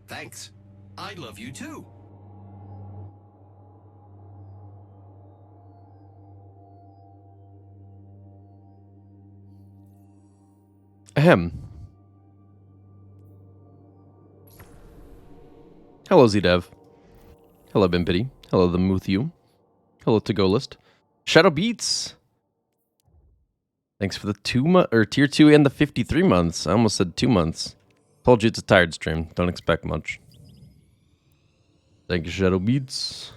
Thanks. I love you too. Ahem. Hello, ZDev. Hello, Bimpity. Hello, the Muthu. Hello, To Go List. Shadow Beats. Thanks for the tier 2 and the 53 months. I almost said 2 months. Told you it's a tired stream. Don't expect much. Thank you, Shadow Beats.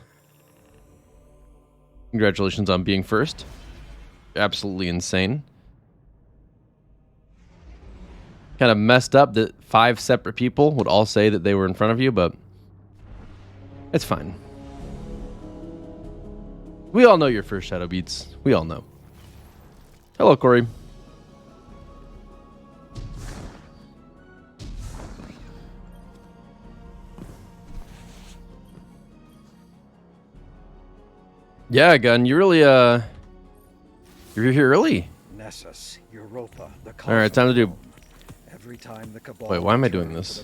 Congratulations on being first. Absolutely insane. Kind of messed up that 5 separate people would all say that they were in front of you, but it's fine. We all know you're first, Shadow Beats. We all know. Hello, Corey. Yeah, Gun, you really, you're here early. Nessus, Europa, the all right, time to do. Every time the Cabal. Wait, why am I doing this?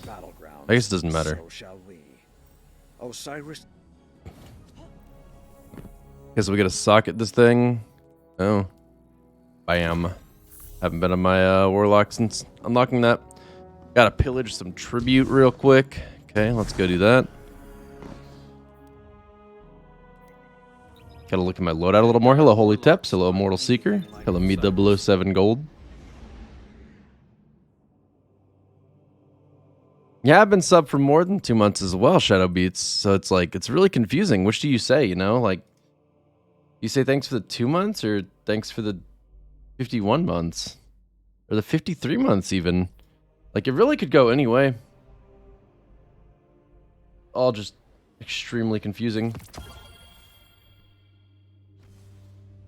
I guess it doesn't matter. So shall we. Osiris. Guess we gotta socket this thing. Oh, bam. Haven't been on my warlock since unlocking that. Gotta pillage some tribute real quick. Okay, let's go do that. Gotta look at my loadout a little more. Hello, Holy Teps. Hello, Immortal Seeker. Hello, me 007 Gold. Yeah, I've been sub for more than 2 months as well, Shadow Beats. So it's like, it's really confusing. Which do you say, you know? Like, you say thanks for the 2 months or thanks for the 51 months? Or the 53 months even? Like, it really could go any way. All just extremely confusing.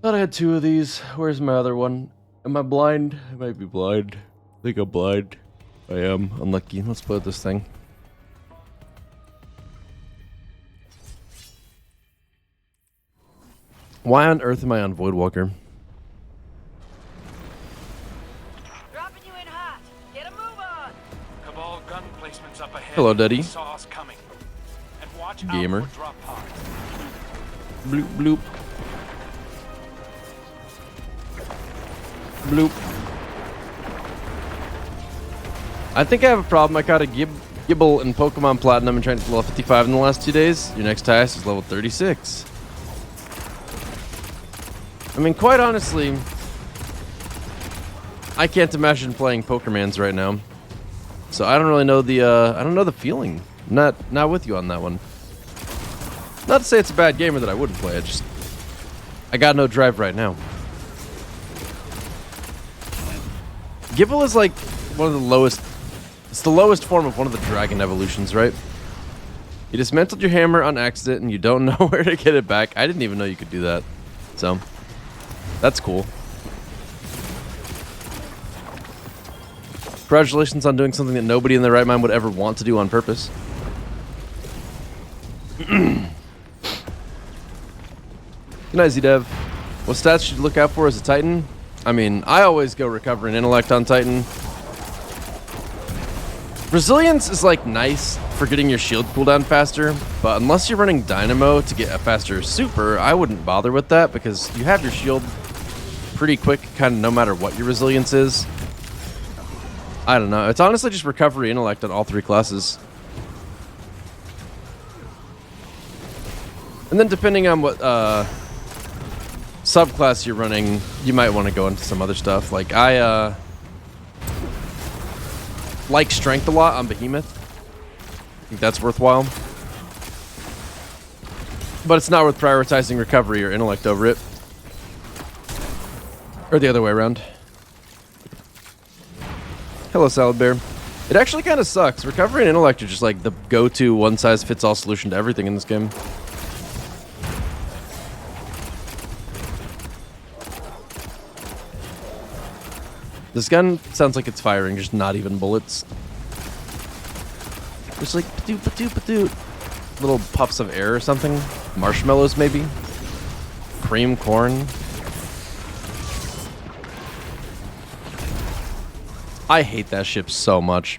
Thought I had 2 of these. Where's my other one? Am I blind? I might be blind. I think I'm blind. I am. Unlucky. Let's put this thing. Why on earth am I on Voidwalker? Dropping you in hot. Get a move on. Cabal gun placements up ahead. Hello, Daddy. Saw us coming. And watch Gamer. out for drop pods. Bloop, bloop. Bloop. I think I have a problem. I caught a Gibble in Pokemon Platinum and trained to level 55 in the last 2 days. Your next highest is level 36. I mean, quite honestly, I can't imagine playing Pokémons right now. So I don't really know the I don't know the feeling. Not with you on that one. Not to say it's a bad game or that I wouldn't play it. I got no drive right now. Gibble is like one of the lowest. It's the lowest form of one of the dragon evolutions, right? You dismantled your hammer on accident and you don't know where to get it back. I didn't even know you could do that. So, that's cool. Congratulations on doing something that nobody in their right mind would ever want to do on purpose. Good night, Z-Dev. What stats should you look out for as a Titan? I mean, I always go Recover and Intellect on Titan. Resilience is like nice for getting your shield cooldown faster, but unless you're running Dynamo to get a faster super, I wouldn't bother with that because you have your shield pretty quick, kind of no matter what your resilience is. I don't know. It's honestly just Recovery Intellect on all 3 classes. And then depending on what subclass you're running, you might want to go into some other stuff. Like I like Strength a lot on Behemoth. I think that's worthwhile. But it's not worth prioritizing Recovery or Intellect over it. Or the other way around. Hello, Salad Bear. It actually kind of sucks. Recovery and intellect are just like the go-to one-size-fits-all solution to everything in this game. This gun sounds like it's firing, just not even bullets. Just like padoot, padoot, padoot. Little puffs of air or something. Marshmallows, maybe. Cream corn. I hate that ship so much.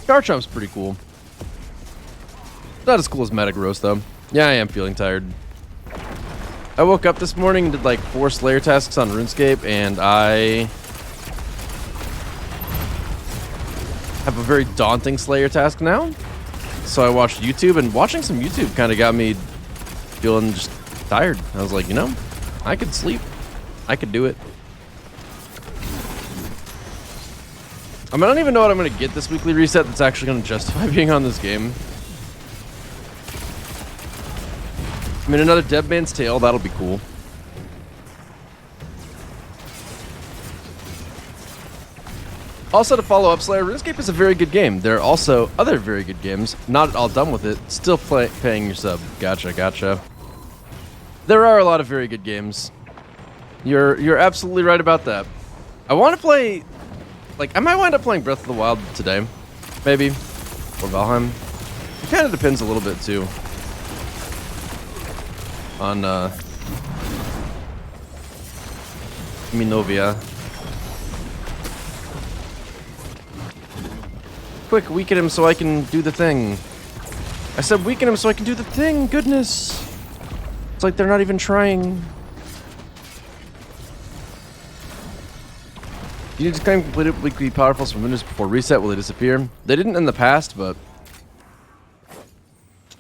Garchomp's pretty cool. Not as cool as Medic Roast, though. Yeah, I am feeling tired. I woke up this morning and did like 4 Slayer tasks on RuneScape, and I have a very daunting Slayer task now. So I watched YouTube, and watching some YouTube kind of got me feeling just tired. I was like, you know, I could sleep. I could do it. I mean, I don't even know what I'm going to get this weekly reset that's actually going to justify being on this game. I mean, another Dead Man's Tale, that'll be cool. Also, to follow up, Slayer, RuneScape is a very good game. There are also other very good games. Not all done with it. Still paying your sub. Gotcha, gotcha. There are a lot of very good games. You're absolutely right about that. I want to play... Like, I might wind up playing Breath of the Wild today. Maybe. Or Valheim. It kind of depends a little bit, too. On, Minovia. Quick, weaken him so I can do the thing. I said weaken him so I can do the thing. Goodness. It's like they're not even trying. You need to claim completed weekly powerfuls from windows before reset. Will they disappear? They didn't in the past, but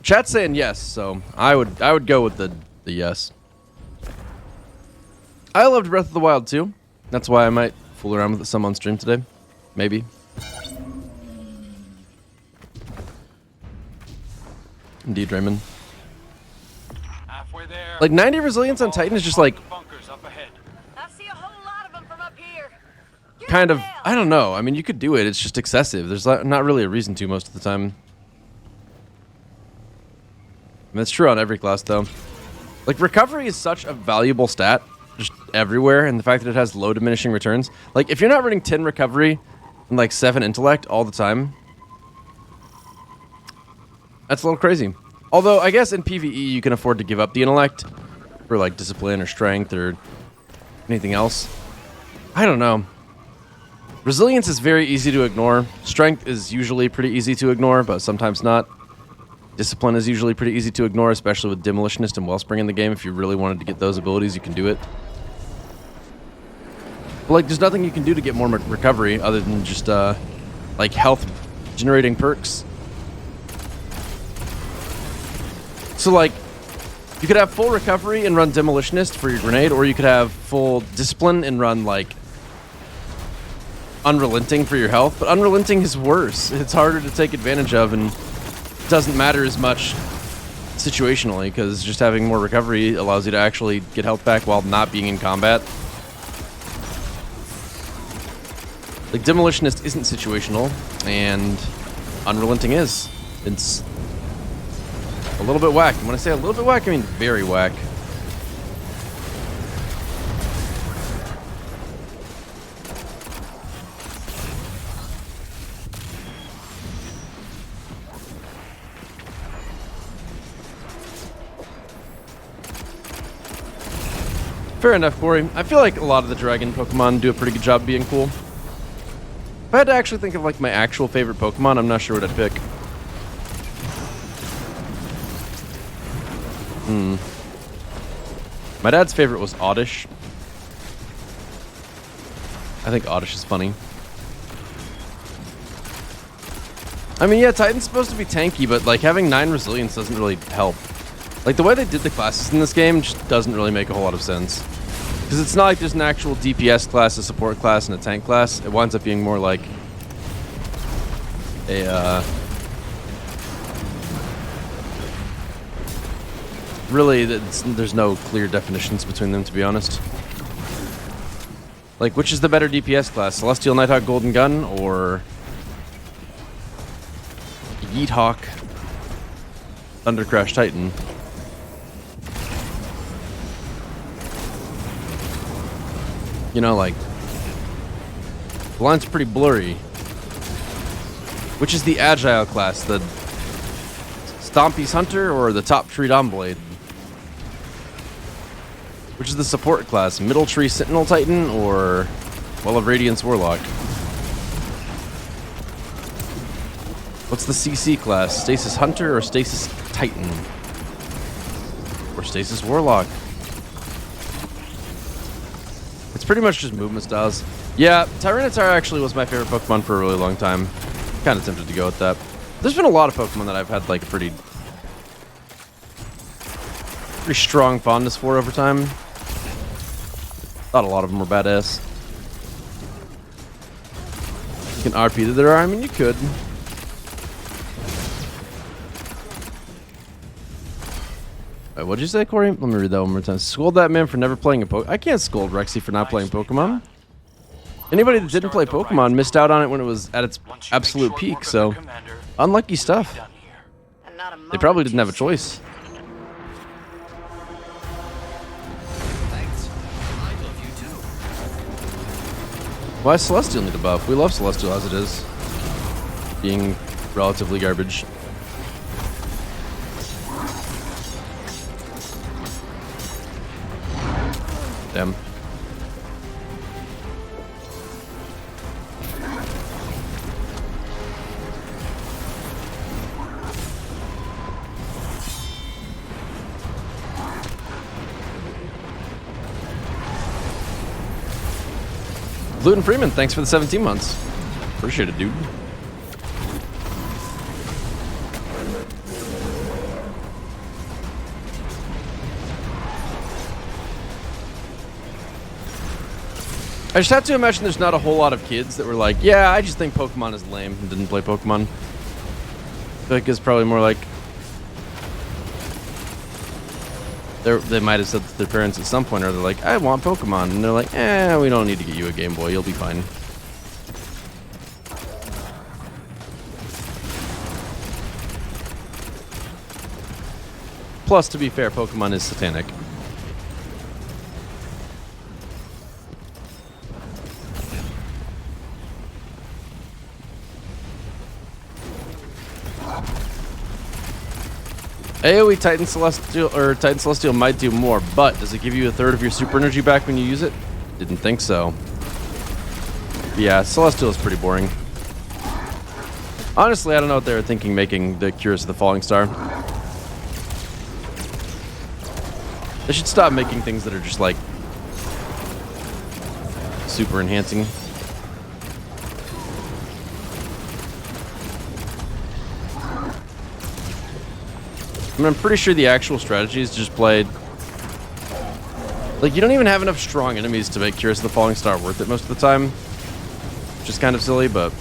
chat's saying yes, so I would go with the yes. I loved Breath of the Wild too. That's why I might fool around with some on stream today. Maybe. Indeed, Raymond. Halfway there. Like 90 resilience on Titan is just like Bunkers up ahead. I see a whole lot of them from up here. Get kind of, down. I don't know. I mean, you could do it. It's just excessive. There's not really a reason to most of the time. I mean, that's true on every class though. Like recovery is such a valuable stat just everywhere, and the fact that it has low diminishing returns. Like if you're not running 10 recovery and like 7 intellect all the time, that's a little crazy. Although, I guess in PvE, you can afford to give up the intellect for, like, discipline or strength or anything else. I don't know. Resilience is very easy to ignore. Strength is usually pretty easy to ignore, but sometimes not. Discipline is usually pretty easy to ignore, especially with Demolitionist and Wellspring in the game. If you really wanted to get those abilities, you can do it. But, like, there's nothing you can do to get more recovery other than just, like, health-generating perks. So, like, you could have full recovery and run Demolitionist for your grenade, or you could have full discipline and run, like, Unrelenting for your health. But Unrelenting is worse. It's harder to take advantage of and doesn't matter as much situationally, because just having more recovery allows you to actually get health back while not being in combat. Like, Demolitionist isn't situational, and Unrelenting is. It's a little bit whack. And when I say a little bit whack, I mean very whack. Fair enough, Corey. I feel like a lot of the dragon Pokemon do a pretty good job being cool. If I had to actually think of like my actual favorite Pokemon, I'm not sure what I'd pick. My dad's favorite was Oddish. I think Oddish is funny. I mean, yeah, Titan's supposed to be tanky, but like having 9 resilience doesn't really help. Like the way they did the classes in this game just doesn't really make a whole lot of sense. Because it's not like there's an actual DPS class, a support class, and a tank class. It winds up being more like a really, there's no clear definitions between them, to be honest. Like, which is the better DPS class? Celestial Nighthawk Golden Gun or Yeethawk Thundercrash Titan? You know, like, the line's pretty blurry. Which is the Agile class? The Stompy's Hunter or the Top Tree Dawnblade? Which is the support class? Middle Tree Sentinel Titan or Well of Radiance Warlock? What's the CC class? Stasis Hunter or Stasis Titan? Or Stasis Warlock? It's pretty much just movement styles. Yeah, Tyranitar actually was my favorite Pokemon for a really long time. Kind of tempted to go with that. There's been a lot of Pokemon that I've had like a pretty strong fondness for over time. Thought a lot of them were badass. You can RP that there are. I mean, you could. Wait, what'd you say, Corey? Let me read that one more time. Scold that man for never playing a Pokemon. I can't scold Rexy for not playing Pokemon. Anybody that didn't play Pokemon missed out on it when it was at its absolute peak, so unlucky stuff. They probably didn't have a choice. Thanks. I love you too. Why does Celestial need a buff? We love Celestial as it is, being relatively garbage. Damn. Luton Freeman, thanks for the 17 months. Appreciate it, dude. I just have to imagine there's not a whole lot of kids that were like, yeah, I just think Pokemon is lame and didn't play Pokemon. I feel like it's probably more like they might have said to their parents at some point, or they're like, I want Pokemon. And they're like, we don't need to get you a Game Boy. You'll be fine. Plus, to be fair, Pokemon is satanic. AoE Titan Celestial might do more, but does it give you a third of your super energy back when you use it? Didn't think so. Yeah, Celestial is pretty boring. Honestly, I don't know what they were thinking making the Curious of the Falling Star. They should stop making things that are just like super enhancing. I mean, I'm pretty sure the actual strategy is just played. Like, you don't even have enough strong enemies to make Curious of the Falling Star worth it most of the time. Which is kind of silly, but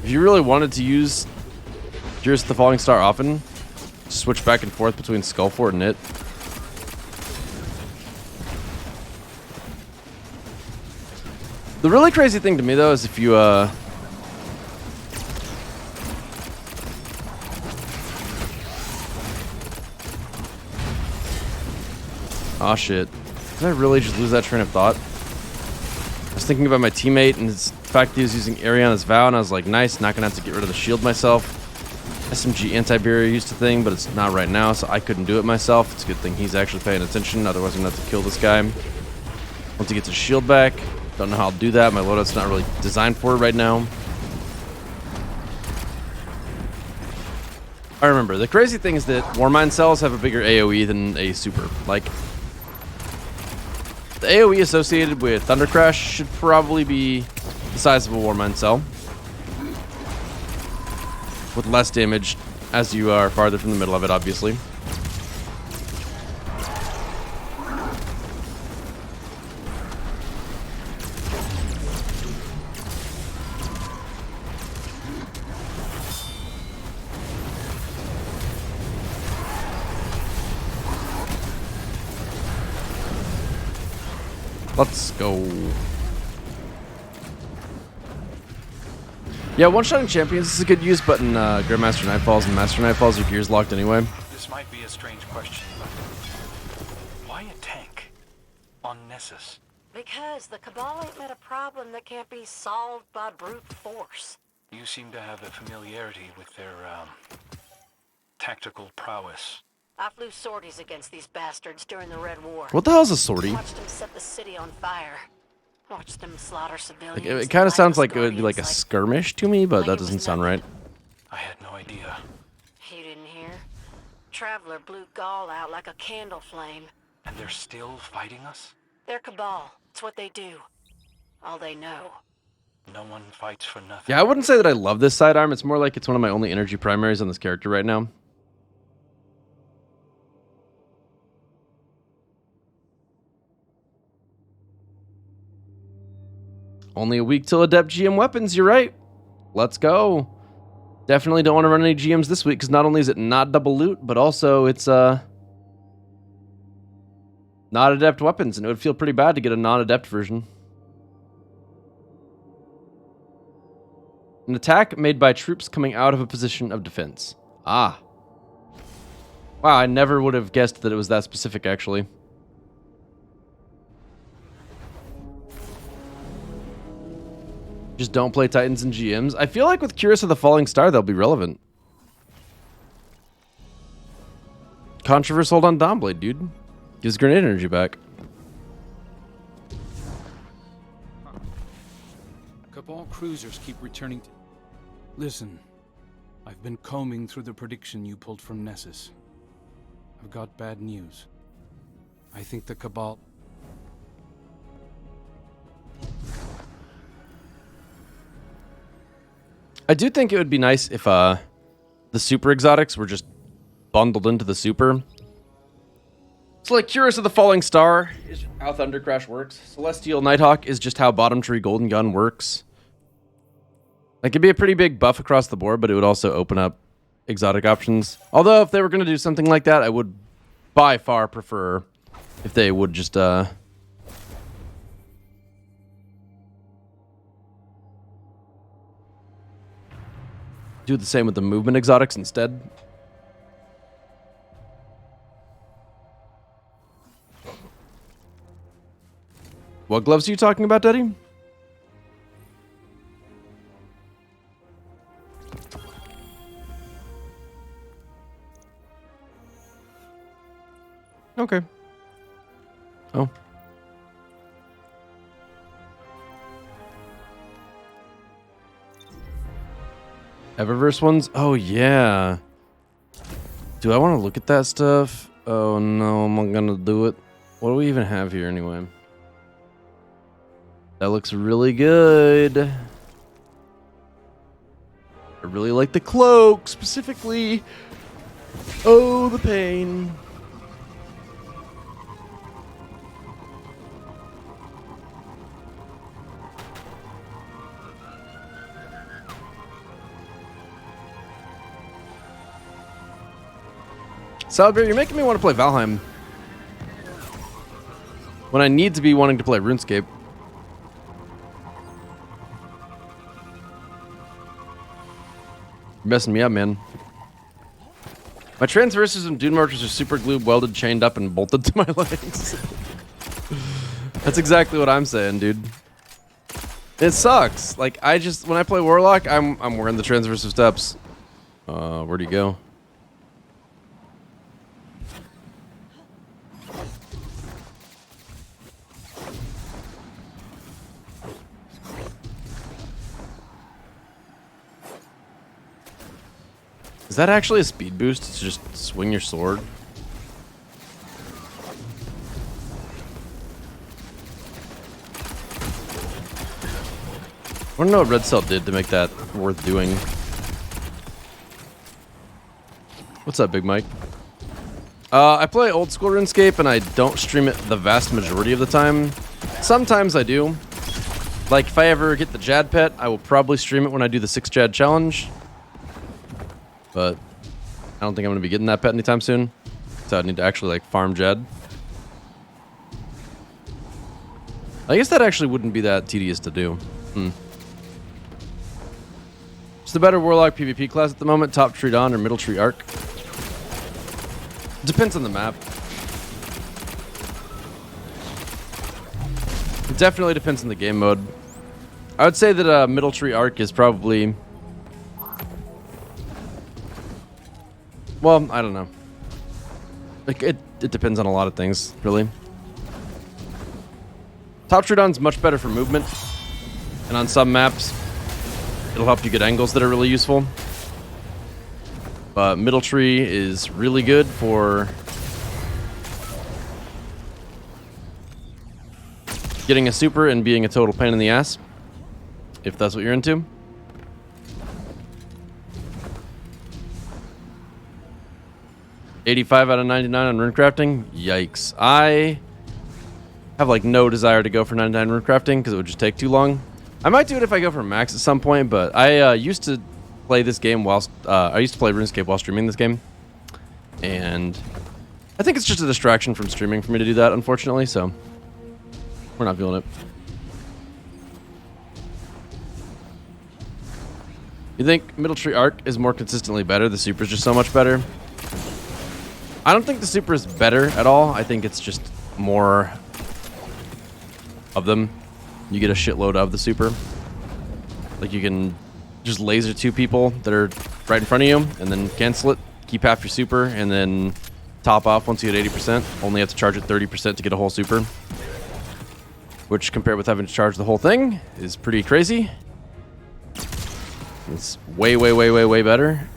if you really wanted to use Curious of the Falling Star often, switch back and forth between Skullfort and it. The really crazy thing to me, though, is if you, aw, shit. Did I really just lose that train of thought? I was thinking about my teammate and his fact he was using Ariana's Vow, and I was like, nice, not gonna have to get rid of the shield myself. SMG anti-barrier used a thing, but it's not right now, so I couldn't do it myself. It's a good thing he's actually paying attention, otherwise I'm gonna have to kill this guy. Once he gets his shield back, don't know how I'll do that. My loadout's not really designed for it right now. I remember, the crazy thing is that Warmind cells have a bigger AoE than a super. Like, the AoE associated with Thundercrash should probably be the size of a Warmind cell, with less damage as you are farther from the middle of it, obviously. Let's go. Yeah, one-shotting champions is a good use, but in Grandmaster Nightfalls and Master Nightfalls, your gear's locked anyway. This might be a strange question, but why a tank on Nessus? Because the Cabal ain't met a problem that can't be solved by brute force. You seem to have a familiarity with their, tactical prowess. I flew sorties against these bastards during the Red War. What the hell is a sortie? Watched them set the city on fire. Watched them slaughter civilians. Like, it kind of sounds like it would be Guardians like a skirmish to me, but like that it was doesn't sound nothing. right. I had no idea. You didn't hear? Traveler blew Gaul out like a candle flame. And they're still fighting us? They're Cabal. It's what they do. All they know. No one fights for nothing. Yeah, I wouldn't say that I love this sidearm. It's more like it's one of my only energy primaries on this character right now. Only a week till Adept GM weapons, you're right. Let's go. Definitely don't want to run any GMs this week, because not only is it not double loot, but also it's not Adept weapons, and it would feel pretty bad to get a non-Adept version. An attack made by troops coming out of a position of defense. Ah. Wow, I never would have guessed that it was that specific, actually. Just don't play Titans and GMs. I feel like with Curious of the Falling Star, they'll be relevant. Controversial hold on Dawnblade, dude. Gives grenade energy back. Cabal cruisers keep returning to... Listen, I've been combing through the prediction you pulled from Nessus. I've got bad news. I think the Cabal... I do think it would be nice if the super exotics were just bundled into the super. So like Curious of the Falling Star is how Thundercrash works. Celestial Nighthawk is just how Bottom Tree Golden Gun works. Like it'd be a pretty big buff across the board, but it would also open up exotic options. Although if they were going to do something like that, I would by far prefer if they would just do the same with the movement exotics instead. What gloves are you talking about, Daddy? Okay. Oh. Eververse ones? Oh, yeah. Do I want to look at that stuff? Oh, no, I'm not going to do it. What do we even have here anyway? That looks really good. I really like the cloak, specifically. Oh, the pain. Salbear, you're making me want to play Valheim. When I need to be wanting to play RuneScape. You're messing me up, man. My transverses and dune markers are super glued, welded, chained up, and bolted to my legs. That's exactly what I'm saying, dude. It sucks. Like, when I play Warlock, I'm wearing the transversive steps. Where'd he go? Is that actually a speed boost to just swing your sword? I want to know what Red Cell did to make that worth doing. What's up, Big Mike? I play old school RuneScape and I don't stream it the vast majority of the time. Sometimes I do. Like if I ever get the Jad pet, I will probably stream it when I do the 6 Jad challenge. But I don't think I'm going to be getting that pet anytime soon. So I need to actually like farm Jed. I guess that actually wouldn't be that tedious to do. It's the better Warlock PvP class at the moment, top tree Dawn or middle tree Arc. Depends on the map. It definitely depends on the game mode. I would say that middle tree Arc is probably... Well, I don't know. Like it depends on a lot of things, really. Top tree Dawn's much better for movement. And on some maps, it'll help you get angles that are really useful. But middle tree is really good for getting a super and being a total pain in the ass, if that's what you're into. $85 out of 99 on rune crafting. Yikes. I have like no desire to go for 99 rune crafting because it would just take too long. I might do it if I go for max at some point, but I used to play this game whilst I used to play RuneScape while streaming this game, and I think it's just a distraction from streaming for me to do that, unfortunately. So we're not feeling it. You think middle tree Arc is more consistently better? The super is just so much better. I don't think the super is better at all. I think it's just more of them. You get a shitload of the super. Like you can just laser two people that are right in front of you and then cancel it, keep half your super, and then top off once you get 80%. Only have to charge it 30% to get a whole super. Which, compared with having to charge the whole thing, is pretty crazy. It's way, way, way, way, way better.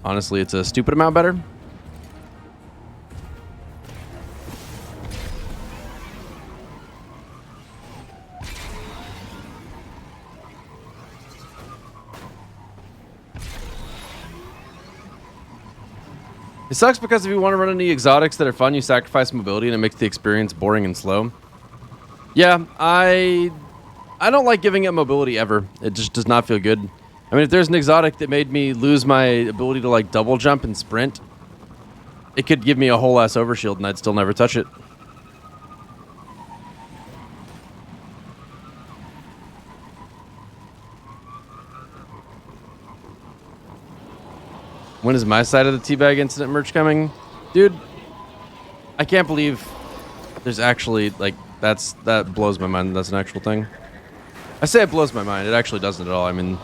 Honestly, it's a stupid amount better. It sucks because if you want to run any exotics that are fun, you sacrifice mobility and it makes the experience boring and slow. Yeah, I don't like giving it mobility ever. It just does not feel good. I mean, if there's an exotic that made me lose my ability to like double jump and sprint, it could give me a whole ass overshield and I'd still never touch it. When is my side of the teabag incident merch coming? Dude, I can't believe there's actually, like, that blows my mind. That's an actual thing. I say it blows my mind. It actually doesn't at all. I mean,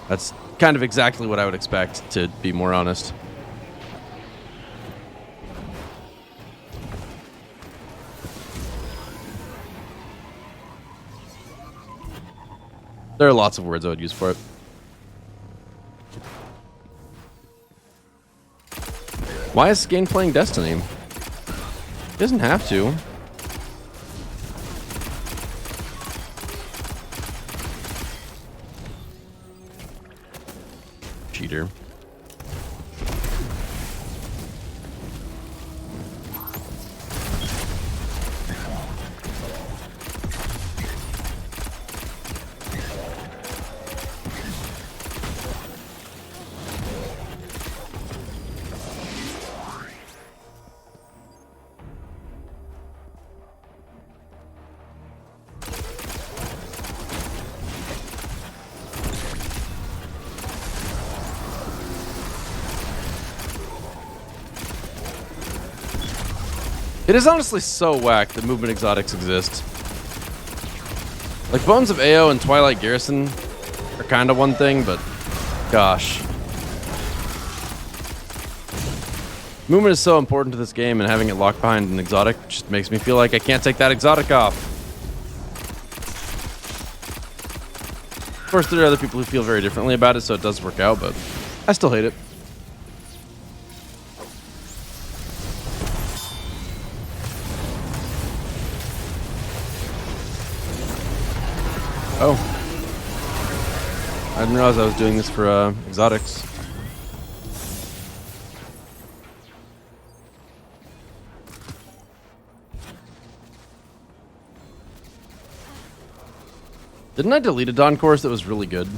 that's kind of exactly what I would expect, to be more honest. There are lots of words I would use for it. Why is Skane playing Destiny? He doesn't have to. Cheater. It is honestly so whack that movement exotics exist. Like, Bones of AO and Twilight Garrison are kind of one thing, but gosh. Movement is so important to this game, and having it locked behind an exotic just makes me feel like I can't take that exotic off. Of course, there are other people who feel very differently about it, so it does work out, but I still hate it. Oh. I didn't realize I was doing this for exotics. Didn't I delete a Dawn course that was really good?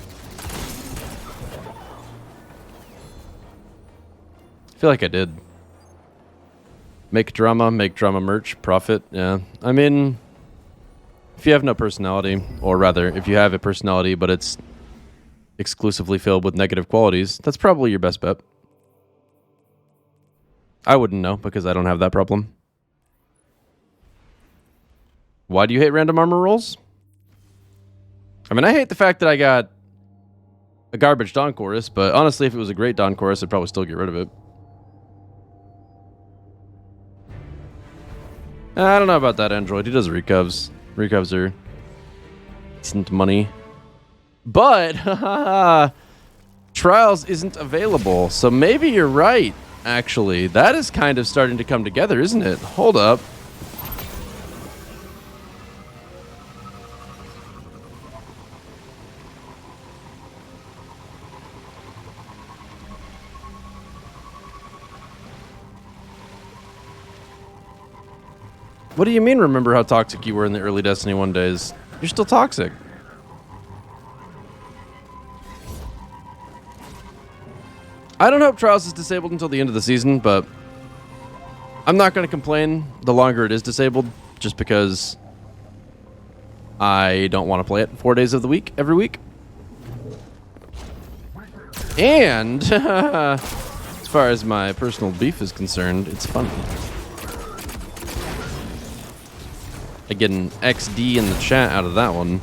I feel like I did. Make drama merch, profit. Yeah. I mean, if you have no personality, or rather, if you have a personality but it's exclusively filled with negative qualities, that's probably your best bet. I wouldn't know because I don't have that problem. Why do you hate random armor rolls? I mean, I hate the fact that I got a garbage Dawn Chorus, but honestly, if it was a great Dawn Chorus, I'd probably still get rid of it. I don't know about that Android. He does recovs. Recovs are decent money. But, Trials isn't available, so maybe you're right, actually. That is kind of starting to come together, isn't it? Hold up. What do you mean, remember how toxic you were in the early Destiny 1 days? You're still toxic. I don't hope Trials is disabled until the end of the season, but I'm not going to complain the longer it is disabled, just because I don't want to play it 4 days of the week, every week. And as far as my personal beef is concerned, it's funny. I get an XD in the chat out of that one.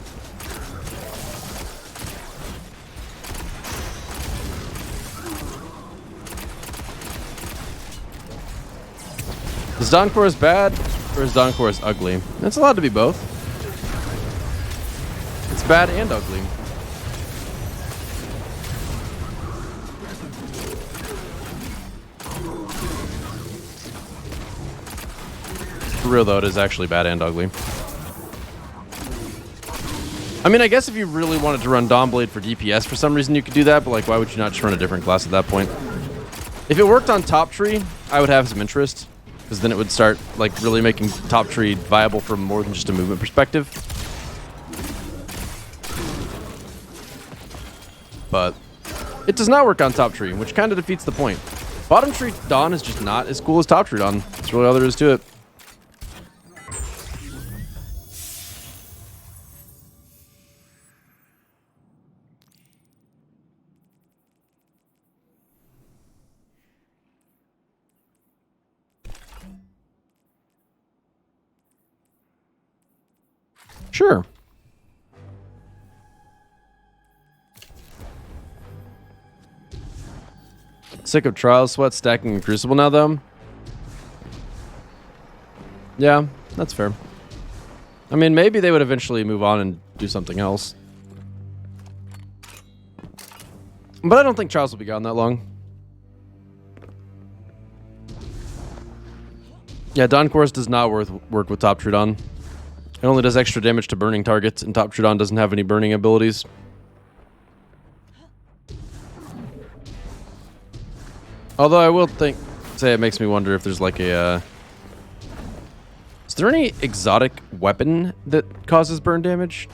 Is Dawn Chorus bad or is Dawn Chorus ugly? It's allowed to be both. It's bad and ugly. For real though, it is actually bad and ugly. I mean, I guess if you really wanted to run Dawnblade for DPS for some reason you could do that, but like, why would you not just run a different class at that point? If it worked on Top Tree, I would have some interest, because then it would start like really making Top Tree viable from more than just a movement perspective. But it does not work on Top Tree, which kind of defeats the point. Bottom Tree Dawn is just not as cool as Top Tree Dawn. That's really all there is to it. Sure. Sick of Trial Sweat stacking in Crucible now, though? Yeah, that's fair. I mean, maybe they would eventually move on and do something else. But I don't think Trials will be gone that long. Yeah, Dawn Chorus does not work with Top True Dawn. It only does extra damage to burning targets, and Top True Dawn doesn't have any burning abilities. Although I will say it makes me wonder if there's like a... is there any exotic weapon that causes burn damage?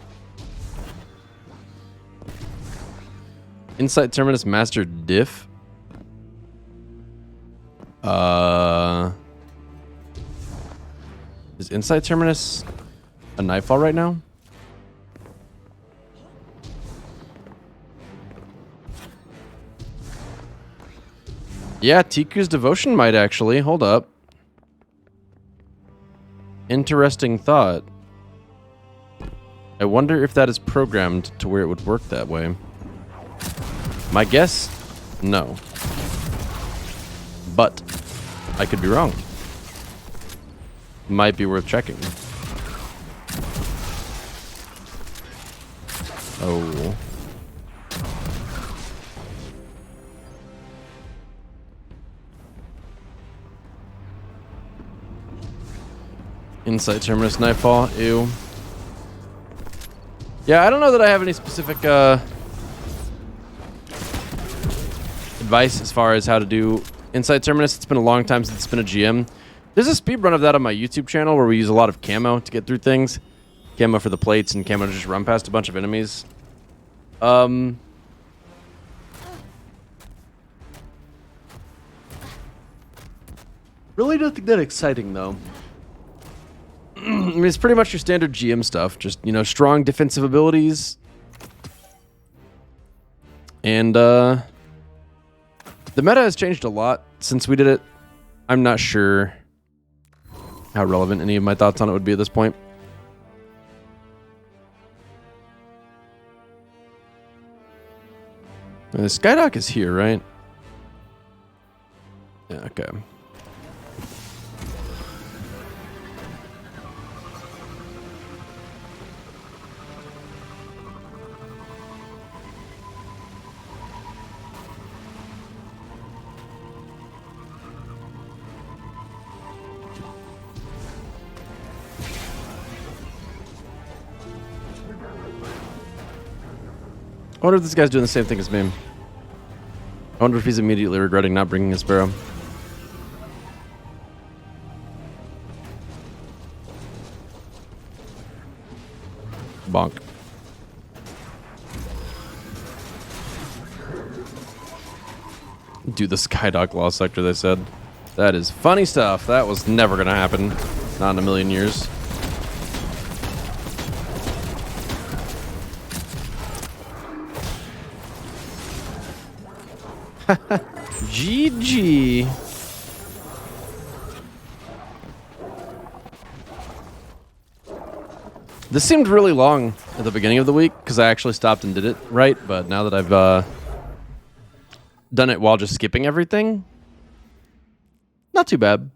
Insight Terminus Master Diff? Is Insight Terminus a Nightfall right now? Yeah, Tiku's Devotion might actually. Hold up. Interesting thought. I wonder if that is programmed to where it would work that way. My guess, no. But I could be wrong. Might be worth checking. Oh. Insight Terminus Nightfall. Ew. Yeah, I don't know that I have any specific advice as far as how to do Insight Terminus. It's been a long time since it's been a GM. There's a speedrun of that on my YouTube channel where we use a lot of camo to get through things. Camo for the plates and camo to just run past a bunch of enemies. Really nothing that exciting, though. I mean, it's pretty much your standard GM stuff. Just, you know, strong defensive abilities. And, the meta has changed a lot since we did it. I'm not sure how relevant any of my thoughts on it would be at this point. And the Skydock is here, right? Yeah, okay. I wonder if this guy's doing the same thing as me. I wonder if he's immediately regretting not bringing a sparrow. Bonk. Do the Skydock Lost Sector, they said. That is funny stuff. That was never going to happen. Not in a million years. GG. This seemed really long at the beginning of the week because I actually stopped and did it right, but now that I've done it while just skipping everything, not too bad.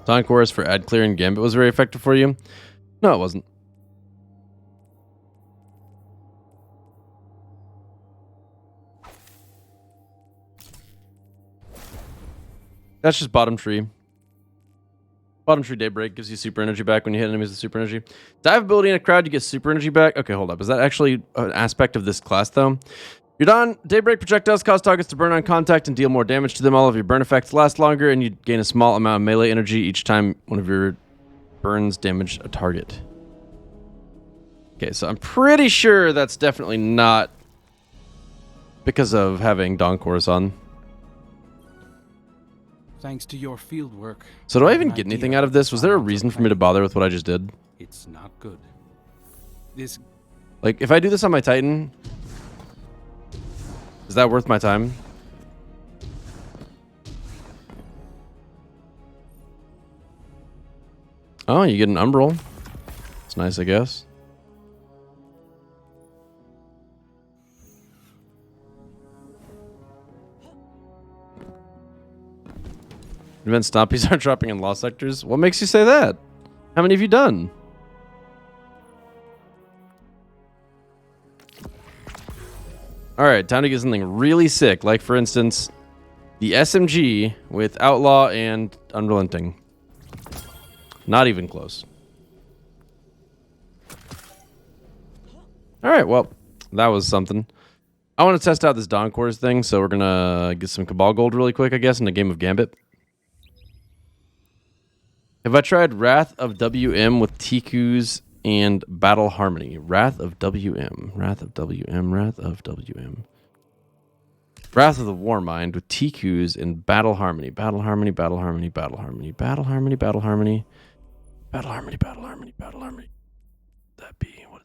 Dawn Chorus for ad clear and Gambit was very effective for you? No, it wasn't. That's just bottom tree. Bottom tree Daybreak gives you super energy back when you hit enemies with super energy. Dive ability in a crowd, you get super energy back. Okay, hold up. Is that actually an aspect of this class, though? You're done. Daybreak projectiles cause targets to burn on contact and deal more damage to them. All of your burn effects last longer, and you gain a small amount of melee energy each time one of your burns damage a target. Okay, so I'm pretty sure that's definitely not because of having Dawn Chorus on. Thanks to your field work. So do I even get anything out of this? Was there a reason for me to bother with what I just did? It's not good. This, like, if I do this on my Titan, is that worth my time? Oh, you get an Umbral. It's nice, I guess. Event Stompies are dropping in Lost Sectors? What makes you say that? How many have you done? Alright, time to get something really sick. Like, for instance, the SMG with Outlaw and Unrelenting. Not even close. Alright, well, that was something. I want to test out this Dawn Chorus thing, so we're going to get some Cabal Gold really quick, I guess, in a game of Gambit. Have I tried Wrath of WM with Tikus and Battle Harmony? Wrath of WM. Wrath of WM. Wrath of WM. Wrath of the Warmind with Tikus and Battle Harmony. Battle Harmony. Battle Harmony. Battle Harmony. Battle Harmony. Battle Harmony. Battle Harmony. Battle Harmony. Battle Harmony. That be what?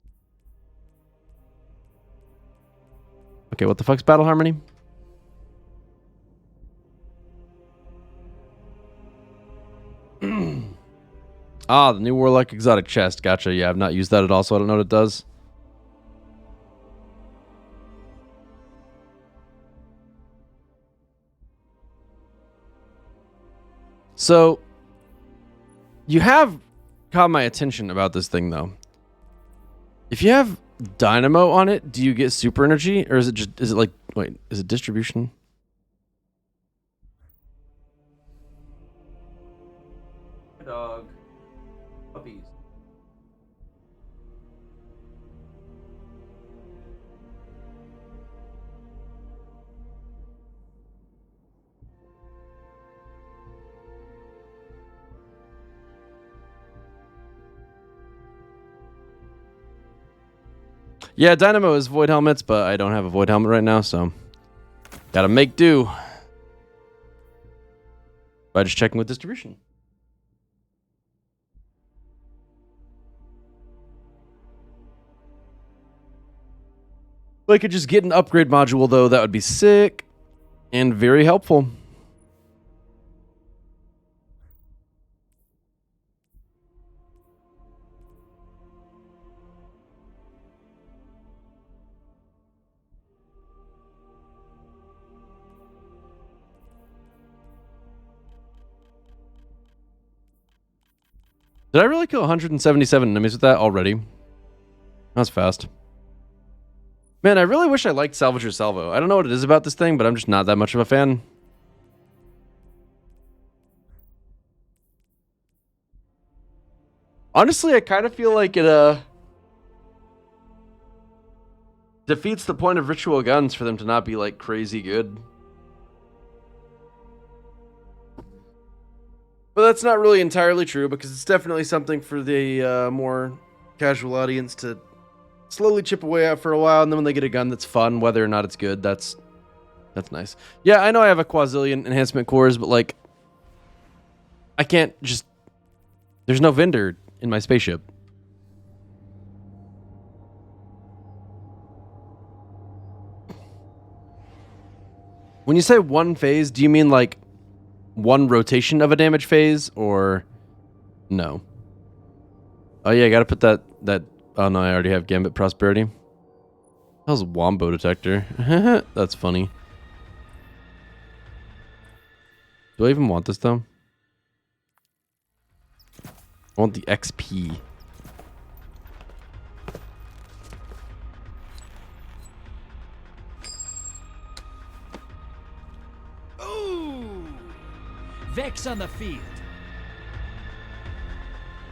Okay, what the fuck's Battle Harmony? Ah, the new Warlock Exotic Chest. Gotcha. Yeah, I've not used that at all, so I don't know what it does. So, you have caught my attention about this thing, though. If you have Dynamo on it, do you get super energy? Or is it just, is it like, wait, is it distribution? Dog. Puppies. Yeah, Dynamo is Void Helmets, but I don't have a Void Helmet right now, so Gotta make do. By just checking with distribution. If I could just get an upgrade module, though, that would be sick and very helpful. Did I really kill 177 enemies with that already? That's fast. Man, I really wish I liked Salvage or Salvo. I don't know what it is about this thing, but I'm just not that much of a fan. Honestly, I kind of feel like it defeats the point of ritual guns for them to not be like crazy good. But that's not really entirely true, because it's definitely something for the more casual audience to slowly chip away at for a while, and then when they get a gun that's fun, whether or not it's good, that's nice. Yeah, I know I have a quadrillion enhancement cores, but like, I can't just... There's no vendor in my spaceship. When you say one phase, do you mean like one rotation of a damage phase, or no? Oh yeah, I gotta put that oh no, I already have Gambit Prosperity. That was a Wombo detector. That's funny. Do I even want this though? I want the XP. Vex on the field.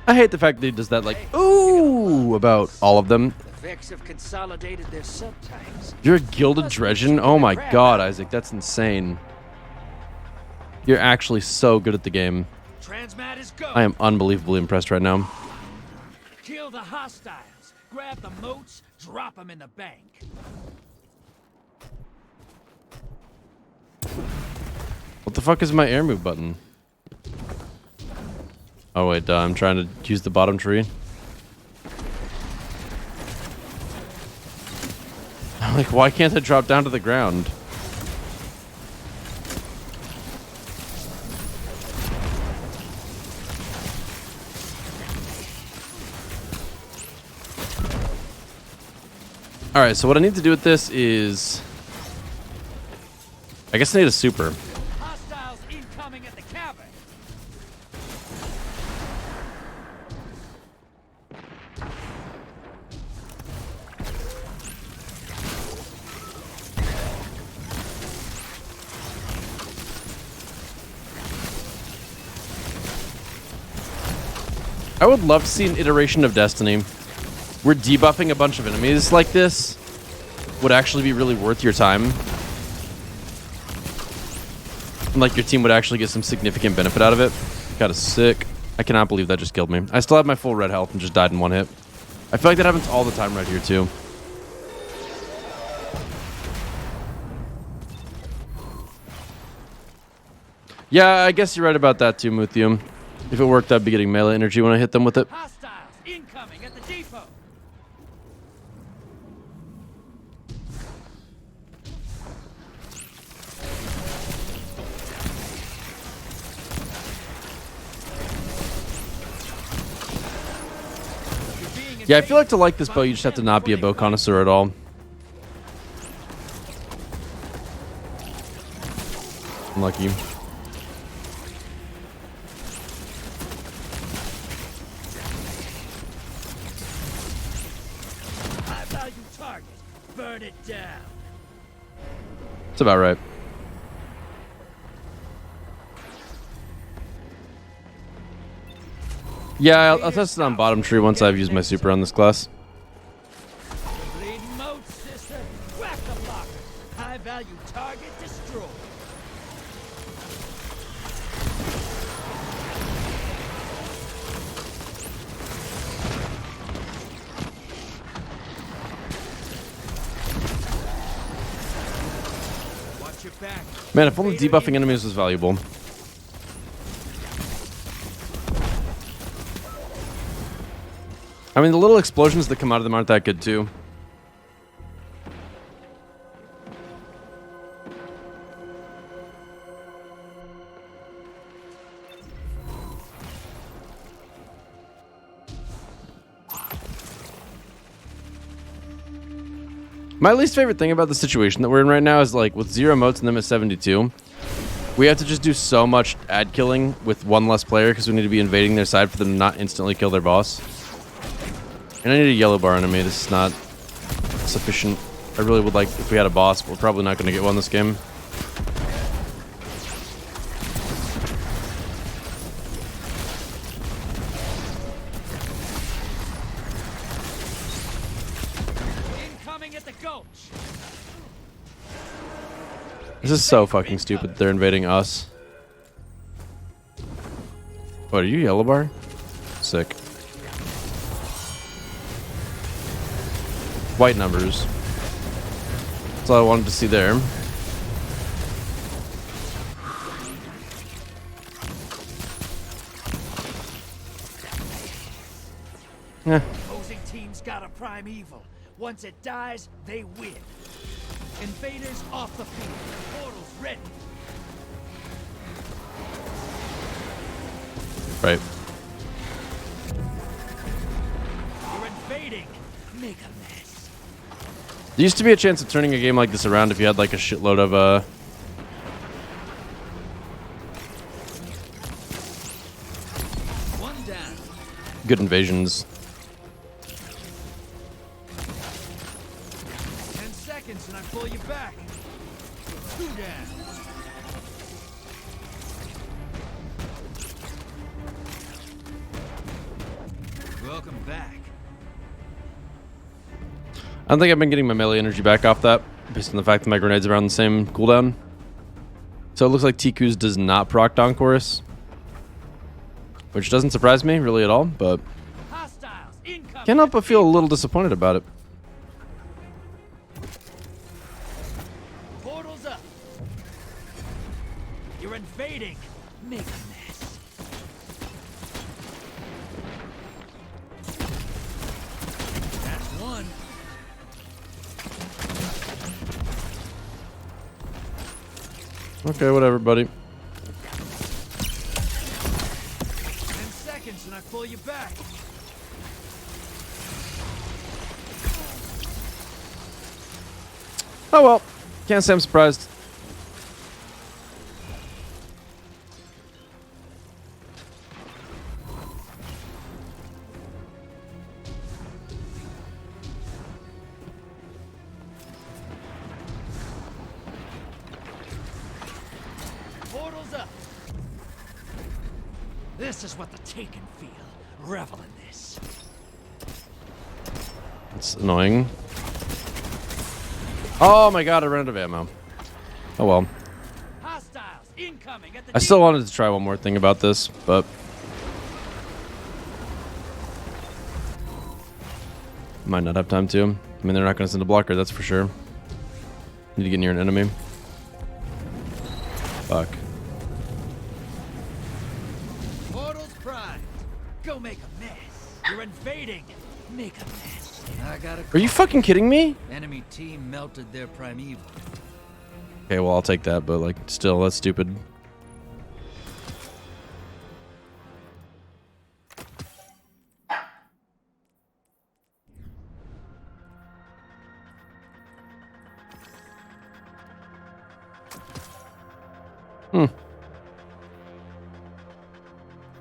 I hate the fact that he does that, like, ooh, about all of them. The Vex have consolidated their subtypes. You're a Gilded Dredgen? Oh my god, Isaac, that's insane. You're actually so good at the game. Transmat is go. I am unbelievably impressed right now. Kill the hostiles. Grab the moats. Drop them in the bank. What the fuck is my air move button? Oh wait, I'm trying to use the bottom tree. I'm like, why can't I drop down to the ground? Alright, so what I need to do with this is... I guess I need a super. Hostiles incoming at the cabin. I would love to see an iteration of Destiny where debuffing a bunch of enemies like this would actually be really worth your time. And like your team would actually get some significant benefit out of it. That is sick. I cannot believe that just killed me. I still have my full red health and just died in one hit. I feel like that happens all the time right here too. Yeah, I guess you're right about that too, Muthium. If it worked, I'd be getting melee energy when I hit them with it. Hostiles incoming at the depot. Yeah, I feel like to like this bow, you just have to not be a bow connoisseur at all. Unlucky. High value target. Burn it down. That's about right. Yeah, I'll test it on bottom tree once I've used my super on this class. Bleeding mode, sister. Whack the blocker. High value target destroyed. Man, if only debuffing enemies was valuable. I mean, the little explosions that come out of them aren't that good, too. My least favorite thing about the situation that we're in right now is, like, with 0 motes and them at 72, we have to just do so much ad killing with one less player because we need to be invading their side for them to not instantly kill their boss. And I need a yellow bar enemy. This is not sufficient. I really would like if we had a boss, but we're probably not going to get one this game. Incoming at the gulch. This is so fucking stupid. They're invading us. What, are you yellow bar? Sick. White numbers. That's all I wanted to see there. Yeah. Opposing team's got a primeval. Once it dies, they win. Invaders off the field. Portals ready. Right. You're invading. Make a mess. There used to be a chance of turning a game like this around if you had like a shitload of One down. good invasions. 10 seconds and I pull you back. 2 down. Welcome back. I don't think I've been getting my melee energy back off that, based on the fact that my grenade's around the same cooldown. So it looks like Tiku's does not proc Dawn Chorus, which doesn't surprise me really at all, but Hostiles incoming. can't help but feel a little disappointed about it. Portals up. You're invading. Make a mess. That's one. Okay, whatever, buddy. 10 seconds and I pull you back. Oh well, can't say I'm surprised. Portals up. This is what the Taken feel. Revel in this. It's annoying. Oh my god, I ran out of ammo. Oh well. Hostiles incoming at the I still wanted to try one more thing about this, but might not have time to. I mean, they're not going to send a blocker, that's for sure. Need to get near an enemy. Fuck. Portals primed. Go make a mess. You're invading. Make a mess. I got a Are you fucking kidding me? enemy team melted their primeval. Okay, well, I'll take that, but like, still, that's stupid.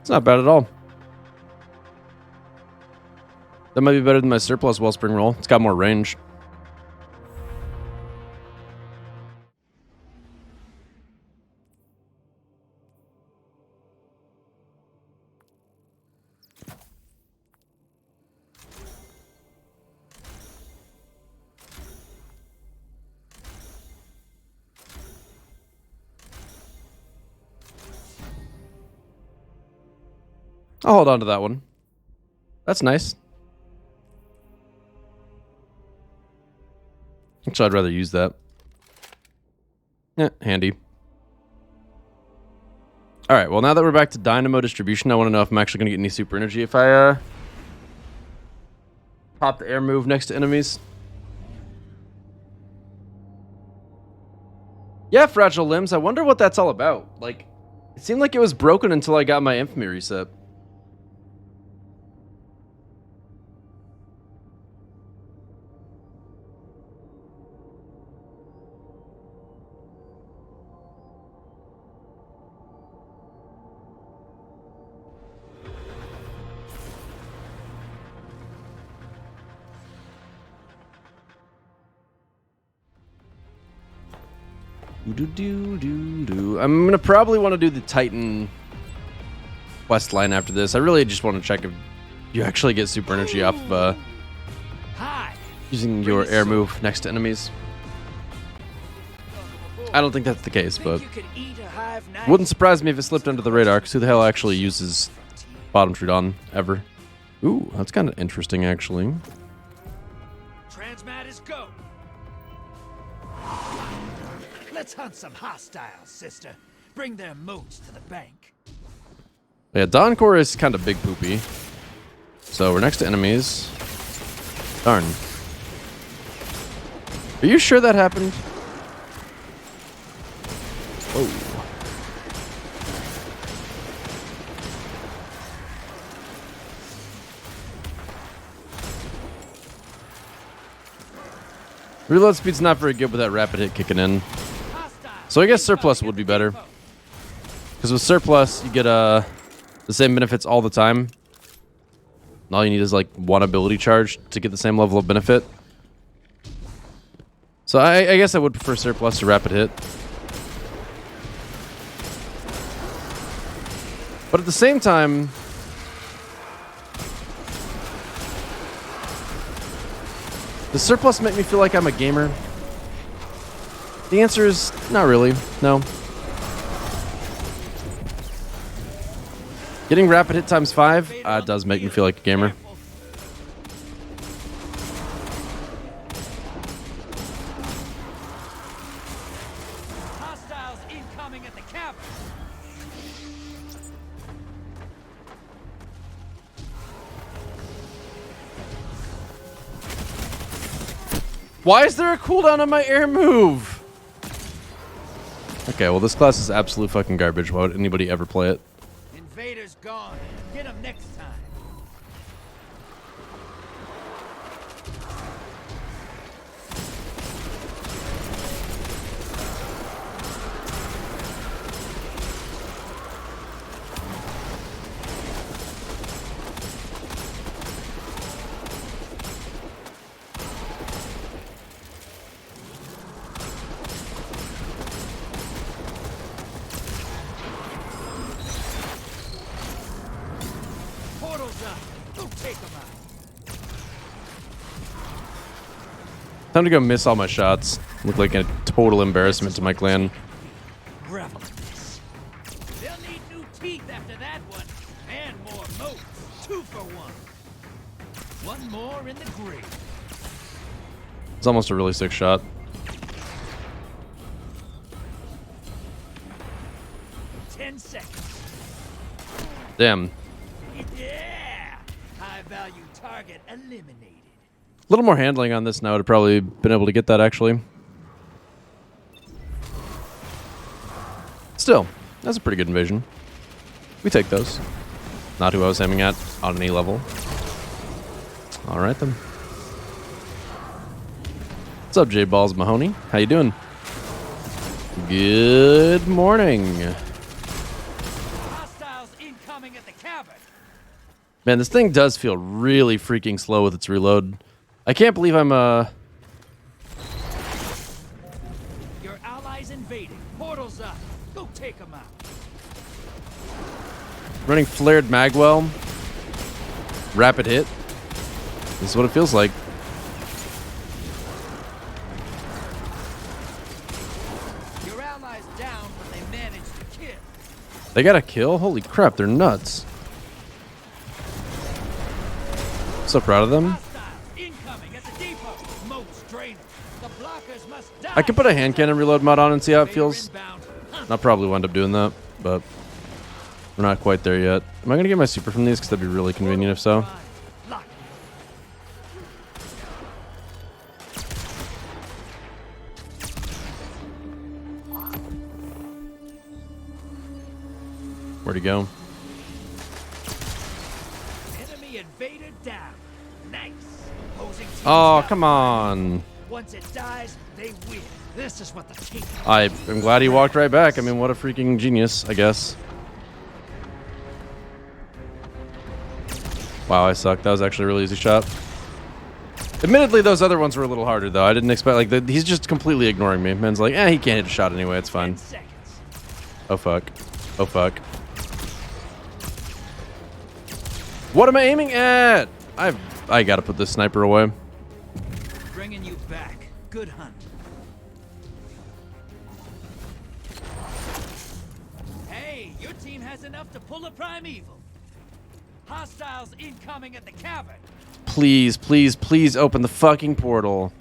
It's not bad at all. That might be better than my surplus wellspring roll. It's got more range. I'll hold on to that one. That's nice. Actually, I'd rather use that. Yeah, handy. All right, well, now that we're back to Dynamo distribution, I want to know if I'm actually going to get any super energy if I pop the air move next to enemies. Yeah, Fragile Limbs. I wonder what that's all about. Like, it seemed like it was broken until I got my infamy reset. I'm gonna probably want to do the Titan quest line after this. I really just want to check if you actually get super energy off of using your air move next to enemies. I don't think that's the case, but wouldn't surprise me if it slipped under the radar, because who the hell actually uses bottom tree dawn ever? Ooh, that's kind of interesting, actually. Transmat is go. Let's hunt some hostiles, sister. Bring their moats to the bank. Yeah, Dawn Core is kind of big poopy. So we're next to enemies. Darn. Are you sure that happened? Whoa. Reload speed's not very good with that rapid hit kicking in. So I guess surplus would be better. Because with surplus, you get the same benefits all the time. And all you need is like one ability charge to get the same level of benefit. So I guess I would prefer surplus to rapid hit. But at the same time, does surplus make me feel like I'm a gamer? The answer is not really, no. Getting rapid hit times 5 does make me feel like a gamer. Hostiles incoming at the cabin. Why is there a cooldown on my air move? Okay, well, this class is absolute fucking garbage. Why would anybody ever play it? Invaders gone. Get them next time. Time to go miss all my shots. Look like a total embarrassment to my clan. Revel in this. They'll need new teeth after that one. And more moats. 2 for 1. One more in the grave. It's almost a really sick shot. Ten seconds. Damn. Yeah! High value target eliminated. A little more handling on this now would have probably been able to get that, actually. Still, that's a pretty good invasion. We take those. Not who I was aiming at on any level. Alright then. What's up, J-Balls Mahoney? How you doing? Good morning. Hostiles incoming at the cabin. Man, this thing does feel really freaking slow with its reload. I can't believe I'm Your allies invading. Portals up. Go take them out. running flared magwell. Rapid hit. This is what it feels like. Your allies down, but they managed to kill. They got a kill? Holy crap, they're nuts. So proud of them. Hostiles incoming at the depot. Moats draining. The blockers must die. I could put a hand cannon reload mod on and see how it Invader feels. inbound. I'll probably wind up doing that, but We're not quite there yet. Am I going to get my super from these? Because that'd be really convenient if so. Where'd he go? Enemy invader down. Nice. Opposing teams Oh, down. come on. Once it dies, they win. This is what the team. I am glad he walked right back. I mean, what a freaking genius, I guess. Wow, I suck. That was actually a really easy shot. Admittedly, those other ones were a little harder, though. I didn't expect, like, he's just completely ignoring me. Man's like, he can't hit a shot anyway. It's fine. 10 seconds. Oh, fuck. Oh, fuck. What am I aiming at? I gotta put this sniper away. Bringing you back. Good hunt. Hey, your team has enough to pull a primeval. Hostiles incoming at the cavern. Please, please, please open the fucking portal.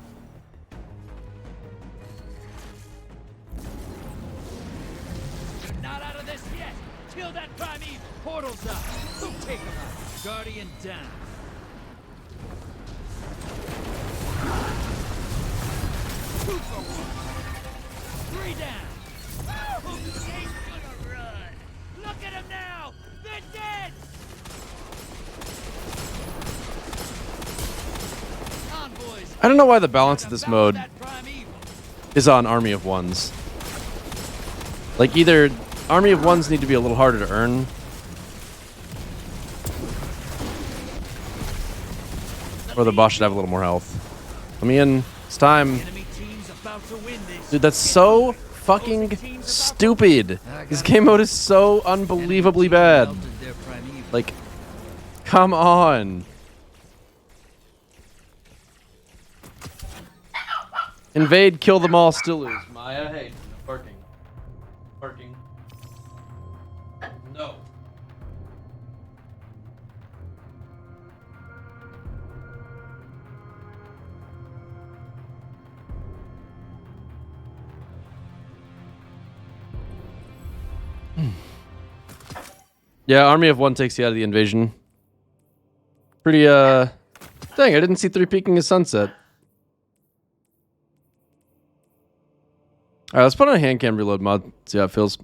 Not out of this yet. Kill that primeval. Portal's up. Go take him out. Guardian down. Two for one. Three down. Who ain't gonna run? Look at him now. They're dead. Convoys. I don't know why the balance of this mode That primeval. is on Army of Ones. Like, either Army of Ones need to be a little harder to earn, or the boss should have a little more health. Let me in. It's time. Enemy team's about to win this. Dude, that's so fucking stupid. This game mode is so unbelievably bad. Melted their primeval. Like, come on. Invade, kill them all, still lose. Maya, hey, no barking. Barking. No. Yeah, Army of One takes you out of the invasion. Pretty, dang, I didn't see 3 peeking as sunset. Alright, let's put on a hand cam reload mod, see how it feels.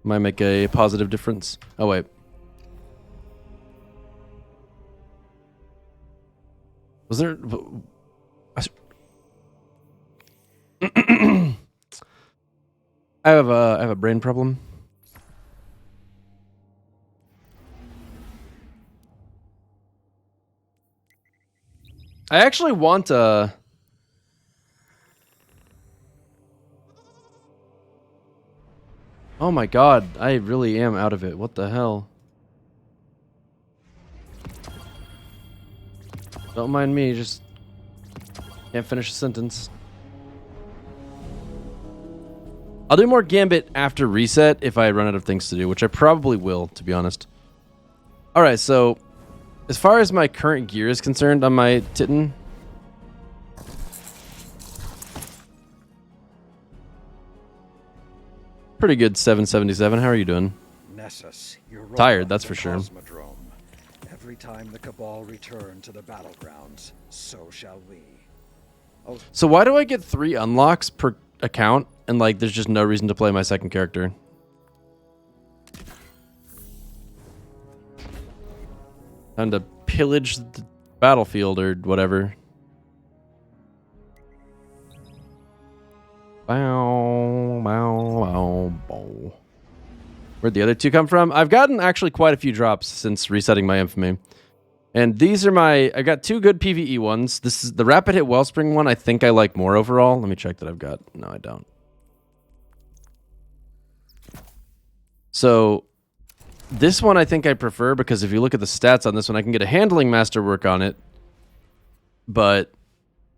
Might make a positive difference. Oh, wait. Was there... I have a brain problem. I actually want a... Oh my god, I really am out of it. What the hell? Don't mind me, just can't finish a sentence. I'll do more Gambit after reset if I run out of things to do, which I probably will, to be honest. Alright, so as far as my current gear is concerned on my Titan, pretty good 777. How are you doing? Nessus, Europa, Tired, that's the for sure. Cosmodrome. Every time the Cabal return to the battlegrounds, so shall we. Oh, So why do I get 3 unlocks per account and like there's just no reason to play my second character? Time to pillage the battlefield or whatever. Bow, bow, bow, bow. Where'd the other 2 come from? I've gotten actually quite a few drops since resetting my infamy. And these are my... I got 2 good PvE ones. This is the Rapid Hit Wellspring one. I think I like more overall. Let me check that I've got... No, I don't. So, this one I think I prefer because if you look at the stats on this one, I can get a Handling Masterwork on it. But...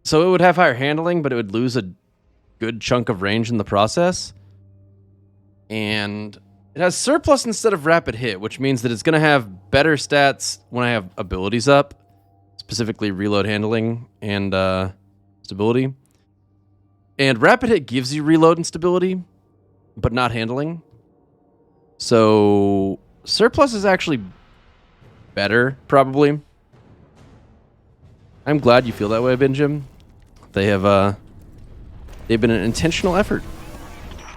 So it would have higher handling, but it would lose a good chunk of range in the process. And... It has surplus instead of rapid hit, which means that it's going to have better stats when I have abilities up, specifically reload handling and stability. And rapid hit gives you reload and stability, but not handling. So surplus is actually better, probably. I'm glad you feel that way, Benjim. They've been an intentional effort.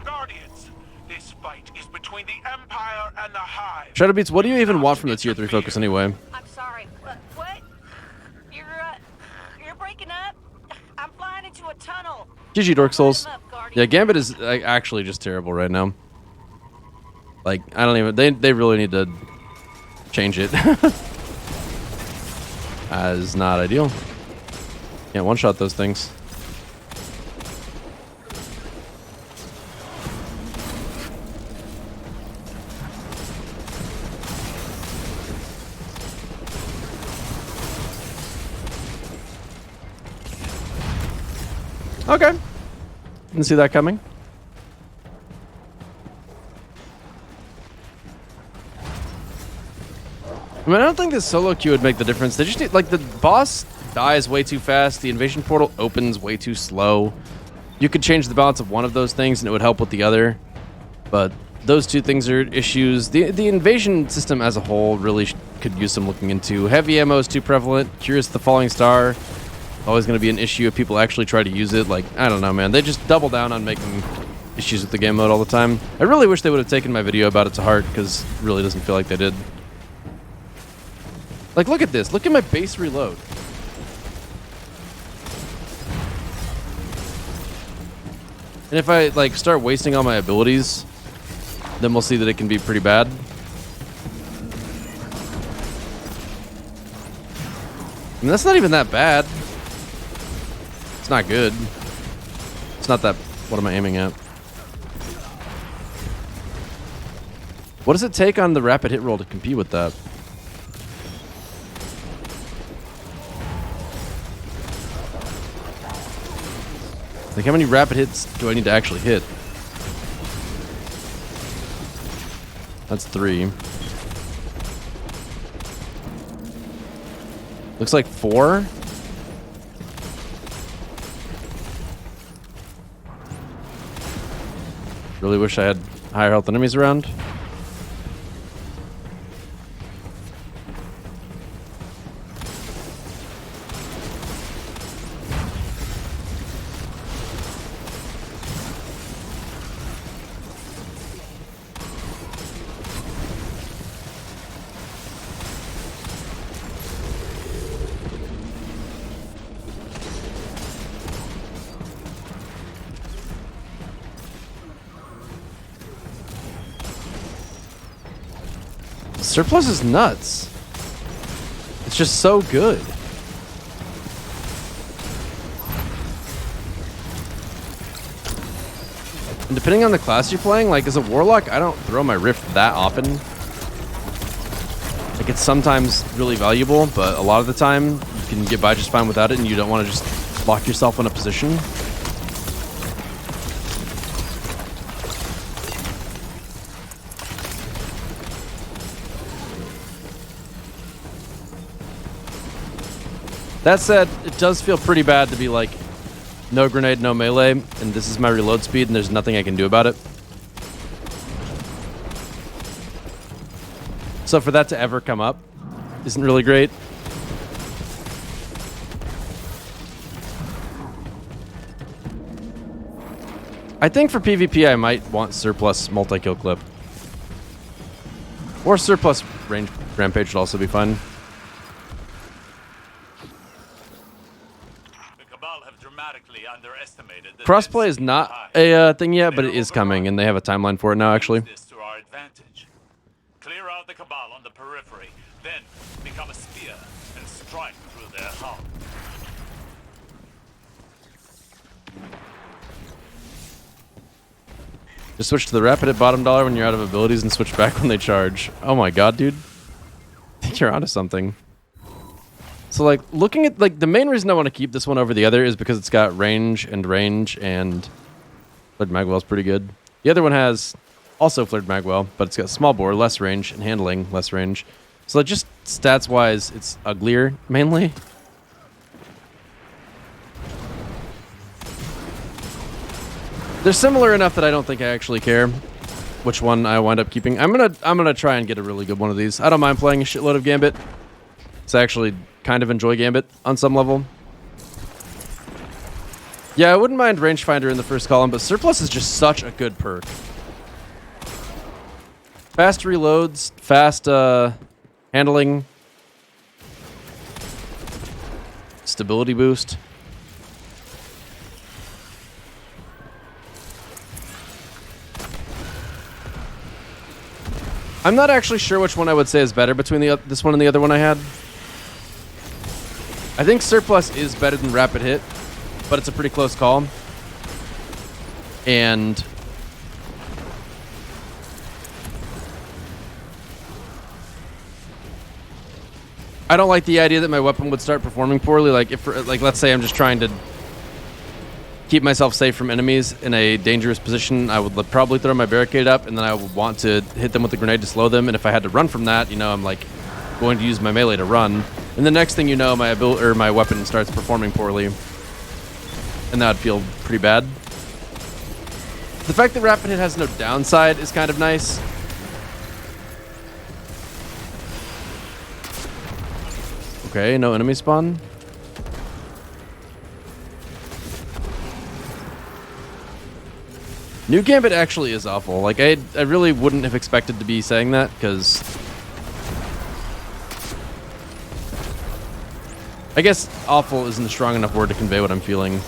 Guardians, this fight is between the Empire and the Hive. Shadow Beats, what do you even want from the tier 3 focus anyway? I'm sorry. What? You're breaking up? I'm flying into a tunnel. GG Dork Souls. Up, Guardian. Yeah, Gambit is actually just terrible right now. Like, I don't even... They really need to change it. Is not ideal. Can't one-shot those things. Okay. Didn't see that coming. I mean, I don't think this solo queue would make the difference. They just need, like, the boss dies way too fast. The invasion portal opens way too slow. You could change the balance of one of those things and it would help with the other. But those two things are issues. The invasion system as a whole really could use some looking into. Heavy ammo is too prevalent. Curious the Falling Star. Always going to be an issue if people actually try to use it. Like, I don't know, man. They just double down on making issues with the game mode all the time. I really wish they would have taken my video about it to heart, because it really doesn't feel like they did. Like, look at this. Look at my base reload. And if I, like, start wasting all my abilities, then we'll see that it can be pretty bad. And that's not even that bad. It's not good. It's not that... What am I aiming at? What does it take on the rapid hit roll to compete with that? Like, how many rapid hits do I need to actually hit? That's 3. Looks like 4. Really wish I had higher health enemies around. Surplus is nuts. It's just so good. And depending on the class you're playing, like as a warlock, I don't throw my rift that often. Like, it's sometimes really valuable, but a lot of the time you can get by just fine without it, and you don't want to just lock yourself in a position. That said, it does feel pretty bad to be like, no grenade, no melee, and this is my reload speed, and there's nothing I can do about it. So for that to ever come up isn't really great. I think for PvP I might want surplus multi-kill clip. Or surplus range rampage would also be fun. Crossplay is not a thing yet, but it is coming, and they have a timeline for it now, actually. Clear out the Cabal on the periphery, then become a spear and strike through their hull. Just switch to the rapid at bottom dollar when you're out of abilities and switch back when they charge. Oh my god, dude. I think you're onto something. So, like, looking at, like, the main reason I want to keep this one over the other is because it's got range, and Flared Magwell's pretty good. The other one has also Flared Magwell, but it's got small bore, less range, and handling, less range. So, like, just stats-wise, it's uglier, mainly. They're similar enough that I don't think I actually care which one I wind up keeping. I'm gonna try and get a really good one of these. I don't mind playing a shitload of Gambit. So I actually kind of enjoy Gambit on some level. Yeah, I wouldn't mind Rangefinder in the first column, but Surplus is just such a good perk. Fast reloads, fast handling, stability boost. I'm not actually sure which one I would say is better between this one and the other one I had. I think Surplus is better than Rapid Hit, but it's a pretty close call. And I don't like the idea that my weapon would start performing poorly. Like if, let's say I'm just trying to keep myself safe from enemies in a dangerous position, I would probably throw my barricade up, and then I would want to hit them with a grenade to slow them. And if I had to run from that, you know, I'm like going to use my melee to run. And the next thing you know, my weapon starts performing poorly, and that would feel pretty bad. The fact that Rapid Hit has no downside is kind of nice. Okay, no enemy spawn. New Gambit actually is awful. Like, I really wouldn't have expected to be saying that, because I guess awful isn't a strong enough word to convey what I'm feeling.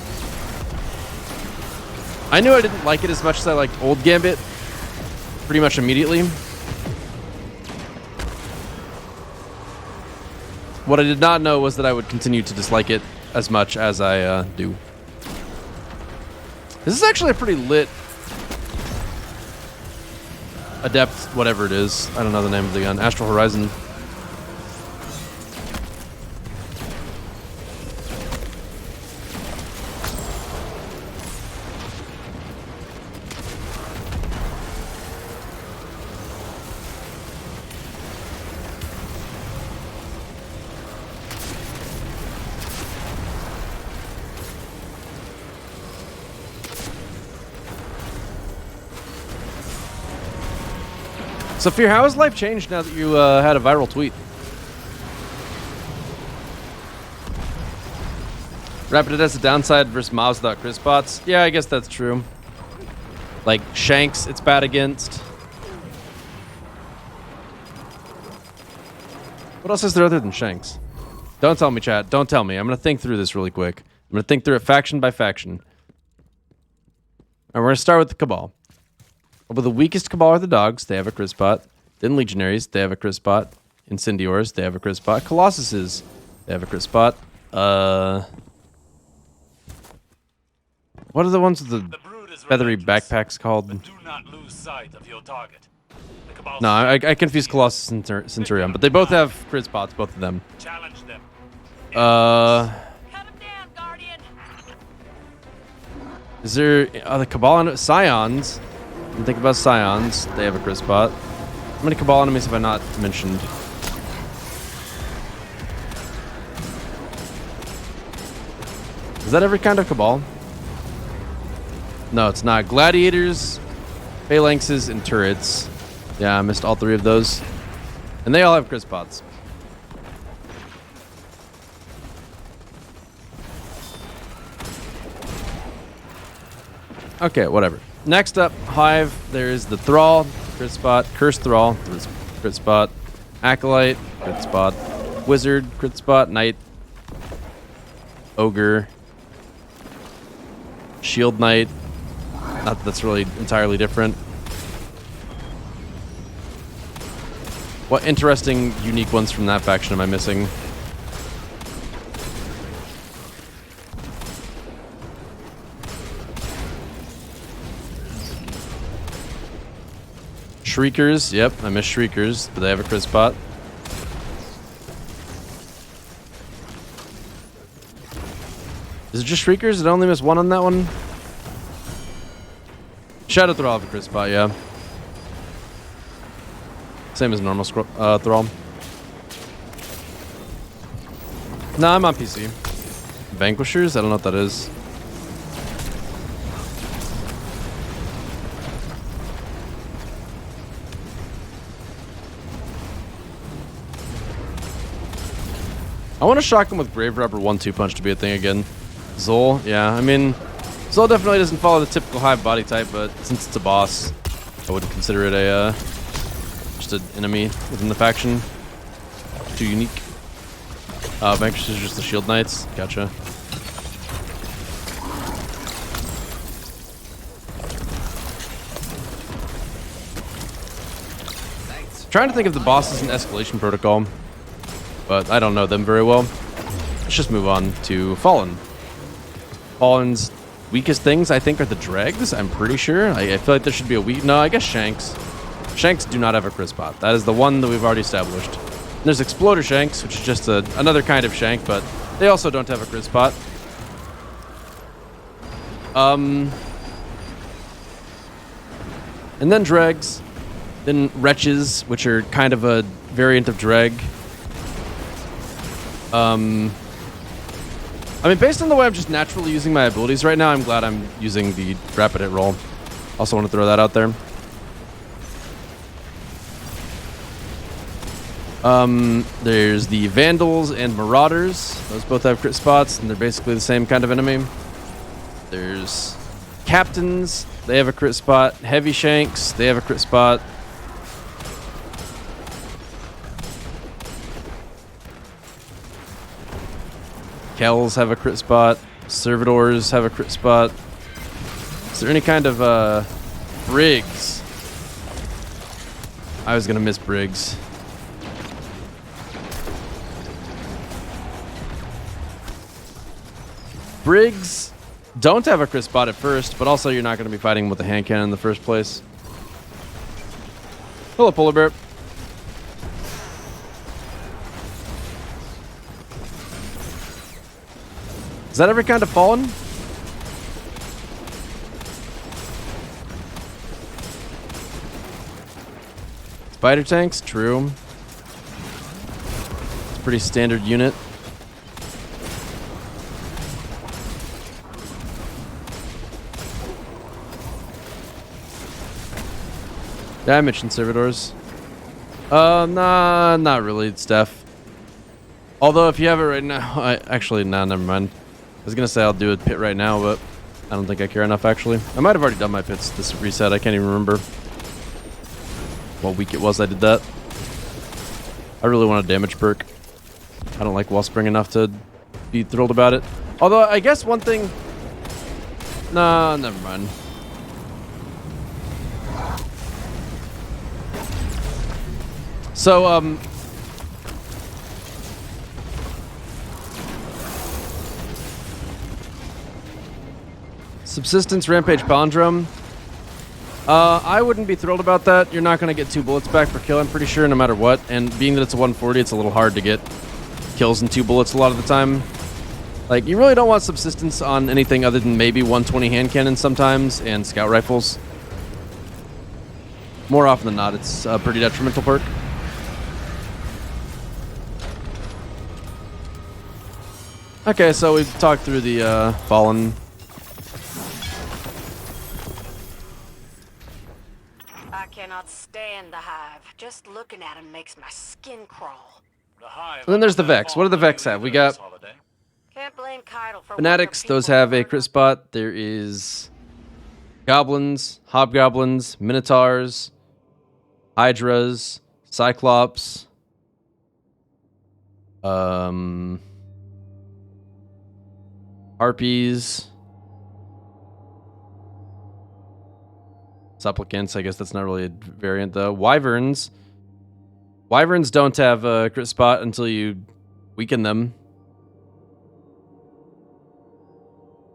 I knew I didn't like it as much as I liked old Gambit pretty much immediately. What I did not know was that I would continue to dislike it as much as I do. This is actually a pretty lit Adept, whatever it is. I don't know the name of the gun. Astral Horizon. So, Fear, how has life changed now that you had a viral tweet? Rapid Hit has a downside versus mobs without crit spots. Yeah, I guess that's true. Like, Shanks, it's bad against. What else is there other than Shanks? Don't tell me, chat. Don't tell me. I'm going to think through this really quick. I'm going to think through it faction by faction. And we're going to start with the Cabal. Well, the weakest Cabal are the Dogs. They have a crit spot. Then Legionaries. They have a crit spot. Incendiors. They have a crit spot. Colossuses. They have a crit spot. What are the ones with the feathery backpacks called? But do not lose sight of your target. No, I confuse Colossus and Centurion, but they both have crit spots, both of them. Challenge them. Cut him down, Guardian. Is there the Cabal Scions? Think about Scions. They have a crit spot. How many Cabal enemies have I not mentioned? Is that every kind of Cabal? No, it's not. Gladiators, Phalanxes, and Turrets. Yeah, I missed all three of those. And they all have crit spots. Okay, whatever. Next up, Hive, there's the Thrall, crit spot, Cursed Thrall, crit spot, Acolyte, crit spot, Wizard, crit spot, Knight, Ogre, Shield Knight. Not that that's really entirely different. What interesting, unique ones from that faction am I missing? Shriekers, yep, I missed Shriekers, but they have a crit spot. Is it just Shriekers? Did I only miss one on that one? Shadow Thrall have a crit spot, yeah. Same as normal Thrall. Nah, I'm on PC. Vanquishers? I don't know what that is. I want to shock him with Grave Robber 1-2 punch to be a thing again. Zol, yeah, I mean, Zol definitely doesn't follow the typical hive body type, but since it's a boss, I wouldn't consider it a just an enemy within the faction. Too unique. Vanquish is just the Shield Knights. Gotcha. Trying to think if the boss is an escalation protocol, but I don't know them very well. Let's just move on to Fallen. Fallen's weakest things, I think, are the dregs. I'm pretty sure. I feel like there should be a weak. No, I guess Shanks. Shanks do not have a crit spot. That is the one that we've already established. And there's Exploder Shanks, which is just another kind of Shank, but they also don't have a crit spot. And then dregs. Then Wretches, which are kind of a variant of Dreg. I mean, based on the way I'm just naturally using my abilities right now, I'm glad I'm using the rapid hit roll. Also want to throw that out there. There's the Vandals and Marauders. Those both have crit spots, and they're basically the same kind of enemy. There's Captains. They have a crit spot. Heavy Shanks. They have a crit spot. Kells have a crit spot. Servitors have a crit spot. Is there any kind of Briggs? I was gonna miss Briggs. Briggs don't have a crit spot at first, but also you're not gonna be fighting with a hand cannon in the first place. Hello, Polar Bear. Is that every kind of Fallen? Spider tanks, true. It's a pretty standard unit. Yeah, I mentioned Servitors. Nah, not really, Steph. Although if you have it right now, actually, nah, never mind. I was gonna say I'll do a pit right now, but I don't think I care enough, actually. I might have already done my pits this reset. I can't even remember what week it was I did that. I really want a damage perk. I don't like Wellspring enough to be thrilled about it. Although, I guess one thing... Nah, never mind. So, Subsistence Rampage Palindrome. I wouldn't be thrilled about that. You're not going to get 2 bullets back per kill, I'm pretty sure, no matter what. And being that it's a 140, it's a little hard to get kills in 2 bullets a lot of the time. Like, you really don't want Subsistence on anything other than maybe 120 hand cannons sometimes and scout rifles. More often than not, it's a pretty detrimental perk. Okay, so we've talked through the Fallen. I cannot stand the hive. Just looking at him makes my skin crawl. The hive. And then there's the Vex. What do the Vex have? We got Can't blame Keitel for Fanatics. Those have a crit spot. There is Goblins, Hobgoblins, Minotaurs, Hydras, Cyclops, Harpies, Supplicants. I guess that's not really a variant though. Wyverns. Wyverns don't have a crit spot until you weaken them.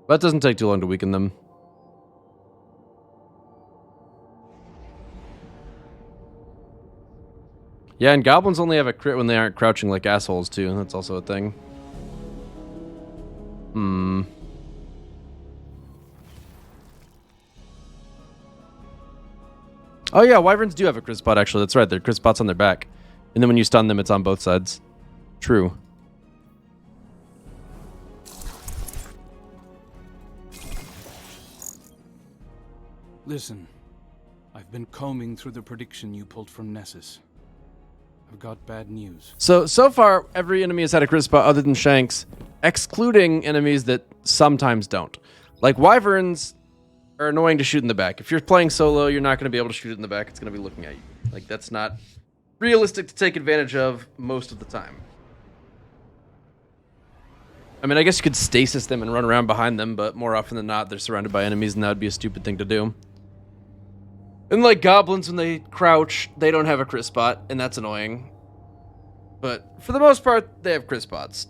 But it doesn't take too long to weaken them. Yeah, and goblins only have a crit when they aren't crouching like assholes too. That's also a thing. Oh yeah, wyverns do have a crit spot actually. That's right. Their crit spot's on their back. And then when you stun them, it's on both sides. True. Listen, I've been combing through the prediction you pulled from Nessus. I've got bad news. So far, every enemy has had a crit spot other than Shanks, excluding enemies that sometimes don't. Like, Wyverns are annoying to shoot in the back. If you're playing solo, you're not going to be able to shoot it in the back. It's going to be looking at you. Like, that's not realistic to take advantage of most of the time. I mean, I guess you could stasis them and run around behind them, but more often than not, they're surrounded by enemies, and that would be a stupid thing to do. And like goblins, when they crouch, they don't have a crit spot, and that's annoying. But for the most part, they have crit spots.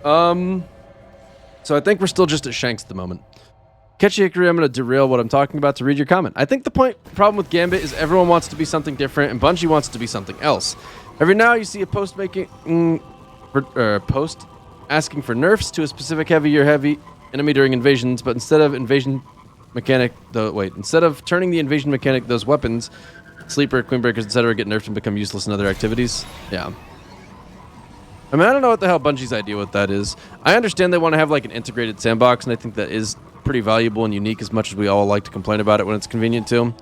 So I think we're still just at Shanks at the moment. Catchy Hickory, I'm going to derail what I'm talking about to read your comment. I think the problem with Gambit is everyone wants to be something different, and Bungie wants to be something else. Every now you see a post post asking for nerfs to a specific heavy enemy during invasions, but instead of instead of turning the invasion mechanic, those weapons, Sleeper, Queenbreakers, etc., get nerfed and become useless in other activities. Yeah. I mean, I don't know what the hell Bungie's idea with that is. I understand they want to have like an integrated sandbox, and I think that is pretty valuable and unique, as much as we all like to complain about it when it's convenient to.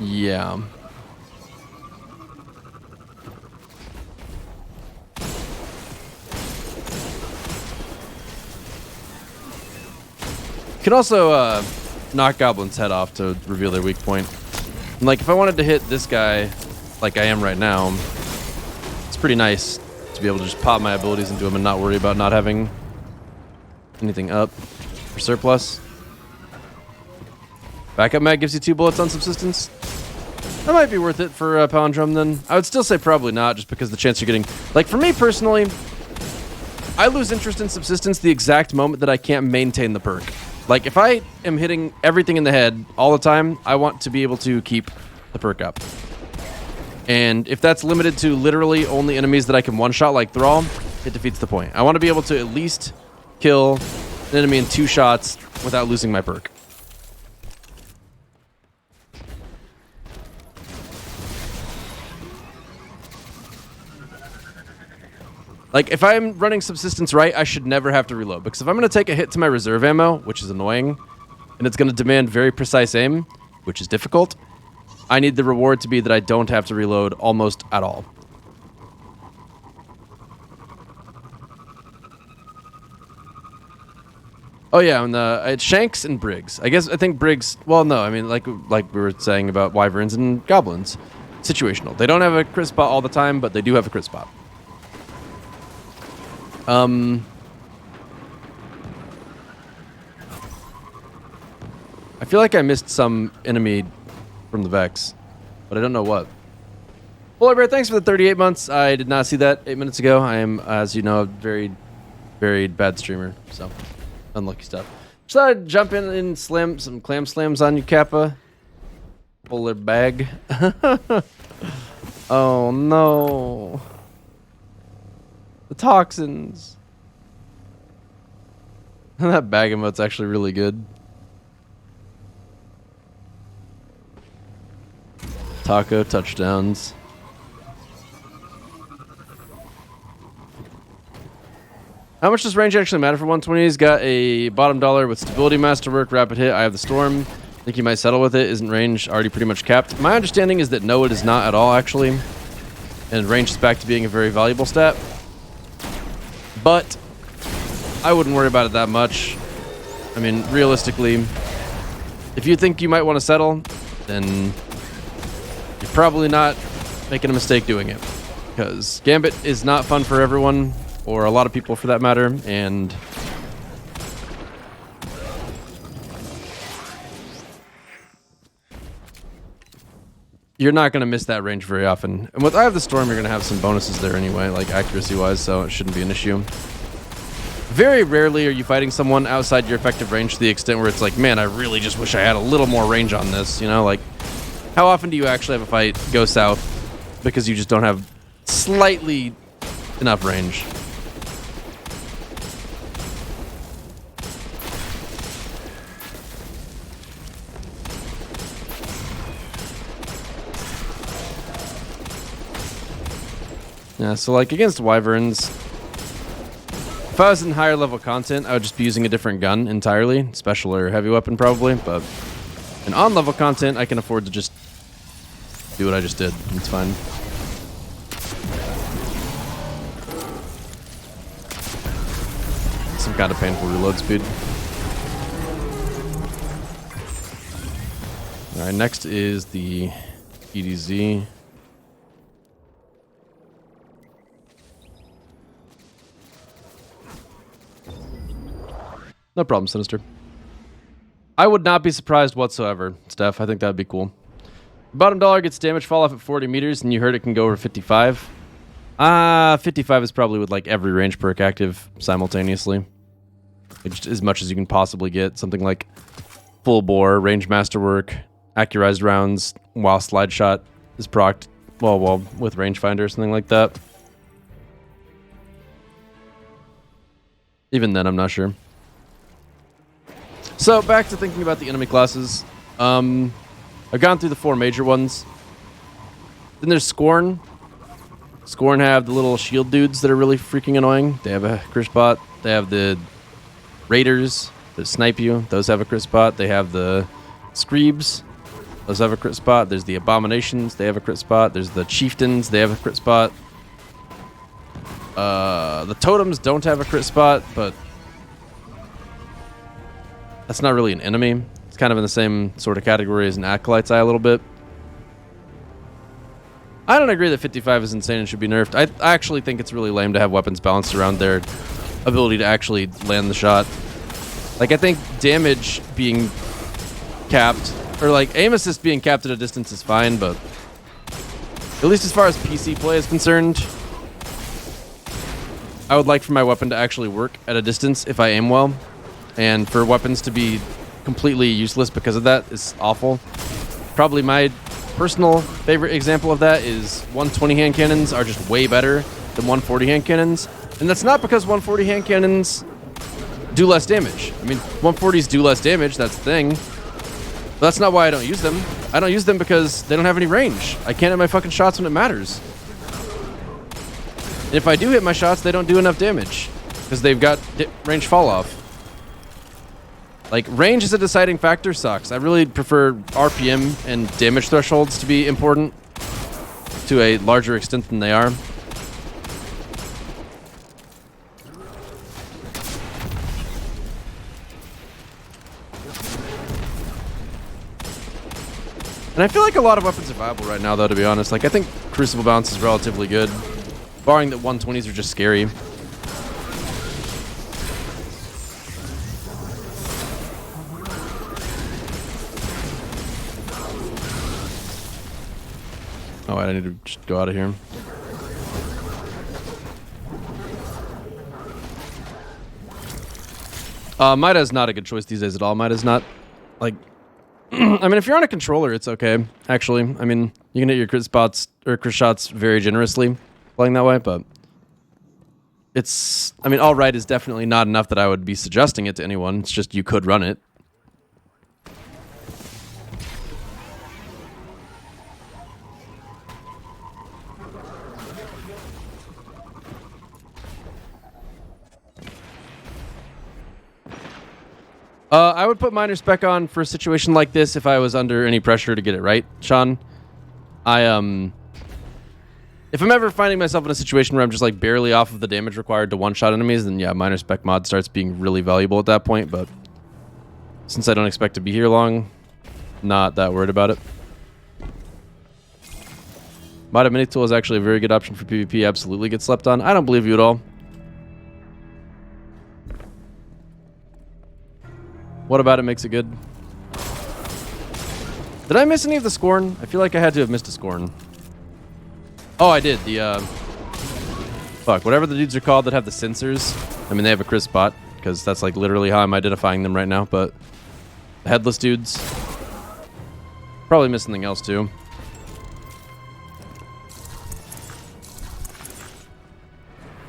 Yeah. You can also knock Goblin's head off to reveal their weak point. And, like, if I wanted to hit this guy like I am right now, it's pretty nice to be able to just pop my abilities into him and not worry about not having anything up for surplus. Backup mag gives you 2 bullets on subsistence. That might be worth it for a palindrome then. I would still say probably not, just because the chance you're getting... Like, for me personally, I lose interest in subsistence the exact moment that I can't maintain the perk. Like, if I am hitting everything in the head all the time, I want to be able to keep the perk up. And if that's limited to literally only enemies that I can one-shot, like Thrall, it defeats the point. I want to be able to at least kill an enemy in 2 shots without losing my perk. Like, if I'm running subsistence right, I should never have to reload. Because if I'm going to take a hit to my reserve ammo, which is annoying, and it's going to demand very precise aim, which is difficult, I need the reward to be that I don't have to reload almost at all. Oh yeah, and it's Shanks and Briggs. I think Briggs... Well, no, I mean, like we were saying about Wyverns and Goblins. Situational. They don't have a crit spot all the time, but they do have a crit spot. I feel like I missed some enemy from the Vex, but I don't know what. Polar Bear, thanks for the 38 months. I did not see that 8 minutes ago. I am, as you know, a very, very bad streamer, so unlucky stuff. Should I jump in and slam some clam slams on you, Kappa? Polar bag. Oh no. The toxins. That bag emote's actually really good. Taco touchdowns. How much does range actually matter for 120? He's got a bottom dollar with stability, masterwork, rapid hit. I have the storm. I think you might settle with it. Isn't range already pretty much capped? My understanding is that no, it is not at all, actually. And range is back to being a very valuable stat. But I wouldn't worry about it that much. I mean, realistically, if you think you might want to settle, then you're probably not making a mistake doing it. Because Gambit is not fun for everyone, or a lot of people for that matter, and you're not going to miss that range very often. And with Eye of the Storm, you're going to have some bonuses there anyway, like accuracy-wise, so it shouldn't be an issue. Very rarely are you fighting someone outside your effective range to the extent where it's like, man, I really just wish I had a little more range on this, you know? Like, how often do you actually have a fight go south because you just don't have slightly enough range? Yeah, so like against wyverns, if I was in higher level content, I would just be using a different gun entirely, special or heavy weapon probably, but in on level content, I can afford to just do what I just did. It's fine. Some kind of painful reload speed. Alright, next is the EDZ. No problem, Sinister. I would not be surprised whatsoever, Steph. I think that would be cool. Bottom dollar gets damage fall off at 40 meters, and you heard it can go over 55. 55 is probably with like every range perk active simultaneously. Like, just as much as you can possibly get. Something like full bore, range masterwork, accurized rounds, while slide shot is procced. Well, with rangefinder or something like that. Even then, I'm not sure. So back to thinking about the enemy classes. I've gone through the 4 major ones. Then there's Scorn. Scorn have the little shield dudes that are really freaking annoying. They have a crit spot. They have the Raiders that snipe you. Those have a crit spot. They have the Screebs. Those have a crit spot. There's the Abominations. They have a crit spot. There's the Chieftains. They have a crit spot. The Totems don't have a crit spot, but that's not really an enemy. It's kind of in the same sort of category as an Acolyte's Eye a little bit. I don't agree that 55 is insane and should be nerfed. I actually think it's really lame to have weapons balanced around their ability to actually land the shot. Like, I think damage being capped, or like aim assist being capped at a distance is fine, but at least as far as PC play is concerned, I would like for my weapon to actually work at a distance if I aim well. And for weapons to be completely useless because of that is awful. Probably my personal favorite example of that is 120 hand cannons are just way better than 140 hand cannons. And that's not because 140 hand cannons do less damage. I mean, 140s do less damage, that's the thing. But that's not why I don't use them. I don't use them because they don't have any range. I can't hit my fucking shots when it matters. And if I do hit my shots, they don't do enough damage because they've got range fall off. Like, range is a deciding factor, sucks. I really prefer RPM and damage thresholds to be important to a larger extent than they are. And I feel like a lot of weapons are viable right now, though, to be honest. Like, I think Crucible Bounce is relatively good, barring that 120s are just scary. Oh, I need to just go out of here. Mida is not a good choice these days at all. Mida is not, like... I mean, if you're on a controller, it's okay, actually. I mean, you can hit your crit spots, or crit shots very generously playing that way, but... It's... I mean, alright is definitely not enough that I would be suggesting it to anyone. It's just you could run it. I would put minor spec on for a situation like this if I was under any pressure to get it right, Sean. If I'm ever finding myself in a situation where I'm just like barely off of the damage required to one-shot enemies, then yeah, minor spec mod starts being really valuable at that point, but since I don't expect to be here long, not that worried about it. Mod mini tool is actually a very good option for PvP, absolutely gets slept on. I don't believe you at all. What about it makes it good? Did I miss any of the Scorn? I feel like I had to have missed a Scorn. Oh, I did. The, fuck, whatever the dudes are called that have the sensors. I mean, they have a crit spot, because that's, like, literally how I'm identifying them right now, but... The headless dudes. Probably missed something else, too.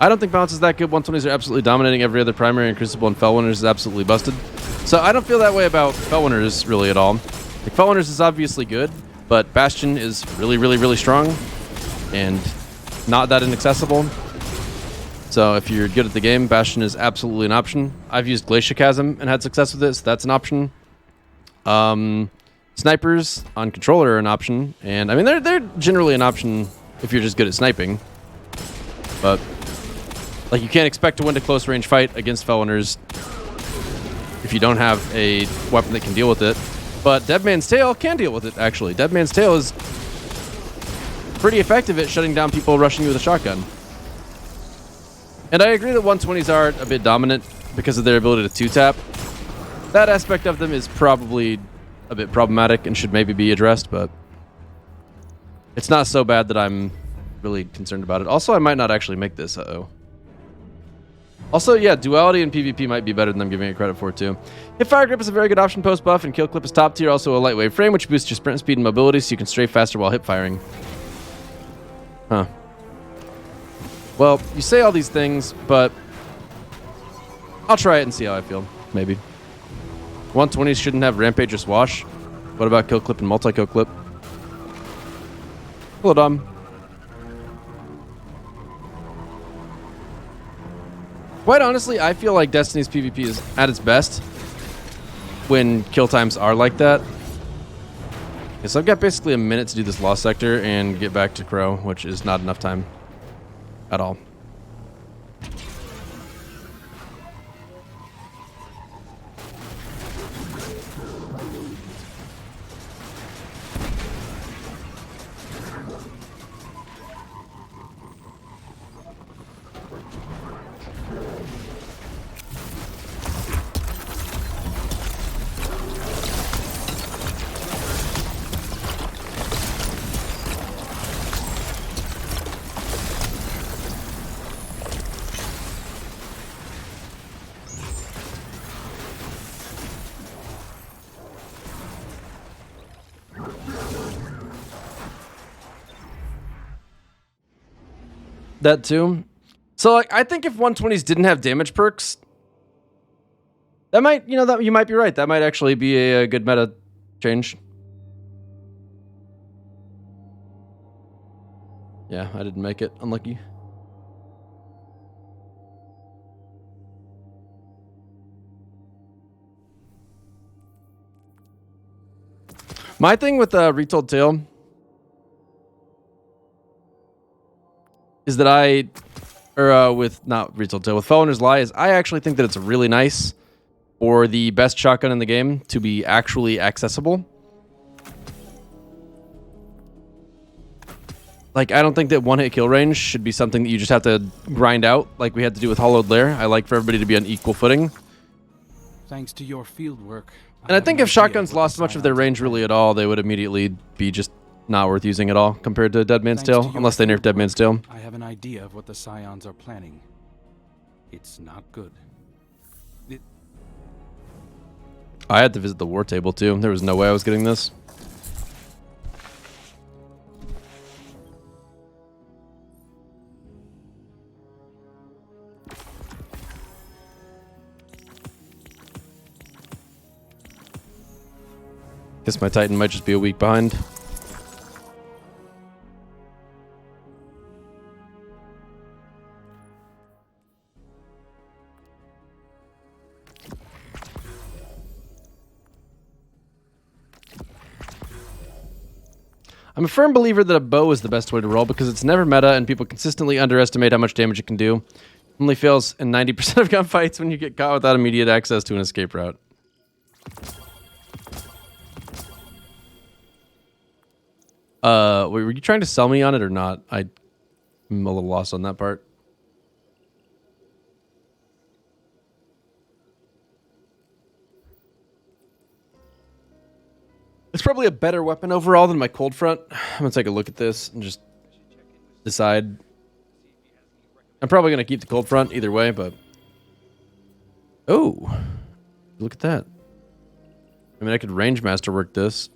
I don't think balance is that good. 120s are absolutely dominating every other primary, and Crucible and Fellwinners is absolutely busted. So I don't feel that way about Fellwinners really at all. Like, Fellwinners is obviously good, but Bastion is really, really, really strong. And not that inaccessible. So if you're good at the game, Bastion is absolutely an option. I've used Glacier Chasm and had success with it, so that's an option. Snipers on controller are an option, and I mean they're generally an option if you're just good at sniping. But like you can't expect to win a close range fight against Feloners if you don't have a weapon that can deal with it. But Dead Man's Tail can deal with it, actually. Dead Man's Tail is pretty effective at shutting down people rushing you with a shotgun. And I agree that 120s are a bit dominant because of their ability to 2-tap. That aspect of them is probably a bit problematic and should maybe be addressed, but it's not so bad that I'm really concerned about it. Also, I might not actually make this, Also, yeah, duality and PvP might be better than I'm giving it credit for, too. Hipfire Grip is a very good option post-buff, and Kill Clip is top tier. Also a lightweight frame, which boosts your sprint speed and mobility, so you can strafe faster while hip-firing. Huh. Well, you say all these things, but I'll try it and see how I feel, maybe. 120s shouldn't have Rampage or Swash. What about Kill Clip and Multi-Kill Clip? Hello, Dom. Quite honestly, I feel like Destiny's PvP is at its best when kill times are like that. Okay, so I've got basically a minute to do this Lost Sector and get back to Crow, which is not enough time at all. That too. So like I think if 120s didn't have damage perks, that might, that you might be right. That might actually be a good meta change. Yeah, I didn't make it. Unlucky. My thing with Retold Tale is that with Feloners Lie is I actually think that it's really nice for the best shotgun in the game to be actually accessible. Like, I don't think that one-hit kill range should be something that you just have to grind out like we had to do with Hollowed Lair. I like for everybody to be on equal footing. Thanks to your field work. And I think if shotguns lost much of their range really at all, they would immediately be just not worth using at all compared to Dead Man's Tale, unless they nerf Dead Man's Tale. I have an idea of what the Scions are planning. It's not good. I had to visit the war table too. There was no way I was getting this. Guess my Titan might just be a week behind. I'm a firm believer that a bow is the best way to roll because it's never meta and people consistently underestimate how much damage it can do. Only fails in 90% of gunfights when you get caught without immediate access to an escape route. Were you trying to sell me on it or not? I'm a little lost on that part. It's probably a better weapon overall than my Cold Front. I'm going to take a look at this and just decide. I'm probably going to keep the Cold Front either way, but... Oh, look at that. I mean, I could Range Masterwork this,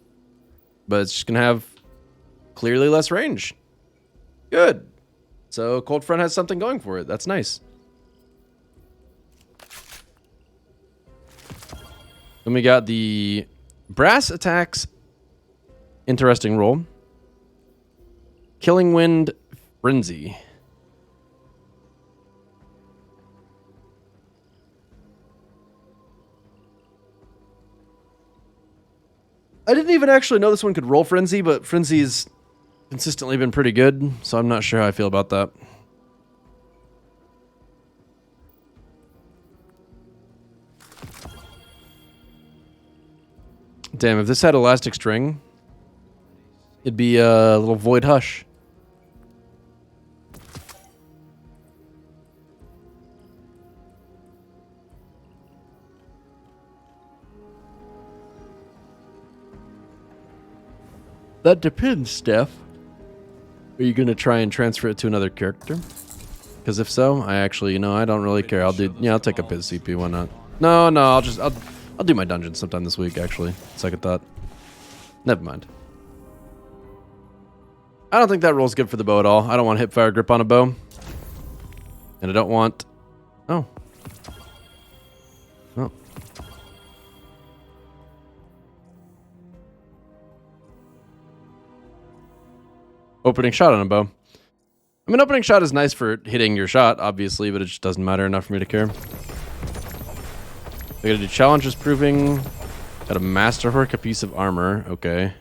but it's just going to have clearly less range. Good. So Cold Front has something going for it. That's nice. Then we got the Brass Attacks. Interesting roll. Killing Wind Frenzy. I didn't even actually know this one could roll Frenzy, but Frenzy's consistently been pretty good, so I'm not sure how I feel about that. Damn, if this had Elastic String, it'd be a little Void Hush. That depends, Steph. Are you gonna try and transfer it to another character? Because if so, I actually, you know, I don't really care. I'll take up his CP. Why not? No, I'll do my dungeon sometime this week. Actually, second thought. Never mind. I don't think that roll's good for the bow at all. I don't want hipfire grip on a bow, and I don't want. Oh. Oh. Opening shot on a bow. I mean, opening shot is nice for hitting your shot, obviously, but it just doesn't matter enough for me to care. I gotta do challenges proving. Gotta master Hork a piece of armor. Okay.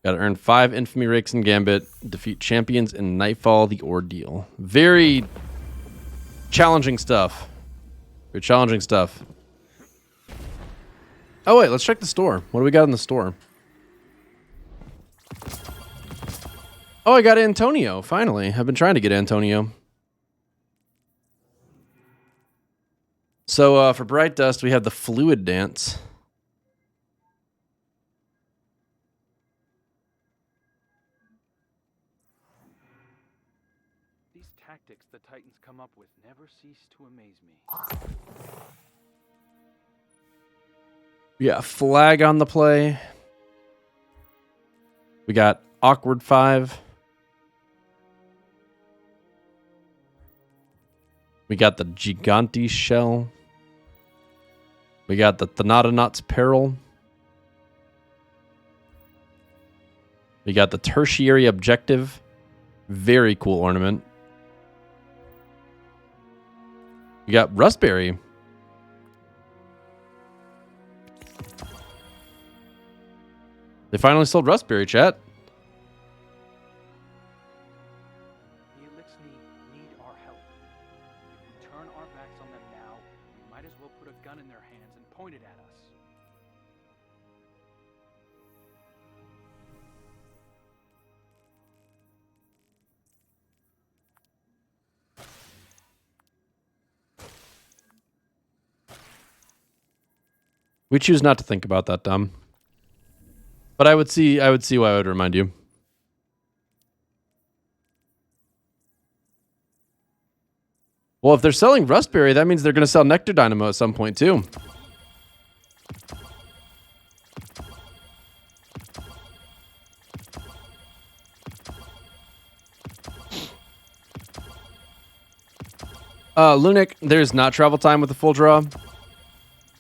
Gotta earn 5 infamy rakes in Gambit. Defeat champions in Nightfall the Ordeal. Very challenging stuff. Very challenging stuff. Oh wait, let's check the store. What do we got in the store? Oh, I got Antonio, finally. I've been trying to get Antonio. So, for Bright Dust, we have the Fluid Dance. These tactics the Titans come up with never cease to amaze me. We got Flag on the play. We got Awkward 5. We got the Gigante Shell. We got the Thanatonaut's Peril. We got the Tertiary Objective. Very cool ornament. We got Rustberry. They finally sold Rustberry, chat. The Elixni need our help. If we turn our backs on them now, we might as well put a gun in their hands and point it at us. We choose not to think about that, Dom. But I would see why I would remind you. Well, if they're selling Rustberry, that means they're going to sell Nectar Dynamo at some point too. Lunic, there's not travel time with the full draw.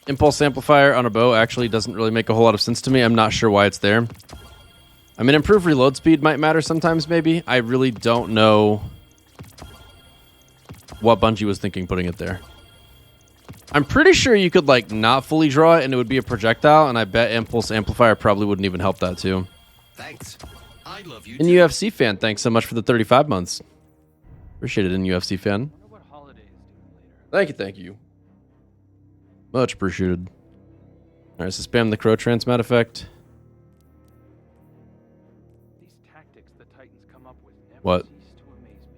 Impulse Amplifier on a bow actually doesn't really make a whole lot of sense to me. I'm not sure why it's there. I mean, improved reload speed might matter sometimes, maybe. I really don't know what Bungie was thinking putting it there. I'm pretty sure you could, like, not fully draw it and it would be a projectile, and I bet Impulse Amplifier probably wouldn't even help that, too. Thanks. I love you And too. UFC fan, thanks so much for the 35 months. Appreciate it, in UFC fan. Wonder what Holiday is doing later. Thank you. Much appreciated. Alright, so spam the Crow Transmat effect. These tactics the Titans come up with never What? cease to amaze me.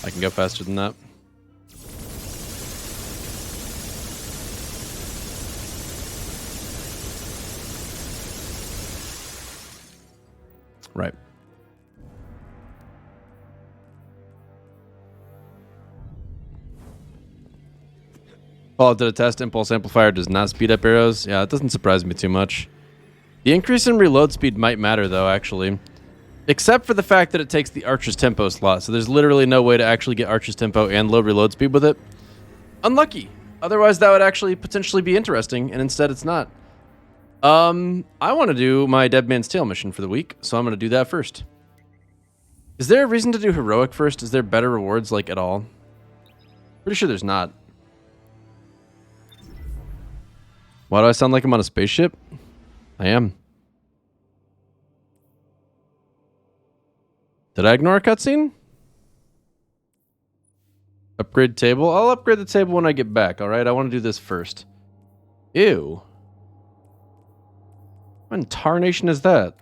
I can go faster than that. Right. Paul did a test. Impulse Amplifier does not speed up arrows. Yeah, it doesn't surprise me too much. The increase in reload speed might matter, though, actually. Except for the fact that it takes the Archer's Tempo slot, so there's literally no way to actually get Archer's Tempo and low reload speed with it. Unlucky. Otherwise, that would actually potentially be interesting, and instead it's not. I want to do my Dead Man's Tale mission for the week, so I'm going to do that first. Is there a reason to do Heroic first? Is there better rewards, like, at all? Pretty sure there's not. Why do I sound like I'm on a spaceship? I am. Did I ignore a cutscene? Upgrade table? I'll upgrade the table when I get back, alright? I want to do this first. Ew. What in tarnation is that?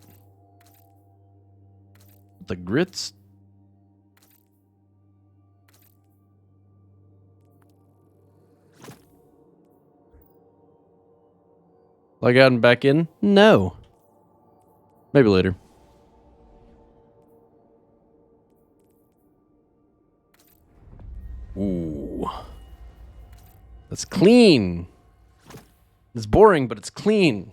The grits? Log out and back in? No. Maybe later. Ooh. That's clean. It's boring, but it's clean.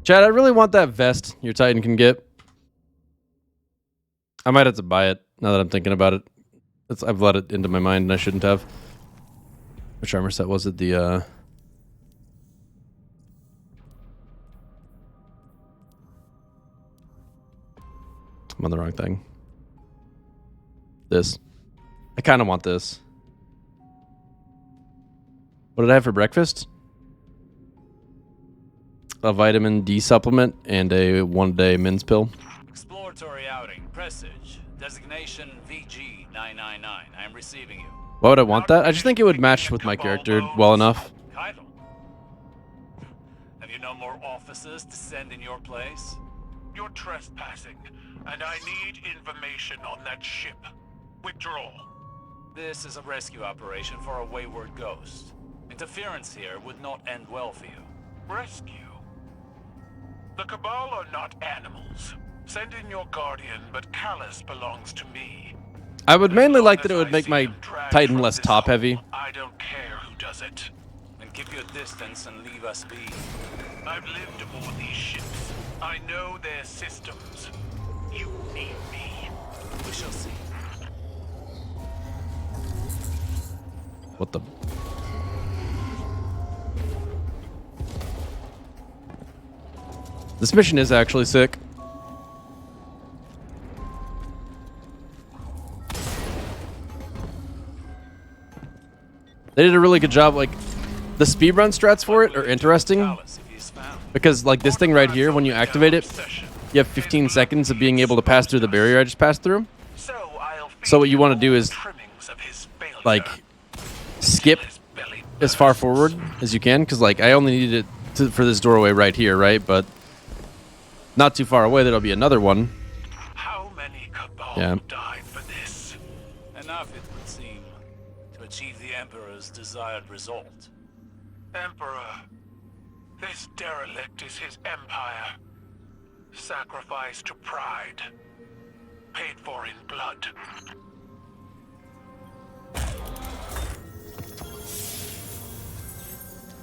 Chad, I really want that vest your Titan can get. I might have to buy it now that I'm thinking about it. I've let it into my mind and I shouldn't have. Which armor set was it? I'm on the wrong thing. This. I kind of want this. What did I have for breakfast? A vitamin D supplement and a one-day men's pill. Exploratory outing, presage, designation VG999. I am receiving you. Why would I want that? I just think it would match with my character well enough. Kylo. Have you no more officers to send in your place? You're trespassing, and I need information on that ship. Withdraw. This is a rescue operation for a wayward ghost. Interference here would not end well for you. Rescue? The Cabal are not animals. Send in your guardian, but Callus belongs to me. I would mainly like that it would make my Titan less top heavy. I don't care who does it. And keep your distance and leave us be. I've lived aboard these ships. I know their systems. You need me. We shall see. What the? This mission is actually sick. They did a really good job. Like, the speedrun strats for it are interesting. Because, like, this thing right here, when you activate it, you have 15 seconds of being able to pass through the barrier I just passed through. So what you want to do is, like, skip as far forward as you can. Because, like, I only needed it for this doorway right here, right? But not too far away, there'll be another one. How many Cabal died for this? Enough, it would seem, to achieve the Emperor's desired result. Emperor, this derelict is his empire. Sacrificed to pride. Paid for in blood.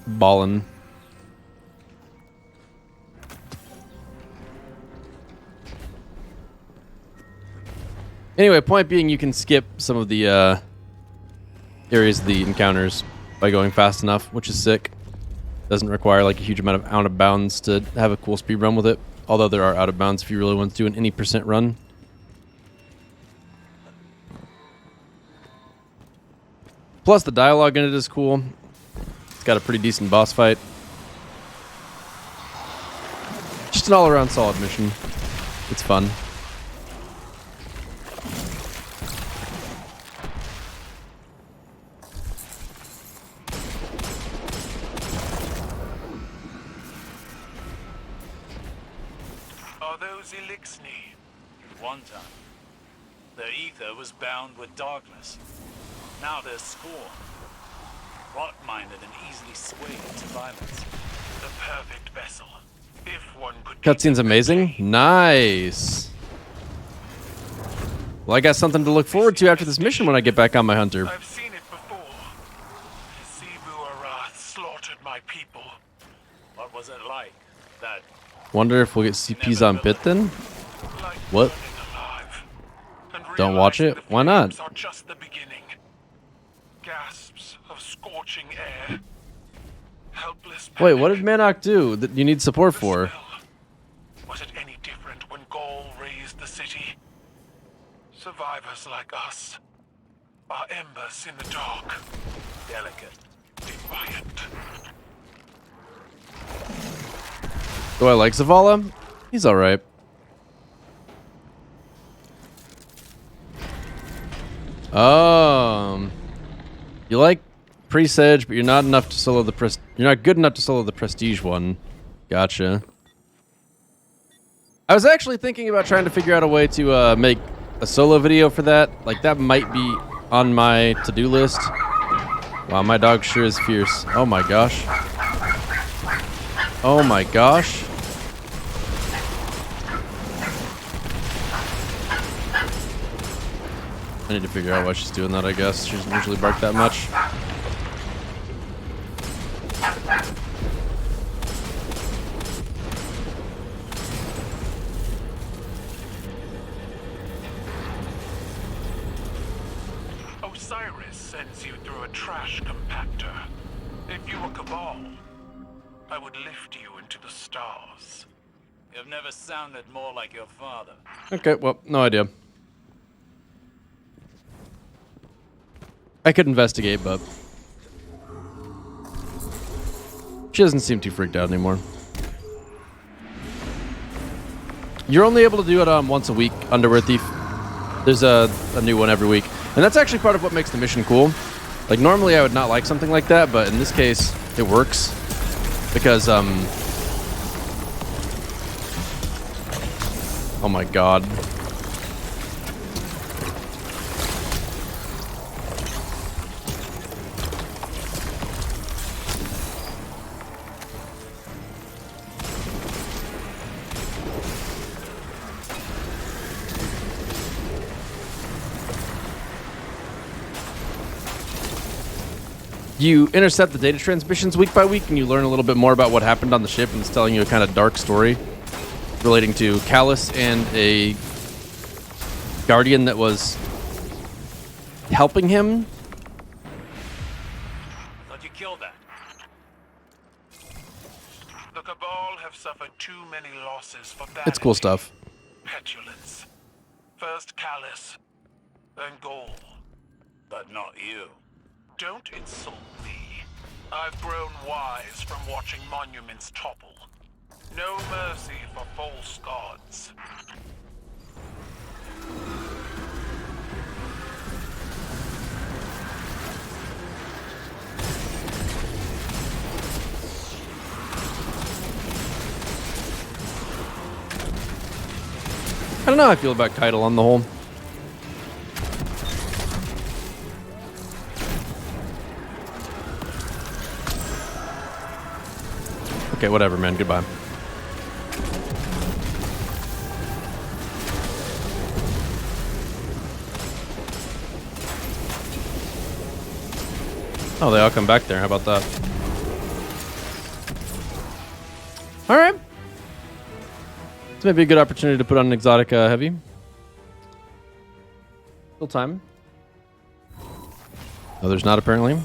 Ballin'. Anyway, point being, you can skip some of the areas of the encounters by going fast enough, which is sick. Doesn't require like a huge amount of out of bounds to have a cool speed run with it. Although there are out of bounds if you really want to do an any % run. Plus, the dialogue in it is cool. It's got a pretty decent boss fight. Just an all-around solid mission. It's fun. Are those Elixni? One time, their ether was bound with darkness. Now they're scorned, rot-minded and easily swayed to violence. the perfect vessel. If one could. Cutscene's amazing. Nice. Well, I got something to look forward to after this mission when I get back on my hunter. I've seen it before. Sivu Arath slaughtered my people. What was it like? That Wonder if we'll get CPs on bit then? Like What? burning alive. And Don't watch realizing it? the Why not? flames are just the beginning. Gasps of scorching air. Helpless Wait, panic. what did Manok do that you need support for? Smell. Was it any different when Gaul raised the city? Survivors like us are embers in the dark. delicate. Defiant. Do I like Zavala? He's alright. You like Presage, but you're not enough to solo the you're not good enough to solo the Prestige one. Gotcha. I was actually thinking about trying to figure out a way to make a solo video for that. Like, that might be on my to-do list. Wow, my dog sure is fierce. Oh my gosh. Oh my gosh. I need to figure out why she's doing that, I guess. She doesn't usually bark that much. Osiris sends you through a trash compactor. If you were Cabal, I would lift you into the stars. You've never sounded more like your father. Okay, well, no idea. I could investigate, but she doesn't seem too freaked out anymore. You're only able to do it once a week, Underwear Thief. There's a new one every week. And that's actually part of what makes the mission cool. Like, normally I would not like something like that, but in this case, it works. Because, oh my god. You intercept the data transmissions week by week, and you learn a little bit more about what happened on the ship, and it's telling you a kind of dark story relating to Callus and a guardian that was helping him. Thought you killed that. The Cabal have suffered too many losses for vanity. It's cool stuff. Petulance. First Callus, then Gaul. But not you. Don't insult me. I've grown wise from watching monuments topple. No mercy for false gods. I don't know how I feel about Keitel on the whole. Okay, whatever, man. Goodbye. Oh, they all come back there. How about that? All right. This may be a good opportunity to put on an Exotica Heavy. Still time. Oh, there's not, apparently.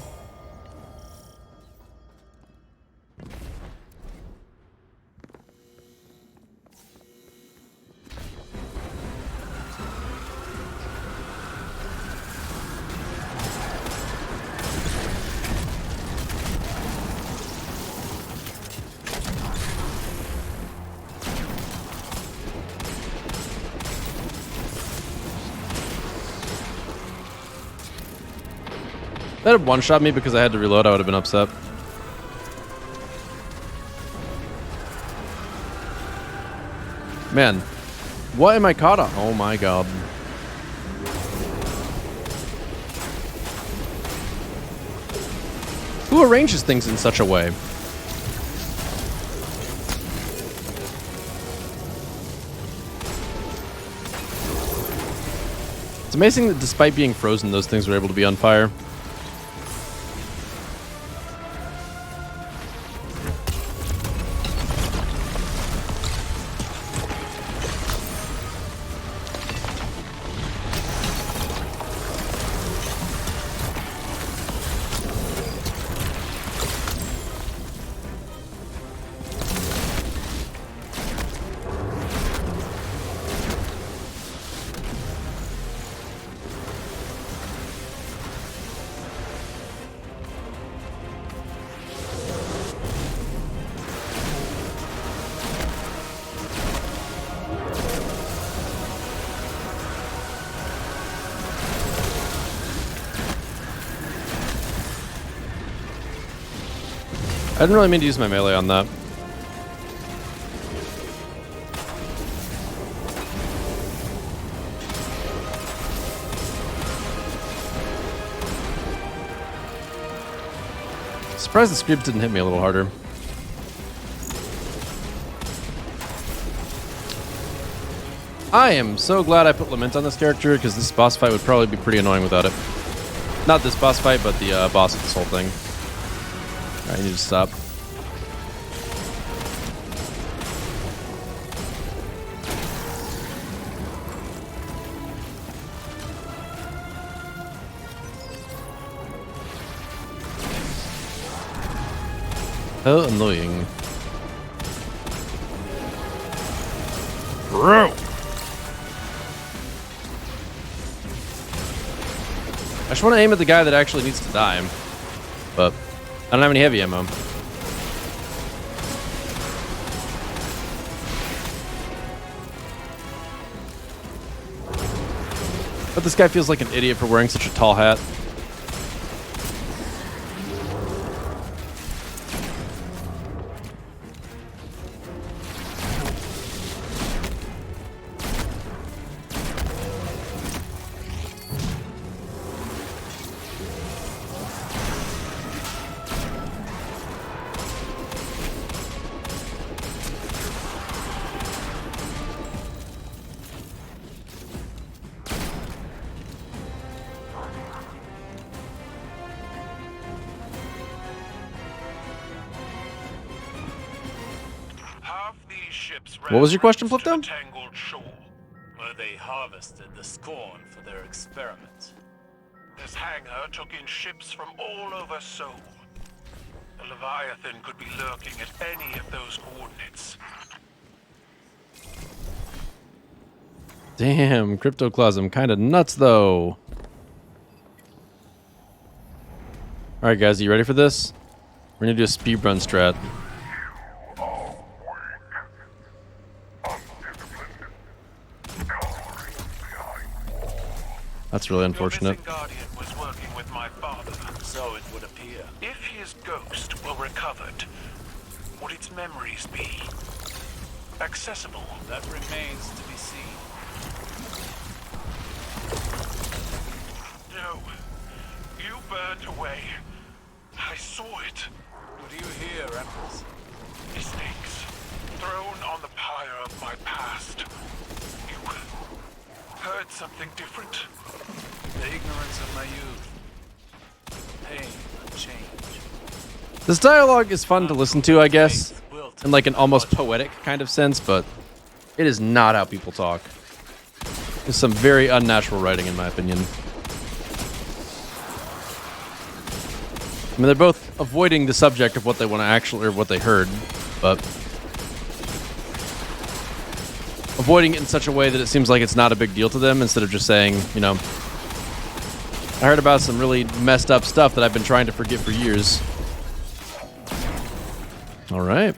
That had one-shot me because I had to reload, I would have been upset. Man, what am I caught on? Oh my god. Who arranges things in such a way? amazing that despite being frozen, those things were able to be on fire. I didn't really mean to use my melee on that. Surprised the script didn't hit me a little harder. I am so glad I put Lament on this character, because this boss fight would probably be pretty annoying without it. Not this boss fight, but the boss of this whole thing. I need to stop. How annoying. Bro! I just want to aim at the guy that actually needs to die, but I don't have any heavy ammo. But this guy feels like an idiot for wearing such a tall hat. What was your question, Plifto? Where they harvested the scorn for their experiments. This hangar took in ships from all over Seoul. The Leviathan could be lurking at any of those coordinates. Damn, Cryptoclasm kinda nuts though. Alright guys, are you ready for this? We're gonna do a speedrun strat. That's really unfortunate. Your guardian was working with my father. So it would appear. If his ghost were recovered, would its memories be accessible? That remains to be seen. No. You burned away. I saw it. What do you hear, Empress? Mistakes thrown on the pyre of my past. You heard something different? The ignorance of my youth. Pain and change. This dialogue is fun to listen to, I guess, in like an almost poetic kind of sense, but it is not how people talk. There's some very unnatural writing, in my opinion. I mean, they're both avoiding the subject of what they want to actually, or what they heard, but avoiding it in such a way that it seems like it's not a big deal to them, instead of just saying, you know, I heard about some really messed up stuff that I've been trying to forget for years. All right.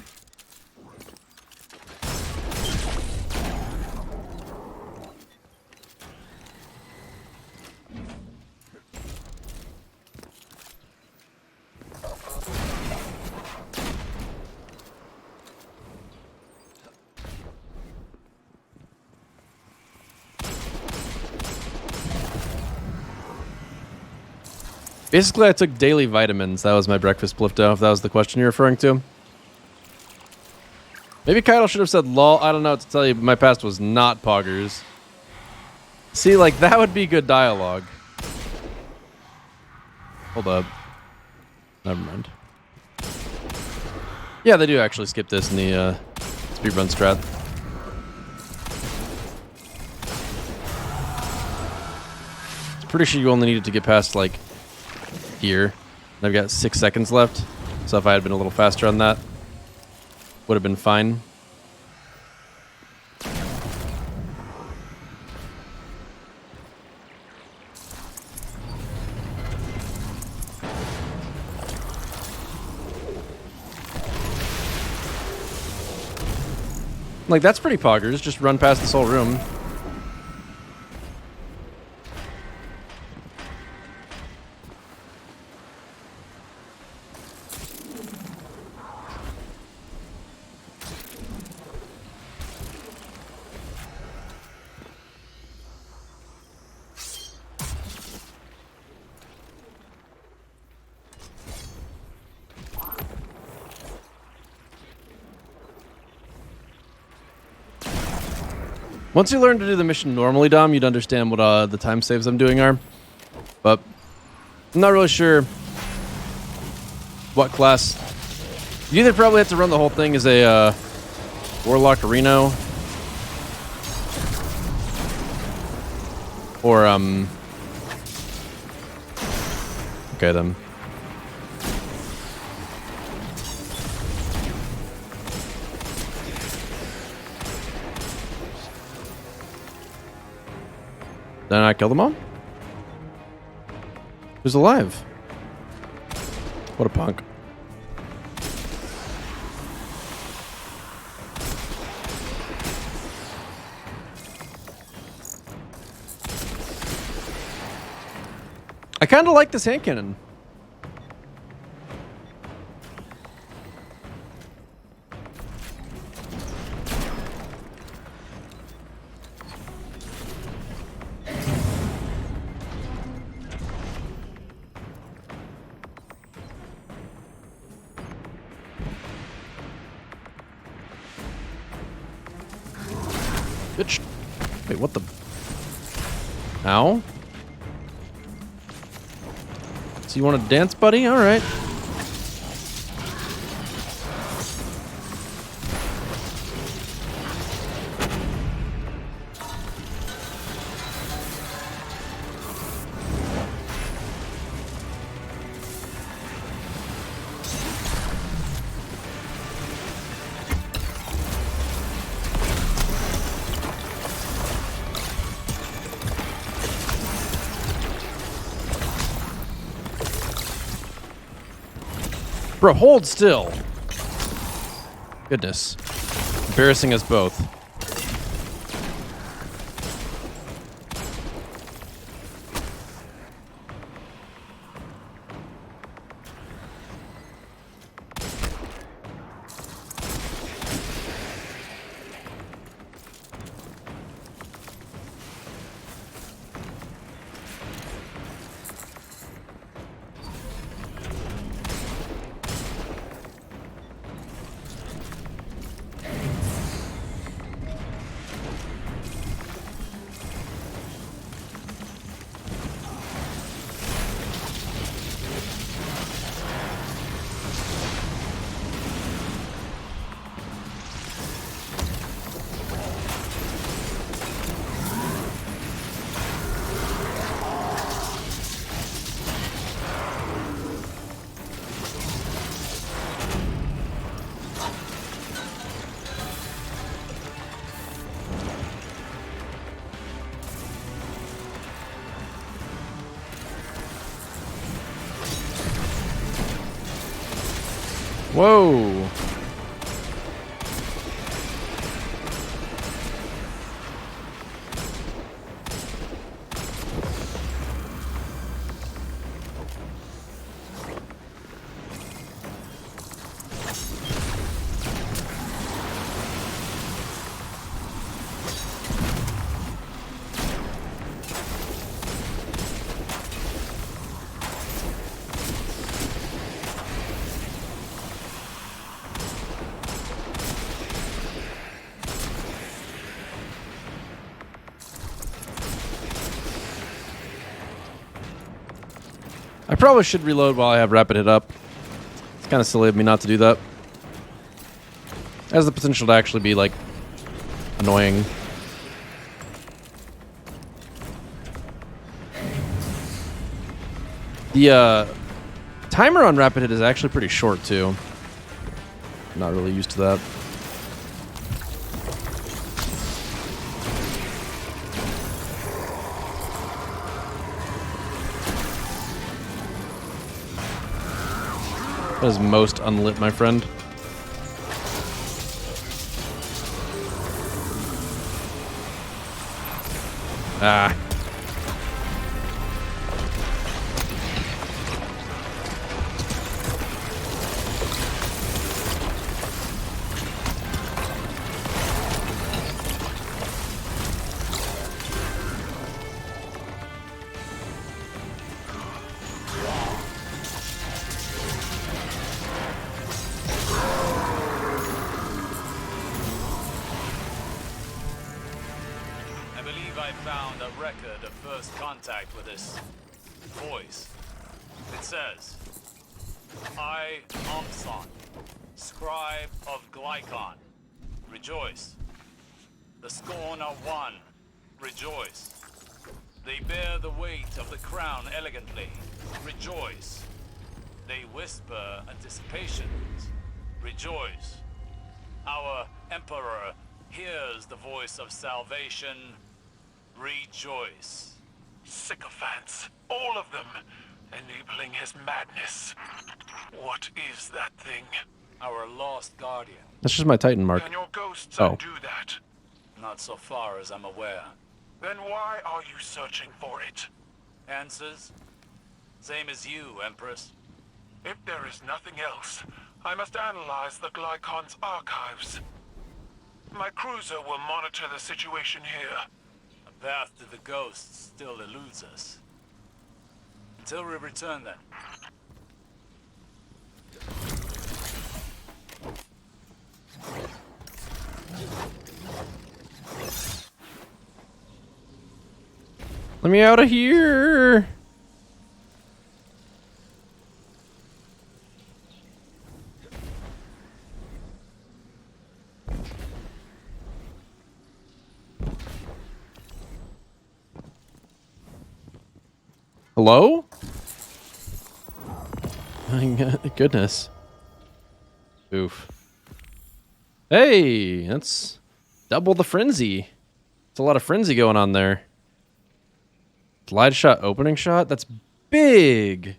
Basically, I took daily vitamins. That was my breakfast, Plifto, if that was the question you're referring to. Maybe Kyle should have said lol. I don't know what to tell you, but my past was not poggers. See, like, that would be good dialogue. Hold up. Never mind. Yeah, they do actually skip this in the speedrun strat. Pretty sure you only needed to get past, like, here. And I've got 6 seconds left. So if I had been a little faster on that, would have been fine. Like, that's pretty poggers. Just run past this whole room. Once you learn to do the mission normally, Dom, you'd understand what the time saves I'm doing are. But I'm not really sure what class. You either probably have to run the whole thing as a Warlock Reno, or okay then. Did I kill them all? Who's alive? What a punk. I kind of like this hand cannon. Bitch. Wait, what the? Ow. So you want to dance, buddy? All right. Bro, hold still. Goodness. Embarrassing us both. Whoa. I probably should reload while I have rapid hit up. It's kind of silly of me not to do that. It has the potential to actually be, like, annoying. The timer on rapid hit is actually pretty short, too. Not really used to that. That is most unlit, my friend. Ah. I found a record of first contact with this voice. It says, I, Omson, scribe of Glykon, rejoice. The scorn are one, rejoice. They bear the weight of the crown elegantly, rejoice. They whisper anticipations, rejoice. Our Emperor hears the voice of salvation, rejoice. Sycophants, all of them, enabling his madness. What is that thing? Our lost guardian. That's just my Titan mark. Can your ghosts Oh. undo that? Not so far as I'm aware. Then why are you searching for it? Answers? Same as you, Empress. If there is nothing else, I must analyze the Glycon's archives. My cruiser will monitor the situation here. The path to the ghosts still eludes us. Until we return then. Let me out of here. Hello? My goodness. Oof. Hey, that's double the frenzy. It's a lot of frenzy going on there. Glide shot, opening shot? That's big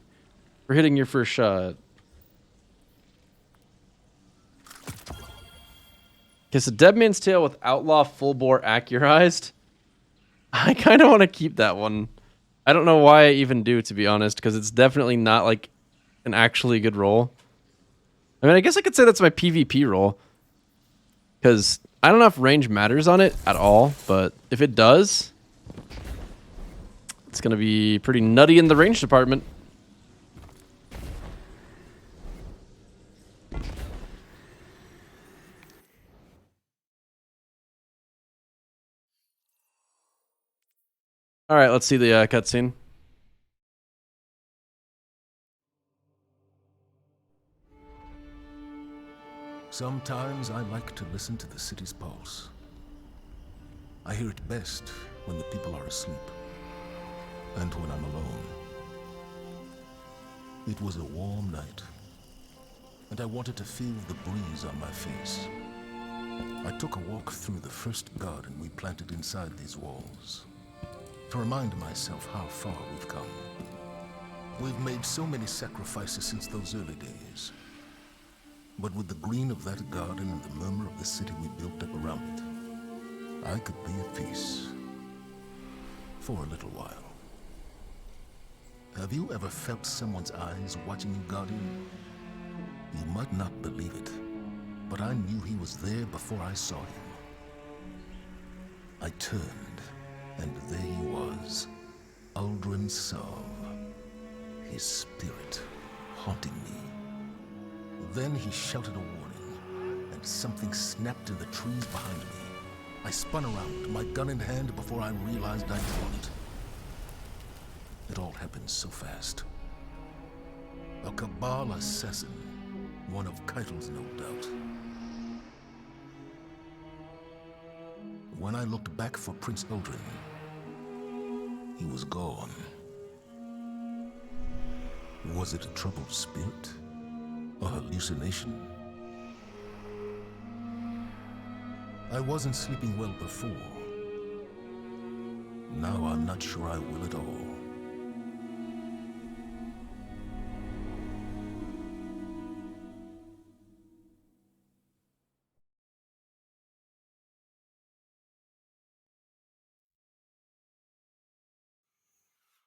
for hitting your first shot. Kiss a Dead Man's Tail with Outlaw full bore accurized. I kind of want to keep that one. I don't know why I even do, to be honest, because it's definitely not like an actually good roll. I mean, I guess I could say that's my PvP roll, because I don't know if range matters on it at all, but if it does, it's going to be pretty nutty in the range department. All right, let's see the cutscene. Sometimes I like to listen to the city's pulse. I hear it best when the people are asleep, and when I'm alone. It was a warm night, and I wanted to feel the breeze on my face. I took a walk through the first garden we planted inside these walls, to remind myself how far we've come. We've made so many sacrifices since those early days. But with the green of that garden and the murmur of the city we built up around it, I could be at peace. For a little while. Have you ever felt someone's eyes watching you, Guardian? You might not believe it, but I knew he was there before I saw him. I turned, and there he was, Uldren Sov, his spirit haunting me. Then he shouted a warning, and something snapped in the trees behind me. I spun around, my gun in hand, before I realized I'd drawn it. It all happened so fast. Cabal assassin. One of Keitel's, no doubt. When I looked back for Prince Eldrin, he was gone. Was it a troubled spirit? A hallucination? I wasn't sleeping well before. Now I'm not sure I will at all.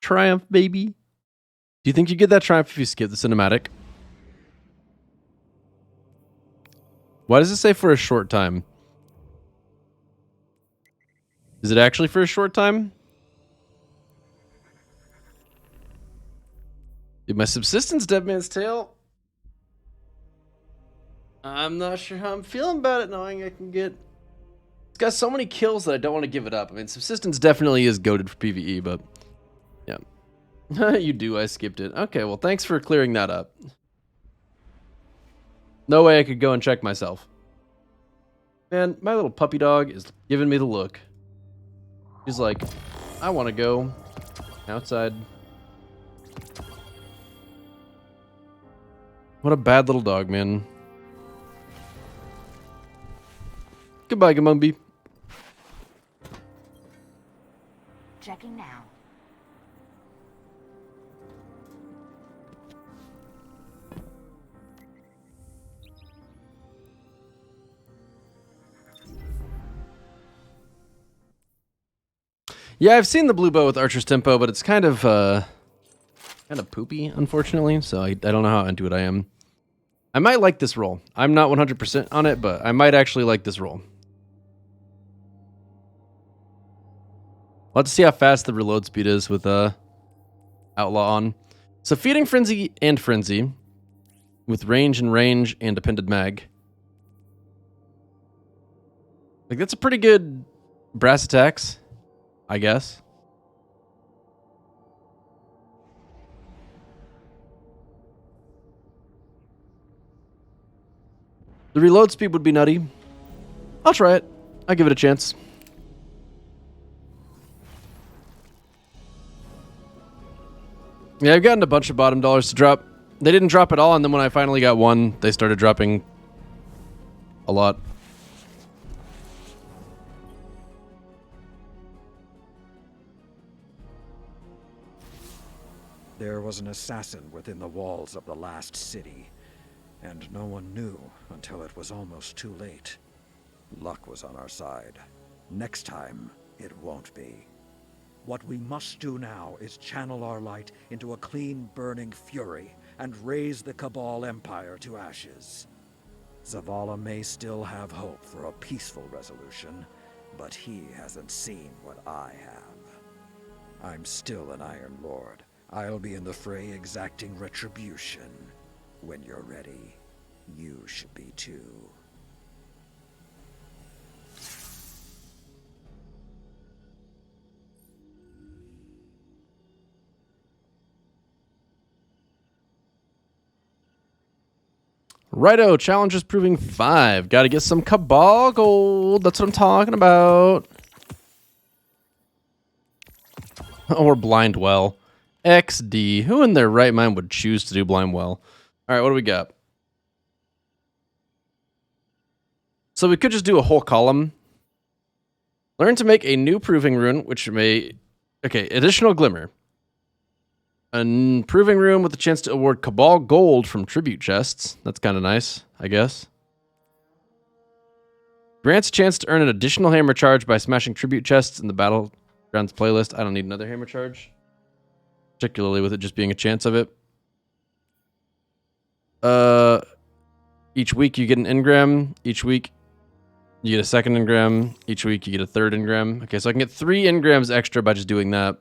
Triumph, baby. Do you think you get that triumph if you skip the cinematic? Why does it say for a short time? Is it actually for a short time? Dude, my subsistence, Dead Man's Tale. I'm not sure how I'm feeling about it, knowing I can get... It's got so many kills that I don't want to give it up. I mean, subsistence definitely is goated for PvE, but... Yeah. You do, I skipped it. Okay, well, thanks for clearing that up. No way I could go and check myself. Man, my little puppy dog is giving me the look. He's like, I want to go outside. What a bad little dog, man. Goodbye, Gamumbi. Checking now. Yeah, I've seen the blue bow with Archer's Tempo, but it's kind of poopy, unfortunately. So I don't know how into it I am. I might like this roll. I'm not 100% on it, but I might actually like this roll. Let's see how fast the reload speed is with Outlaw on. So feeding Frenzy and Frenzy with range and appended mag. Like, that's a pretty good brass attacks, I guess. The reload speed would be nutty. I'll try it. I'll give it a chance. Yeah, I've gotten a bunch of bottom dollars to drop. They didn't drop at all, and then when I finally got one, they started dropping a lot. There was an assassin within the walls of the last city, and no one knew until it was almost too late. Luck was on our side. Next time, it won't be. What we must do now is channel our light into a clean burning fury and raise the Cabal Empire to ashes. Zavala may still have hope for a peaceful resolution, but he hasn't seen what I have. I'm still an Iron Lord. I'll be in the fray exacting retribution. When you're ready, you should be too. Righto, challenge is proving 5. Gotta get some Cabal gold. That's what I'm talking about. Or blind well. XD. Who in their right mind would choose to do blind well? Alright, what do we got? So we could just do a whole column. Learn to make a new proving rune, which may... Okay, additional glimmer. A proving room with a chance to award Cabal gold from tribute chests. That's kind of nice, I guess. Grants a chance to earn an additional hammer charge by smashing tribute chests in the Battlegrounds playlist. I don't need another hammer charge. Particularly with it just being a chance of it. Each week you get an engram. Each week you get a second engram. Each week you get a third engram. Okay, so I can get 3 engrams extra by just doing that.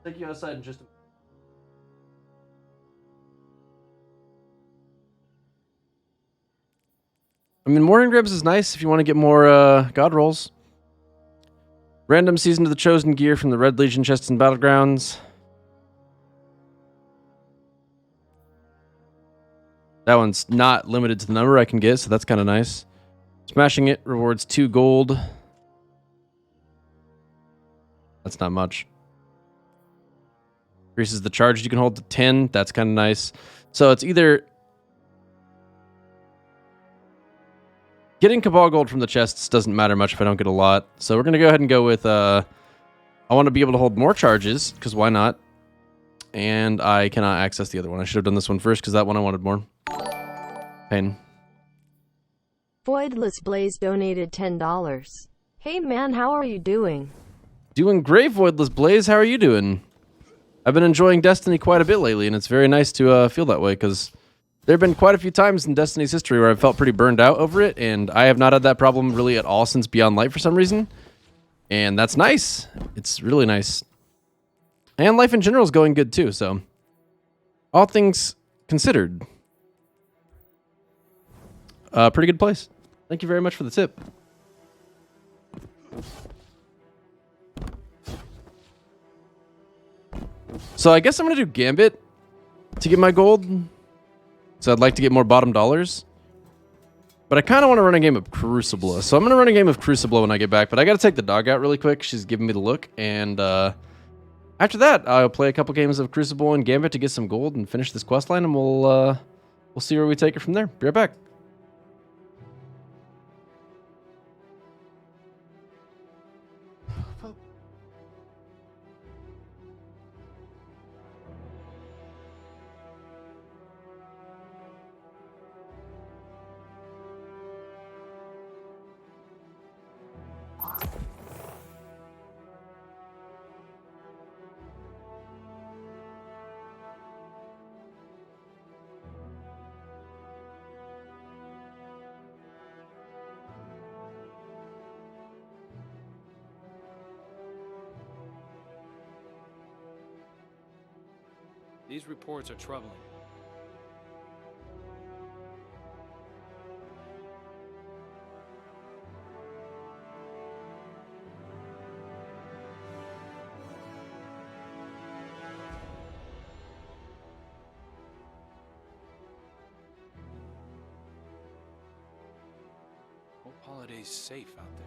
Take you outside in just a... mean, more engrams is nice if you want to get more god rolls. Random Season of the Chosen gear from the Red Legion chests and Battlegrounds. That one's not limited to the number I can get, so that's kind of nice. Smashing it rewards 2 gold. That's not much. Increases the charge you can hold to 10. That's kind of nice. So it's either getting Cabal Gold from the chests doesn't matter much if I don't get a lot. So we're going to go ahead and go with... I want to be able to hold more charges, because why not? And I cannot access the other one. I should have done this one first, because that one I wanted more. Pain. Voidless Blaze donated $10. Hey man, how are you doing? Doing great, Voidless Blaze. How are you doing? I've been enjoying Destiny quite a bit lately, and it's very nice to feel that way, because there have been quite a few times in Destiny's history where I've felt pretty burned out over it, and I have not had that problem really at all since Beyond Light for some reason. And that's nice. It's really nice. And life in general is going good too, so all things considered, pretty good place. Thank you very much for the tip. So I guess I'm going to do Gambit to get my gold. So I'd like to get more bottom dollars. But I kind of want to run a game of Crucible. So I'm going to run a game of Crucible when I get back. But I got to take the dog out really quick. She's giving me the look. And after that, I'll play a couple games of Crucible and Gambit to get some gold and finish this quest line. And we'll see where we take it from there. Be right back. These reports are troubling. Hope Holiday's safe out there.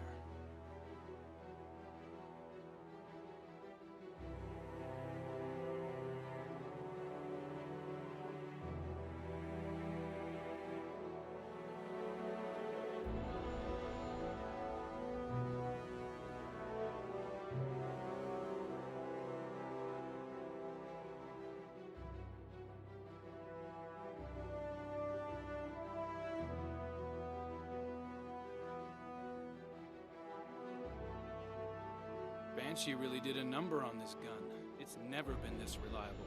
Banshee really did a number on this gun. It's never been this reliable.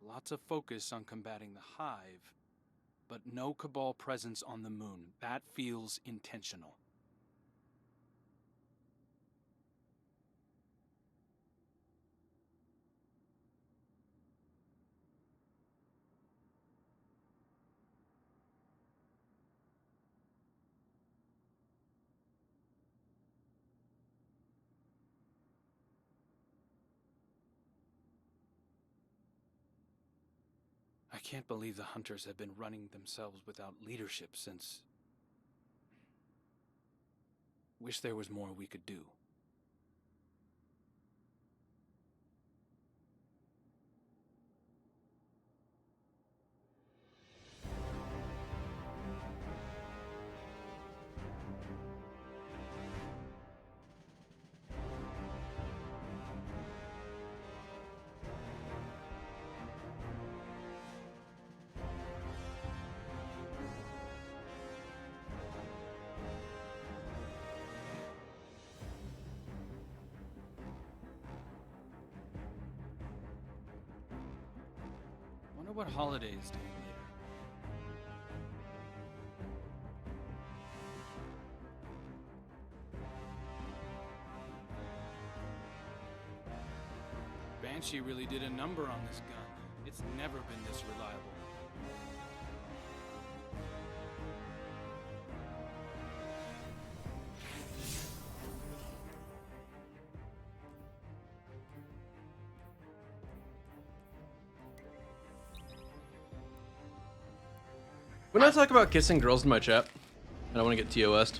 Lots of focus on combating the Hive, but no Cabal presence on the moon. That feels intentional. I can't believe the Hunters have been running themselves without leadership since... Wish there was more we could do. what Holiday's doing later. Banshee really did a number on this gun. It's never been this reliable. When I talk about kissing girls in my chat, I don't want to get TOS'd.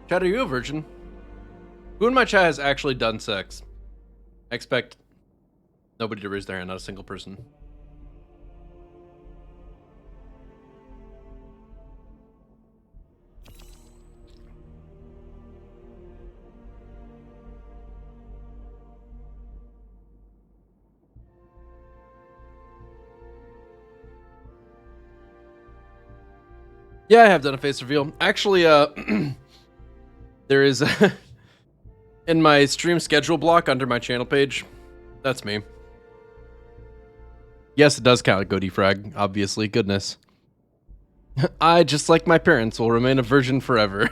Chat, are you a virgin? Who in my chat has actually done sex? I expect nobody to raise their hand, not a single person. Yeah, I have done a face reveal. Actually, there is in my stream schedule block under my channel page. That's me. Yes, it does count. Go defrag, obviously. Goodness. I, just like my parents, will remain a virgin forever.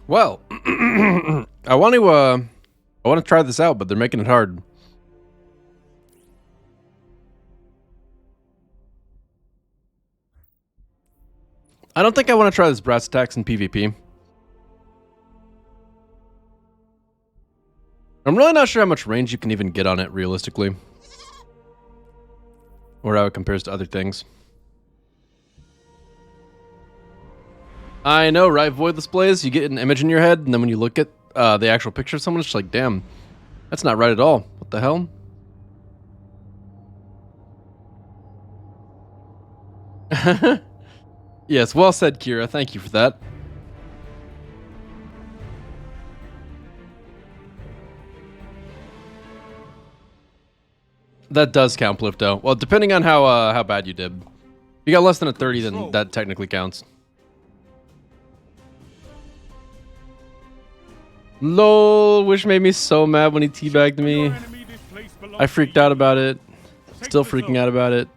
Well, I want to try this out, but they're making it hard. I don't think I want to try this brass attacks in PvP. I'm really not sure how much range you can even get on it realistically, or how it compares to other things. I know, right? Void displays, you get an image in your head, and then when you look at the actual picture of someone, it's just like, damn, that's not right at all. What the hell? Yes, well said, Kira. Thank you for that. That does count, Plifto. Well, depending on how bad you did. If you got less than a 30, then that technically counts. LOL, Wish made me so mad when he teabagged me. I freaked out about it. Still freaking out about it.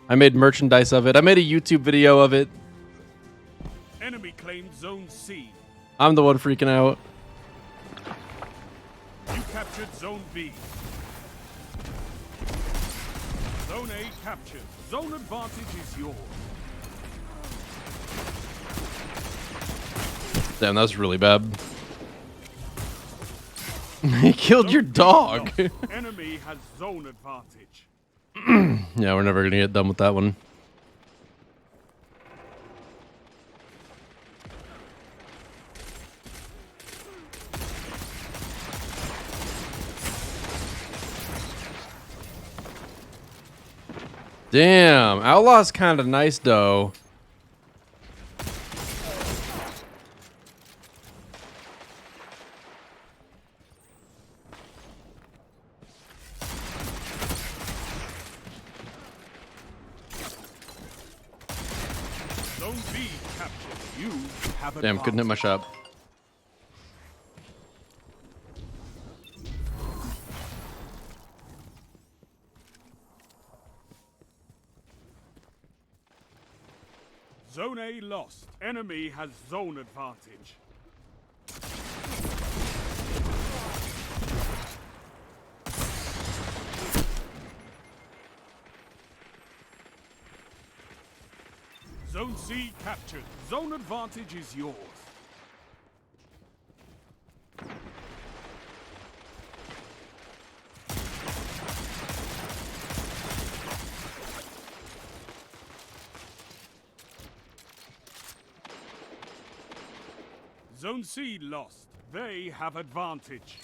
I made merchandise of it. I made a YouTube video of it. Enemy claimed Zone C. I'm the one freaking out. You captured Zone B. Zone A captured. Zone advantage is yours. Damn, that was really bad. He killed your dog. Enemy has zone advantage. Yeah, we're never gonna get done with that one. Damn, Outlaw's kind of nice though. Damn, couldn't hit my shot. Zone A lost. Enemy has zone advantage. Zone C captured. Zone advantage is yours. Zone C lost. They have advantage.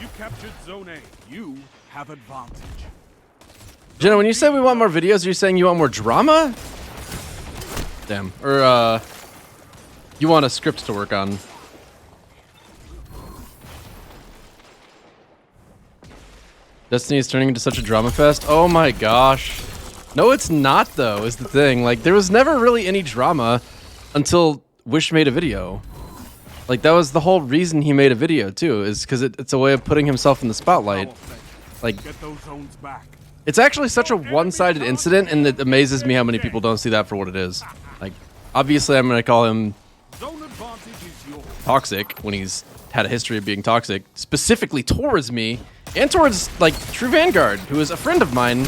You captured Zone A. You have advantage. Jenna, when you say we want more videos, are you saying you want more drama? Damn. Or, you want a script to work on. Destiny is turning into such a drama fest. Oh my gosh. No, it's not, though, is the thing. Like, there was never really any drama until Wish made a video. Like, that was the whole reason he made a video, too, is because it's a way of putting himself in the spotlight. Like, Get those zones back. it's actually such a one-sided incident, and it amazes me how many people don't see that for what it is. Like, obviously, I'm going to call him Zone advantage is yours. toxic when he's had a history of being toxic, specifically towards me and towards, like, True Vanguard, who is a friend of mine.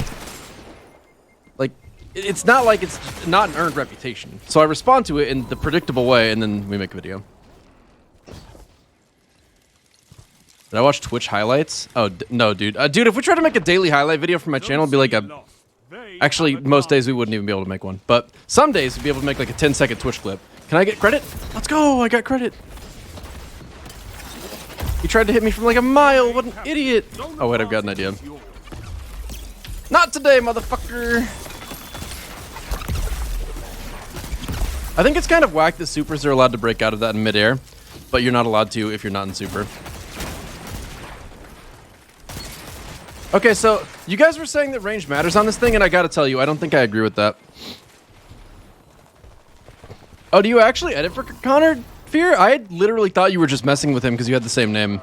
Like, it's not like it's not an earned reputation. So I respond to it in the predictable way, and then we make a video. Did I watch Twitch highlights? Oh, no, dude. Dude, if we try to make a daily highlight video for my channel, it'd be like a... Actually, most days we wouldn't even be able to make one. But some days we'd be able to make like a 10-second Twitch clip. Can I get credit? Let's go! I got credit. He tried to hit me from like a mile. What an idiot. Oh, wait, I've got an idea. Not today, motherfucker. I think it's kind of whack that supers are allowed to break out of that in midair, but you're not allowed to if you're not in super. Okay, so you guys were saying that range matters on this thing, and I gotta tell you, I don't think I agree with that. Oh, do you actually edit for Connor Fear? I literally thought you were just messing with him because you had the same name.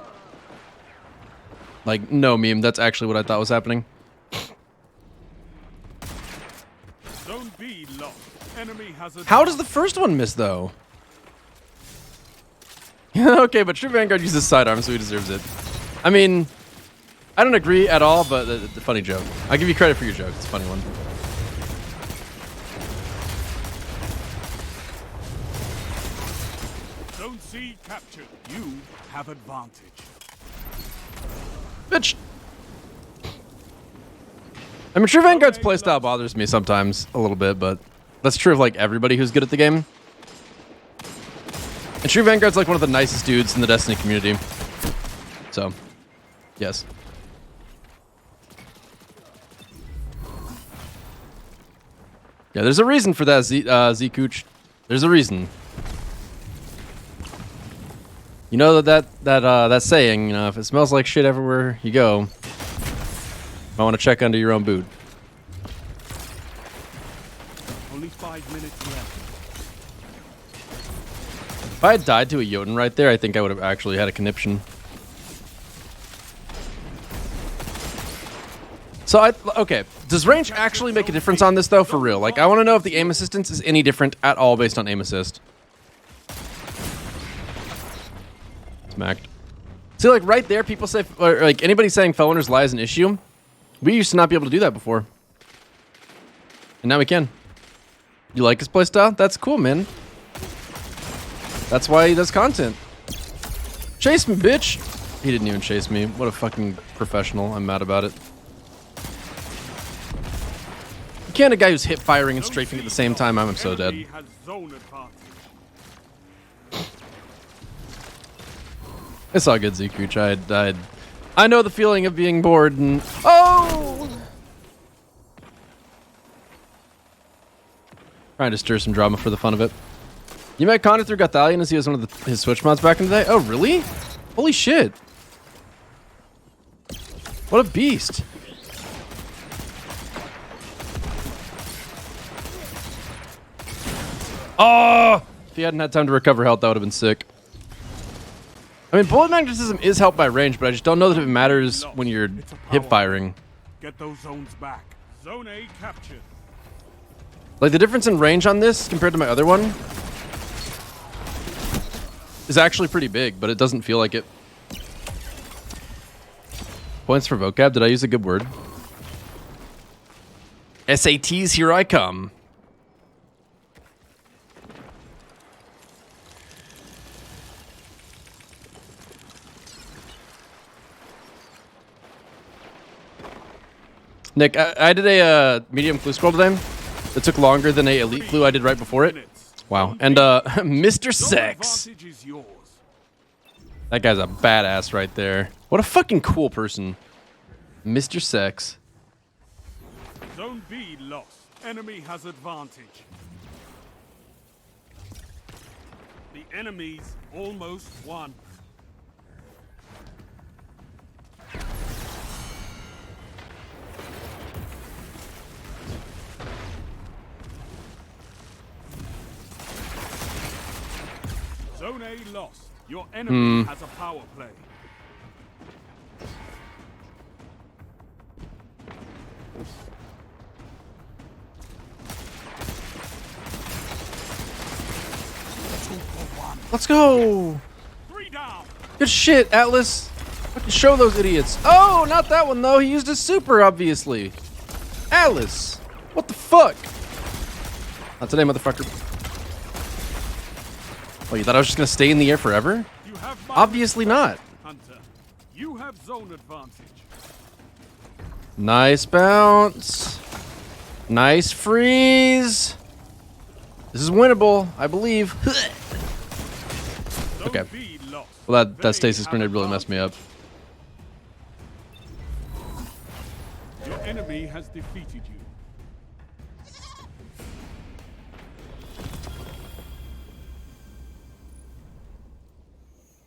Like, no meme, that's actually what I thought was happening. Zone B lost. Enemy has advantage. How does the first one miss, though? Okay, but True Vanguard uses sidearm, so he deserves it. I mean... I don't agree at all, but the funny joke. I'll give you credit for your joke. It's a funny one. Zone C captured. You have advantage. Bitch! I mean, True Vanguard's playstyle bothers me sometimes a little bit, but that's true of like everybody who's good at the game. And True Vanguard's like one of the nicest dudes in the Destiny community. So, yes. Yeah, there's a reason for that, Z-Cooch. There's a reason. You know that saying, you know, if it smells like shit everywhere you go, I want to check under your own boot. Only 5 minutes left. If I had died to a Jotun right there, I think I would have actually had a conniption. So, okay, does range actually make a difference on this, though, for real? Like, I want to know if the aim assistance is any different at all based on aim assist. Smacked. See, like, right there, people say, or, like, anybody saying Felloner's Lie is an issue. We used to not be able to do that before. And now we can. You like his playstyle? That's cool, man. That's why he does content. Chase me, bitch! He didn't even chase me. What a fucking professional. I'm mad about it. You can't a guy who's hip firing and strafing at the same time. I'm so dead. It's all good, Z-Cooch. I know the feeling of being bored and... Oh! Trying to stir some drama for the fun of it. You met Connor through Gothalion as he was one of his Switch mods back in the day? Oh, really? Holy shit. What a beast. Oh! If he hadn't had time to recover health, that would have been sick. I mean, bullet magnetism is helped by range, but I just don't know that it matters when you're hip firing. Get those zones back. Zone A captured. Like, the difference in range on this compared to my other one is actually pretty big, but it doesn't feel like it. Points for vocab. Did I use a good word? SATs, here I come. Nick, I did a medium clue scroll today. It took longer than a elite clue I did right before it. Wow. And Mr. Sex. That guy's a badass right there. What a fucking cool person. Mr. Sex. Zone B lost. Enemy has advantage. The enemy's almost won. Zone A lost. Your enemy has a power play. Let's go. 3 down. Good shit, Atlas. Fucking show those idiots. Oh, not that one, though. He used his super, obviously. Atlas. What the fuck? Not today, motherfucker. Oh, you thought I was just going to stay in the air forever? Obviously not. Hunter, you have zone advantage. Nice bounce. Nice freeze. This is winnable, I believe. Okay. Well, that stasis grenade really messed me up. Your enemy has defeated you.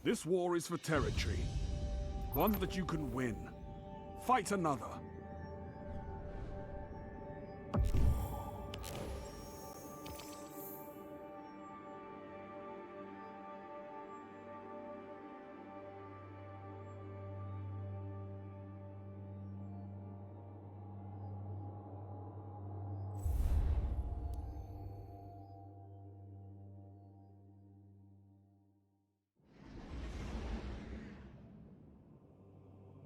This war is for territory. One that you can win. Fight another.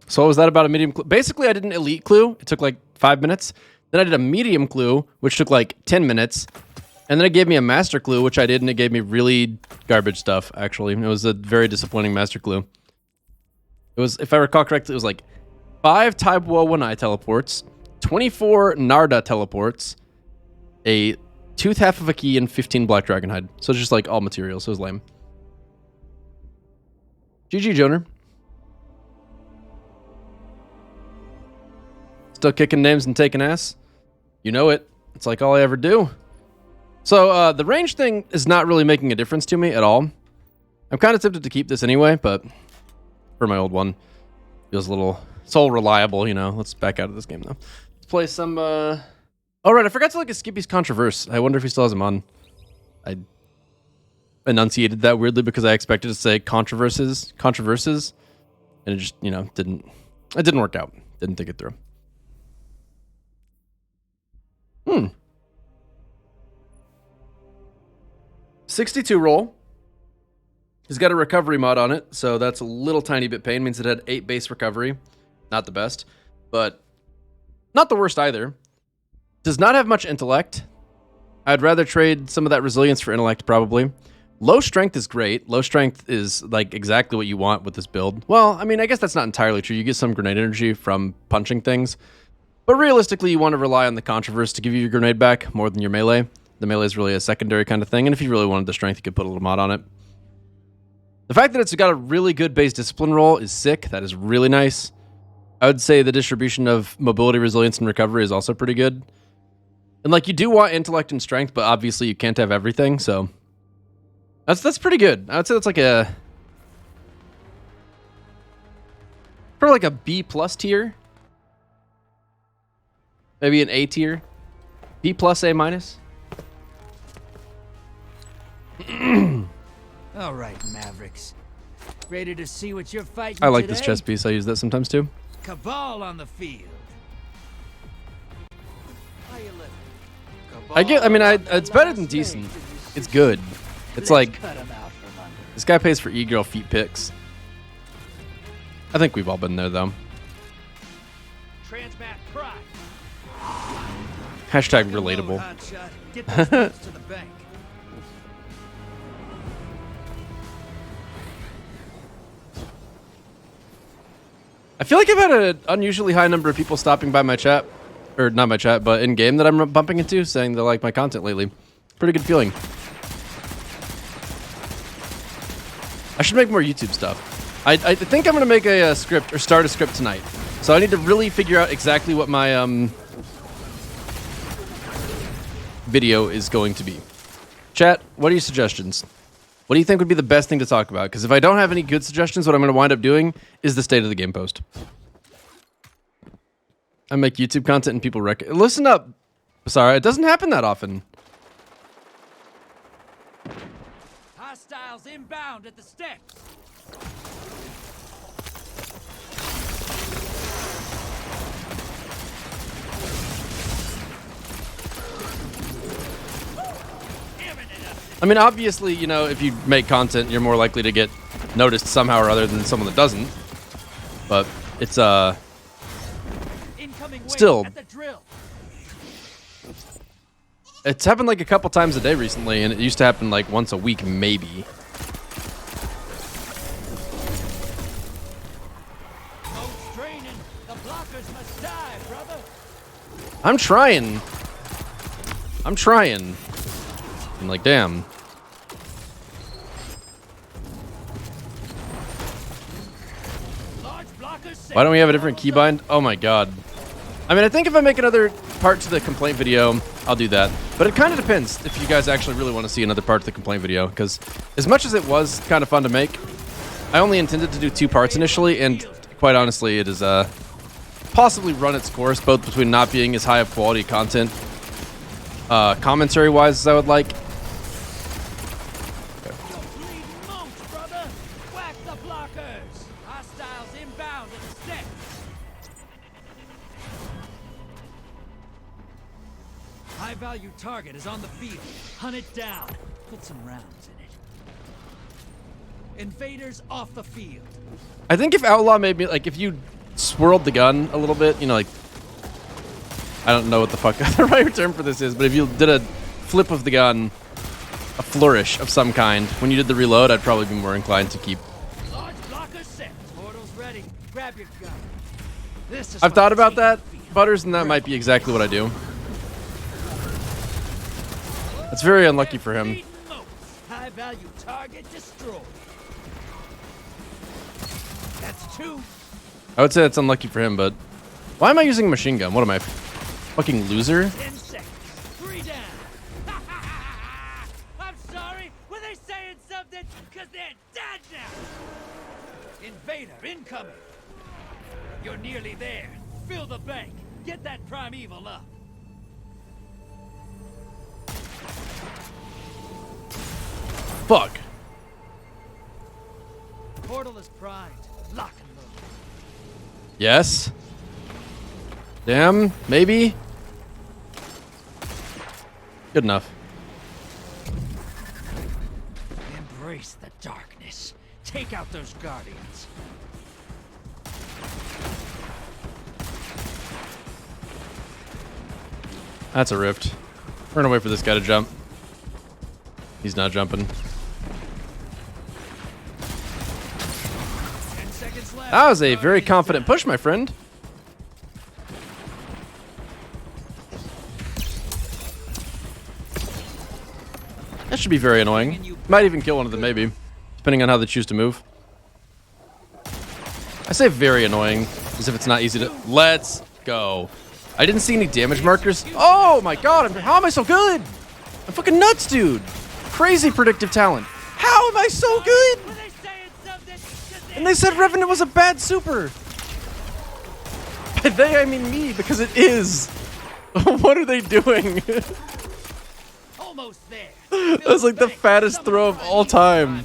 So what was that about a medium clue? Basically, I did an elite clue. It took like 5 minutes. Then I did a medium clue, which took like 10 minutes. And then it gave me a master clue, which I did, and it gave me really garbage stuff, actually. It was a very disappointing master clue. It was, if I recall correctly, it was like 5 Taibo 1-Eye teleports, 24 Narda teleports, a tooth half of a key, and 15 Black Dragonhide. So it's just like all materials, so it was lame. GG, Joner. Still kicking names and taking ass. You know it. It's like all I ever do. So the range thing is not really making a difference to me at all. I'm kind of tempted to keep this anyway, but for my old one, feels a little soul reliable, you know. Let's back out of this game though. Let's play some. Oh right, I forgot to look at Skippy's Controverse. I wonder if he still has him on. I enunciated that weirdly because I expected to say controversies, and it just, you know, didn't. It didn't work out. Didn't think it through. 62 roll. He's got a recovery mod on it, so that's a little tiny bit pain. Means it had 8 base recovery. Not the best, but not the worst either. Does not have much intellect. I'd rather trade some of that resilience for intellect, probably. Low strength is great. Low strength is like exactly what you want with this build. Well, I mean, I guess that's not entirely true. You get some grenade energy from punching things. But realistically, you want to rely on the Controverse to give you your grenade back more than your melee. The melee is really a secondary kind of thing, and if you really wanted the strength, you could put a little mod on it. The fact that it's got a really good base discipline roll is sick. That is really nice. I would say the distribution of mobility, resilience, and recovery is also pretty good. And like, you do want intellect and strength, but obviously you can't have everything, so that's pretty good. I would say that's like a probably like a B+ tier. Maybe an A tier. B+, A-. All right, Mavericks. Ready to see what you're fighting I like this today? chess piece. I use that sometimes too. Cabal on the field. How you living? It's better than decent. It's good. It's like, Cut 'em out from under. this guy pays for e-girl feet pics. I think we've all been there though. Transmat Prime. Hashtag relatable. Hotshot. Get those notes to the bank. I feel like I've had an unusually high number of people stopping by my chat, or not my chat, but in game that I'm bumping into, saying they like my content lately. Pretty good feeling. I should make more YouTube stuff. I think I'm gonna make a script or start a script tonight. So I need to really figure out exactly what my video is going to be. Chat, what are your suggestions? What do you think would be the best thing to talk about? Because if I don't have any good suggestions, what I'm going to wind up doing is the state of the game post. I make YouTube content and people listen up. Sorry, it doesn't happen that often. Hostiles inbound at the steps. I mean, obviously, you know, if you make content, you're more likely to get noticed somehow or other than someone that doesn't. But it's still, it's happened like a couple times a day recently, and it used to happen like once a week, maybe. I'm trying. I'm like, damn. Why don't we have a different keybind? Oh my god. I mean, I think if I make another part to the complaint video, I'll do that. But it kind of depends if you guys actually really want to see another part to the complaint video, because as much as it was kind of fun to make, I only intended to do 2 parts initially, and quite honestly, it has possibly run its course, both between not being as high of quality content, commentary-wise, as I would like. High-value target is on the field. Hunt it down. Put some rounds in it. Invaders off the field. I think if Outlaw made me, like, if you swirled the gun a little bit, you know, like, I don't know what the fuck the right term for this is, but if you did a flip of the gun, a flourish of some kind, when you did the reload, I'd probably be more inclined to keep. Large blocker set. Portal's ready. Grab your gun. This is I've thought about that, Butters, and that might be exactly what I do. That's very unlucky for him. High value target destroyed. That's 2. I would say it's unlucky for him, but why am I using a machine gun? What am I, fucking loser? 10 seconds. 3 down. I'm sorry. Were they saying something? Because they're dead now. Invader incoming. You're nearly there. Fill the bank. Get that primeval up. Fuck. Portal is primed. Lock and load. Yes. Damn, maybe. Good enough. Embrace the darkness. Take out those guardians. That's a rift. We're gonna wait for this guy to jump. He's not jumping. 10 seconds left. That was a very confident push, my friend. That should be very annoying. Might even kill one of them, maybe. Depending on how they choose to move. I say very annoying, as if it's not easy to... Let's go. I didn't see any damage markers. Oh my god, how am I so good? I'm fucking nuts, dude. Crazy predictive talent. How am I so good? And they said Revenant was a bad super. By they, I mean me, because it is. What are they doing? Almost there. That was like the fattest throw of all time.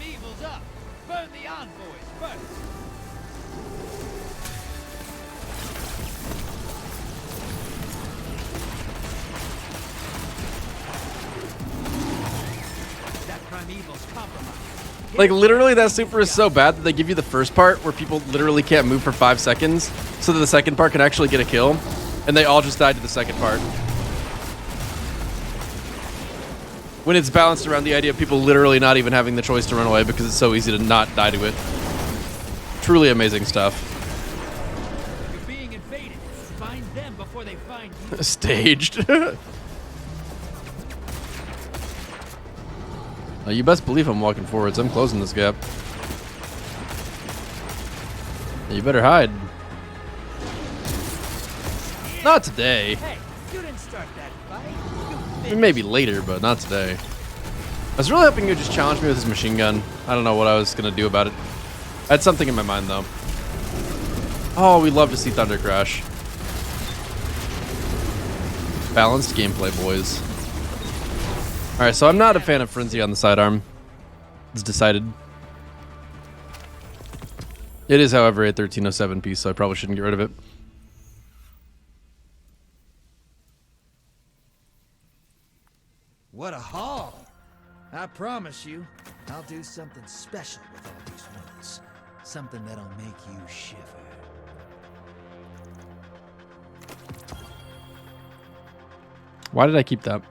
Burn the envoys Primeval's compromised. Like, literally, that super is so bad that they give you the first part where people literally can't move for 5 seconds so that the second part can actually get a kill. And they all just died to the second part. When it's balanced around the idea of people literally not even having the choice to run away because it's so easy to not die to it. Truly amazing stuff. You're being invaded. Find them before they find you. Staged. You best believe I'm walking forwards. I'm closing this gap. You better hide. Not today. Hey, you didn't start that fight. I mean, maybe later, but not today. I was really hoping you'd just challenge me with his machine gun. I don't know what I was going to do about it. I had something in my mind, though. Oh, we love to see Thunder Crash. Balanced gameplay, boys. Alright, so I'm not a fan of Frenzy on the sidearm. It's decided. It is, however, a 1307 piece, so I probably shouldn't get rid of it. What a haul! I promise you, I'll do something special with all these wounds. Something that'll make you shiver. Why did I keep that?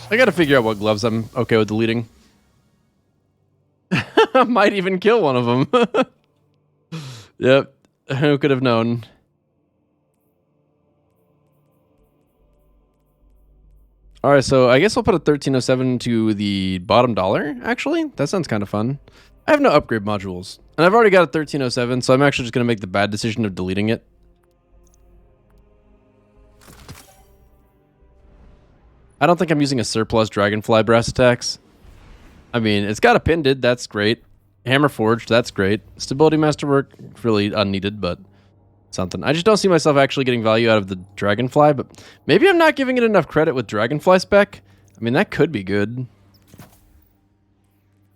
I gotta figure out what gloves I'm okay with deleting. Might even kill one of them. Yep. Who could have known? Alright, so I guess I'll put a 1307 to the bottom dollar, actually. That sounds kind of fun. I have no upgrade modules. And I've already got a 1307, so I'm actually just going to make the bad decision of deleting it. I don't think I'm using a surplus Dragonfly brass attacks. I mean, it's got a Pended, that's great. Hammer Forged, that's great. Stability Masterwork, really unneeded, but something. I just don't see myself actually getting value out of the Dragonfly, but maybe I'm not giving it enough credit with Dragonfly spec. I mean, that could be good.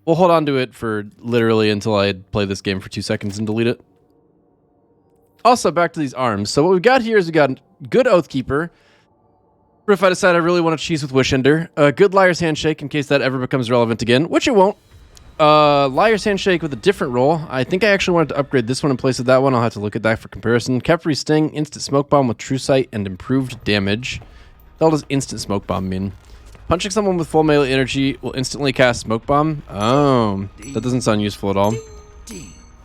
We'll hold on to it for literally until I play this game for 2 seconds and delete it. Also, back to these arms. So what we've got here is we got good Oathkeeper. Or if I decide I really want to cheese with Wishender. A good Liar's Handshake in case that ever becomes relevant again, which it won't. Liar's Handshake with a different roll. I think I actually wanted to upgrade this one in place of that one. I'll have to look at that for comparison. Cavalry Sting, Instant Smoke Bomb with True Sight and improved damage. What the hell does Instant Smoke Bomb mean? Punching someone with full melee energy will instantly cast Smoke Bomb. Oh, that doesn't sound useful at all.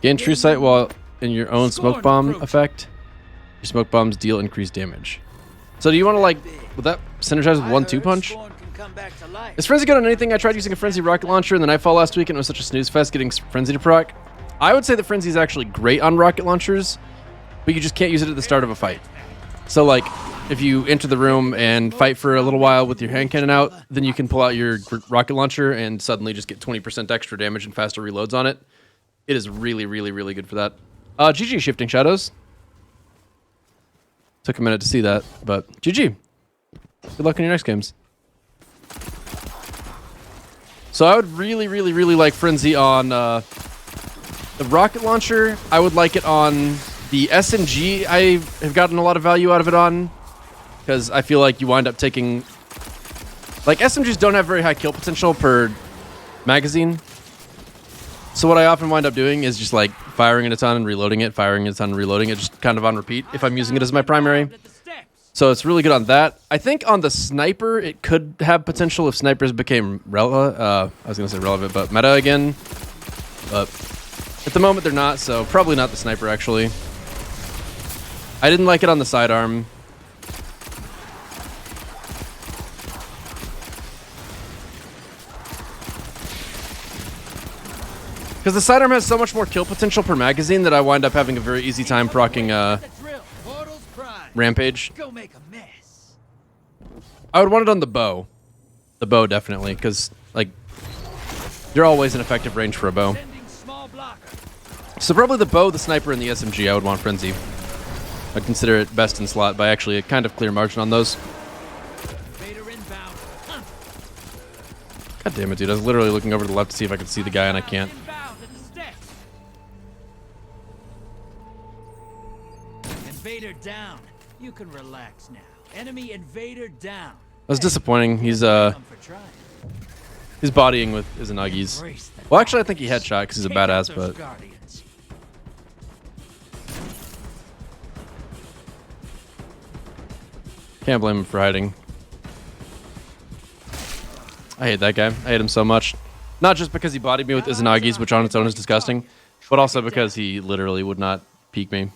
Gain True Sight while in your own Smoke Bomb effect. Your Smoke Bombs deal increased damage. So do you want to, like, would that synergize with 1-2 punch? Is Frenzy good on anything? I tried using a Frenzy rocket launcher in the Nightfall last week and it was such a snooze fest getting Frenzy to proc. I would say that Frenzy is actually great on rocket launchers, but you just can't use it at the start of a fight. So, like, if you enter the room and fight for a little while with your hand cannon out, then you can pull out your rocket launcher and suddenly just get 20% extra damage and faster reloads on it. It is really, really, really good for that. GG Shifting Shadows. Took a minute to see that, but GG. Good luck in your next games. So I would really, really, really like Frenzy on the rocket launcher. I would like it on the SMG. I have gotten a lot of value out of it on, because I feel like you wind up taking... Like, SMGs don't have very high kill potential per magazine. So what I often wind up doing is just, like, firing it a ton and reloading it, firing it a ton and reloading it, just kind of on repeat if I'm using it as my primary. So it's really good on that. I think on the sniper, it could have potential if snipers became I was going to say relevant, but meta again. But at the moment, they're not, so probably not the sniper, actually. I didn't like it on the sidearm. Because the sidearm has so much more kill potential per magazine that I wind up having a very easy time proccing Rampage. Go make a mess. I would want it on the bow. The bow, definitely, because, like, you're always in effective range for a bow. So probably the bow, the sniper, and the SMG I would want Frenzy. I'd consider it best in slot by actually a kind of clear margin on those. God damn it, dude. I was literally looking over to the left to see if I could see the guy, and I can't. Invader down. You can relax now. Enemy invader down. That's disappointing. He's bodying with Izanagi's. Well, actually, I think he headshot because he's a badass, but can't blame him for hiding. I hate that guy. I hate him so much. Not just because he bodied me with Izanagi's, which on its own is disgusting, but also because he literally would not peek me.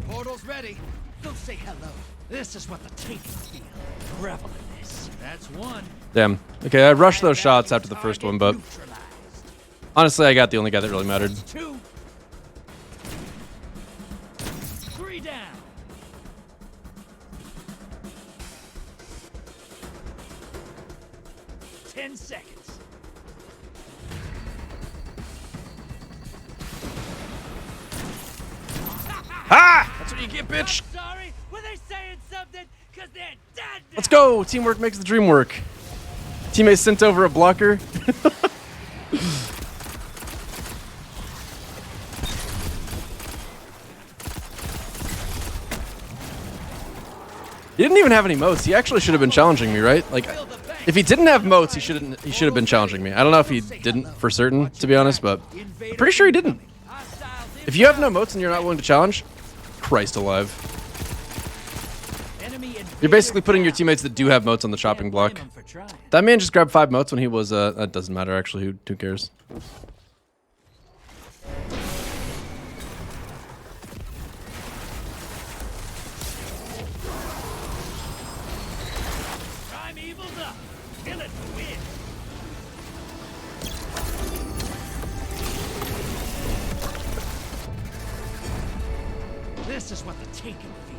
Portal's ready. Go say hello. This is what the Taken feel. Revel in this. That's one. Damn. Okay, I rushed those shots after the first one, but honestly, I got the only guy that really mattered. 2. 3 down. Ten seconds. Ha! That's what you get, bitch. Sorry, were they saying something? Cause they're dead now. Let's go. Teamwork makes the dream work. Teammate sent over a blocker. He didn't even have any motes. He actually should have been challenging me, right? Like, if he didn't have motes, he should have been challenging me. I don't know if he didn't for certain, to be honest, but I'm pretty sure he didn't. If you have no motes and you're not willing to challenge, Christ alive. You're basically putting your teammates that do have motes on the chopping block. That man just grabbed 5 motes when he was, that doesn't matter actually, who cares? Primeval's up. Kill it to win. This is what the Taken feel.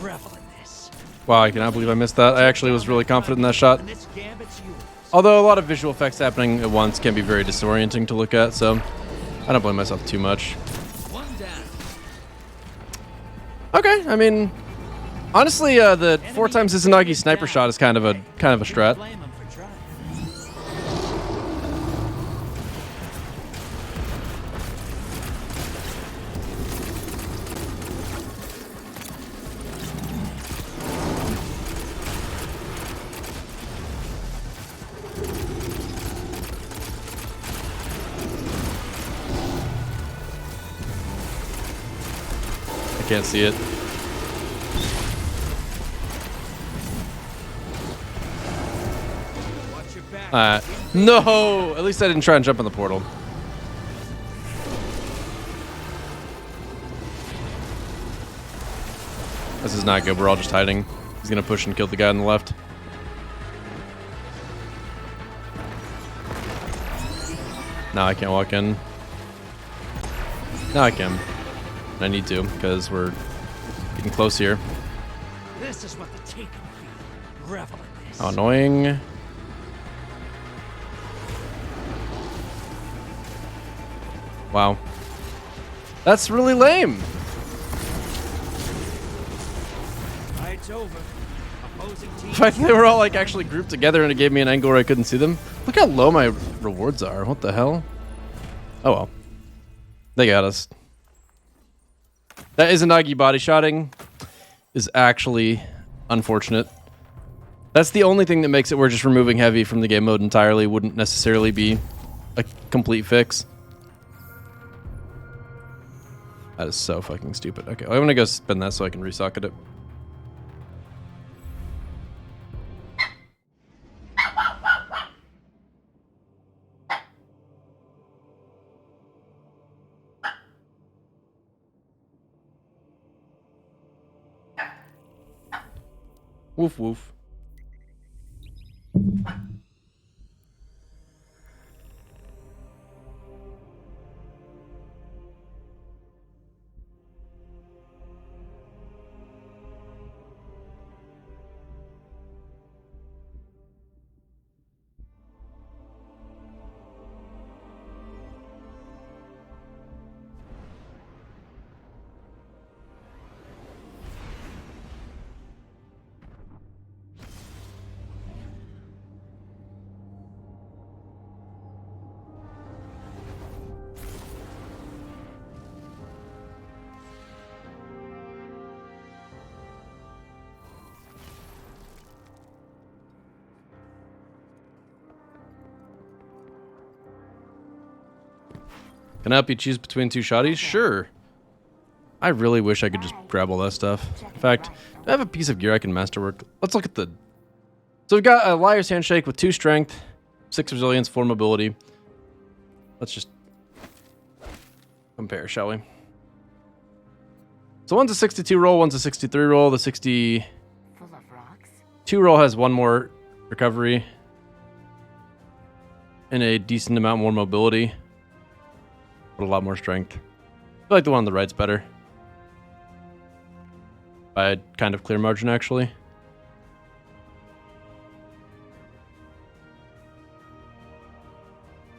Revel in this. Wow, I cannot believe I missed that. I actually was really confident in that shot. And this gambit's yours. Although a lot of visual effects happening at once can be very disorienting to look at, so I don't blame myself too much. 1 down. Okay, I mean, honestly, the 4 times Izanagi sniper shot is kind of a strat. Blame 'em for trying. I can't see it. Watch your back. No! At least I didn't try and jump in the portal. This is not good. We're all just hiding. He's gonna push and kill the guy on the left. Now I can't walk in. Now I can. I need to, because we're getting close here. This is what the Taken feel. Revel in this. How annoying. Wow. That's really lame. Fight's over. Opposing team. The fact that they were all like actually grouped together and it gave me an angle where I couldn't see them. Look how low my rewards are. What the hell? Oh well. They got us. That Izanagi body shotting is actually unfortunate. That's the only thing that makes it where just removing heavy from the game mode entirely wouldn't necessarily be a complete fix. That is so fucking stupid. Okay, well, I'm gonna go spin that so I can resocket it. Woof woof. Can I help you choose between 2 shotties? Sure. I really wish I could just grab all that stuff. In fact, do I have a piece of gear I can masterwork? Let's look at the... So we've got a Liar's Handshake with 2 strength, 6 resilience, 4 mobility. Let's just compare, shall we? So one's a 62 roll, one's a 63 roll. The 62 roll has 1 more recovery and a decent amount more mobility, but a lot more strength. I feel like the one on the right's better. By a kind of clear margin, actually.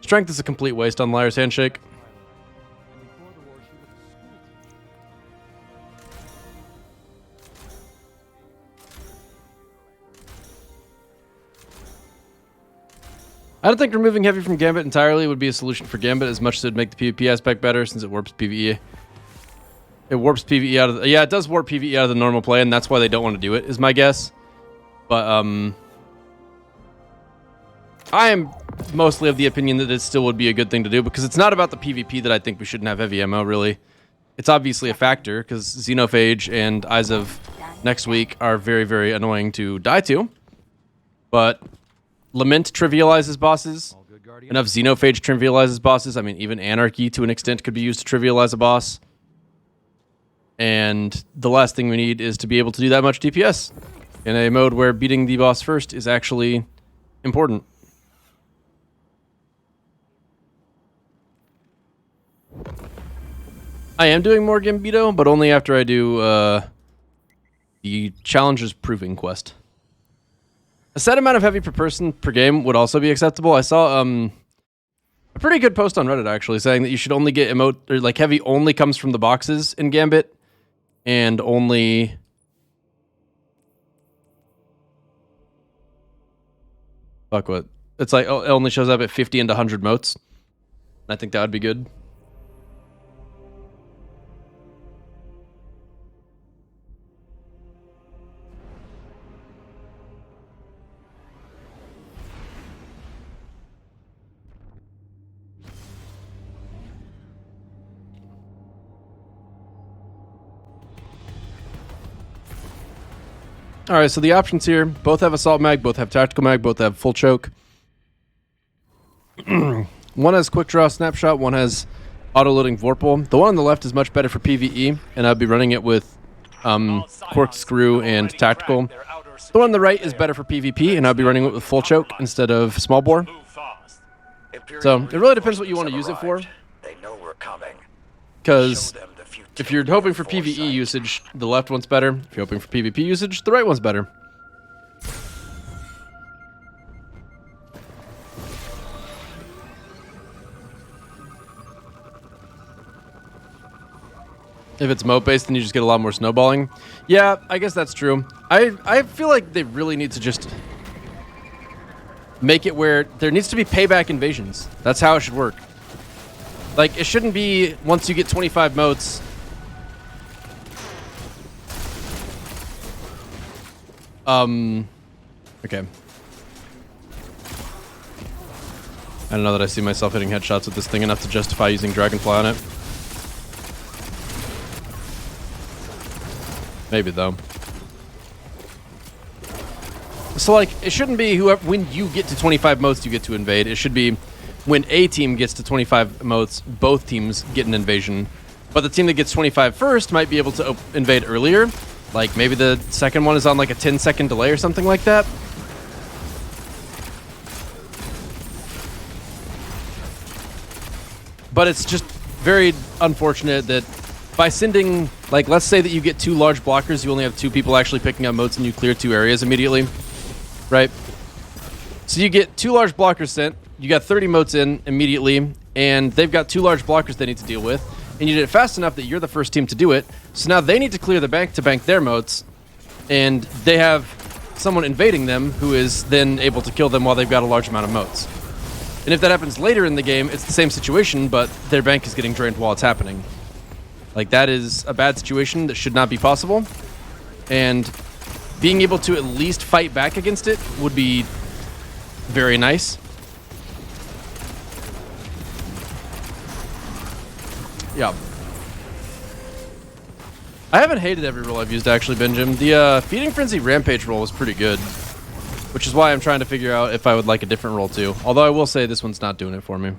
Strength is a complete waste on Liar's Handshake. I don't think removing Heavy from Gambit entirely would be a solution for Gambit as much as it would make the PvP aspect better since it warps PvE. It warps PvE out of the... Yeah, it does warp PvE out of the normal play, and that's why they don't want to do it, is my guess. But, I am mostly of the opinion that it still would be a good thing to do, because it's not about the PvP that I think we shouldn't have heavy ammo, really. It's obviously a factor, because Xenophage and Eyes of next week are very, very annoying to die to. But Lament trivializes bosses. Enough Xenophage trivializes bosses. I mean, even Anarchy, to an extent, could be used to trivialize a boss. And the last thing we need is to be able to do that much DPS in a mode where beating the boss first is actually important. I am doing more Gambito, but only after I do the Challenger's Proving quest. A set amount of heavy per person per game would also be acceptable. I saw a pretty good post on Reddit, actually, saying that you should only get emote, or like heavy only comes from the boxes in Gambit, and only... Fuck what? It's like, oh, it only shows up at 50 and 100 motes. I think that would be good. All right, so the options here, both have assault mag, both have tactical mag, both have full choke. One has quick draw snapshot, one has auto-loading Vorpal. The one on the left is much better for PvE, and I'd be running it with corkscrew and tactical. The one on the right is better for PvP, and I'd be running it with full choke instead of small bore. So it really depends what you want to use it for. They know we're coming. Because if you're hoping for PvE usage, the left one's better. If you're hoping for PvP usage, the right one's better. If it's moat based, then you just get a lot more snowballing. Yeah, I guess that's true. I feel like they really need to just make it where there needs to be payback invasions. That's how it should work. Like, it shouldn't be once you get 25 moats. Okay. I don't know that I see myself hitting headshots with this thing enough to justify using Dragonfly on it. Maybe, though. So, like, it shouldn't be whoever, when you get to 25 moats, you get to invade. It should be when a team gets to 25 moats, both teams get an invasion. But the team that gets 25 first might be able to invade earlier. Like, maybe the second one is on, like, a 10-second delay or something like that. But it's just very unfortunate that by sending, like, let's say that you get 2 large blockers, you only have 2 people actually picking up moats and you clear 2 areas immediately, right? So you get 2 large blockers sent, you got 30 moats in immediately, and they've got 2 large blockers they need to deal with, and you did it fast enough that you're the first team to do it, so now they need to clear the bank to bank their moats, and they have someone invading them who is then able to kill them while they've got a large amount of moats. And if that happens later in the game, it's the same situation, but their bank is getting drained while it's happening. Like, that is a bad situation that should not be possible. And being able to at least fight back against it would be very nice. Yeah. I haven't hated every roll I've used, actually, Benjamin. The Feeding Frenzy Rampage roll was pretty good, which is why I'm trying to figure out if I would like a different roll, too. Although I will say this one's not doing it for me.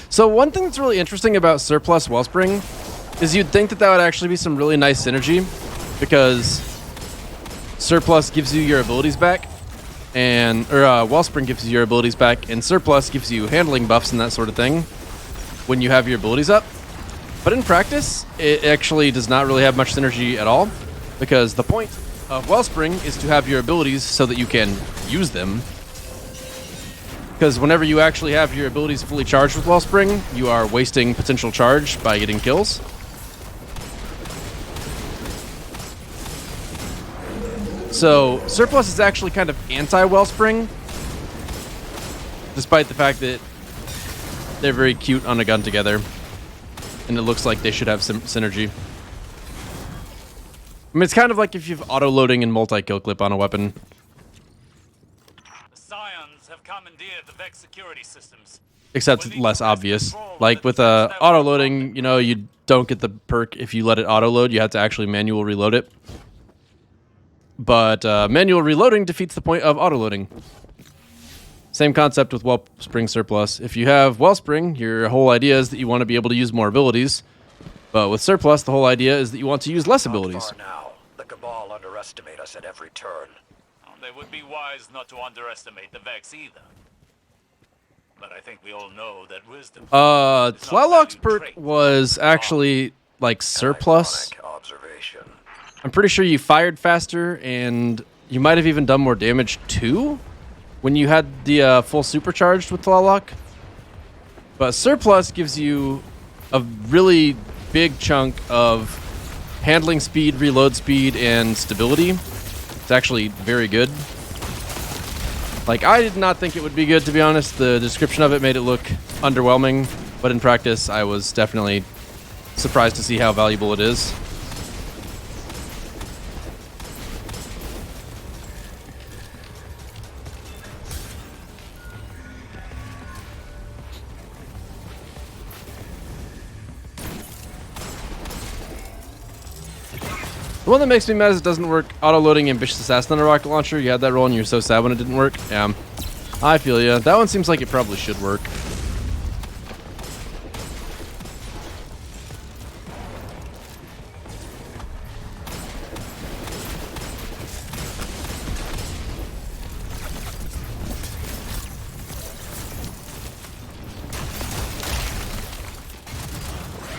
So one thing that's really interesting about Surplus Wellspring is you'd think that that would actually be some really nice synergy, because Surplus gives you your abilities back, and Wellspring gives you your abilities back, and Surplus gives you handling buffs and that sort of thing when you have your abilities up. But in practice, it actually does not really have much synergy at all, because the point of Wellspring is to have your abilities so that you can use them. Because whenever you actually have your abilities fully charged with Wellspring, you are wasting potential charge by getting kills. So Surplus is actually kind of anti-Wellspring, despite the fact that they're very cute on a gun together, and it looks like they should have some synergy. I mean, it's kind of like if you have auto-loading and multi-kill clip on a weapon. Commandeered the Vex security systems. Except less obvious. Like with auto-loading, you know, you don't get the perk if you let it auto-load. You have to actually manual reload it. But manual reloading defeats the point of auto-loading. Same concept with Wellspring Surplus. If you have Wellspring, your whole idea is that you want to be able to use more abilities. But with Surplus, the whole idea is that you want to use less abilities. Now, the Cabal underestimate us at every turn. They would be wise not to underestimate the Vex either. But I think we all know that wisdom... Slayerage's perk was actually, like, Surplus. I'm pretty sure you fired faster, and you might have even done more damage, too, when you had the full supercharged with Slayerage. But Surplus gives you a really big chunk of handling speed, reload speed, and stability. It's actually very good. Like, I did not think it would be good, to be honest. The description of it made it look underwhelming, but in practice, I was definitely surprised to see how valuable it is. The one that makes me mad is it doesn't work auto-loading Ambitious Assassin on a rocket launcher. You had that roll and you were so sad when it didn't work. Yeah, I feel ya. That one seems like it probably should work.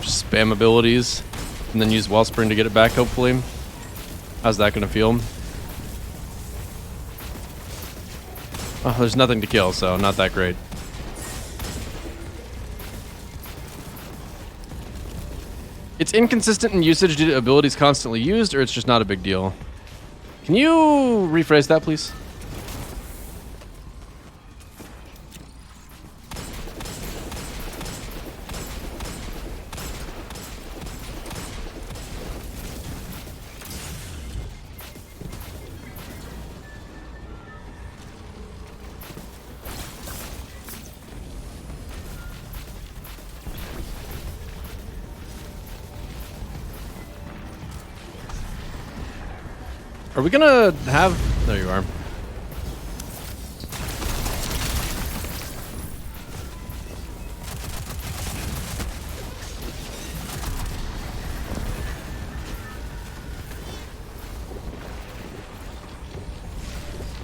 Just spam abilities and then use Wellspring to get it back, hopefully. How's that gonna feel? Oh, there's nothing to kill, so not that great. It's inconsistent in usage due to abilities constantly used, or it's just not a big deal. Can you rephrase that, please? Are we gonna have... There you are.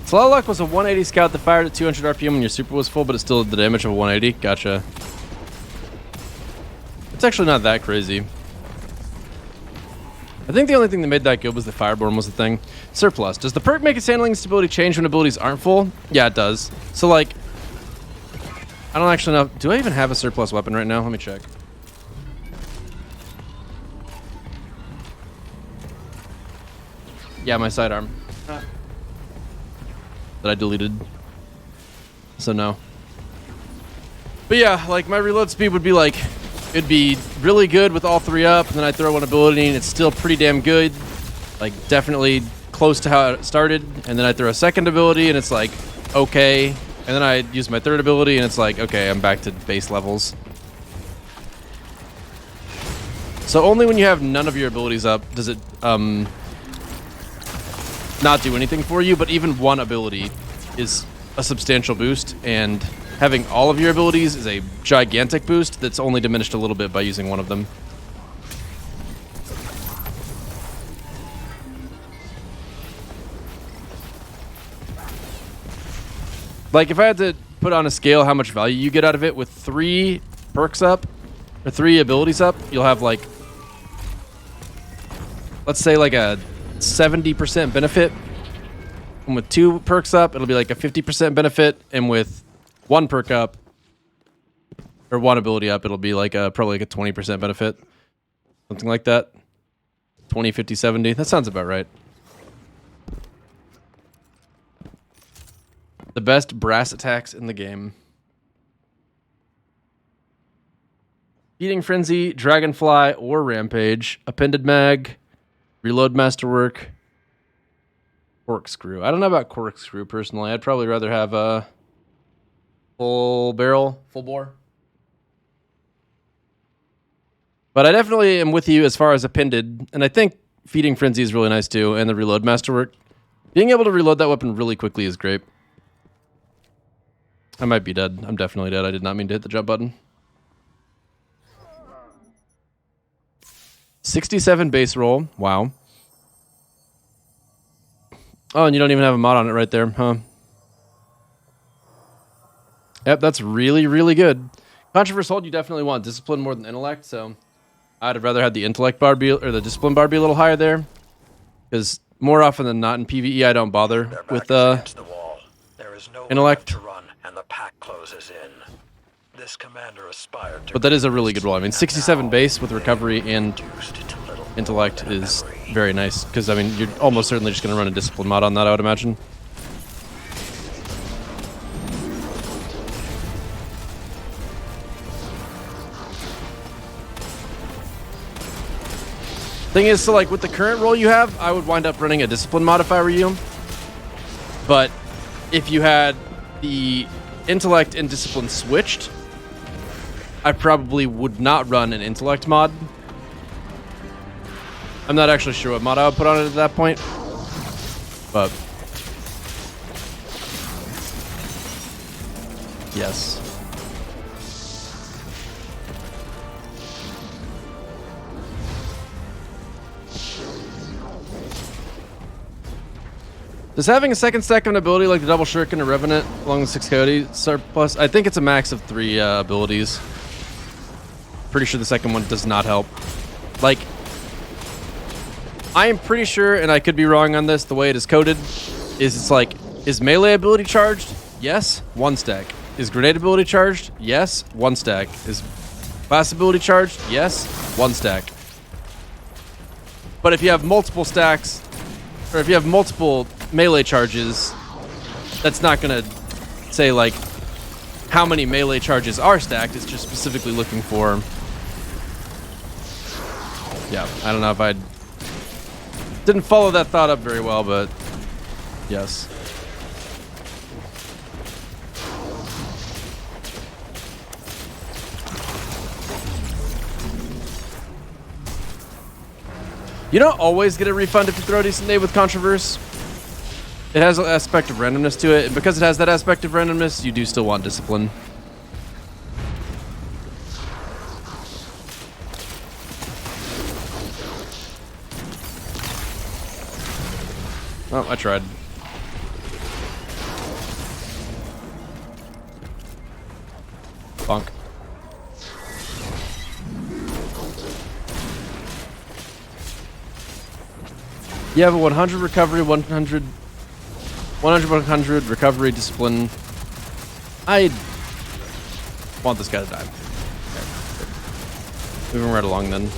Slayerage was a 180 scout that fired at 200 RPM when your super was full, but it still did the damage of a 180. Gotcha. It's actually not that crazy. I think the only thing that made that good was the Fireborn was the thing. Surplus. Does the perk make its handling stability change when abilities aren't full? Yeah, it does. So, like, I don't actually know. Do I even have a Surplus weapon right now? Let me check. Yeah, my sidearm. That I deleted. So, no. But yeah, like, my reload speed would be like it'd be really good with all three up, and then I throw one ability and it's still pretty damn good. Like, definitely close to how it started. And then I throw a second ability and it's like, okay. And then I use my third ability and it's like, okay, I'm back to base levels. So only when you have none of your abilities up does it not do anything for you, but even one ability is a substantial boost, and having all of your abilities is a gigantic boost that's only diminished a little bit by using one of them. Like, if I had to put on a scale how much value you get out of it, with 3 perks up, or 3 abilities up, you'll have, like, let's say, like a 70% benefit. And with 2 perks up, it'll be like a 50% benefit. And with 1 perk up, or 1 ability up, it'll be like probably like a 20% benefit. Something like that. 20, 50, 70. That sounds about right. The best brass attacks in the game. Feeding Frenzy, Dragonfly, or Rampage. Appended Mag. Reload Masterwork. Corkscrew. I don't know about Corkscrew personally. I'd probably rather have a full barrel, full bore. But I definitely am with you as far as Appended. And I think Feeding Frenzy is really nice too. And the Reload Masterwork. Being able to reload that weapon really quickly is great. I might be dead. I'm definitely dead. I did not mean to hit the jump button. 67 base roll. Wow. Oh, and you don't even have a mod on it right there, huh? Yep, that's really, really good. Controversial hold, you definitely want discipline more than intellect, so I'd have rather had the intellect bar be, or the discipline bar be a little higher there. Because more often than not in PvE, I don't bother with intellect. To run, and the pack closes in. This commander aspired to, but that is a really good roll. I mean, 67 base with recovery and intellect is very nice. Because, I mean, you're almost certainly just going to run a discipline mod on that, I would imagine. Thing is, so like with the current roll you have, I would wind up running a discipline mod if I were you. But if you had the intellect and discipline switched, I probably would not run an intellect mod. I'm not actually sure what mod I would put on it at that point. But yes. Does having a second stack of an ability like the Double Shuriken or Revenant along the 6 Coyote surplus? I think it's a max of 3 abilities. Pretty sure the second one does not help. Like, I am pretty sure, and I could be wrong on this, the way it is coded, is it's like, is melee ability charged? Yes, 1 stack. Is grenade ability charged? Yes, 1 stack. Is blast ability charged? Yes, 1 stack. But if you have multiple stacks, or if you have multiple melee charges, that's not gonna say like how many melee charges are stacked. It's just specifically looking for, yeah, I don't know if I didn't follow that thought up very well, but yes. You don't always get a refund if you throw a decent nade with Controverse. It has an aspect of randomness to it, and because it has that aspect of randomness, you do still want discipline. Oh, I tried. Bonk. You have a 100 recovery, 100 recovery, discipline. I want this guy to die. Okay. Moving right along then.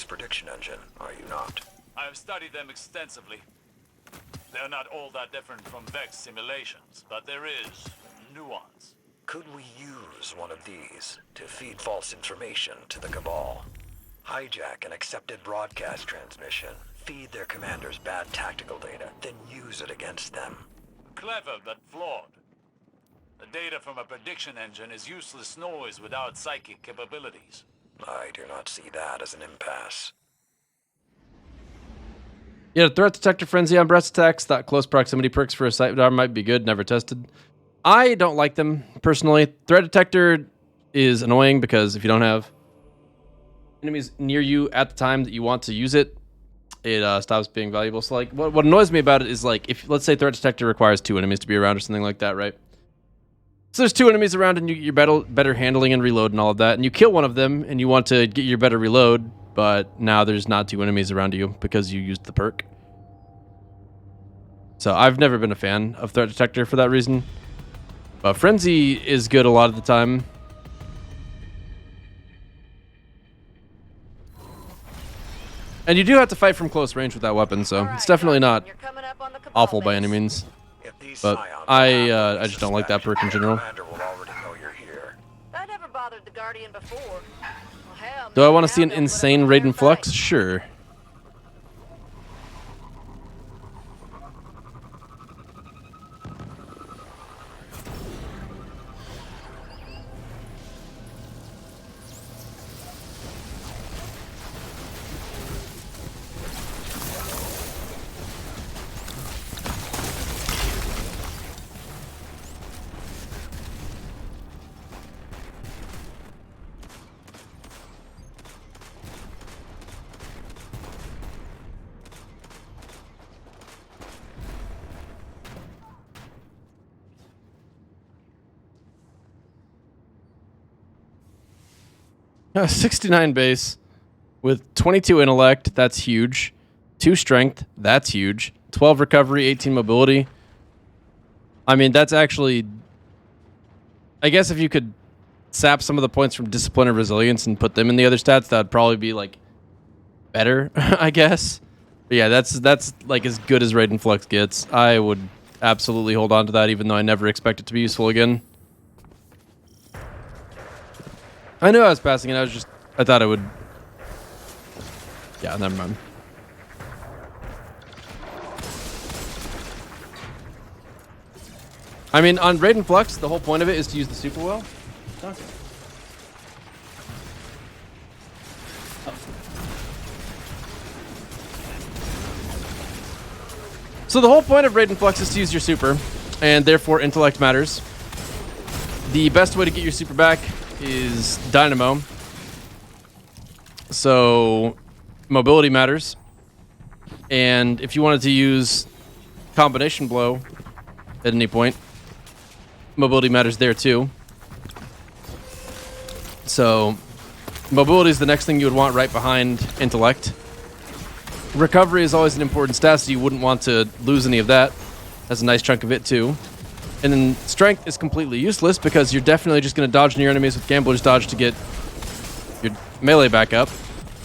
prediction engine, are you not? I have studied them extensively. They're not all that different from Vex simulations, but there is nuance. Could we use one of these to feed false information to the Cabal? Hijack an accepted broadcast transmission, feed their commanders bad tactical data, then use it against them. Clever, but flawed. The data from a prediction engine is useless noise without psychic capabilities. I do not see that as an impasse. Yeah, threat detector frenzy on breast attacks. Thought close proximity perks for a sidearm might be good. Never tested. I don't like them personally. Threat detector is annoying because if you don't have enemies near you at the time that you want to use it, it stops being valuable. So like, what annoys me about it is like, if let's say threat detector requires 2 enemies to be around or something like that, right? So there's 2 enemies around and you're better handling and reload and all of that, and you kill one of them and you want to get your better reload, but now there's not 2 enemies around you because you used the perk. So I've never been a fan of threat detector for that reason. But frenzy is good a lot of the time. And you do have to fight from close range with that weapon, so it's definitely not awful by any means. But I just don't like that perk in general. I never bothered the Guardian before. Well, hell, Do I want to see an insane raid and flux? Sure. A 69 base with 22 intellect, that's huge. 2 strength, that's huge. 12 recovery, 18 mobility. I mean, that's actually... I guess if you could sap some of the points from discipline or resilience and put them in the other stats, that would probably be, like, better, I guess. But yeah, that's like as good as Raid and Flux gets. I would absolutely hold on to that, even though I never expect it to be useful again. I knew I was passing it, I thought I would... Yeah, never mind. I mean, on Raid and Flux, the whole point of it is to use the super well. Okay. So the whole point of Raid and Flux is to use your super, and therefore intellect matters. The best way to get your super back is Dynamo. So mobility matters. And if you wanted to use combination blow at any point, mobility matters there too. So mobility is the next thing you would want right behind intellect. Recovery is always an important stat, so you wouldn't want to lose any of that. That's a nice chunk of it too. And then strength is completely useless because you're definitely just going to dodge near enemies with Gambler's Dodge to get your melee back up.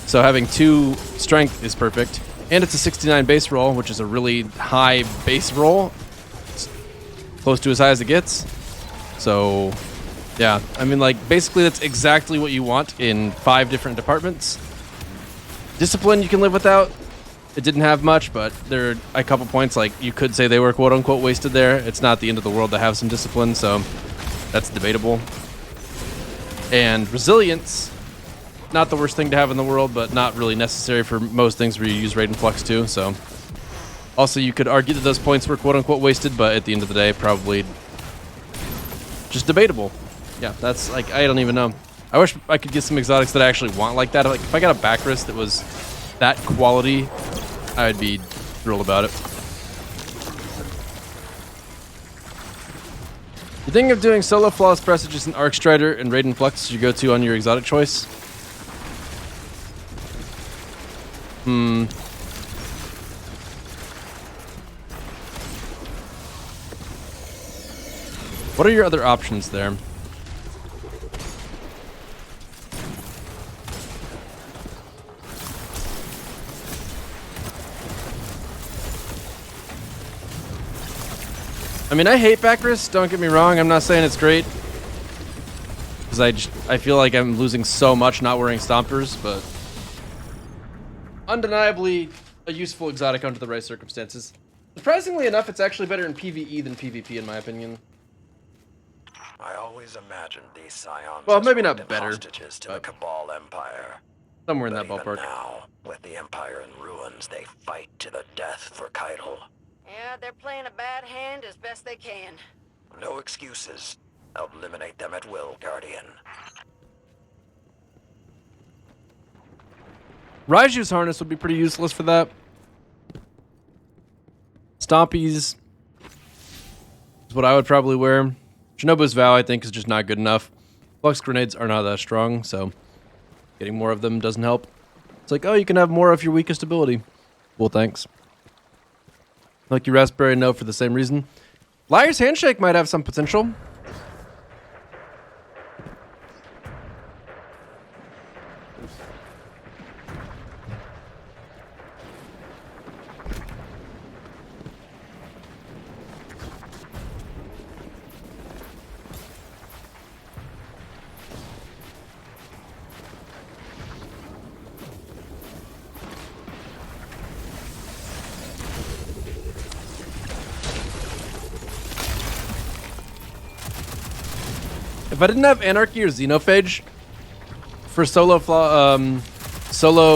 So having 2 strength is perfect. And it's a 69 base roll, which is a really high base roll. It's close to as high as it gets. So, yeah. I mean, like, basically that's exactly what you want in 5 different departments. Discipline you can live without. It didn't have much, but there are a couple points, like, you could say they were quote-unquote wasted there. It's not the end of the world to have some discipline, so that's debatable. And resilience, not the worst thing to have in the world, but not really necessary for most things where you use Raid and Flux too, so. Also, you could argue that those points were quote-unquote wasted, but at the end of the day, probably just debatable. Yeah, that's, like, I don't even know. I wish I could get some exotics that I actually want like that. Like, if I got a back wrist that was that quality, I'd be thrilled about it. You're thinking of doing solo Flawless Presages and Arc Strider and Raid and Flux as you go to on your exotic choice? What are your other options there? I mean, I hate Backrus, don't get me wrong. I'm not saying it's great. Because I feel like I'm losing so much not wearing Stompers, but undeniably a useful exotic under the right circumstances. Surprisingly enough, it's actually better in PvE than PvP, in my opinion. I always imagined these scions Well, as maybe not worked better, hostages to the Cabal Empire. Somewhere in But that even ballpark. now, with the Empire in ruins, they fight to the death for Keitel. Yeah, they're playing a bad hand as best they can. No excuses. Eliminate them at will, Guardian. Raiju's harness would be pretty useless for that. Stompies is what I would probably wear. Shinobu's Vow, I think, is just not good enough. Flux grenades are not that strong, so getting more of them doesn't help. It's like, oh, you can have more of your weakest ability. Well, thanks. Like your Raspberry, no, for the same reason. Liar's Handshake might have some potential. If I didn't have Anarchy or Xenophage for solo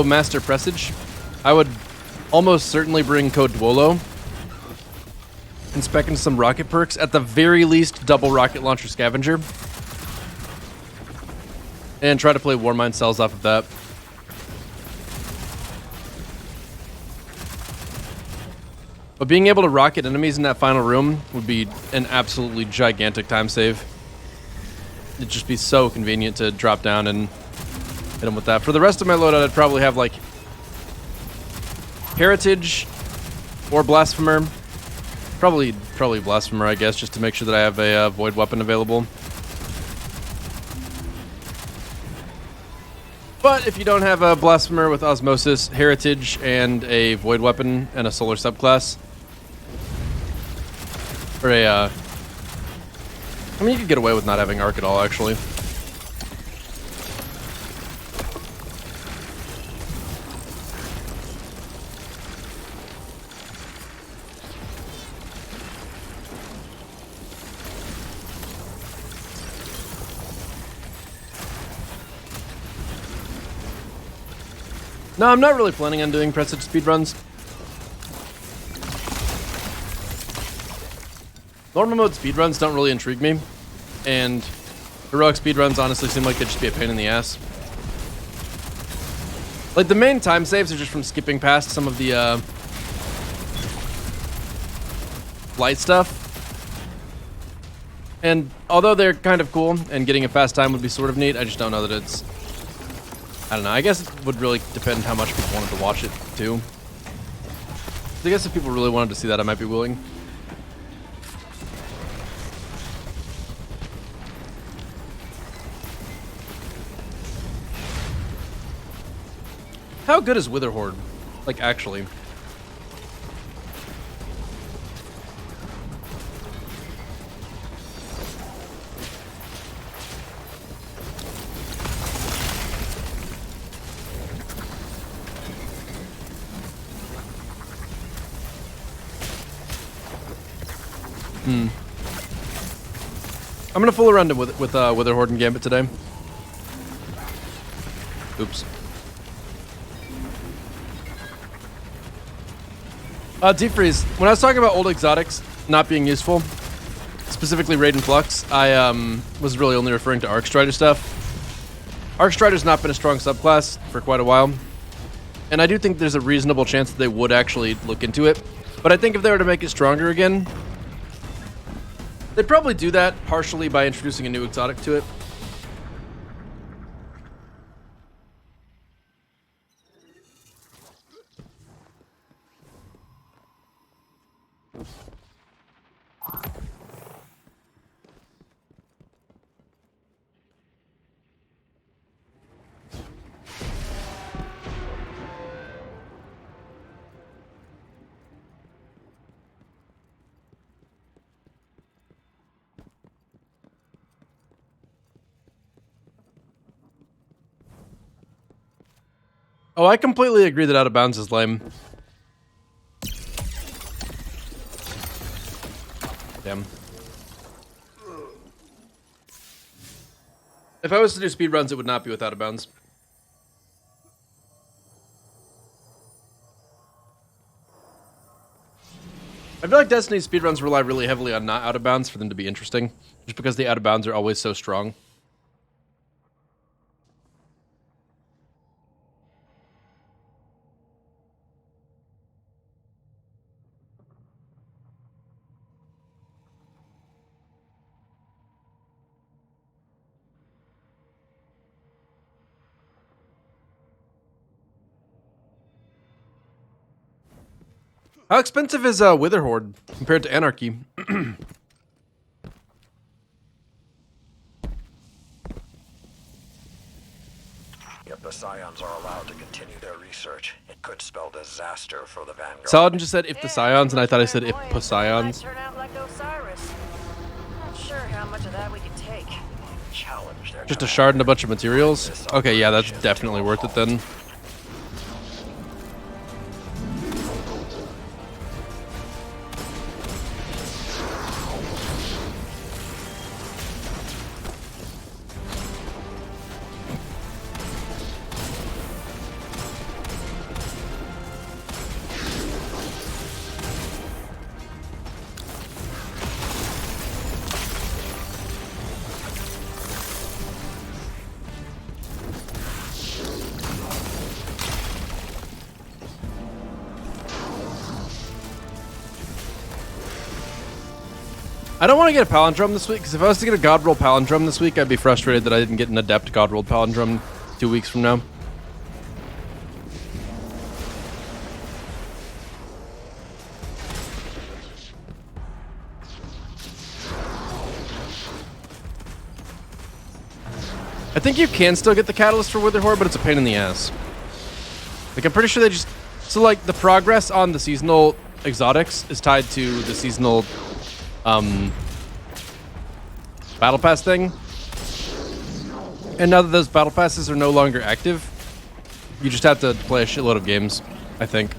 Master Presage, I would almost certainly bring Code Duolo and spec into some rocket perks. At the very least, double rocket launcher scavenger. And try to play Warmind cells off of that. But being able to rocket enemies in that final room would be an absolutely gigantic time save. It'd just be so convenient to drop down and hit them with that. For the rest of my loadout, I'd probably have like Heritage or Blasphemer. Probably Blasphemer, I guess, just to make sure that I have a Void weapon available. But if you don't have a Blasphemer with Osmosis, Heritage, and a Void weapon and a Solar subclass, or a I mean, you could get away with not having Arc at all, actually. No, I'm not really planning on doing Presage speedruns. Normal mode speedruns don't really intrigue me, and heroic speedruns honestly seem like they'd just be a pain in the ass. Like, the main time saves are just from skipping past some of the light stuff. And although they're kind of cool and getting a fast time would be sort of neat, I just don't know that it's... I don't know, I guess it would really depend how much people wanted to watch it, too. I guess if people really wanted to see that, I might be willing. How good is Witherhorde? Like, actually. I'm gonna fool around with Witherhorde and Gambit today. Oops. Deep Freeze. When I was talking about old exotics not being useful, specifically Raid and Flux, I was really only referring to Arc Strider stuff. Arc Strider's not been a strong subclass for quite a while, and I do think there's a reasonable chance that they would actually look into it. But I think if they were to make it stronger again, they'd probably do that partially by introducing a new exotic to it. Oh, I completely agree that out of bounds is lame. Damn. If I was to do speedruns, it would not be with out of bounds. I feel like Destiny speedruns rely really heavily on not out of bounds for them to be interesting, just because the out of bounds are always so strong. How expensive is Witherhoard compared to Anarchy? If the Scions are allowed to continue their research, it could spell disaster for the Vanguard. Saladin just said if the Scions, and I thought I said if Poseidons. Turn out like Osiris. Not sure how much of that we could take. Challenge their Just a shard and a bunch of materials? Okay, yeah, that's definitely worth it then. I don't want to get a palindrome this week, because if I was to get a God Roll palindrome this week, I'd be frustrated that I didn't get an Adept God Roll palindrome 2 weeks from now. I think you can still get the Catalyst for Witherhoard, but it's a pain in the ass. Like, I'm pretty sure they just... So, like, the progress on the seasonal exotics is tied to the seasonal... Battle Pass thing. And now that those Battle Passes are no longer active, you just have to play a shitload of games, I think.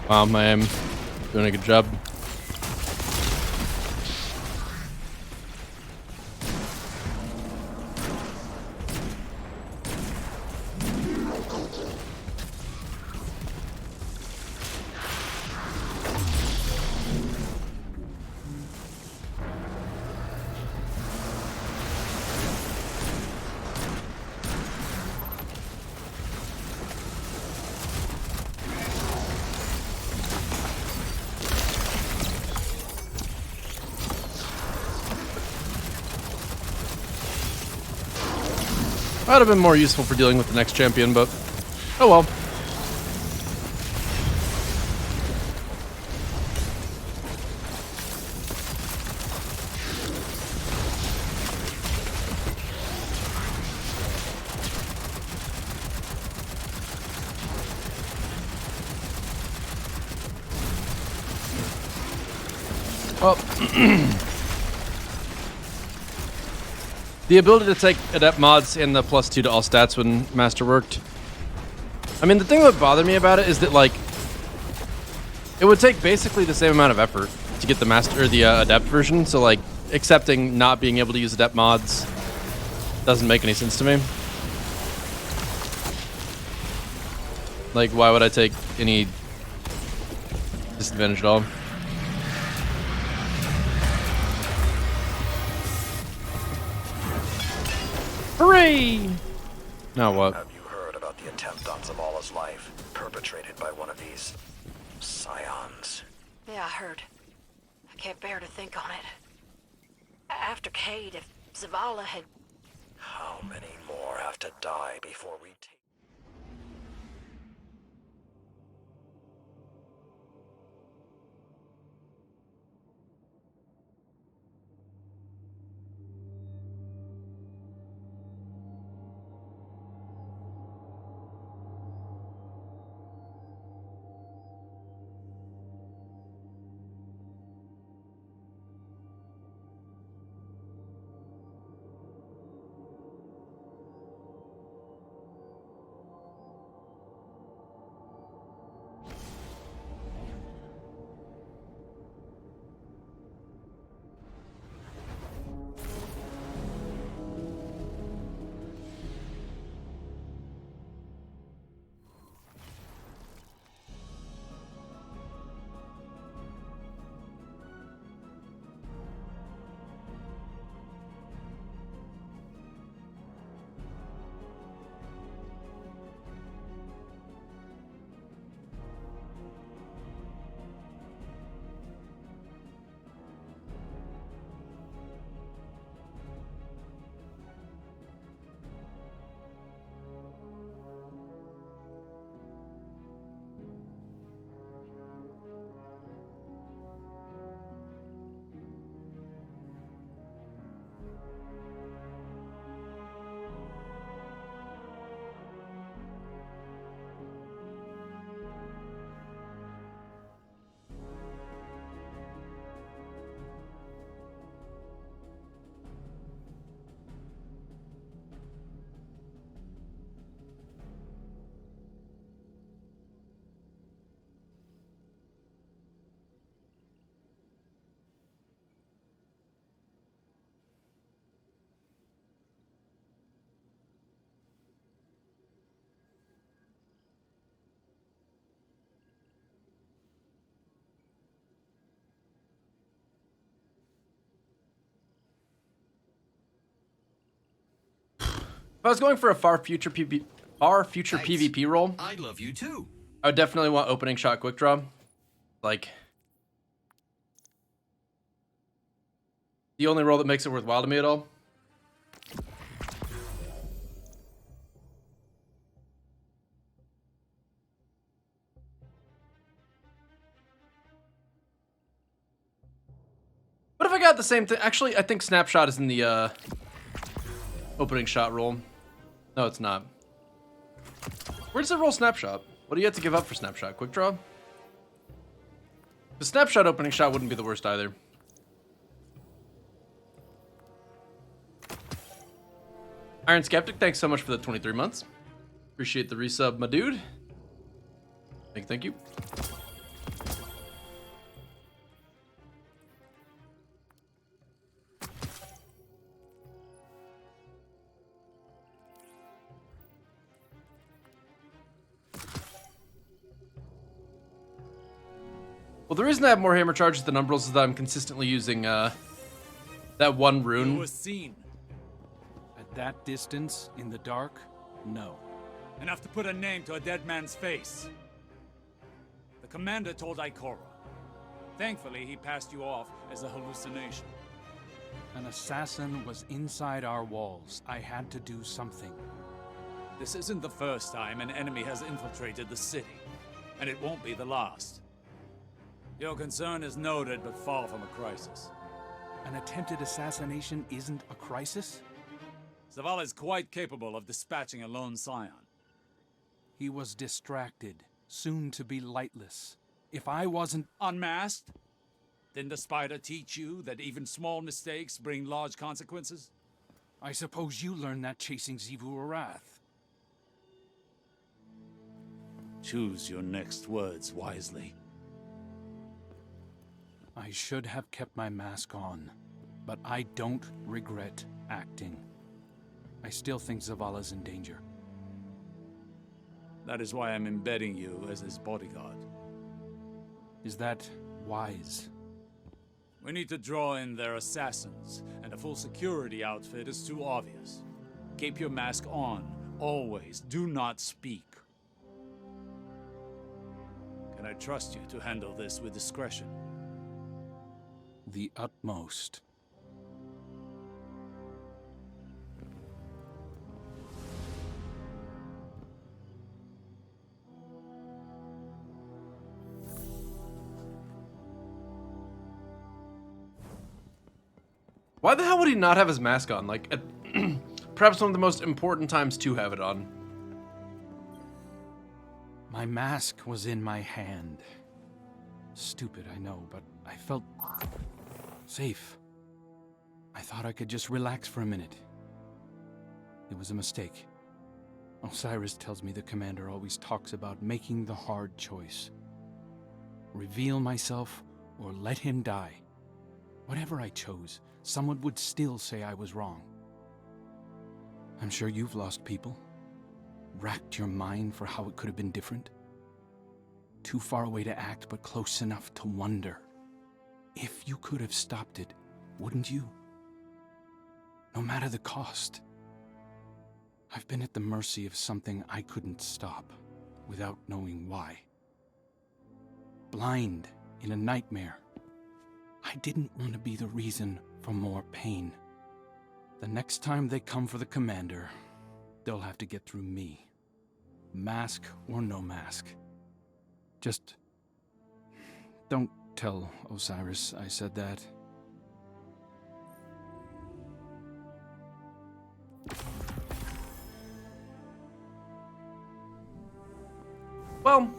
Wow, I'm doing a good job. Might have been more useful for dealing with the next champion, but oh well. Well, the ability to take adept mods and the +2 to all stats when master worked. I mean, the thing that bothered me about it is that, like, it would take basically the same amount of effort to get the master or the adept version. So, like, accepting not being able to use adept mods doesn't make any sense to me. Like, why would I take any disadvantage at all? Hooray! Now what? Have you heard about the attempt on Zavala's life, perpetrated by one of these Scions? Yeah, I heard. I can't bear to think on it. After Cade, if Zavala had... How many more have to die before we take... If I was going for a far future PvP role, I love you too. I would definitely want opening shot quick draw. Like, the only role that makes it worthwhile to me at all. What if I got the same thing? Actually, I think Snapshot is in the opening shot role. No, it's not. Where does it roll Snapshot? What do you have to give up for Snapshot? Quick draw? The Snapshot opening shot wouldn't be the worst either. Iron Skeptic, thanks so much for the 23 months. Appreciate the resub, my dude. Thank you. Well, the reason I have more hammer charges than umbrals is that I'm consistently using that one rune. You were seen. At that distance, in the dark? No. Enough to put a name to a dead man's face. The commander told Ikora. Thankfully, he passed you off as a hallucination. An assassin was inside our walls. I had to do something. This isn't the first time an enemy has infiltrated the city, and it won't be the last. Your concern is noted, but far from a crisis. An attempted assassination isn't a crisis? Zavala is quite capable of dispatching a lone scion. He was distracted, soon to be lightless. If I wasn't unmasked, didn't the spider teach you that even small mistakes bring large consequences? I suppose you learned that chasing Xivu Arath. Choose your next words wisely. I should have kept my mask on, but I don't regret acting. I still think Zavala's in danger. That is why I'm embedding you as his bodyguard. Is that wise? We need to draw in their assassins, and a full security outfit is too obvious. Keep your mask on, always. Do not speak. Can I trust you to handle this with discretion? The utmost. Why the hell would he not have his mask on? Like, at perhaps one of the most important times to have it on. My mask was in my hand. Stupid, I know, but I felt safe. I thought I could just relax for a minute. It was a mistake. Osiris tells me the commander always talks about making the hard choice. Reveal myself or let him die. Whatever I chose, someone would still say I was wrong. I'm sure you've lost people. Racked your mind for how it could have been different. Too far away to act, but close enough to wonder. If you could have stopped it, wouldn't you? No matter the cost. I've been at the mercy of something I couldn't stop, without knowing why. Blind in a nightmare. I didn't want to be the reason for more pain. The next time they come for the commander, they'll have to get through me. Mask or no mask. Just don't tell Osiris I said that. Well,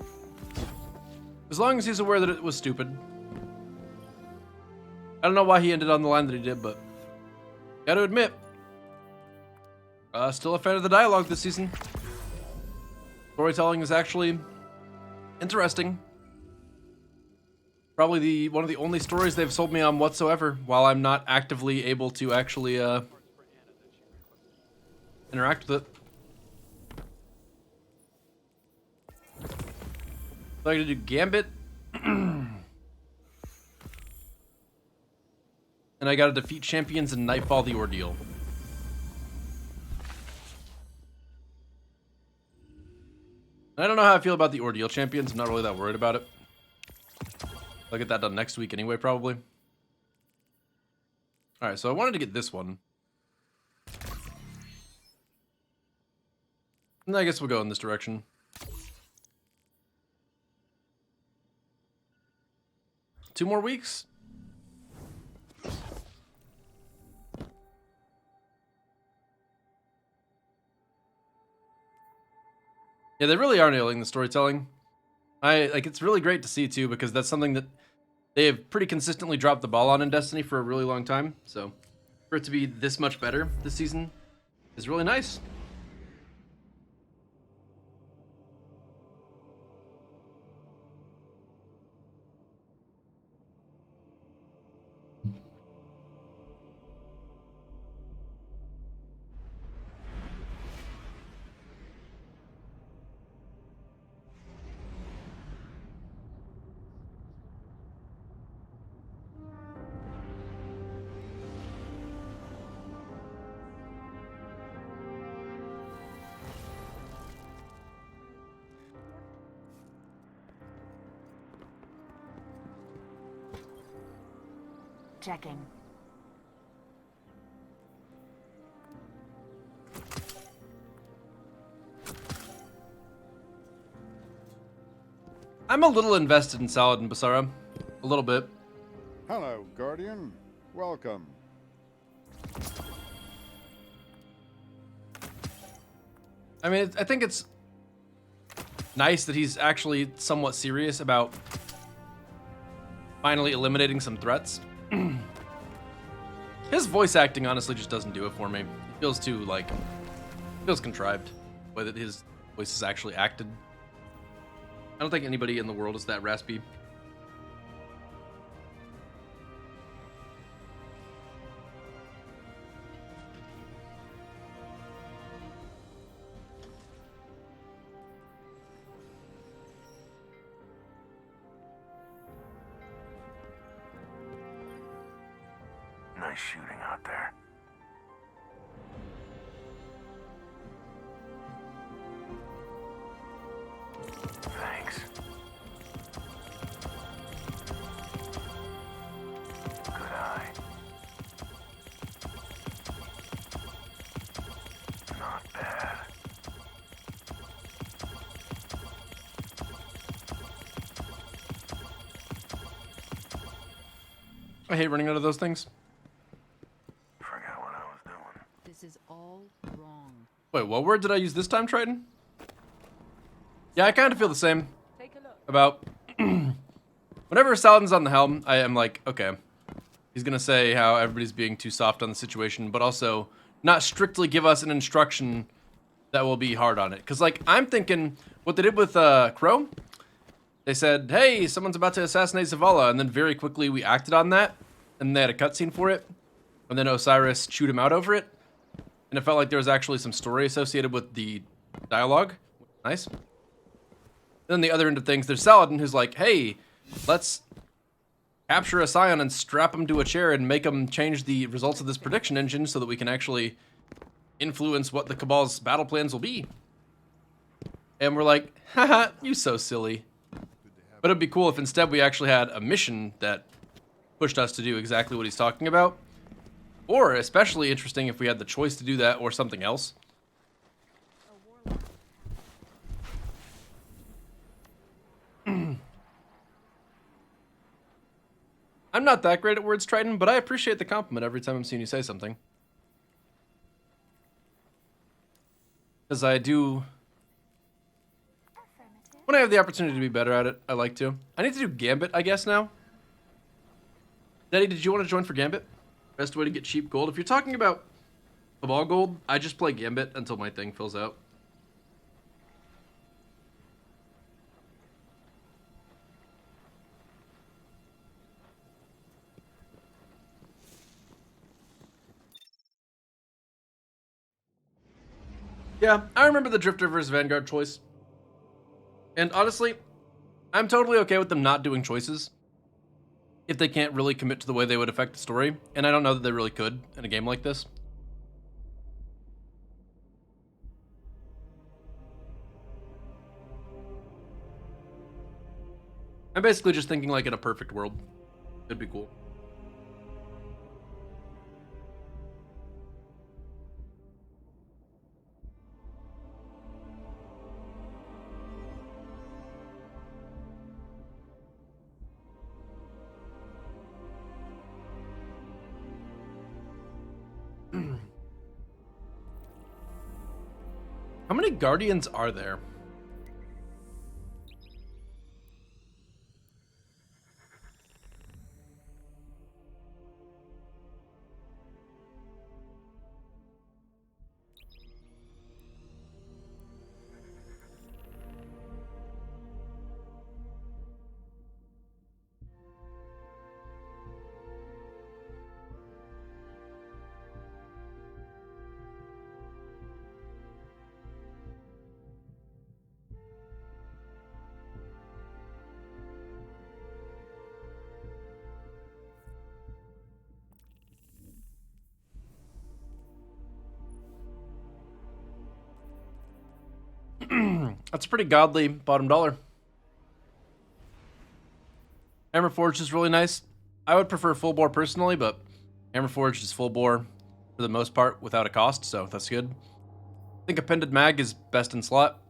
as long as he's aware that it was stupid. I don't know why he ended on the line that he did, but gotta admit, still a fan of the dialogue this season. Storytelling is actually interesting. Probably one of the only stories they've sold me on whatsoever, while I'm not actively able to actually interact with it. So I gotta do Gambit. And I gotta defeat champions and Nightfall the Ordeal. I don't know how I feel about the Ordeal Champions. I'm not really that worried about it. I'll get that done next week anyway, probably. Alright, so I wanted to get this one. And I guess we'll go in this direction. Two more weeks? Yeah, they really are nailing the storytelling. It's really great to see too, because that's something that they have pretty consistently dropped the ball on in Destiny for a really long time. So for it to be this much better this season is really nice. Checking. I'm a little invested in Salad and Basara. A little bit. Hello, Guardian. Welcome. I mean, I think it's nice that he's actually somewhat serious about finally eliminating some threats. His voice acting honestly just doesn't do it for me. It feels too, feels contrived, the way that his voice is actually acted. I don't think anybody in the world is that raspy. Nice shooting out there. Thanks. Good eye. Not bad. I hate running out of those things. This is all wrong. Wait, what word did I use this time, Triton? Yeah, I kind of feel the same about whenever Saladin's on the helm. I am like, okay, he's gonna say how everybody's being too soft on the situation, but also not strictly give us an instruction that will be hard on it. Because, like, I'm thinking what they did with Crow. They said, hey, someone's about to assassinate Zavala, and then very quickly we acted on that, and they had a cutscene for it, and then Osiris chewed him out over it. And it felt like there was actually some story associated with the dialogue. Nice. Then the other end of things, there's Saladin, who's like, hey, let's capture a Scion and strap him to a chair and make him change the results of this prediction engine so that we can actually influence what the Cabal's battle plans will be. And we're like, haha, you so silly. But it'd be cool if instead we actually had a mission that pushed us to do exactly what he's talking about. Or especially interesting if we had the choice to do that or something else. I'm not that great at words, Triton, but I appreciate the compliment every time I'm seeing you say something. Because I do... When I have the opportunity to be better at it, I like to. I need to do Gambit, I guess, now. Daddy, did you want to join for Gambit? Best way to get cheap gold. If you're talking about Cabal gold, I just play Gambit until my thing fills out. Yeah, I remember the Drifter versus Vanguard choice. And honestly, I'm totally okay with them not doing choices if they can't really commit to the way they would affect the story. And I don't know that they really could in a game like this. I'm basically just thinking like in a perfect world. It'd be cool. How many Guardians are there? That's pretty godly bottom dollar. Hammerforged is really nice. I would prefer full bore personally, but Hammerforged is full bore for the most part without a cost, so that's good. I think Appended Mag is best in slot.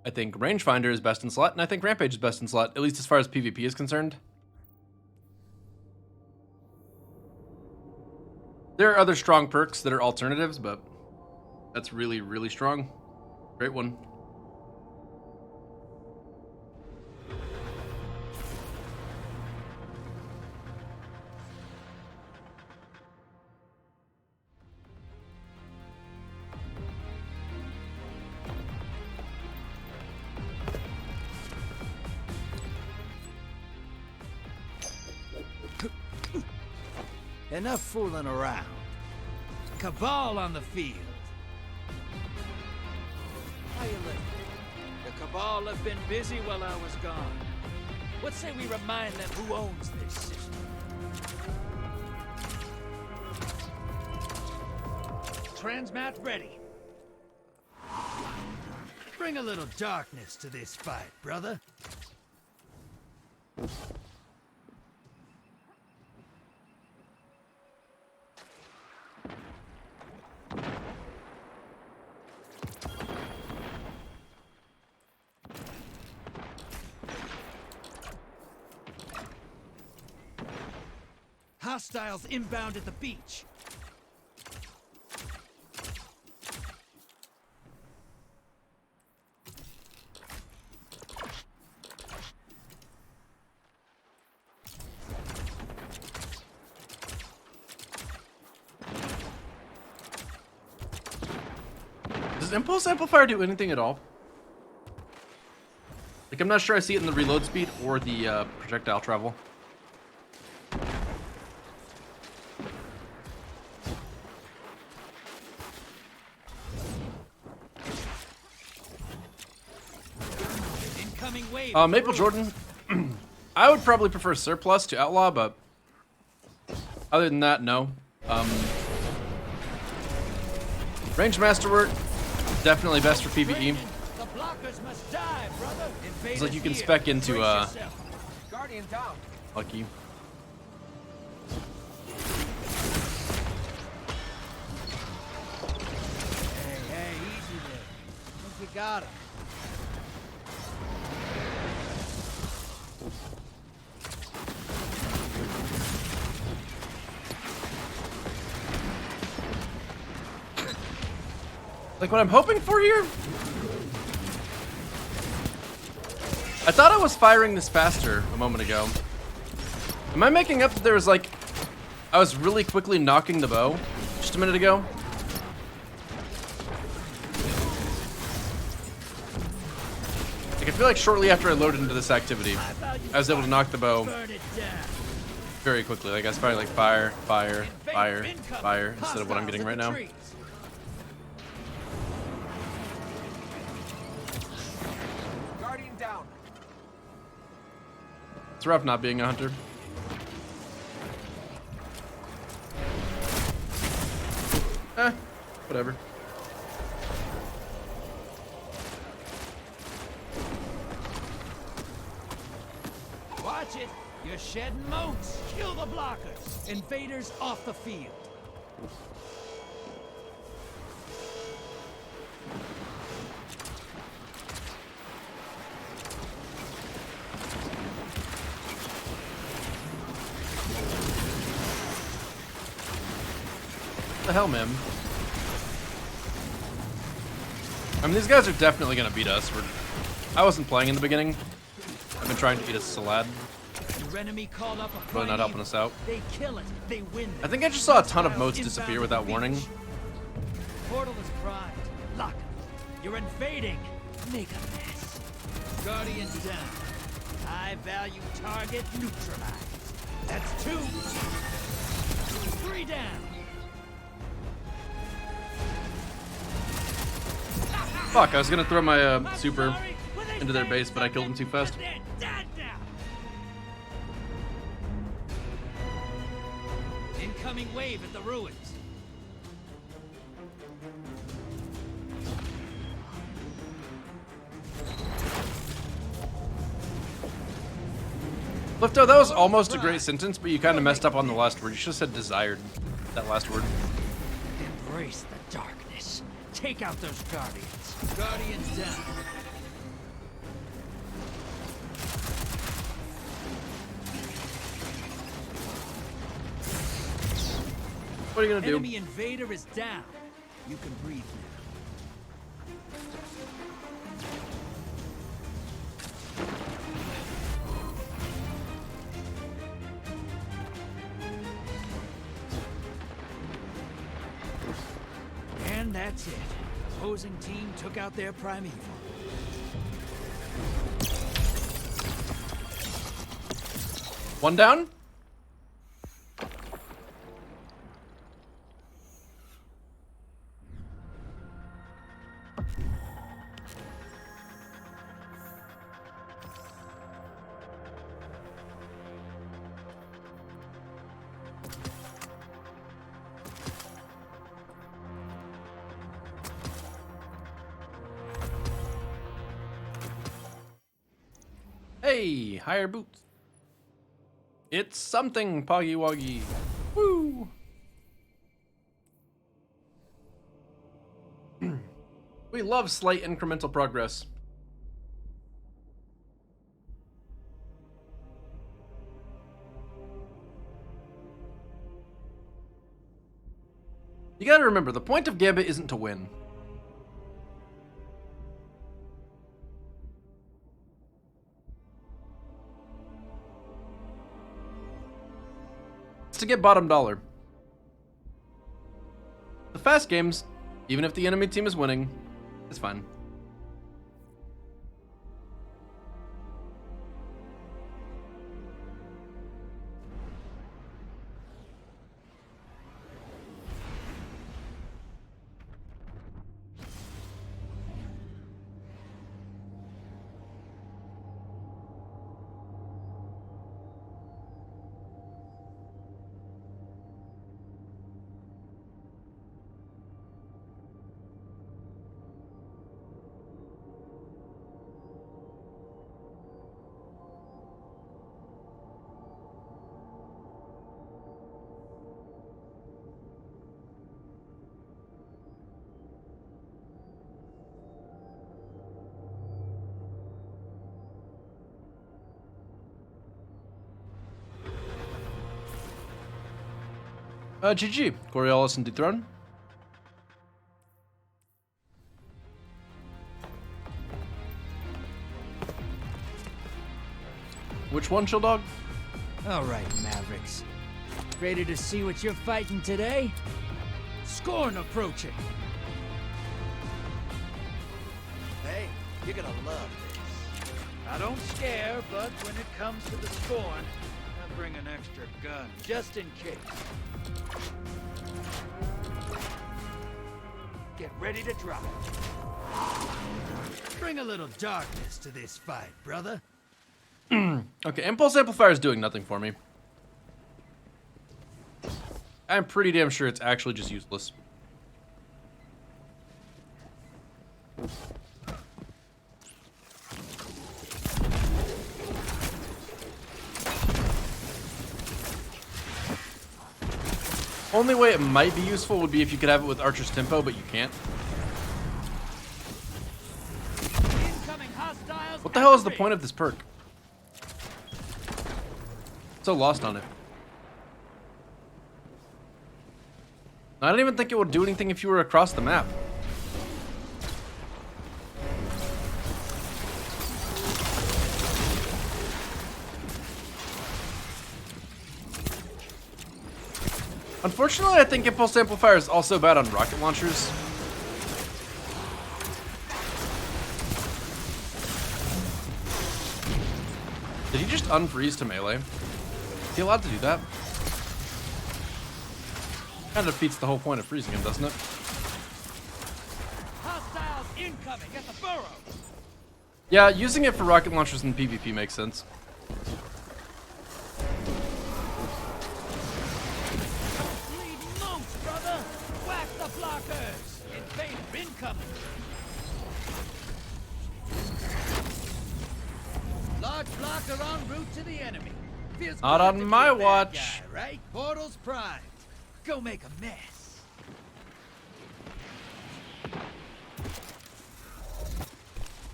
I think Rangefinder is best in slot, and I think Rampage is best in slot, at least as far as PvP is concerned. There are other strong perks that are alternatives, but that's really, really strong. Great one. Enough fooling around. Cabal on the field. How you living? The Cabal have been busy while I was gone. What say we remind them who owns this system? Transmat ready. Bring a little darkness to this fight, brother. Hostiles inbound at the beach. Does Impulse Amplifier do anything at all? Like, I'm not sure I see it in the reload speed or the projectile travel. Maple Jordan, I would probably prefer Surplus to Outlaw, but other than that, no. Range Masterwork, definitely best for PvE. It's like you can spec into Lucky. Hey, easy there. I think we got him. Like what I'm hoping for here? I thought I was firing this faster a moment ago. Am I making up that there was like... I was really quickly knocking the bow just a minute ago? Like I feel like shortly after I loaded into this activity, I was able to knock the bow very quickly. Like I was firing like fire, fire, fire, fire instead of what I'm getting right now. It's rough not being a hunter. Whatever. You're shedding moats. Kill the blockers. Invaders off the field. What the hell, man? I mean, these guys are definitely gonna beat us. I wasn't playing in the beginning. I've been trying to eat a salad. Your enemy called up a Really not helping us out. They kill it. They win. I think I just saw a ton of moats disappear without warning. Portal is primed. Lock. You're invading. Make a mess. Guardians down. High value target neutralized. That's 2. 3 down. Fuck, I was gonna throw my super into their base, but I killed them too fast. Incoming wave at the ruins. Lifto, that was almost a great sentence, but you kind of messed up on the last word. You should have said desired, that last word. Embrace the darkness. Take out those guardians. Guardians down. What are you gonna do? Enemy invader is down. You can breathe now. And that's it. Opposing team took out their primeval. One down? Hey, higher boots. It's something, Poggy Woggy. Woo! We love slight incremental progress. You gotta remember, the point of Gambit isn't to win. To get bottom dollar. The fast games, even if the enemy team is winning, is fine. GG. Coriolis and Dethrone. Which one, Chill Dog? All right, Mavericks. Ready to see what you're fighting today? Scorn approaching. Hey, you're gonna love this. I don't scare, but when it comes to the Scorn, I bring an extra gun, just in case. Get ready to drop. Bring a little darkness to this fight, brother. Okay, Impulse Amplifier is doing nothing for me. I'm pretty damn sure it's actually just useless. Only way it might be useful would be if you could have it with Archer's Tempo, but you can't. What the hell is the point of this perk? So lost on it. I don't even think it would do anything if you were across the map. Unfortunately, I think Impulse Amplifier is also bad on rocket launchers. Did he just unfreeze to melee? Is he allowed to do that? Kind of defeats the whole point of freezing him, doesn't it? Hostiles incoming at the burrow. Yeah, using it for rocket launchers in PvP makes sense. Lead monks, brother. Whack the blockers. Invader incoming. Large blocker en route to the enemy. Feels Not good on to be my a bad watch. guy, right? Portal's primed. Go make a mess.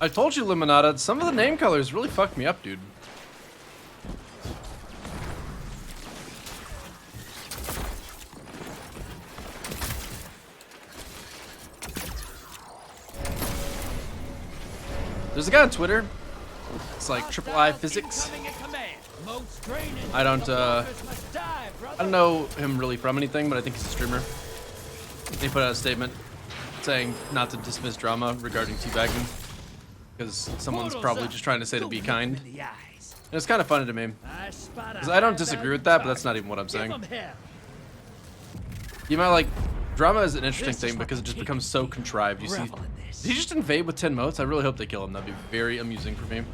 I told you, Limonada, some of the name colors really fucked me up, dude. There's a guy on Twitter. It's like Triple I Physics. I don't know him really from anything, but I think he's a streamer. He put out a statement saying not to dismiss drama regarding teabagging, because someone's probably just trying to say to be kind. And it's kind of funny to me, because I don't disagree with that, but that's not even what I'm saying. You might like, drama is an interesting thing because it just becomes so contrived. You see, did he just invade with 10 motes? I really hope they kill him. That'd be very amusing for me.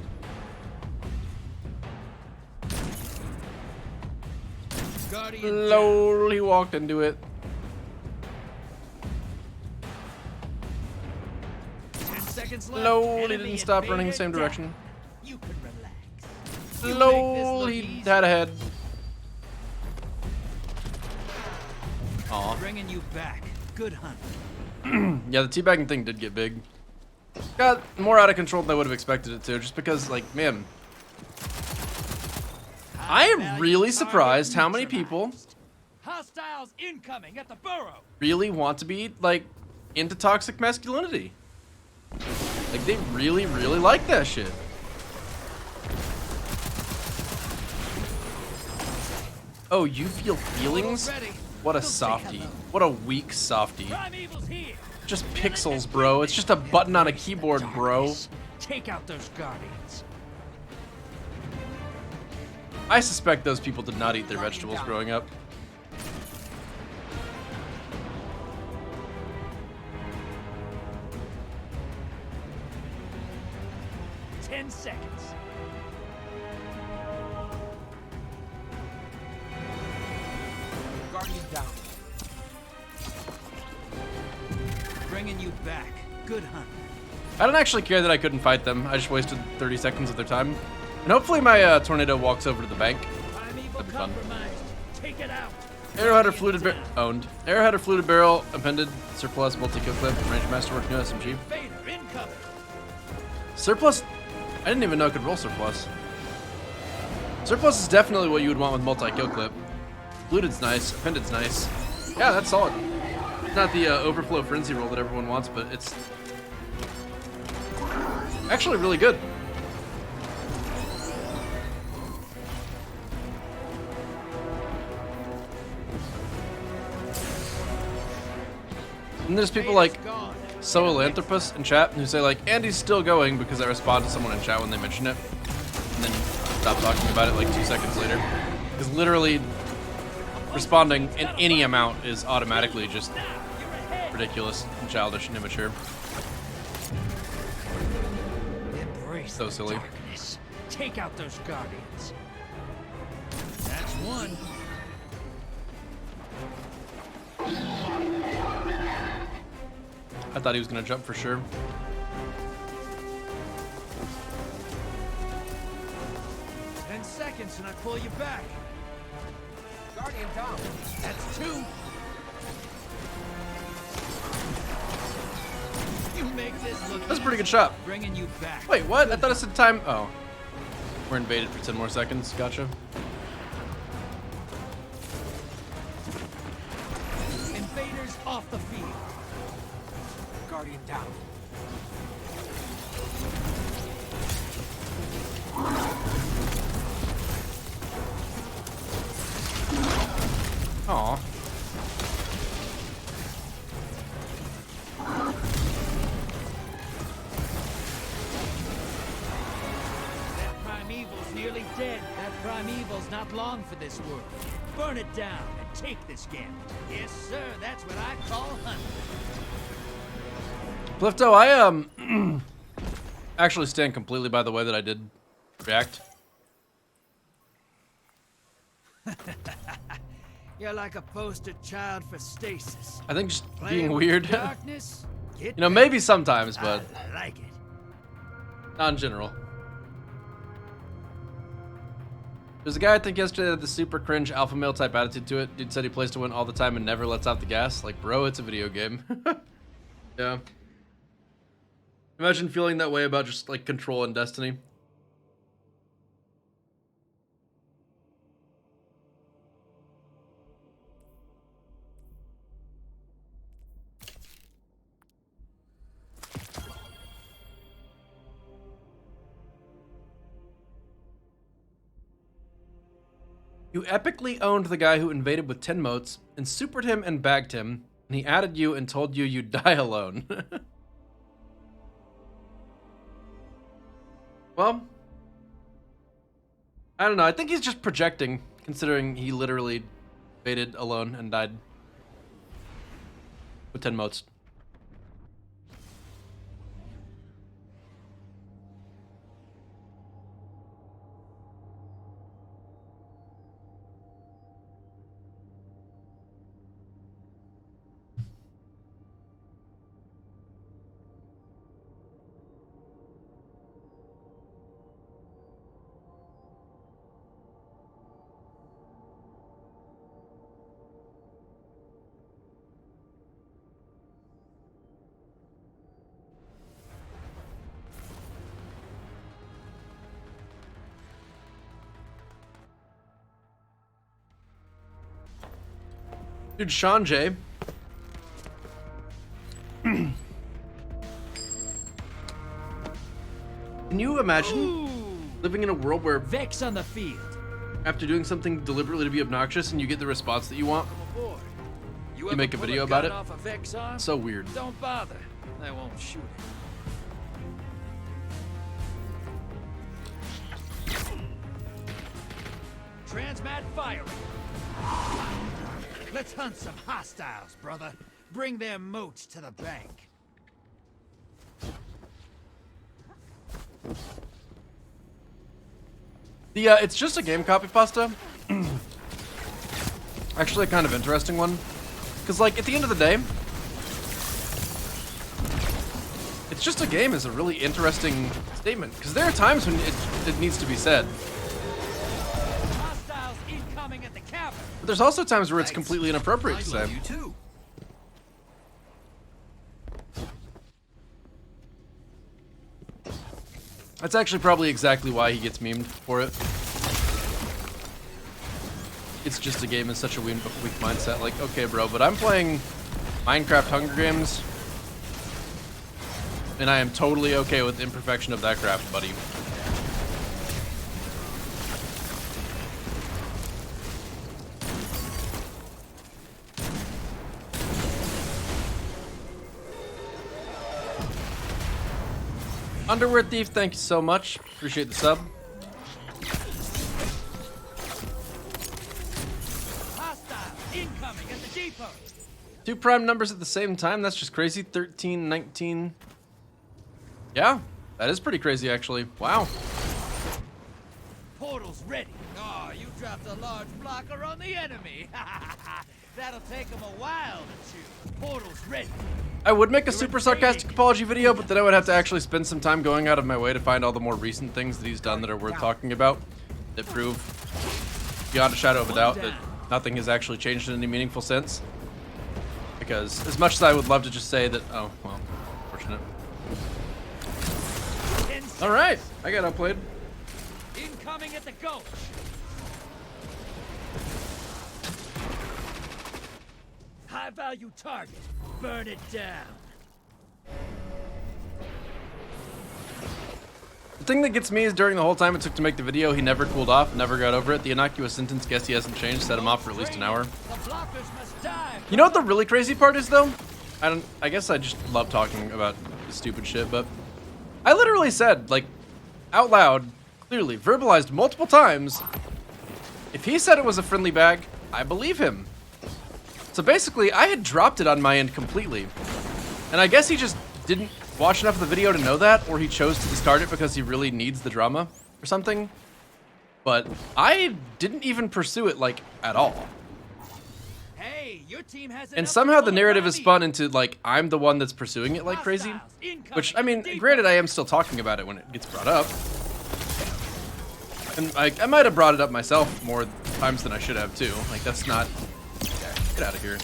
Lol, he walked into it. 10 seconds left. Lol, he didn't stop running the same direction. Lol, he had a head. Aw. Bringing you back. Good hunt. Yeah, the teabagging thing did get big. Got more out of control than I would have expected it to, just because, like, man. I am really surprised how many people Hostiles incoming at the burrow. really want to be, like, into toxic masculinity. Like, they really, really like that shit. Oh, you feel feelings? What a softie. What a weak softie. Just pixels, bro. It's just a button on a keyboard, bro. Take out those guardians. I suspect those people did not eat their vegetables growing up. Ten seconds. Guardian down. Bringing you back. Good hunt. I don't actually care that I couldn't fight them. I just wasted 30 seconds of their time. And hopefully my tornado walks over to the bank. That'd be fun. Take it out. Arrowhead or fluted barrel owned. Arrowhead or fluted barrel appended. Surplus multi-kill clip. Range masterwork new SMG. Surplus. I didn't even know it could roll surplus. Surplus is definitely what you would want with multi-kill clip. Fluted's nice. Appended's nice. Yeah, that's solid. It's not the overflow frenzy roll that everyone wants, but it's actually really good. And there's people like Soelanthropus in chat who say like, Andy's still going because I respond to someone in chat when they mention it. And then stop talking about it like 2 seconds later. Because literally responding in any amount is automatically just ridiculous and childish and immature. So silly. Darkness. Take out those guardians. That's one. I thought he was gonna jump for sure. Seconds and I pull you back. Guardian down. That's two. That's a pretty good shot. Bringing you back. Wait, what? I thought it said time. Oh. We're invaded for 10 more seconds. Gotcha. Invaders off the field. Guardian down. Aw. That primeval's nearly dead. That primeval's not long for this world. Burn it down and take this gambit. Yes, sir. That's what I call hunting. Clifto, I actually stand completely by the way that I did react. You're like a poster child for stasis. I think just Playing being with weird. darkness, You know, maybe sometimes, but I like it. not in general. There's a guy I think yesterday that had the super cringe alpha male type attitude to it. Dude said he plays to win all the time and never lets out the gas. Like, bro, it's a video game. Yeah. Imagine feeling that way about just like control and destiny. You epically owned the guy who invaded with 10 motes and supered him and bagged him, and he added you and told you you'd die alone. Well, I don't know. I think he's just projecting, considering he literally invaded alone and died with 10 motes. Dude, Sean J. Can you imagine living in a world where Vex on the field. after doing something deliberately to be obnoxious and you get the response that you want, you make a video about it? So weird. Don't bother. I won't shoot it. Transmat firing. Let's hunt some hostiles, brother. Bring their moats to the bank. The it's just a game copy pasta. Actually, a kind of interesting one, because like at the end of the day, it's just a game is a really interesting statement. Because there are times when it needs to be said. Hostiles incoming at the cavern. But there's also times where it's completely inappropriate to say. You too. That's actually probably exactly why he gets memed for it. It's just a game in such a weak mindset. Like, okay, bro, but I'm playing Minecraft Hunger Games, and I am totally okay with the imperfection of that craft, buddy. Underwear Thief, thank you so much. Appreciate the sub. Hostile incoming at the depot. 2 prime numbers at the same time. That's just crazy. 13, 19. Yeah, that is pretty crazy, actually. Wow. Portal's ready. Oh, you dropped a large blocker on the enemy. That'll take him a while to chew. Portal's ready. I would make a super sarcastic apology video, but then I would have to actually spend some time going out of my way to find all the more recent things that he's done that are worth talking about, that prove beyond a shadow of a doubt that nothing has actually changed in any meaningful sense. Because as much as I would love to just say that, oh, well, unfortunate. All right, I got outplayed. Incoming at the gulch. High value target. Burn it down. The thing that gets me is during the whole time it took to make the video, he never cooled off, never got over it. The innocuous sentence, guess he hasn't changed, set him off for at least an hour. You know what the really crazy part is though? I guess I just love talking about this stupid shit, but I literally said, like, out loud, clearly, verbalized multiple times, if he said it was a friendly bag, I believe him. So basically, I had dropped it on my end completely. And I guess he just didn't watch enough of the video to know that, or he chose to discard it because he really needs the drama or something. But I didn't even pursue it, like, at all. Hey, your team has And somehow the narrative is spun into, like, I'm the one that's pursuing it like crazy. Which, I mean, granted, I am still talking about it when it gets brought up. And I might have brought it up myself more times than I should have, too. Like, that's not... Get out of here.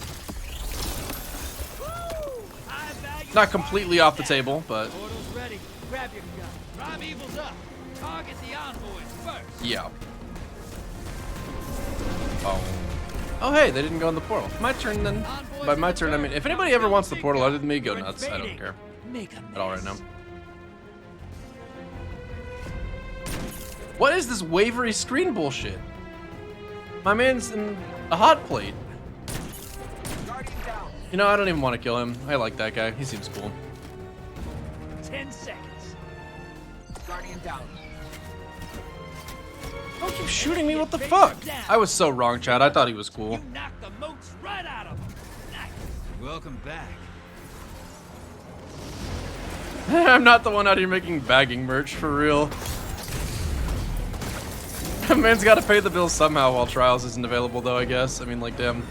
Not completely off the table, but... Portal's ready. Grab your gun. Drive evils up. Target the envoys first. Yeah. Oh. Oh, hey, they didn't go in the portal. My turn, then. By my turn, I mean, if anybody ever wants the portal other than me, go nuts. I don't care. At all right now. What is this wavery screen bullshit? My man's in a hot plate. You know, I don't even want to kill him. I like that guy. He seems cool. 10 seconds. Guardian down. Don't keep shooting me, what the fuck? I was so wrong, Chad. I thought he was cool. You knocked the moats right out of him. Nice. Welcome back. I'm not the one out here making bagging merch, for real. Man's gotta pay the bills somehow while Trials isn't available, though, I guess. I mean, like, damn.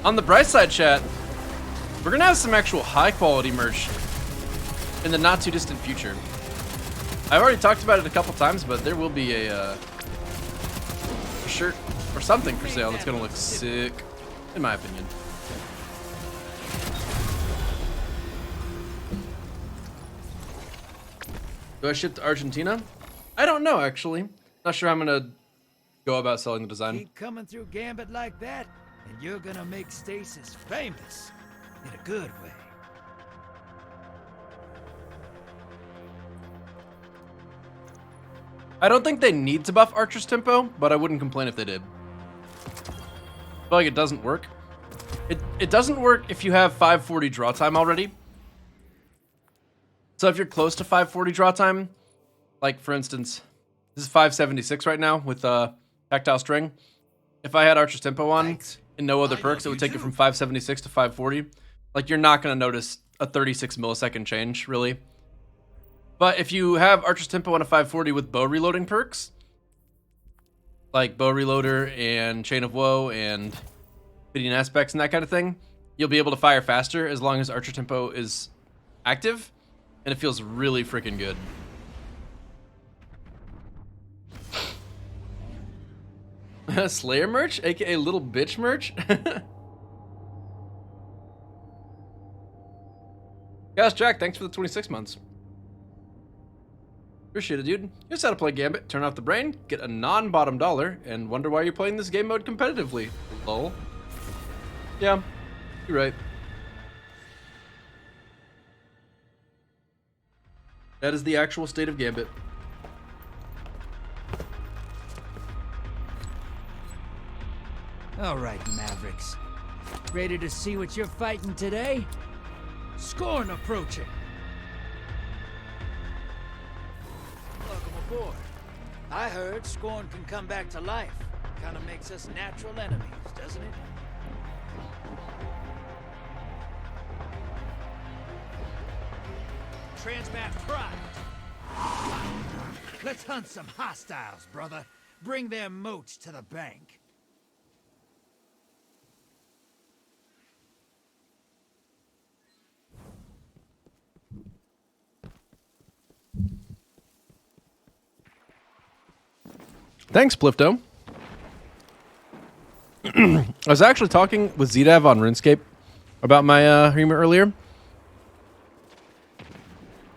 On the bright side, chat, we're gonna have some actual high-quality merch in the not-too-distant future. I've already talked about it a couple times, but there will be a shirt or something for sale that's gonna look sick, in my opinion. Do I ship to Argentina? I don't know, actually. Not sure how I'm gonna go about selling the design. Keep coming through Gambit like that, and you're gonna make Stasis famous. In a good way. I don't think they need to buff Archer's tempo, but I wouldn't complain if they did. I feel like it doesn't work. It doesn't work if you have 540 draw time already. So if you're close to 540 draw time, like for instance, this is 576 right now with tactile string. If I had Archer's tempo on and no other perks, it would take it from 576 to 540. Like, you're not going to notice a 36 millisecond change, really. But if you have Archer's tempo on a 540 with bow reloading perks, like bow reloader and chain of woe and fitting aspects and that kind of thing, you'll be able to fire faster as long as Archer tempo is active, and it feels really freaking good. Slayer merch, aka little bitch merch. Yes, Jack, thanks for the 26 months. Appreciate it, dude. Here's how to play Gambit. Turn off the brain, get a non-bottom dollar, and wonder why you're playing this game mode competitively. Lol. Yeah, you're right. That is the actual state of Gambit. All right, Mavericks. Ready to see what you're fighting today? Scorn approaching. Welcome aboard. I heard Scorn can come back to life. Kind of makes us natural enemies, doesn't it? Transmat Pride. Let's hunt some hostiles, brother. Bring their moats to the bank. Thanks, Plifto. I was actually talking with Zdav on RuneScape about my humor earlier.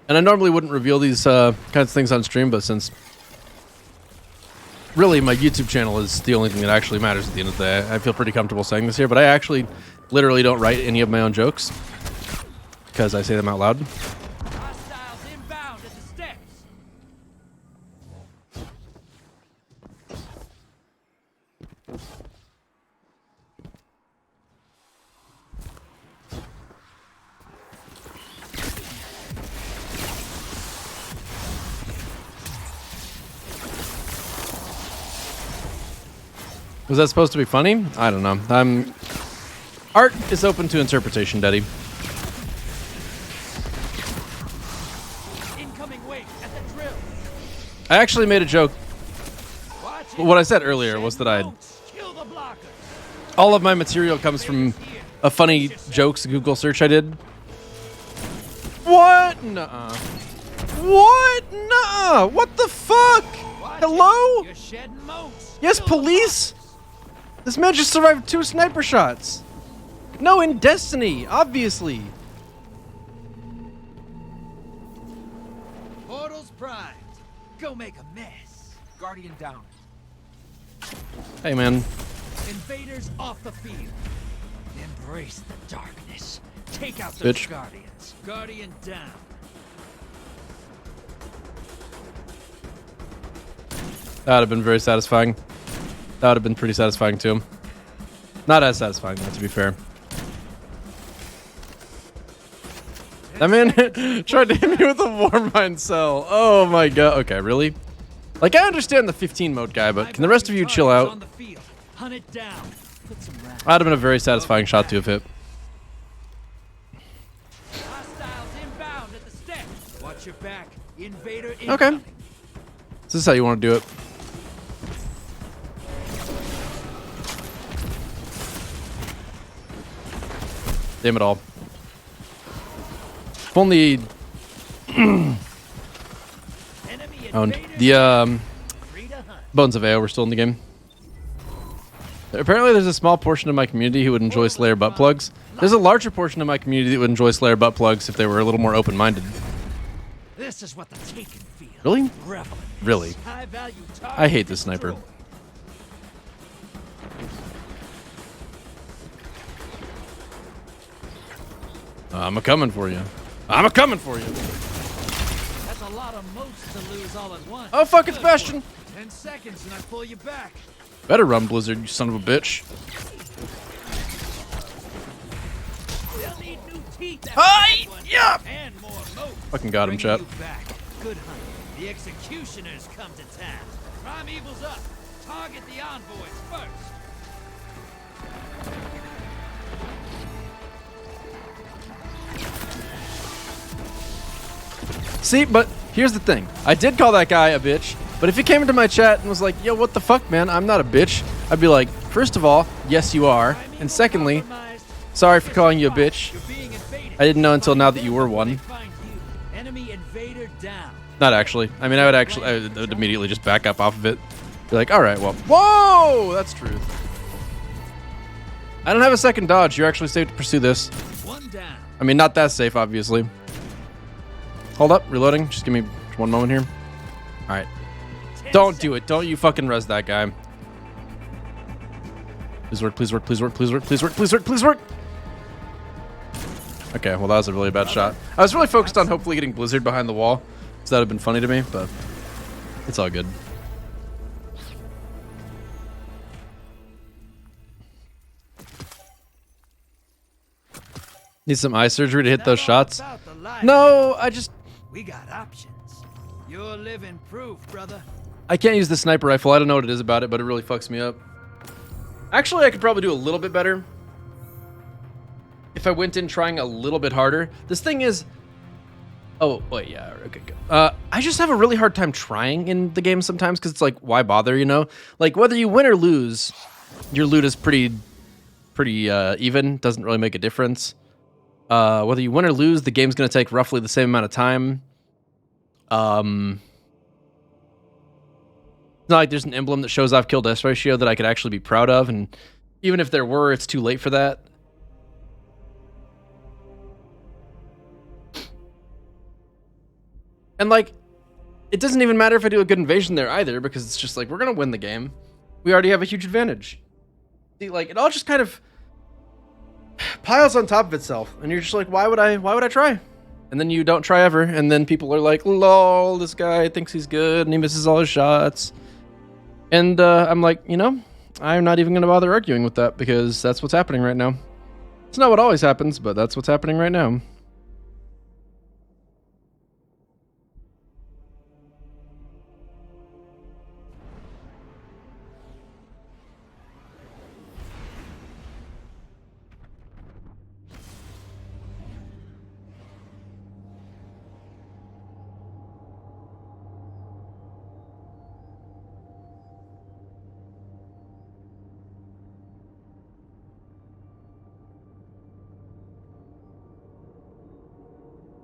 And I normally wouldn't reveal these kinds of things on stream, but since really my YouTube channel is the only thing that actually matters at the end of the day, I feel pretty comfortable saying this here, but I actually literally don't write any of my own jokes because I say them out loud. Hostiles inbound at the steps. Was that supposed to be funny? I don't know. Art is open to interpretation, Daddy. Incoming wait at the drill. I actually made a joke. What I said earlier was that all of my material comes from a funny jokes Google search I did. What? Nuh-uh. What? Nuh-uh. What the fuck? Hello? You're shedding moats. Yes, police? This man just survived 2 sniper shots. No, in Destiny, obviously. Portals primed. Go make a mess. Guardian down. Hey, man. Invaders off the field. Embrace the darkness. Take out Bitch. those guardians. Guardian down. That would have been very satisfying. That would have been pretty satisfying too. Not as satisfying, though, to be fair. That man tried to hit me with a Warmind cell. Oh my god. Okay, really? Like, I understand the 15 mode guy, but can the rest of you chill out? Hunt it down. Put some rounds. That'd have been a very satisfying shot to have hit. Hostiles inbound at the steps. Watch your back. Invader Okay. incoming. This is how you want to do it. Damn it all. If only owned. The Bones of AO were still in the game. Apparently there's a small portion of my community who would enjoy Slayer butt plugs. There's a larger portion of my community that would enjoy Slayer butt plugs if they were a little more open-minded. This is what the taken feel. Really? Revel. Really? High value target I hate this sniper. I'm a-coming for you. I'm a-coming for you. That's a lot of moats to lose all at once. Oh, fuck, it's Bastion. 10 seconds and I pull you back. Better run, Blizzard, you son of a bitch. We'll need new teeth Hi! Yeah! and more moats. Fucking got him, Bringing chat. you back. Good hunt. The executioners come to town. Primeval's up. Target the envoys first. See, but here's the thing. I did call that guy a bitch, but if he came into my chat and was like, yo, what the fuck, man? I'm not a bitch. I'd be like, first of all, yes, you are. And secondly, sorry for calling you a bitch. I didn't know until now that you were one. Enemy invader down. Not actually. I mean, I would immediately just back up off of it. Be like, all right, well, whoa, that's truth. I don't have a second dodge. You're actually safe to pursue this. One down. I mean, not that safe, obviously. Hold up, reloading. Just give me one moment here. All right. Don't do it. Don't you fucking res that guy. Please work, please work, please work, please work, please work, please work, please work. Okay, well, that was a really bad shot. I was really focused on hopefully getting Blizzard behind the wall, so that would have been funny to me, but it's all good. Need some eye surgery to hit those shots? No, I just... We got options. You're living proof, brother. I can't use the sniper rifle. I don't know what it is about it, but it really fucks me up. Actually, I could probably do a little bit better if I went in trying a little bit harder. This thing is... Oh, wait, yeah, okay, good. I just have a really hard time trying in the game sometimes because it's like, why bother, you know? Like, whether you win or lose, your loot is pretty even. Doesn't really make a difference. Whether you win or lose, the game's going to take roughly the same amount of time. It's not like there's an emblem that shows off kill death ratio that I could actually be proud of, and Even if there were, it's too late for that. And like, it doesn't even matter if I do a good invasion there either, because it's just like, we're going to win the game. We already have a huge advantage. See, like, it all just kind of piles on top of itself. And you're just like, why would I try? And then you don't try ever. And then people are like, lol, this guy thinks he's good and he misses all his shots. And I'm like, you know, I'm not even going to bother arguing with that, because that's what's happening right now. It's not what always happens, but that's what's happening right now.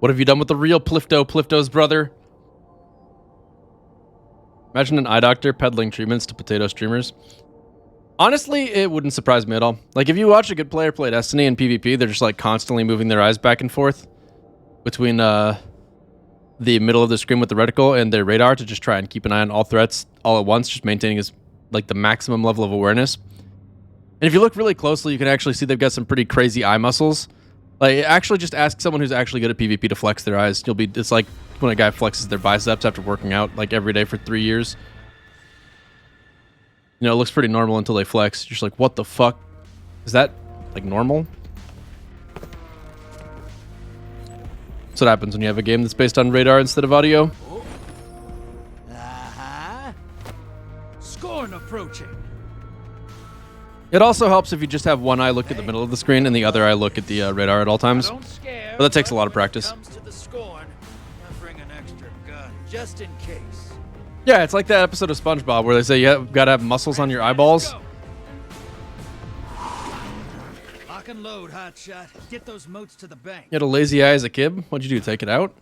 What have you done with the real Plifto's brother? Imagine an eye doctor peddling treatments to potato streamers. Honestly, it wouldn't surprise me at all. Like, if you watch a good player play Destiny and PvP, they're just like constantly moving their eyes back and forth between the middle of the screen with the reticle and their radar to just try and keep an eye on all threats all at once, just maintaining his, like, the maximum level of awareness. And if you look really closely, you can actually see they've got some pretty crazy eye muscles. Like, actually just ask someone who's actually good at PvP to flex their eyes. It's like when a guy flexes their biceps after working out like every day for 3 years. You know, it looks pretty normal until they flex. You're just like, what the fuck? Is that like normal? That's what happens when you have a game that's based on radar instead of audio. Scorn approaching. It also helps if you just have one eye look at the middle of the screen and the other eye look at the radar at all times. But that takes a lot of practice. Comes to the scorn, I bring an extra gun just in case. Yeah, it's like that episode of SpongeBob where they say you gotta have muscles on your eyeballs. Lock and load, hotshot. Get those moats to the bank. You had a lazy eye as a kid? What'd you do, take it out?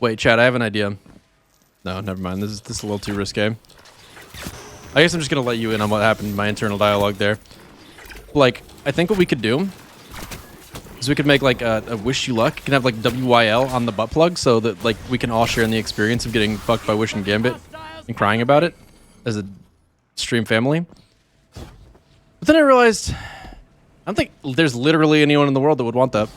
Wait, Chad, I have an idea. No, never mind. This is a little too risque. I guess I'm just gonna let you in on what happened in my internal dialogue there. Like, I think what we could do is we could make like a wish you luck. You can have like WYL on the butt plug so that like we can all share in the experience of getting fucked by Wish and Gambit and crying about it as a stream family. But then I realized I don't think there's literally anyone in the world that would want that.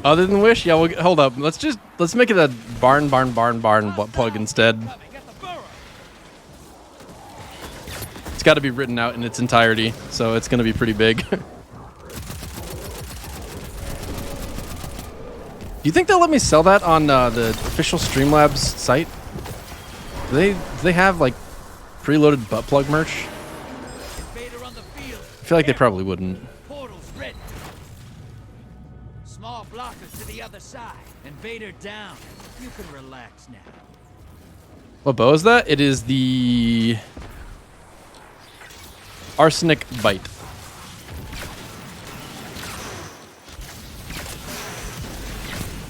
Other than Wish, yeah, hold up. Let's make it a barn butt plug instead. It's got to be written out in its entirety, so it's going to be pretty big. Do you think they'll let me sell that on the official Streamlabs site? Do they have like preloaded butt plug merch? I feel like they probably wouldn't. Small blockers to the other side. Invader down. You can relax now. What bow is that? It is the Arsenic Bite.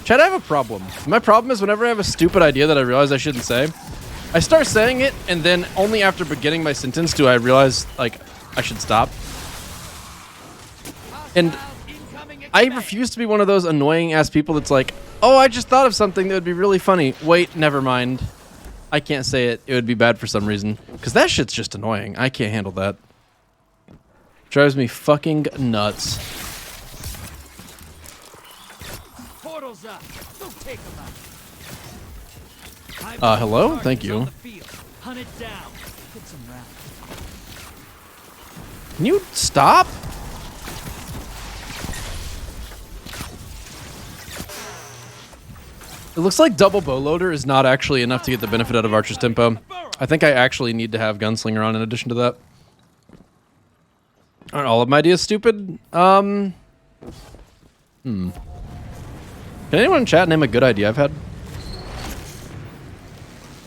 Chad, I have a problem. My problem is whenever I have a stupid idea that I realize I shouldn't say, I start saying it, and then only after beginning my sentence do I realize, like, I should stop. And I refuse to be one of those annoying-ass people that's like, oh, I just thought of something that would be really funny. Wait, never mind. I can't say it. It would be bad for some reason. Because that shit's just annoying. I can't handle that. Drives me fucking nuts. Portals up. Go take them out. Hello? Thank you. Hunt it down. Get some rounds. Can you stop? It looks like double bow loader is not actually enough to get the benefit out of Archer's tempo. I think I actually need to have Gunslinger on in addition to that. Aren't all of my ideas stupid? Can anyone in chat name a good idea I've had?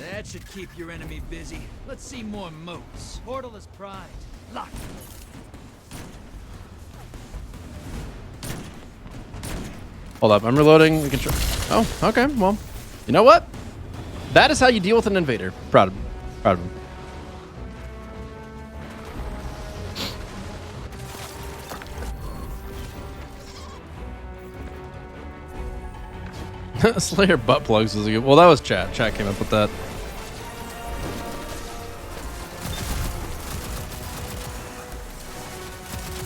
That should keep your enemy busy. Let's see more moats. Portal is primed. Lock. Hold up, I'm reloading. We can try. Oh, okay. Well, you know what? That is how you deal with an invader. Proud of him. Proud of him. Slayer butt plugs was a good. Well, that was chat. Chat came up with that.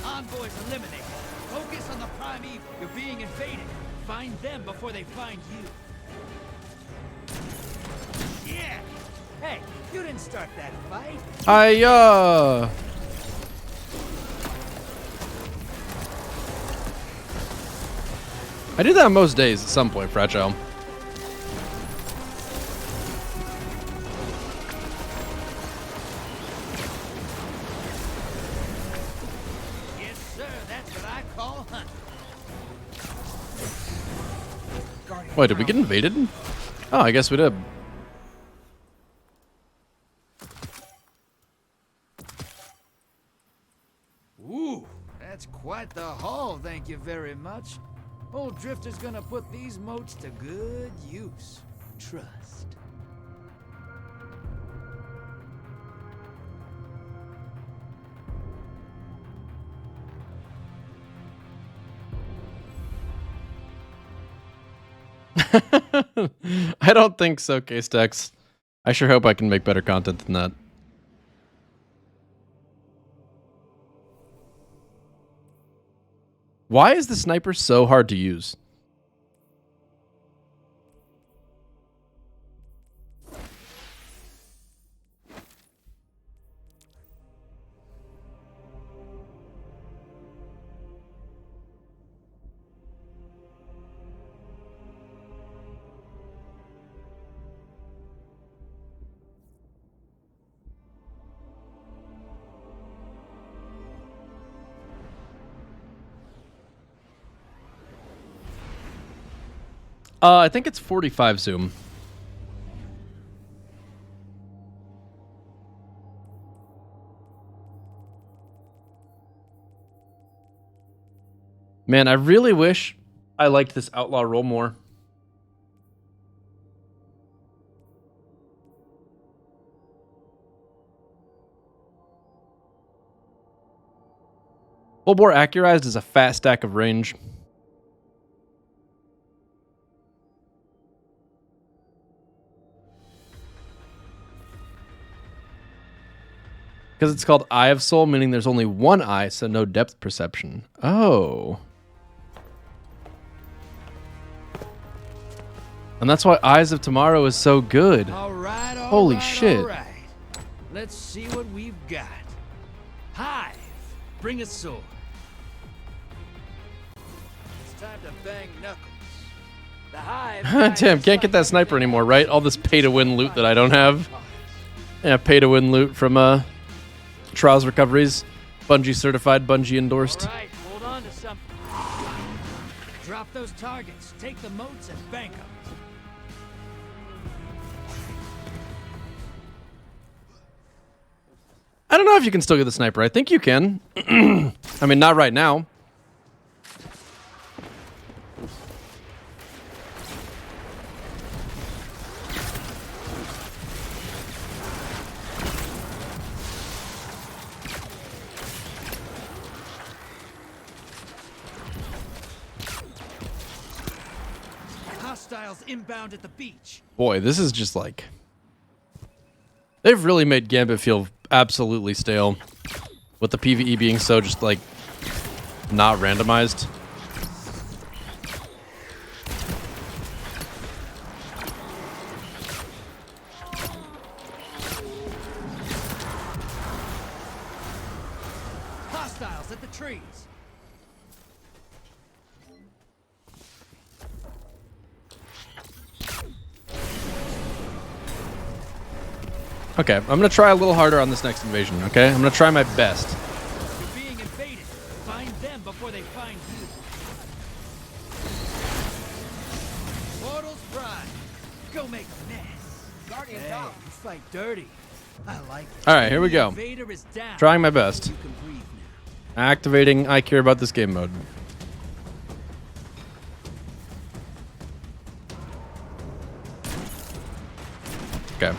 Envoys eliminated. Focus on the prime evil. You're being invaded. Find them before they find you. Yeah. Hey, you didn't start that fight. I do that on most days at some point, Fragile. Yes, sir. That's what I call hunting. Wait, did we get invaded? Oh, I guess we did. Ooh, that's quite the haul, thank you very much. Old Drifter's gonna put these moats to good use. Trust. I don't think so, K-Stacks. I sure hope I can make better content than that. Why is the sniper so hard to use? I think it's 45 zoom. Man, I really wish I liked this outlaw role more. Full bore accurized is a fat stack of range. Because it's called Eye of Soul, meaning there's only one eye, so no depth perception. Oh. And that's why Eyes of Tomorrow is so good. Holy shit. All right. Let's see what we've got. Hive, bring a sword. It's time to bang knuckles. The Hive. Damn, can't get that sniper anymore, right? All this pay-to-win loot that I don't have. Yeah, pay-to-win loot from Trials Recoveries. Bungie certified, Bungie endorsed. All right, hold on to something. Drop those targets, take the moats, and bank them. I don't know if you can still get the sniper. I think you can. I mean, not right now. Hostiles inbound at the beach. Boy, this is just like... They've really made Gambit feel absolutely stale. With the PvE being so just like... not randomized. Hostiles at the trees. Okay, I'm gonna try a little harder on this next invasion, okay? I'm gonna try my best. You're being invaded. Find them before they find you. time. Go make a mess. Guardian down. You fight dirty. I like it. All right, here we go. Invader is down. Trying my best. You can breathe now. Activating I care about this game mode. Okay.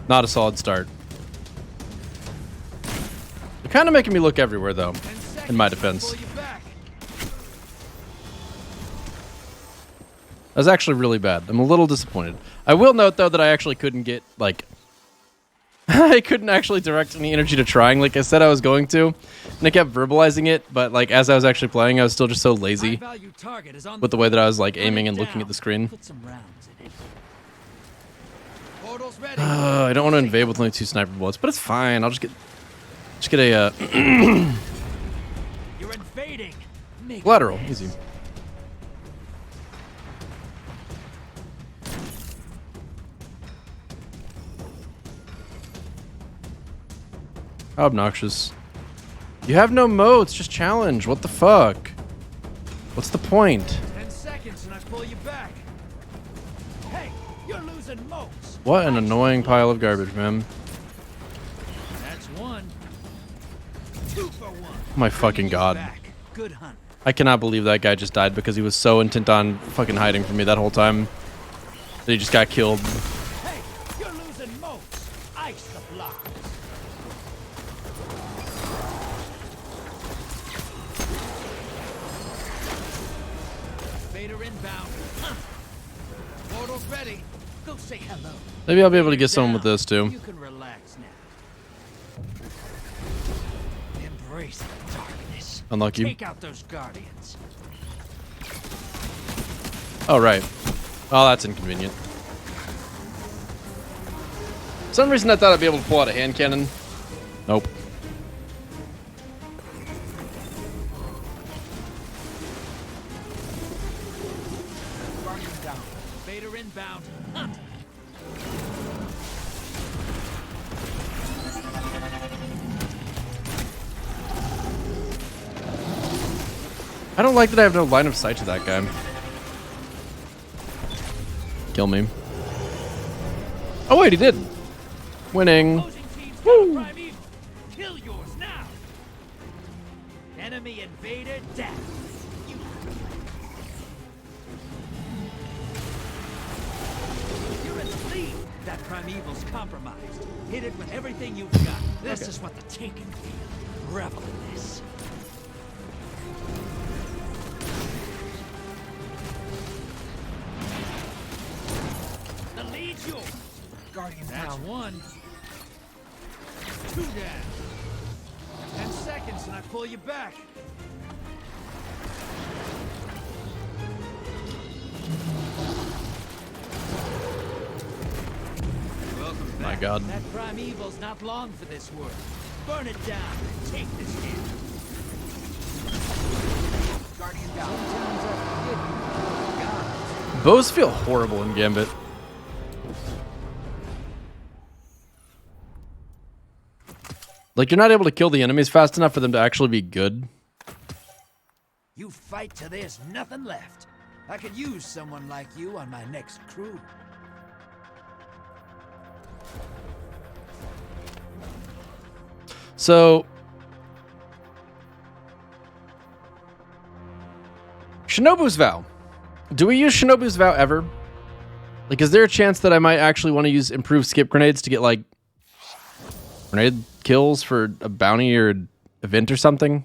Not a solid start. They're kind of making me look everywhere, though, in my defense. That was actually really bad. I'm a little disappointed. I will note, though, that I actually couldn't get, like... I couldn't actually direct any energy to trying like I said I was going to. And I kept verbalizing it, but, like, as I was actually playing, I was still just so lazy with the way that I was, like, aiming and looking at the screen. I don't want to invade with only 2 sniper bullets, but it's fine. I'll just get a You're invading. lateral, easy. How obnoxious. You have no moats, just challenge. What the fuck? What's the point? 10 seconds and I pull you back. Hey, you're losing moats. What an annoying pile of garbage, man. That's 1. 2 for 1. Oh my fucking god. Good hunt. I cannot believe that guy just died because he was so intent on fucking hiding from me that whole time that he just got killed. Hey, you're losing moats. Ice the blocks. Vader inbound. Portal's ready. Go say hello. Maybe I'll be able to get someone with this too. You can relax now. Embrace the darkness. Unlucky. Take out those guardians. Oh, right. Oh, that's inconvenient. For some reason I thought I'd be able to pull out a hand cannon. Nope. Guardian down. Vader inbound. Hunt. I don't like that I have no line of sight to that guy. Kill me. Oh wait, he did. Winning. Woo. Kill yours now. Enemy invader down. You're in the lead. That primeval's compromised. Hit it with everything you've got. This is what the taken feel. Revel in this. The lead's yours. Guardian that's down. 1. 2 down. 10 seconds and I pull you back. Welcome back. My god. That primeval's not long for this world. Burn it down and take this hit. Guardian down. Bows feel horrible in Gambit. Like, you're not able to kill the enemies fast enough for them to actually be good. You fight till there's nothing left. I could use someone like you on my next crew. So, Shinobu's Vow. Do we use Shinobu's Vow ever? Like, is there a chance that I might actually want to use improved skip grenades to get, like, grenade kills for a bounty or event or something?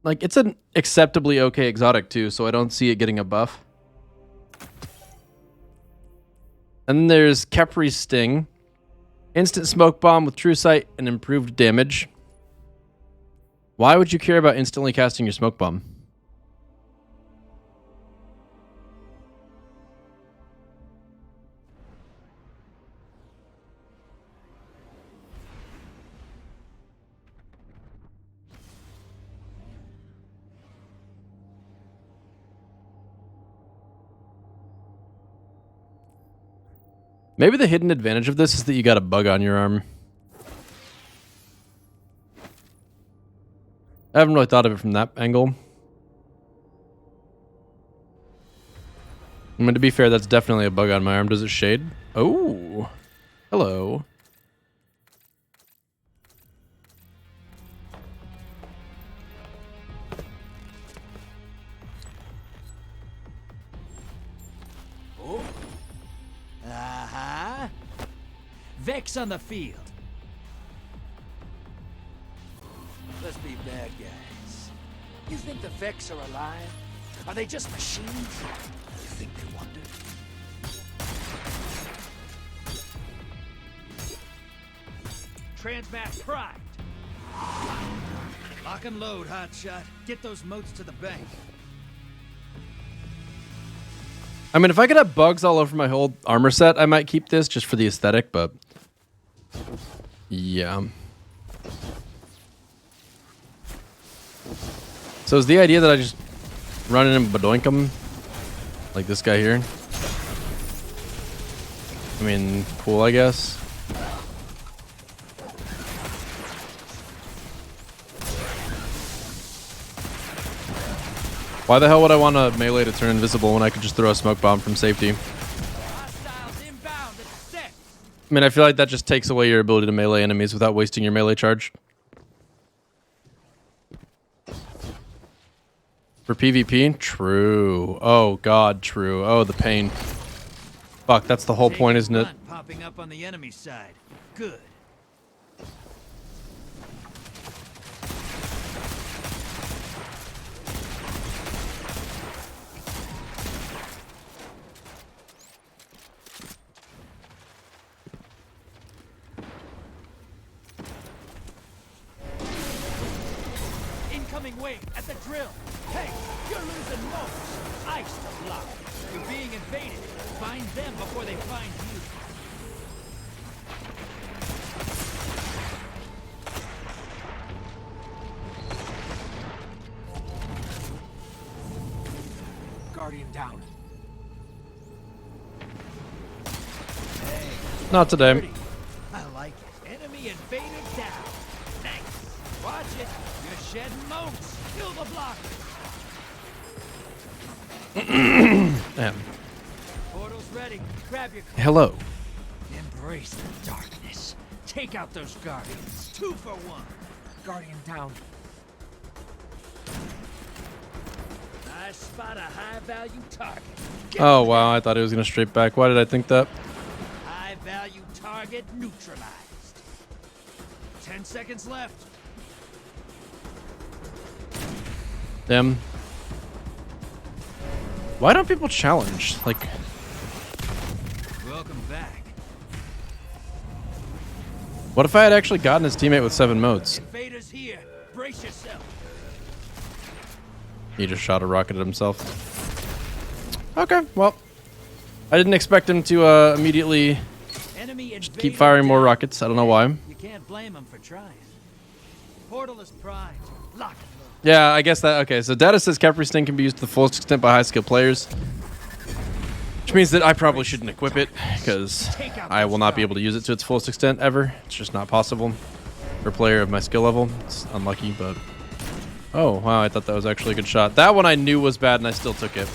Like, it's an acceptably okay exotic too, so I don't see it getting a buff. And then there's Kepri's Sting. Instant smoke bomb with true sight and improved damage. Why would you care about instantly casting your smoke bomb? Maybe the hidden advantage of this is that you got a bug on your arm. I haven't really thought of it from that angle. I mean, to be fair, that's definitely a bug on my arm. Does it shade? Oh, hello. Uh-huh. Vex on the field. Let's be bad guys. You think the Vex are alive? Are they just machines? You think they wonder? Transmat primed. Lock and load, hotshot. Get those motes to the bank. I mean, if I could have bugs all over my whole armor set, I might keep this just for the aesthetic, but yeah. So is the idea that I just run in and badoink them like this guy here? I mean, cool, I guess. Why the hell would I want a melee to turn invisible when I could just throw a smoke bomb from safety? I mean, I feel like that just takes away your ability to melee enemies without wasting your melee charge. For PvP? True. Oh, God, true. Oh, the pain. Fuck, that's the whole point, isn't it? Popping up on the enemy side. Good. Incoming wave at the drill. Hey, you're losing motes. Ice the block. You're being invaded. Find them before they find you. Guardian down. Hey, not today. I like it. Enemy invader down. Nice. Watch it. You're shedding motes. Kill the block. Damn. Portal's ready. Grab your. Hello. Embrace the darkness. Take out those guardians. 2 for 1. Guardian down. I spot a high-value target. Oh, wow. I thought he was going to straight back. Why did I think that? High-value target neutralized. 10 seconds left. Damn. Why don't people challenge? Like, welcome back. what if I had actually gotten his teammate with 7 modes? Invaders here. Brace yourself. He just shot a rocket at himself. Okay, well, I didn't expect him to immediately just keep firing more rockets. I don't know why. You can't blame him for trying. Portal is primed. Lock it. Yeah, I guess that. Okay, so data says Capri Sting can be used to the fullest extent by high-skilled players, which means that I probably shouldn't equip it because I will not be able to use it to its fullest extent ever. It's just not possible for a player of my skill level. It's unlucky, but oh wow, I thought that was actually a good shot. That one I knew was bad, and I still took it.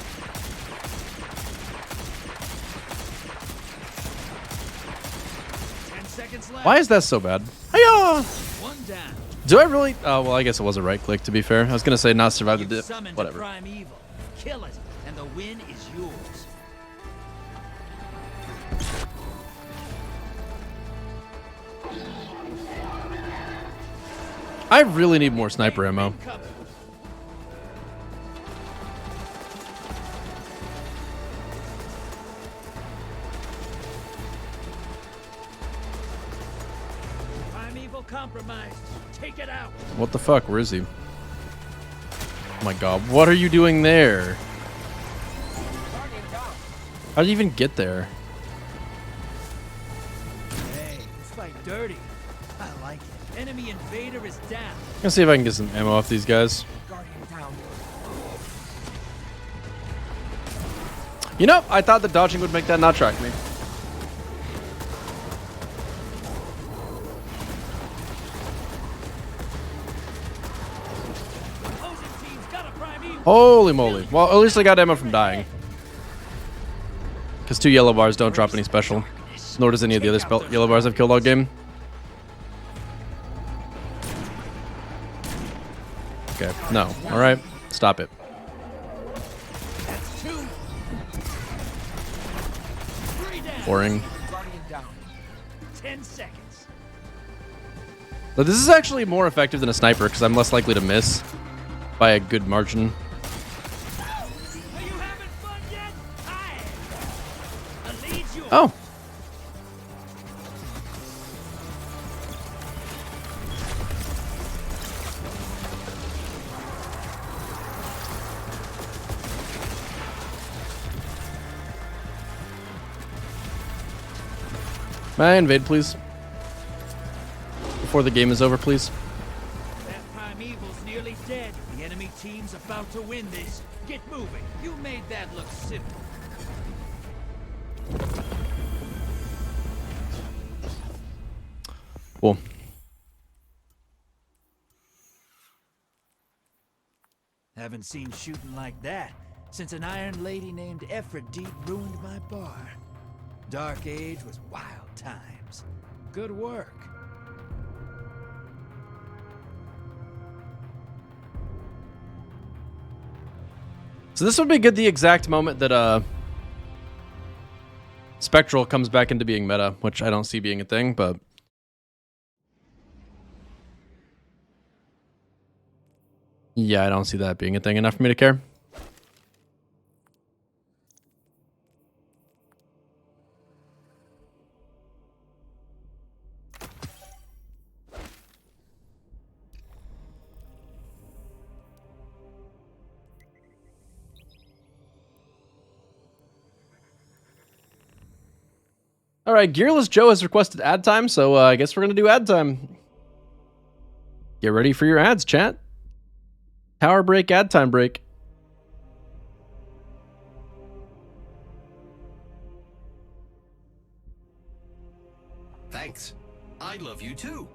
Why is that so bad? Hiya! One down. Do I really? Oh, well, I guess it was a right click, to be fair. I was going to say not survive the dip. Whatever. Prime evil. Kill it, and the win is yours. I really need more sniper ammo. Primeval compromised. Take it out. What the fuck? Where is he? Oh my god, what are you doing there? How did you even get there? Hey, let's fight dirty. I like it. Enemy invader is down. I'm gonna see if I can get some ammo off these guys. Guardian down. You know, I thought the dodging would make that not track me. Holy moly. Well, at least I got ammo from dying. Because 2 yellow bars don't drop any special. Nor does any of the other yellow bars I've killed all game. Okay, no. Alright, stop it. Boring. 10 seconds. But this is actually more effective than a sniper because I'm less likely to miss by a good margin. Oh. May I invade, please? Before the game is over, please. That primeval's nearly dead. The enemy team's about to win this. Get moving. You made that look simple. Cool. Haven't seen shooting like that since an iron lady named Aphrodite ruined my bar. Dark Age was wild times. Good work. So this would be good the exact moment that Spectral comes back into being meta, which I don't see being a thing, but yeah, I don't see that being a thing enough for me to care. All right, Gearless Joe has requested ad time, so I guess we're going to do ad time. Get ready for your ads, chat. Power break, ad time break. Thanks. I love you too.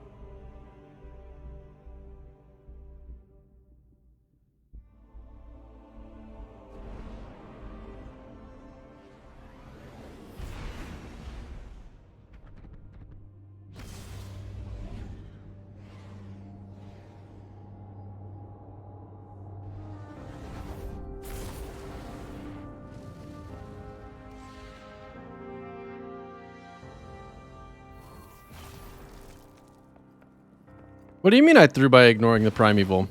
What do you mean I threw by ignoring the primeval?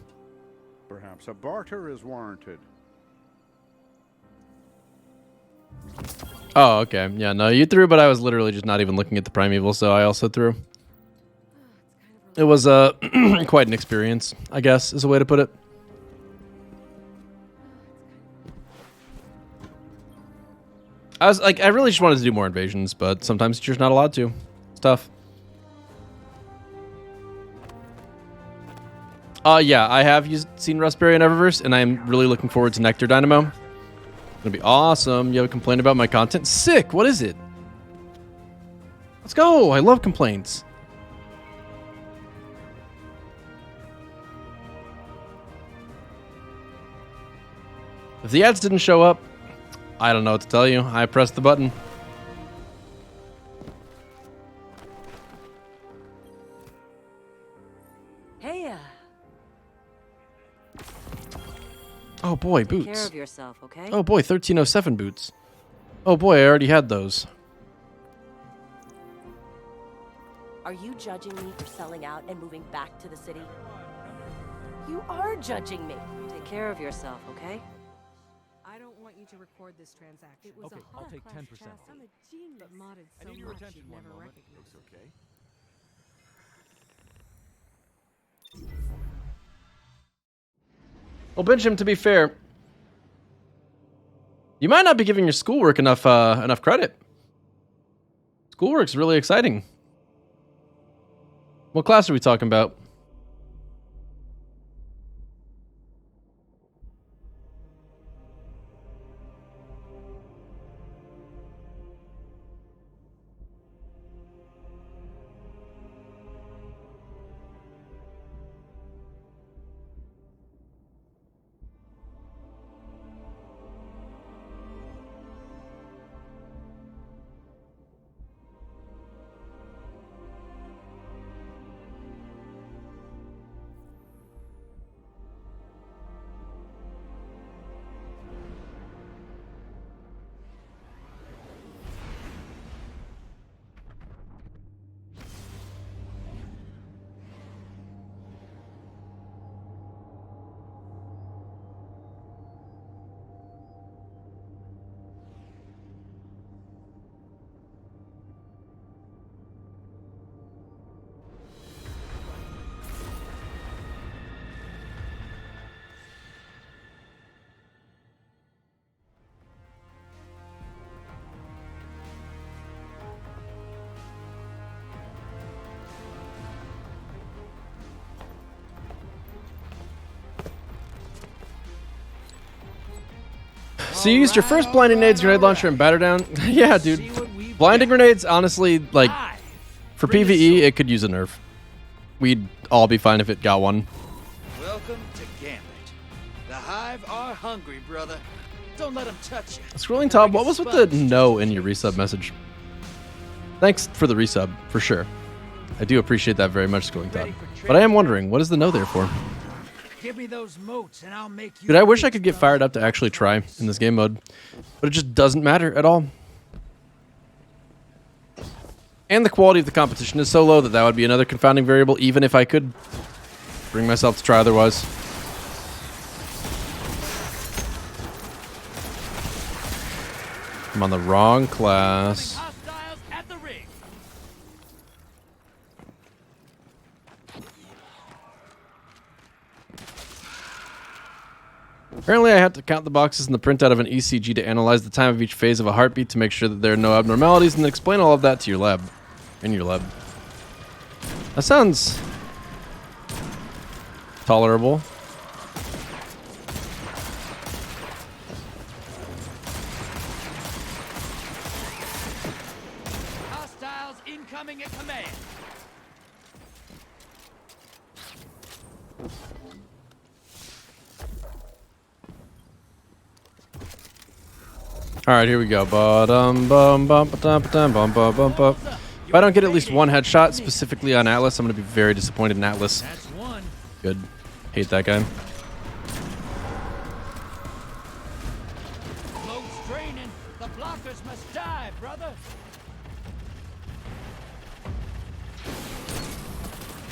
Perhaps a barter is warranted. Oh, okay. Yeah, no, you threw, but I was literally just not even looking at the primeval, so I also threw. It was quite an experience, I guess, is a way to put it. I was like, I really just wanted to do more invasions, but sometimes you're just not allowed to. It's tough. Yeah, I have seen Rustberry and Eververse, and I'm really looking forward to Nectar Dynamo. It's gonna be awesome. You have a complaint about my content? Sick! What is it? Let's go! I love complaints. If the ads didn't show up, I don't know what to tell you. I pressed the button. Hey, Oh boy, take boots. care of yourself, okay? Oh boy, 1307 boots. Oh boy, I already had those. Are you judging me for selling out and moving back to the city? You are judging me. Take care of yourself, okay? I don't want you to record this transaction. It was Okay, a I'll take 10%. I'm a genius. But modded so I need your much attention you'd one never moment. recognize Looks okay. Well, Benjamin, to be fair, you might not be giving your schoolwork enough credit. Schoolwork's really exciting. What class are we talking about? So you used your first blinding nades, grenade launcher, and batter down? Yeah, dude. Blinding grenades, honestly, like, for PvE, it could use a nerf. We'd all be fine if it got one. Welcome to Gambit. The Hive are hungry, brother. Don't let them touch you. Scrolling top, what was with the no in your resub message? Thanks for the resub, for sure. I do appreciate that very much, Scrolling top. But I am wondering, what is the no there for? Give me those motes and I'll make you. Dude, I wish I could get fired up to actually try in this game mode, but it just doesn't matter at all. And the quality of the competition is so low that that would be another confounding variable, even if I could bring myself to try otherwise. I'm on the wrong class. Apparently I had to count the boxes in the printout of an ECG to analyze the time of each phase of a heartbeat to make sure that there are no abnormalities and then explain all of that to your lab. In your lab. That sounds tolerable. Hostiles incoming at command. All right, here we go. If I don't get at least one headshot, specifically on Atlas, I'm going to be very disappointed in Atlas. Good. Hate that guy. Low straining. The blockers must die, brother.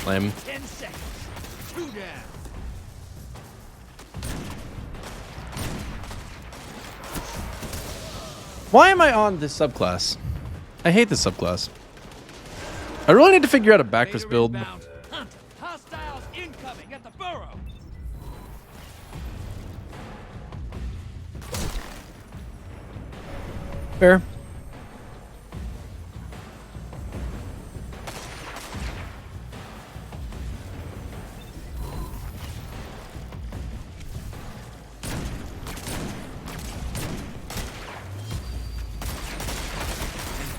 Lame. 10 seconds. 2 down. Why am I on this subclass? I hate this subclass. I really need to figure out a backless build. Hostiles incoming at the burrow. Fair.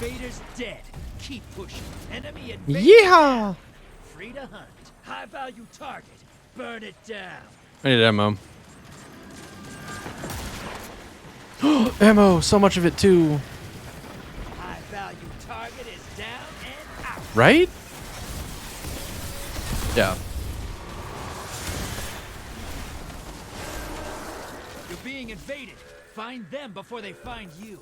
Invaders dead. Keep pushing. Enemy invader. Yeehaw! Free to hunt. High value target. Burn it down. I need ammo. Ammo, so much of it too. High value target is down and out. Right? Yeah. You're being invaded. Find them before they find you.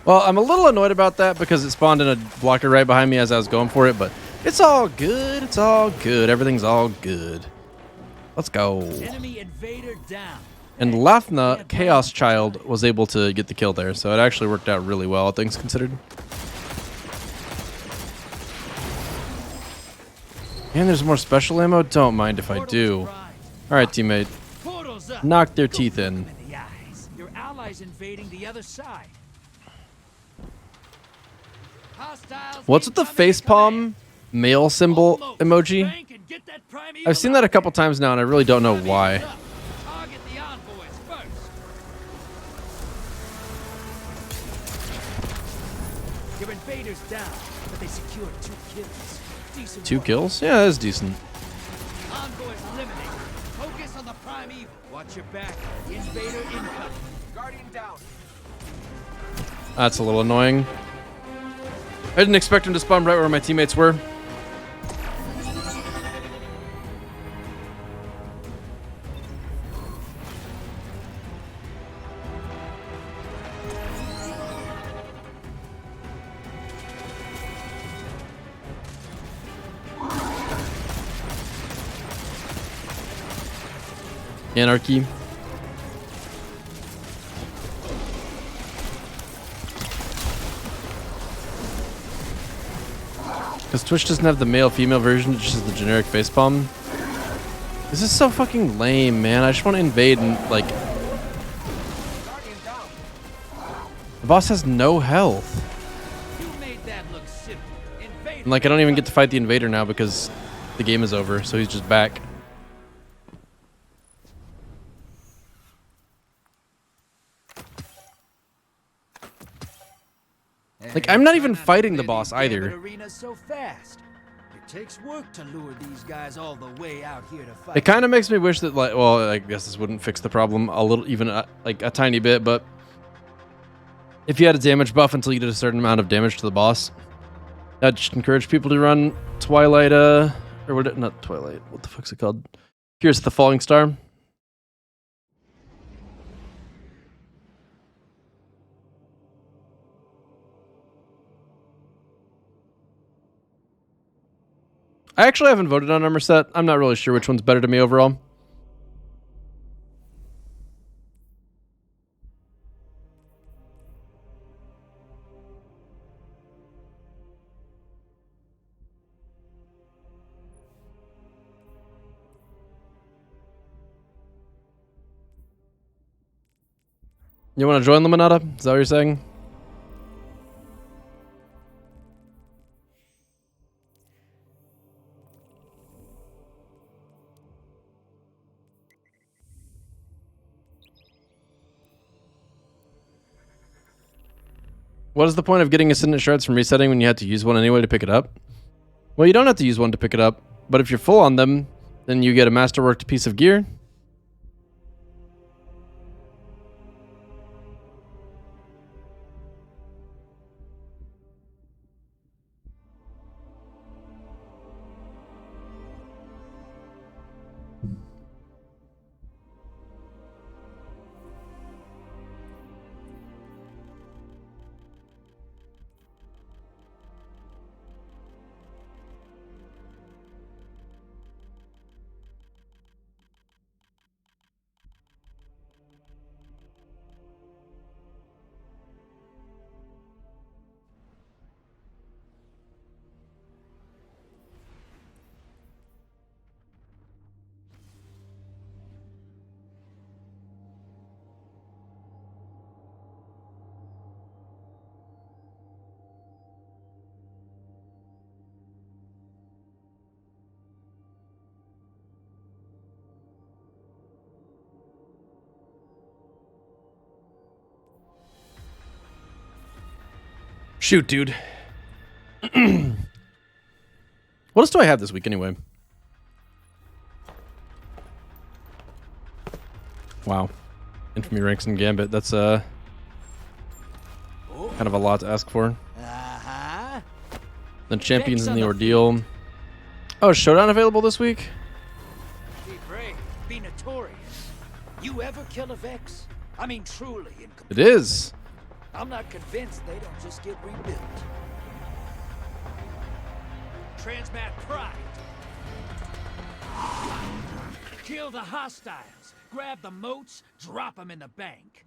Well, I'm a little annoyed about that because it spawned in a blocker right behind me as I was going for it, but it's all good. It's all good. Everything's all good. Let's go. Enemy invader down. And Lathna, Chaos Child, was able to get the kill there, so it actually worked out really well, all things considered. And there's more special ammo? Don't mind if I do. Alright, teammate. Knock their teeth in. Your allies invading the other side. What's with the facepalm male symbol emoji? I've seen that a couple times now and I really don't know why. Target the envoys first. Your invaders down, but they secured 2 kills. Decent 2 work. kills? Yeah, that's decent. Envoys eliminated. Focus on the primeval. Watch your back. Invader incoming. Guardian down. That's a little annoying. I didn't expect him to spawn right where my teammates were. Anarchy. Because Twitch doesn't have the male-female version, it's just the generic facepalm. This is so fucking lame, man. I just want to invade and, like... The boss has no health. You made that look simple. And, like, I don't even get to fight the invader now because the the game is over, so he's just back. Like, I'm not even fighting the boss either. Arena so fast. It takes work to lure these guys all the way out here to fight. It kind of makes me wish that, like, well, I guess this wouldn't fix the problem a little, even like a tiny bit, but if you had a damage buff until you did a certain amount of damage to the boss, that should encourage people to run Twilight, or what? Not Twilight. What the fuck's it called? Here's the Falling Star. I actually haven't voted on armor set. I'm not really sure which one's better to me overall. You want to join Limonada? Is that what you're saying? What is the point of getting Ascendant Shards from resetting when you had to use one anyway to pick it up? Well, you don't have to use one to pick it up, but if you're full on them, then you get a masterworked piece of gear. Shoot, dude. What else do I have this week anyway? Wow. Infamy ranks and Gambit. That's kind of a lot to ask for. Then Champions in the Ordeal. Oh, is Showdown available this week? Be brave, be notorious. You ever kill a Vex? I mean, truly. It is. I'm not convinced they don't just get rebuilt. Transmat Pride. Kill the hostiles. Grab the moats, drop them in the bank.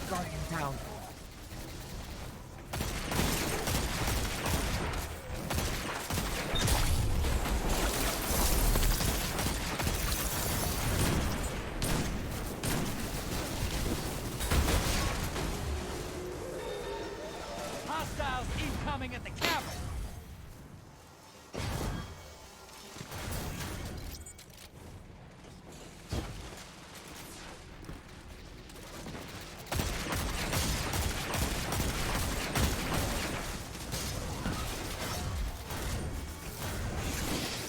Guardian down. Hostiles incoming at the cavern.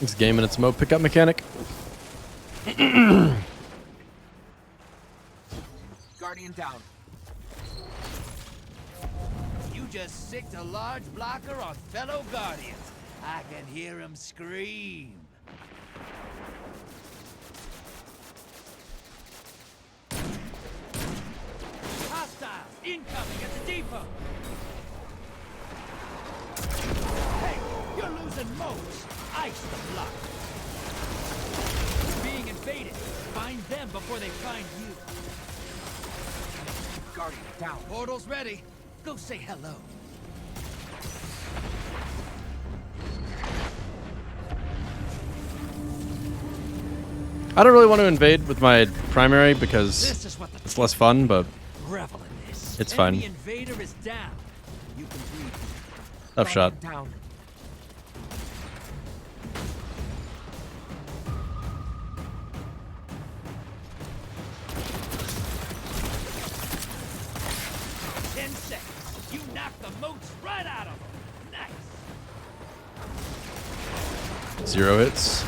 This game and its mode pickup mechanic. Guardian down. You just sicked a large blocker on fellow Guardians. I can hear him scream. Hostiles incoming at the depot. Hey, you're losing moats. Ice the block. Being invaded. Find them before they find you. Guardian down. Portal's ready. Go say hello. I don't really want to invade with my primary because it's less fun, but Revel in this. it's Enemy fine. invader is down. You can breathe. Tough shot. Down. You knocked the moats right out of them. Nice. 0 hits.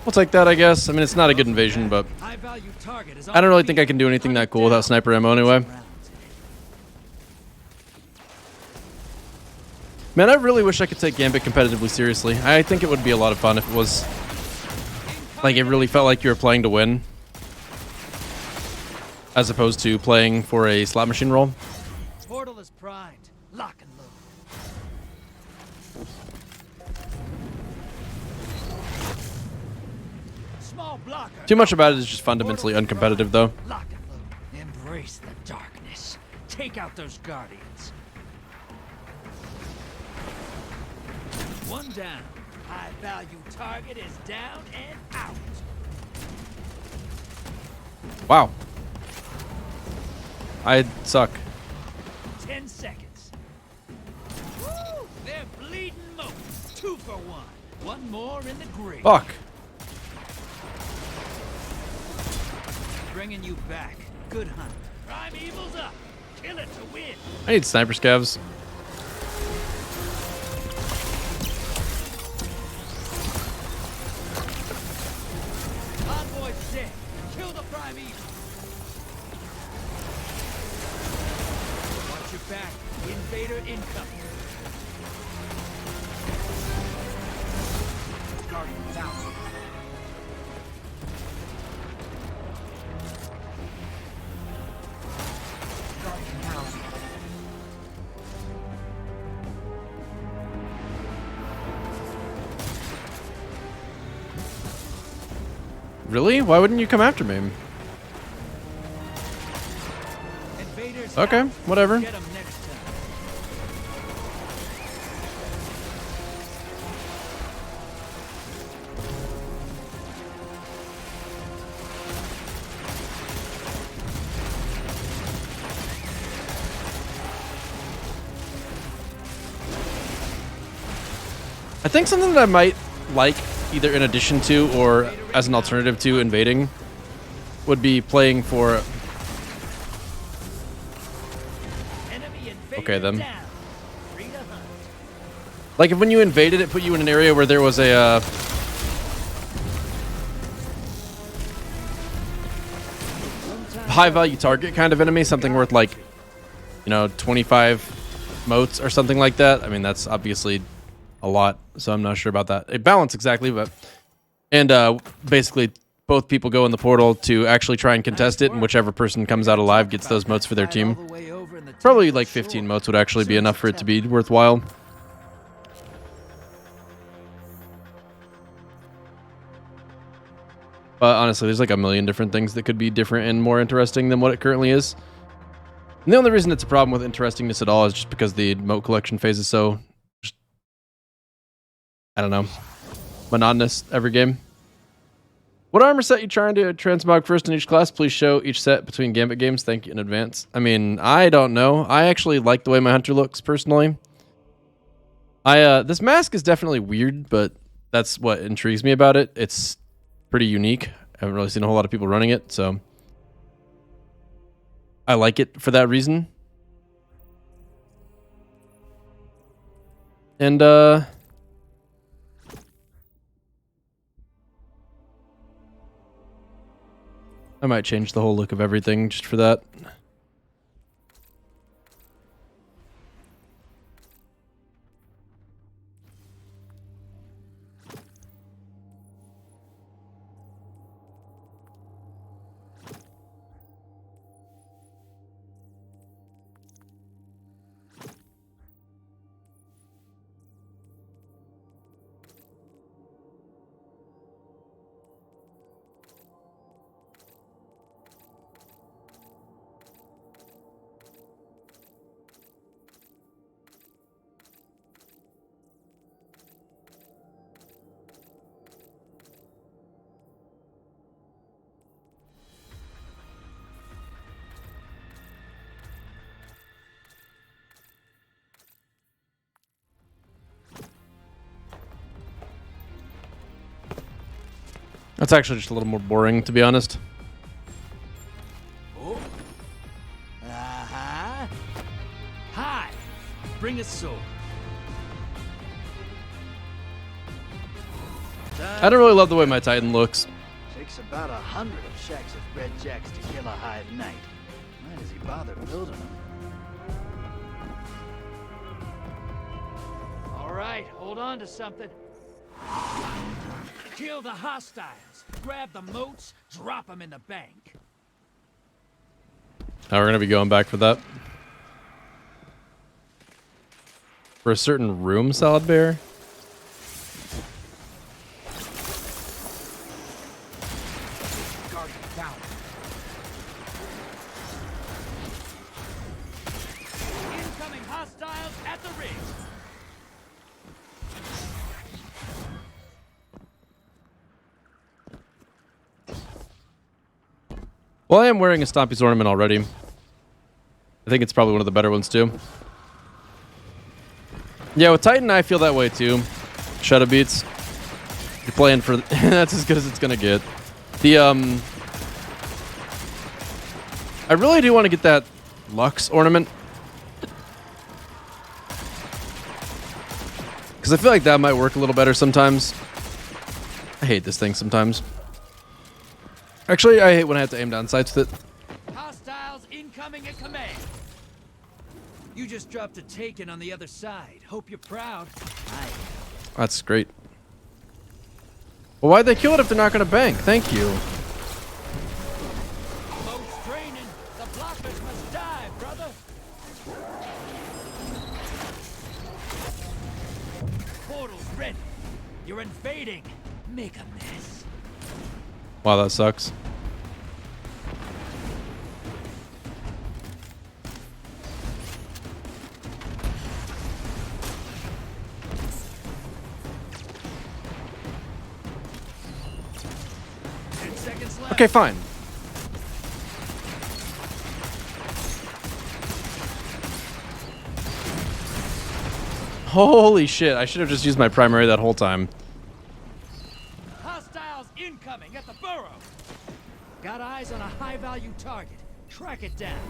We'll take that, I guess. I mean, it's not a good invasion, but I don't really think I can do anything that cool without sniper ammo anyway. Man, I really wish I could take Gambit competitively seriously. I think it would be a lot of fun if it was like it really felt like you were playing to win, as opposed to playing for a slot machine roll. Portal is primed. Lock and load. Small blocker. Too much about it is just fundamentally uncompetitive, though. Lock and load. Embrace the darkness. Take out those guardians. One down. High value target is down and out. Wow. I suck. 10 seconds. Woo! They're bleeding moats. 2 for 1. One more in the grave. Fuck. Bringing you back. Good hunt. Prime Evil's up. Kill it to win. I need sniper scavs. Envoy's dead. Kill the Prime Evil. Watch your back. Invader incoming. Guardian down. Guardian down. Really? Why wouldn't you come after me? Invaders Okay, out. whatever. Get 'em next time. I think something that I might like, either in addition to or as an alternative to invading, would be playing for... Okay, then. Like, if when you invaded, it put you in an area where there was a... high-value target kind of enemy, something worth, like, you know, 25 motes or something like that. I mean, that's obviously a lot, so I'm not sure about that. A balance exactly, but... And basically, both people go in the portal to actually try and contest it, and whichever person comes out alive gets those motes for their team. Probably like 15 motes would actually be enough for it to be worthwhile. But honestly, there's like a million different things that could be different and more interesting than what it currently is. And the only reason it's a problem with interestingness at all is just because the mote collection phase is so... just, I don't know. Monotonous every game. What armor set you trying to transmog first in each class? Please show each set between Gambit games. Thank you in advance. I mean, I don't know. I actually like the way my hunter looks personally. This mask is definitely weird, but that's what intrigues me about it. It's pretty unique. I haven't really seen a whole lot of people running it, so I like it for that reason. And I might change the whole look of everything just for that. That's actually just a little more boring, to be honest. Oh. Hi. Bring a sword. I don't really love the way my Titan looks. Takes about 100 of shacks of red jacks to kill a hive knight. Why does he bother building them? All right, hold on to something. Kill the hostiles. Grab the moats, drop them in the bank. Now we're gonna be going back for that. For a certain room, Salad Bear. Incoming hostiles at the ring. Well, I am wearing a Stompy's ornament already. I think it's probably one of the better ones too. Yeah, with Titan, I feel that way too. Shadow Beats. You're playing for... that's as good as it's gonna get. The, I really do want to get that Lux ornament. Because I feel like that might work a little better sometimes. I hate this thing sometimes. Actually, I hate when I have to aim down sights with it. Hostiles incoming at command. You just dropped a taken on the other side. Hope you're proud. That's great. Well, why'd they kill it if they're not going to bank? Thank you. Boat's draining. The blockers must die, brother. Portal's ready. You're invading. Make a mess. Wow, that sucks. Okay, fine. Holy shit, I should have just used my primary that whole time. Hostiles incoming at the burrow. Got eyes on a high-value target. Track it down.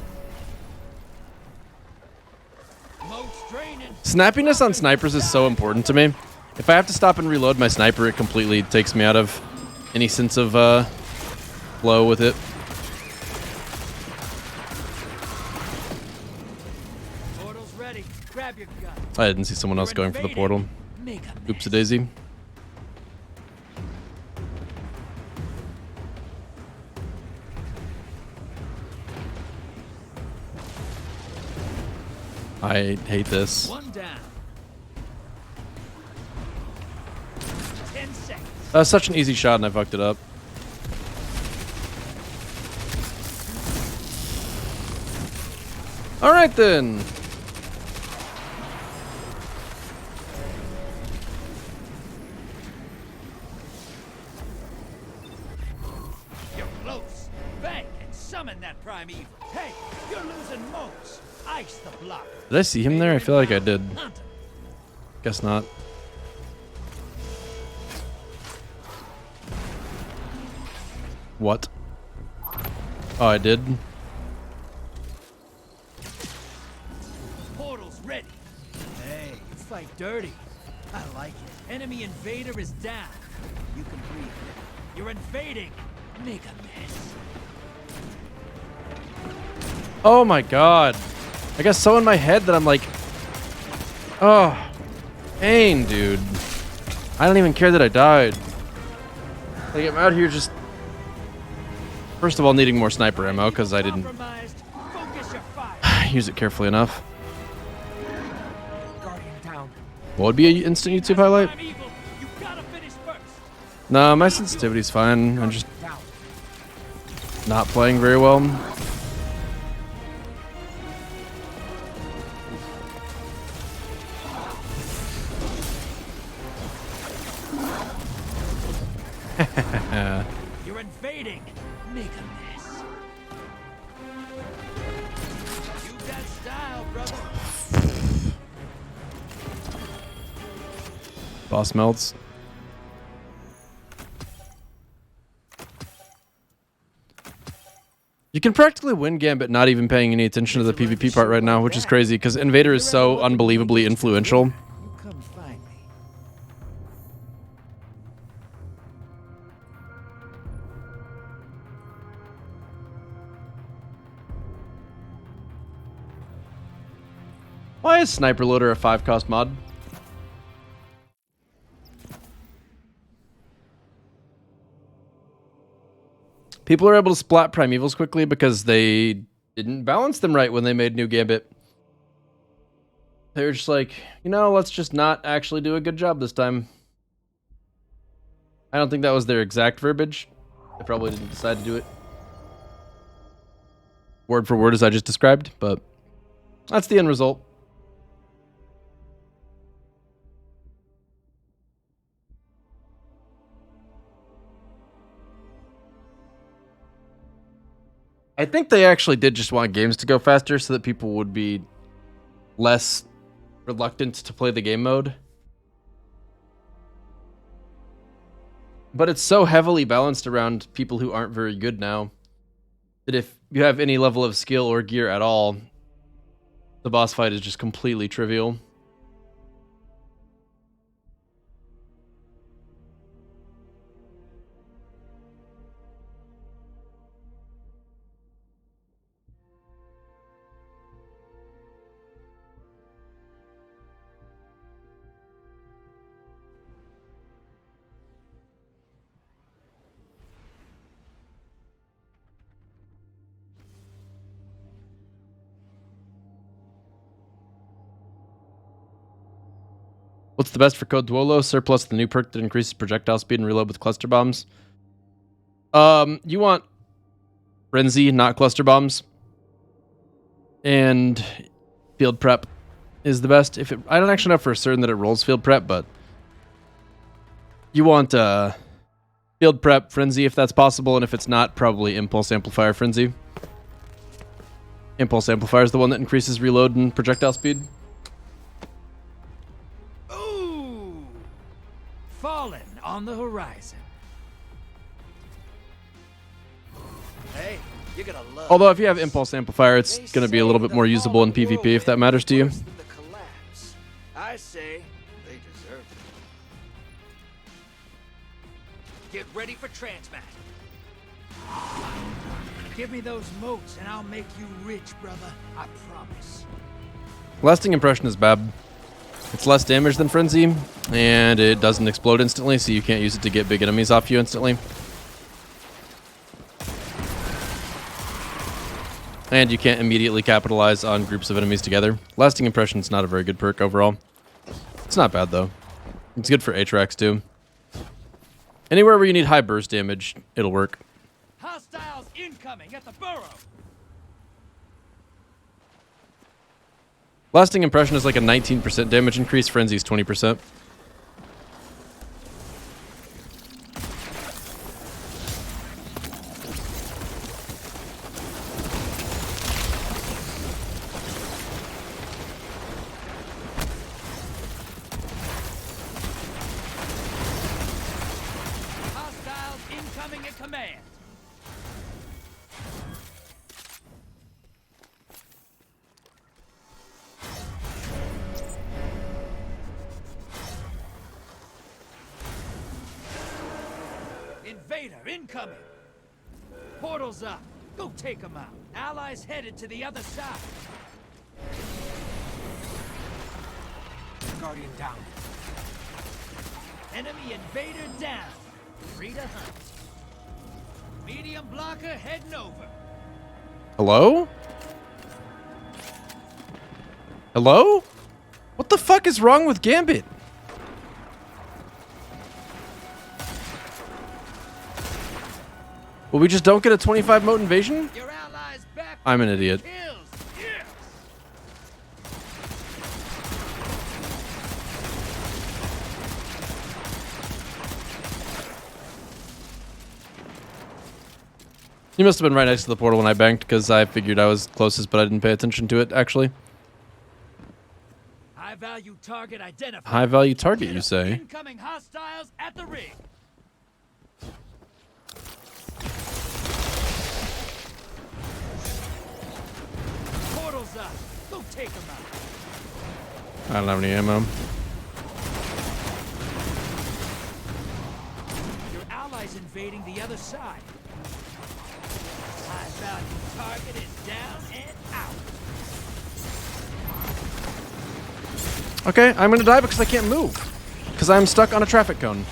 Moat's draining. Snappiness on snipers is so important to me. If I have to stop and reload my sniper, it completely takes me out of any sense of flow with it. Portal's ready. Grab your gun. I didn't see someone else going for the portal. Oops-a-daisy. I hate this. One down. 10 seconds. That was such an easy shot and I fucked it up. Alright then. You're close. Bank and summon that primeval. Hey, you're losing moats. Ice the block. Did I see him there? I feel like I did. Guess not. What? Oh, I did. Portal's ready. Hey, you fight dirty. I like it. Enemy invader is down. You can breathe. You're invading. Make a mess. Oh my god. I got so in my head that I'm like, oh, pain, dude. I don't even care that I died. Like, I'm out here just, first of all, needing more sniper ammo because I didn't use it carefully enough. What would be an instant YouTube highlight? No, my sensitivity's fine. I'm just not playing very well. You're invading. Make a mess. You got style, brother. Boss melts. You can practically win Gambit not even paying any attention to the PvP part right now, which is crazy because Invader is so unbelievably influential. Come find me. Why is Sniper Loader a 5-cost mod? People are able to splat Primevals quickly because they didn't balance them right when they made New Gambit. They were just like, you know, let's just not actually do a good job this time. I don't think that was their exact verbiage. They probably didn't decide to do it word for word as I just described, but that's the end result. I think they actually did just want games to go faster so that people would be less reluctant to play the game mode. But it's so heavily balanced around people who aren't very good now that if you have any level of skill or gear at all, the boss fight is just completely trivial. What's the best for Code Duolo? Surplus the new perk that increases projectile speed and reload with cluster bombs. You want Frenzy, not cluster bombs. And field prep is the best. I don't actually know for certain that it rolls field prep, but you want field prep, Frenzy if that's possible, and if it's not, probably Impulse Amplifier Frenzy. Impulse Amplifier is the one that increases reload and projectile speed. Fallen on the horizon. Hey, you're gonna love. Although if you have Impulse Amplifier, it's going to be a little bit more usable in PvP if that matters to you. I say they deserve it. Get ready for transmat. Give me those moats and I'll make you rich, brother. I promise. Lasting Impression is bad. It's less damage than Frenzy, and it doesn't explode instantly, so you can't use it to get big enemies off you instantly. And you can't immediately capitalize on groups of enemies together. Lasting Impression is not a very good perk overall. It's not bad, though. It's good for Atrax, too. Anywhere where you need high burst damage, it'll work. Hostiles incoming at the burrow. Lasting Impression is like a 19% damage increase. Frenzy's 20%. Hostiles incoming at command. Invader incoming! Portals up! Go take them out! Allies headed to the other side! Guardian down. Enemy invader down! Free to hunt. Medium blocker heading over. Hello? Hello? What the fuck is wrong with Gambit? Well, we just don't get a 25 moat invasion? I'm an idiot. You must have been right next to the portal when I banked, because I figured I was closest, but I didn't pay attention to it, actually. High value target identified. High value target, you say? Incoming hostiles at the ring. take them out. I don't have any ammo. Your allies invading the other side. High value target is down and out. Okay, I'm gonna die because I can't move. Because I'm stuck on a traffic cone.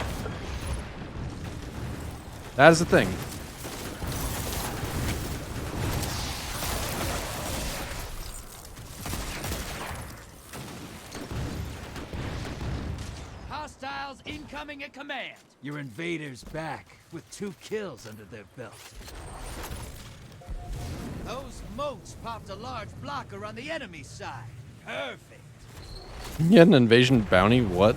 That is the thing. Hostiles incoming at command. Your invaders back with 2 kills under their belt. Those moats popped a large blocker on the enemy side. Perfect. You had an invasion bounty? What?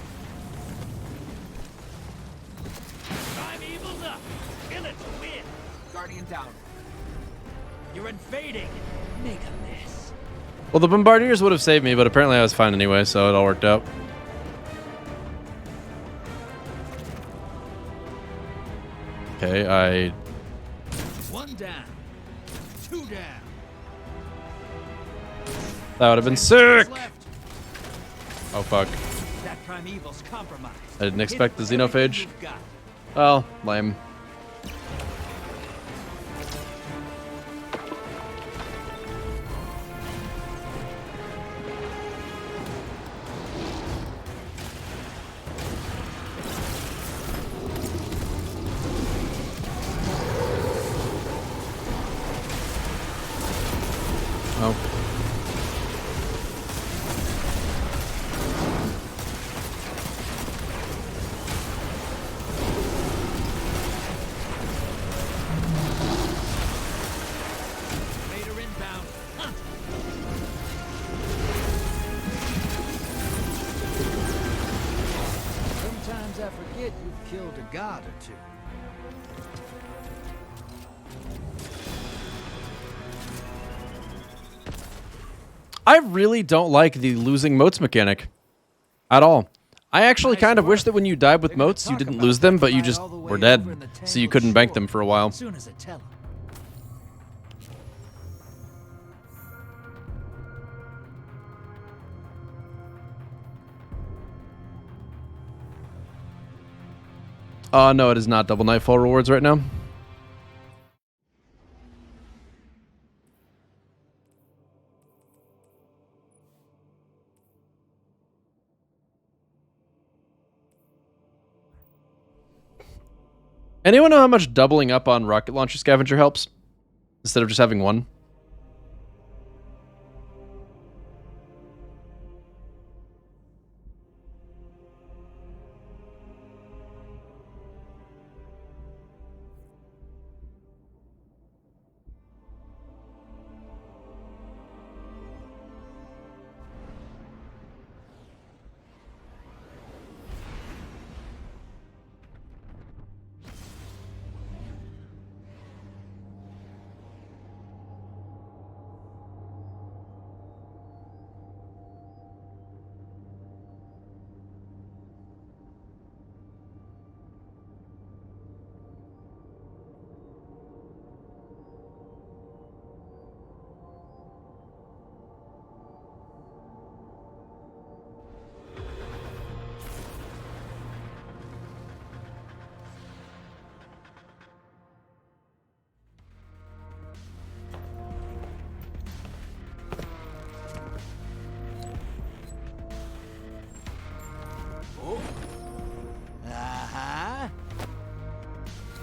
Prime Evil's up. Kill it to win. Guardian down. You're invading. Make a mess. Well, the bombardiers would have saved me, but apparently I was fine anyway, so it all worked out. Okay, 1 down. 2 down. That would have been sick! Oh, fuck. That primeval's compromised. I didn't expect the xenophage. You've got. Well, lame. Oh. Vader inbound. Hunt. Sometimes I forget you've killed a god or 2. I really don't like the losing moats mechanic. At all. I actually kind of wish that when you died with moats, you didn't lose them, but you just were dead. So you couldn't bank them for a while. Soon as I tell him. No, it is not double nightfall rewards right now. Anyone know how much doubling up on rocket launcher scavenger helps? Instead of just having one?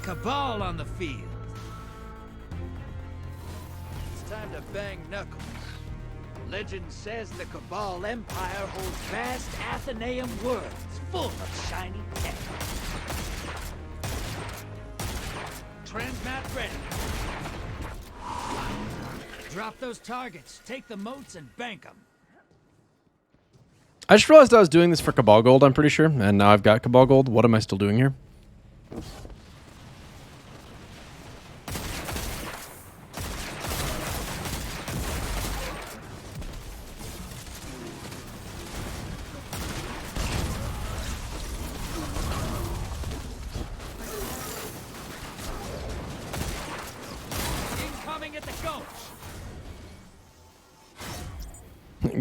Cabal on the field. It's time to bang knuckles. Legend says the Cabal Empire holds vast Athenaeum worlds full of shiny tech. Transmat ready. Drop those targets, take the moats, and bank them. I just realized I was doing this for Cabal Gold, I'm pretty sure. And now I've got Cabal Gold. What am I still doing here?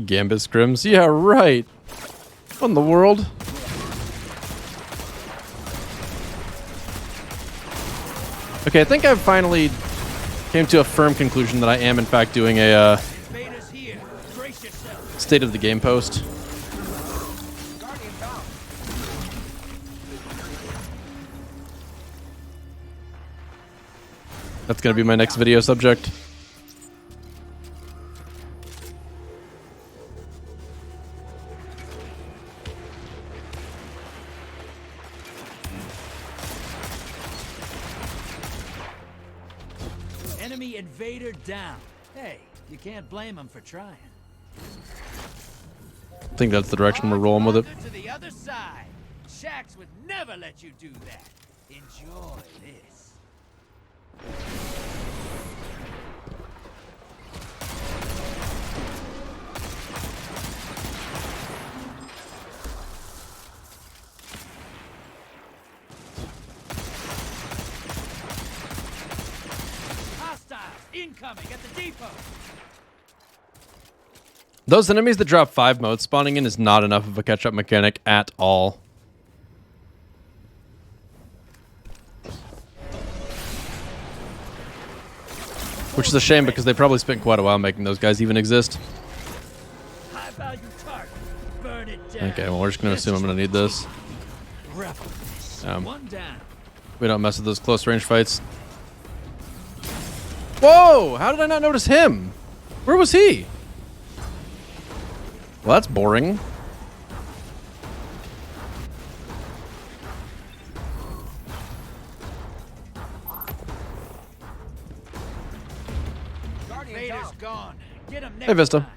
Gambit scrims. Yeah, right. What in the world? Okay, I think I've finally came to a firm conclusion that I am in fact doing a state of the game post. That's gonna be my next video subject. Enemy invader down. Hey, you can't blame him for trying. I think that's the direction we're rolling with it. To the other side. Shaxx would never let you do that. Enjoy this. Hostiles incoming at the depot. Those enemies that drop 5 motes spawning in is not enough of a catch-up mechanic at all. Which is a shame because they probably spent quite a while making those guys even exist. High value target. Burn it down. Okay, well we're just gonna assume I'm gonna need this. One down. We don't mess with those close range fights. Whoa! How did I not notice him? Where was he? Well, that's boring. Vader's gone. Get him next Hey, Vista. time.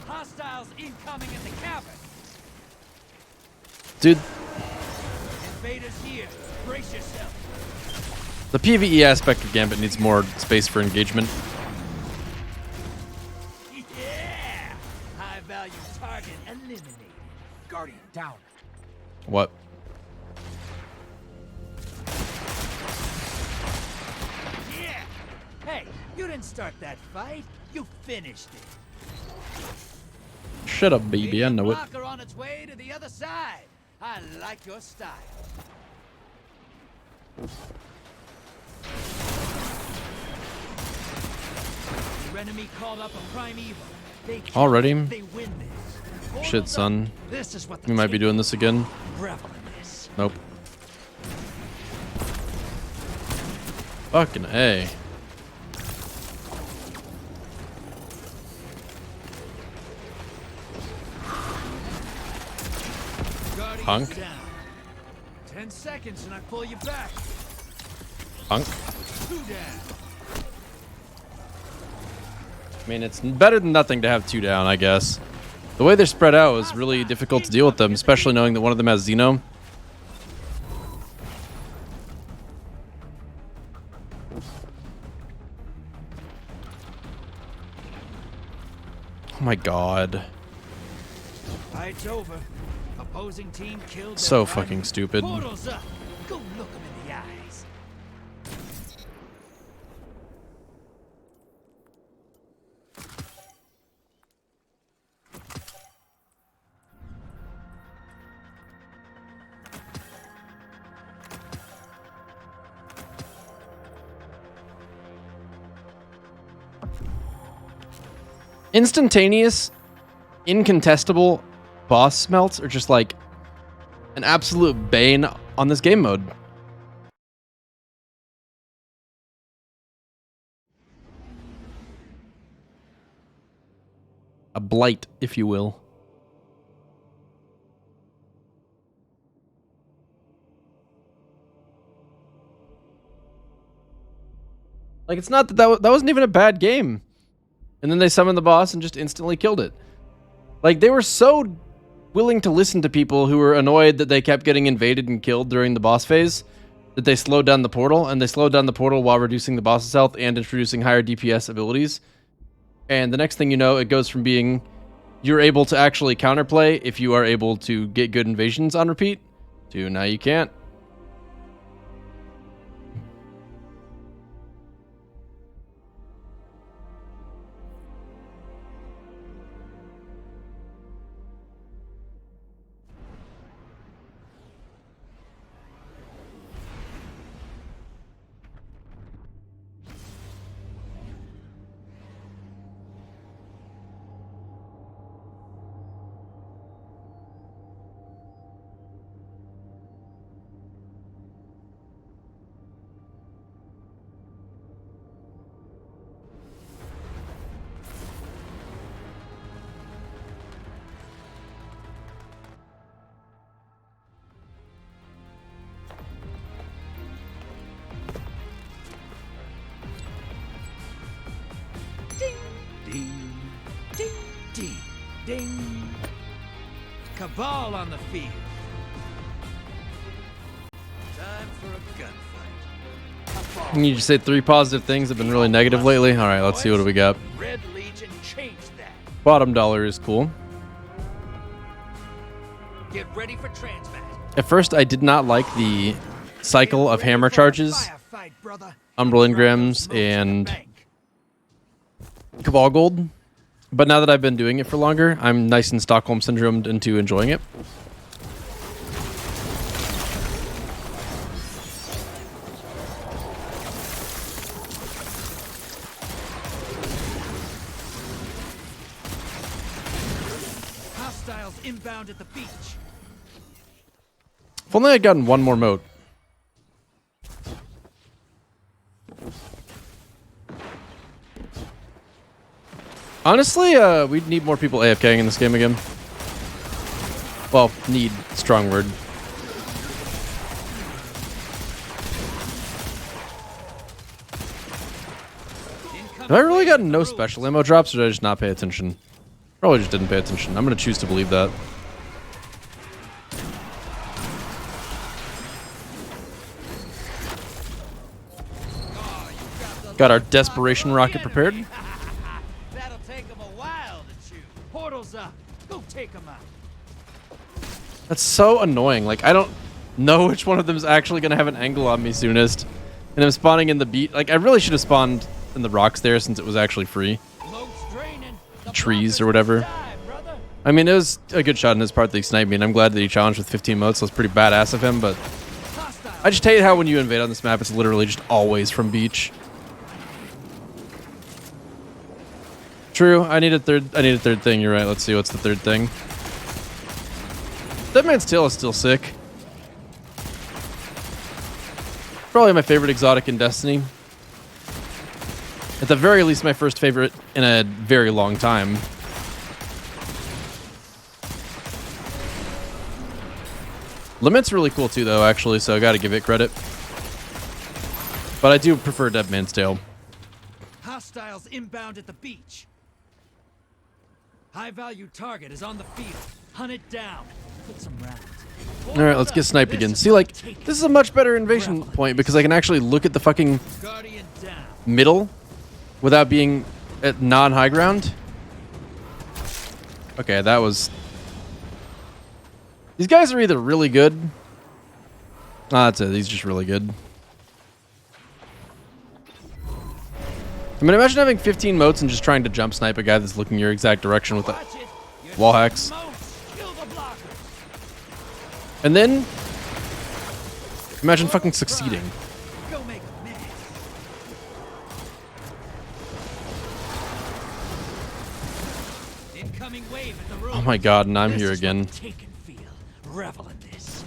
Hostiles incoming in the cabin. Dude, Invaders here. Brace yourself. the PvE aspect of Gambit needs more space for engagement. Yeah! High value target eliminated. Guardian down. What? Yeah! Hey, you didn't start that fight. You finished it. Shut up, baby. I know it. Blocker on its way to the other side. I like your style. Your enemy called up a prime evil. They Already? They win this. Shit, son. This is what the We might be doing this again. revel in this. Nope. Fucking A. Punk. Down. 10 seconds and I pull you back. Punk. 2 down. I mean, it's better than nothing to have 2 down, I guess. The way they're spread out is really difficult to deal with them, especially knowing that one of them has Xeno. Oh my god. Fight's over. Opposing team killed. So their fucking prime. stupid. Portal's up. Go look them in the eyes. Instantaneous, incontestable boss smelts are just like an absolute bane on this game mode. A blight, if you will. Like, it's not that that wasn't even a bad game. And then they summoned the boss and just instantly killed it. Like, they were so willing to listen to people who were annoyed that they kept getting invaded and killed during the boss phase that they slowed down the portal, and they slowed down the portal while reducing the boss's health and introducing higher DPS abilities. And the next thing you know, it goes from being you're able to actually counterplay if you are able to get good invasions on repeat to now you can't. Ding! Cabal on the field. Time for a gunfight. You just say 3 positive things have been really negative lately. All right, let's see what do we got. Red Legion changed that. Bottom dollar is cool. Get ready for transmat. At first, I did not like the cycle of hammer charges, Umbral Engrams, and Cabal Gold. But now that I've been doing it for longer, I'm nice and Stockholm Syndromed into enjoying it. Hostiles inbound at the beach. If only I'd gotten one more moat. Honestly, we'd need more people AFKing in this game again. Well, need, strong word. Have I really gotten no special ammo drops, or did I just not pay attention? Probably just didn't pay attention. I'm going to choose to believe that. Got our desperation rocket prepared. That'll take them a while to chew. Portal's up. Go take them out. That's so annoying. Like, I don't know which one of them is actually going to have an angle on me soonest. And I'm spawning in the beat. Like, I really should have spawned in the rocks there since it was actually free. Trees or whatever. I mean, it was a good shot on his part that he sniped me, and I'm glad that he challenged with 15 motes, so it's pretty badass of him, but I just hate how when you invade on this map, it's literally just always from beach. True, I need a third thing, you're right. Let's see, what's the third thing? Dead Man's Tail is still sick. Probably my favorite exotic in Destiny. At the very least, my first favorite in a very long time. Limit's really cool too, though, actually, so I gotta give it credit. But I do prefer Dead Man's Tail. Hostiles inbound at the beach. High-value target is on the field. Hunt it down. Put some rounds. Alright, let's get sniped again. See, like, this is a much better invasion point because I can actually look at the fucking middle without being at non-high ground. Okay, that was... These guys are either really good... Ah, that's it. These are just really good. I mean, imagine having 15 motes and just trying to jump snipe a guy that's looking your exact direction with wall hacks. And then... Imagine fucking succeeding. Oh my god, and I'm here again. Revel in this.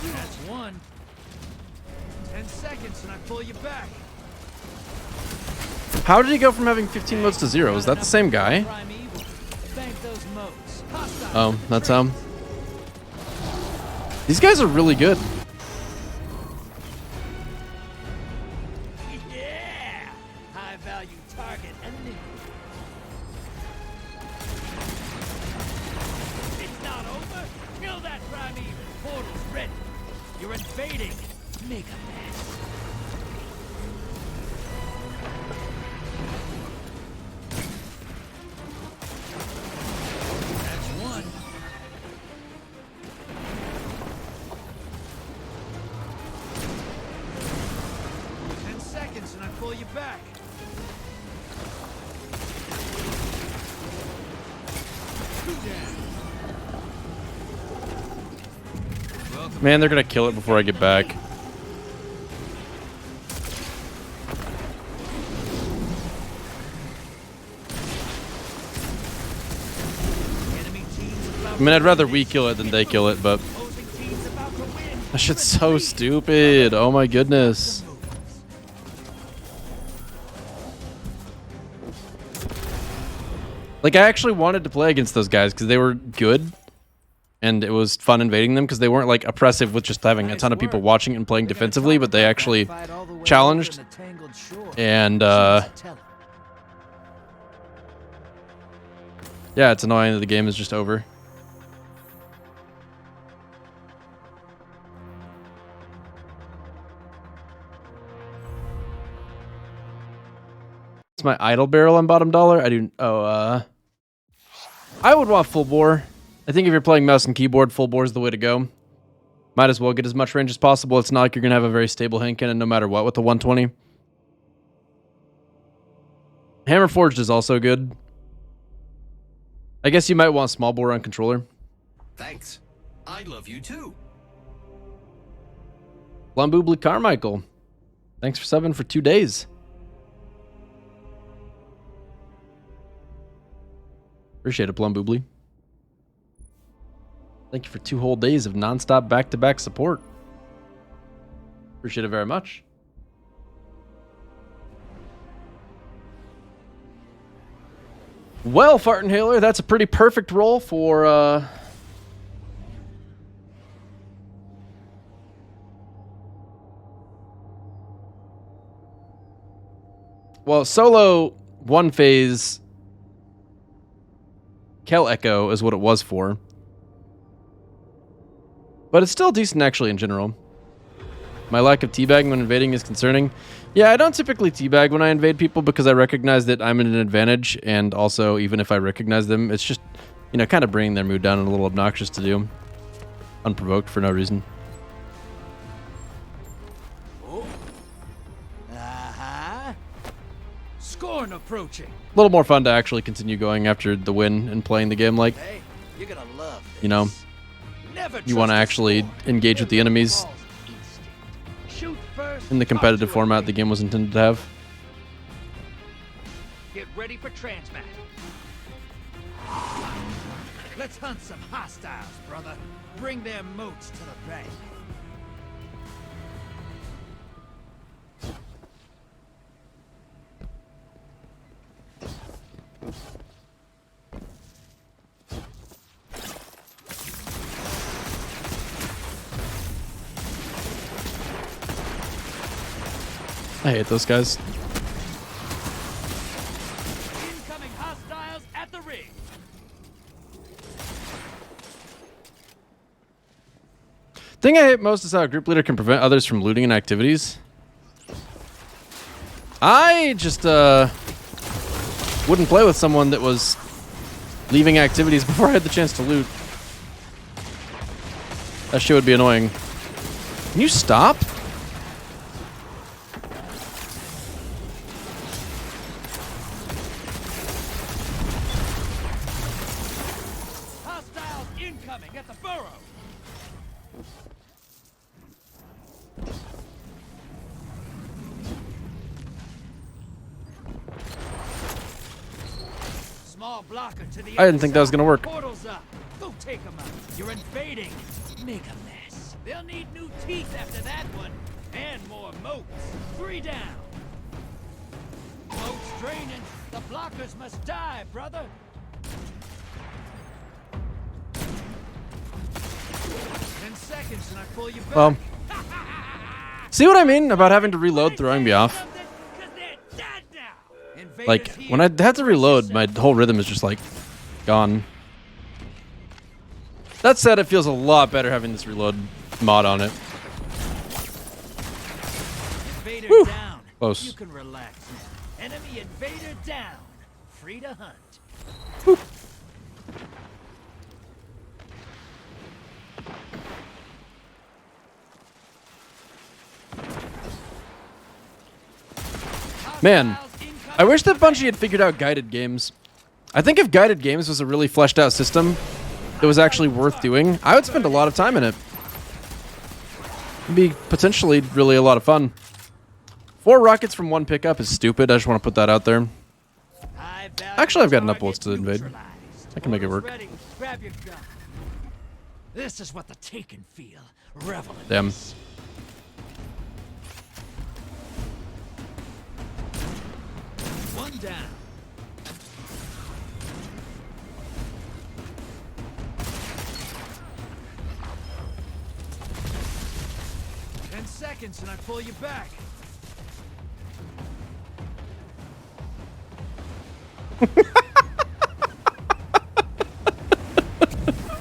That's one. 10 seconds and I pull you back. How did he go from having 15 motes to 0? Is that the same guy? Oh, that's him. These guys are really good. Yeah! High value target eliminated. portal's ready. You're invading. Make a mess. That's one. 10 seconds and I pull you back. Man, they're gonna kill it before I get back. I mean, I'd rather we kill it than they kill it, but that shit's so stupid. Oh my goodness. Like, I actually wanted to play against those guys because they were good. And it was fun invading them because they weren't like oppressive with just having a ton of people watching it and playing defensively, but they actually challenged. And yeah, it's annoying that the game is just over. It's my idle barrel on bottom dollar. I do. Oh, I would want full bore. I think if you're playing mouse and keyboard, full bore is the way to go. Might as well get as much range as possible. It's not like you're going to have a very stable hand cannon no matter what with the 120. Hammer Forged is also good. I guess you might want small bore on controller. Thanks. I love you too. Plumboobly Carmichael. Thanks for subbing for 2 days. Appreciate it, Plumboobly. Thank you for 2 whole days of nonstop back-to-back support. Appreciate it very much. Well, Fart Inhaler, that's a pretty perfect roll for well, solo one phase Kel Echo is what it was for. But it's still decent, actually, in general. My lack of teabagging when invading is concerning. Yeah, I don't typically teabag when I invade people because I recognize that I'm in an advantage, and also, even if I recognize them, it's just, you know, kind of bringing their mood down and a little obnoxious to do. Unprovoked for no reason. Scorn approaching. A little more fun to actually continue going after the win and playing the game like, Hey, you're gonna love this. you know, you want to actually engage with the enemies in the competitive format the game was intended to have. Get ready for transmat. Let's hunt some hostiles, brother. Bring their moats to the bank. I hate those guys. Incoming hostiles at the ring. Thing I hate most is how a group leader can prevent others from looting and activities. I just wouldn't play with someone that was leaving activities before I had the chance to loot. That shit would be annoying. Can you stop? Hostiles incoming at the burrow. Small blocker to the I didn't think that was gonna work. Portals up. Go take them out. You're invading. Make a mess. They'll need new teeth after that one. And more moats. 3 down. Moats draining. The blockers must die, brother. 10 seconds and I pull you back. Well, see what I mean about having to reload throwing me off? Like, when I had to reload, my whole rhythm is just like gone. That said, it feels a lot better having this reload mod on it. Invader Whew. down. Close. You can relax now. Enemy invader down. Free to hunt. Whew. Man, I wish that Bungie had figured out guided games. I think if guided games was a really fleshed out system that was actually worth doing, I would spend a lot of time in it. It'd be potentially really a lot of fun. 4 rockets from 1 pickup is stupid. I just want to put that out there. Actually, I've got enough bullets to invade. I can make it work. Ready. Grab your gun. This is what the Taken feel. Revel in Damn. this. One down. Seconds and I pull you back.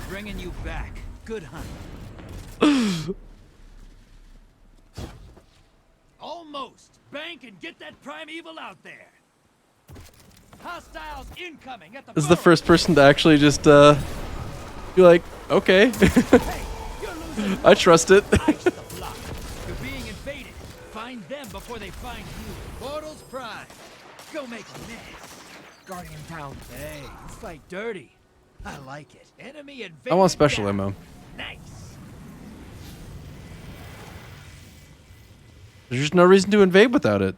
Bringing you back. Good hunt. Almost. Bank and get that primeval out there. Hostiles incoming at the This is the first person to actually just be like, okay. I trust it. You're being invaded. Find them before they find you. Portals prime. Go make a mess. Guardian down. Hey, you fight dirty. I like it. Enemy invaded. I want special down. ammo. Nice. There's just no reason to invade without it.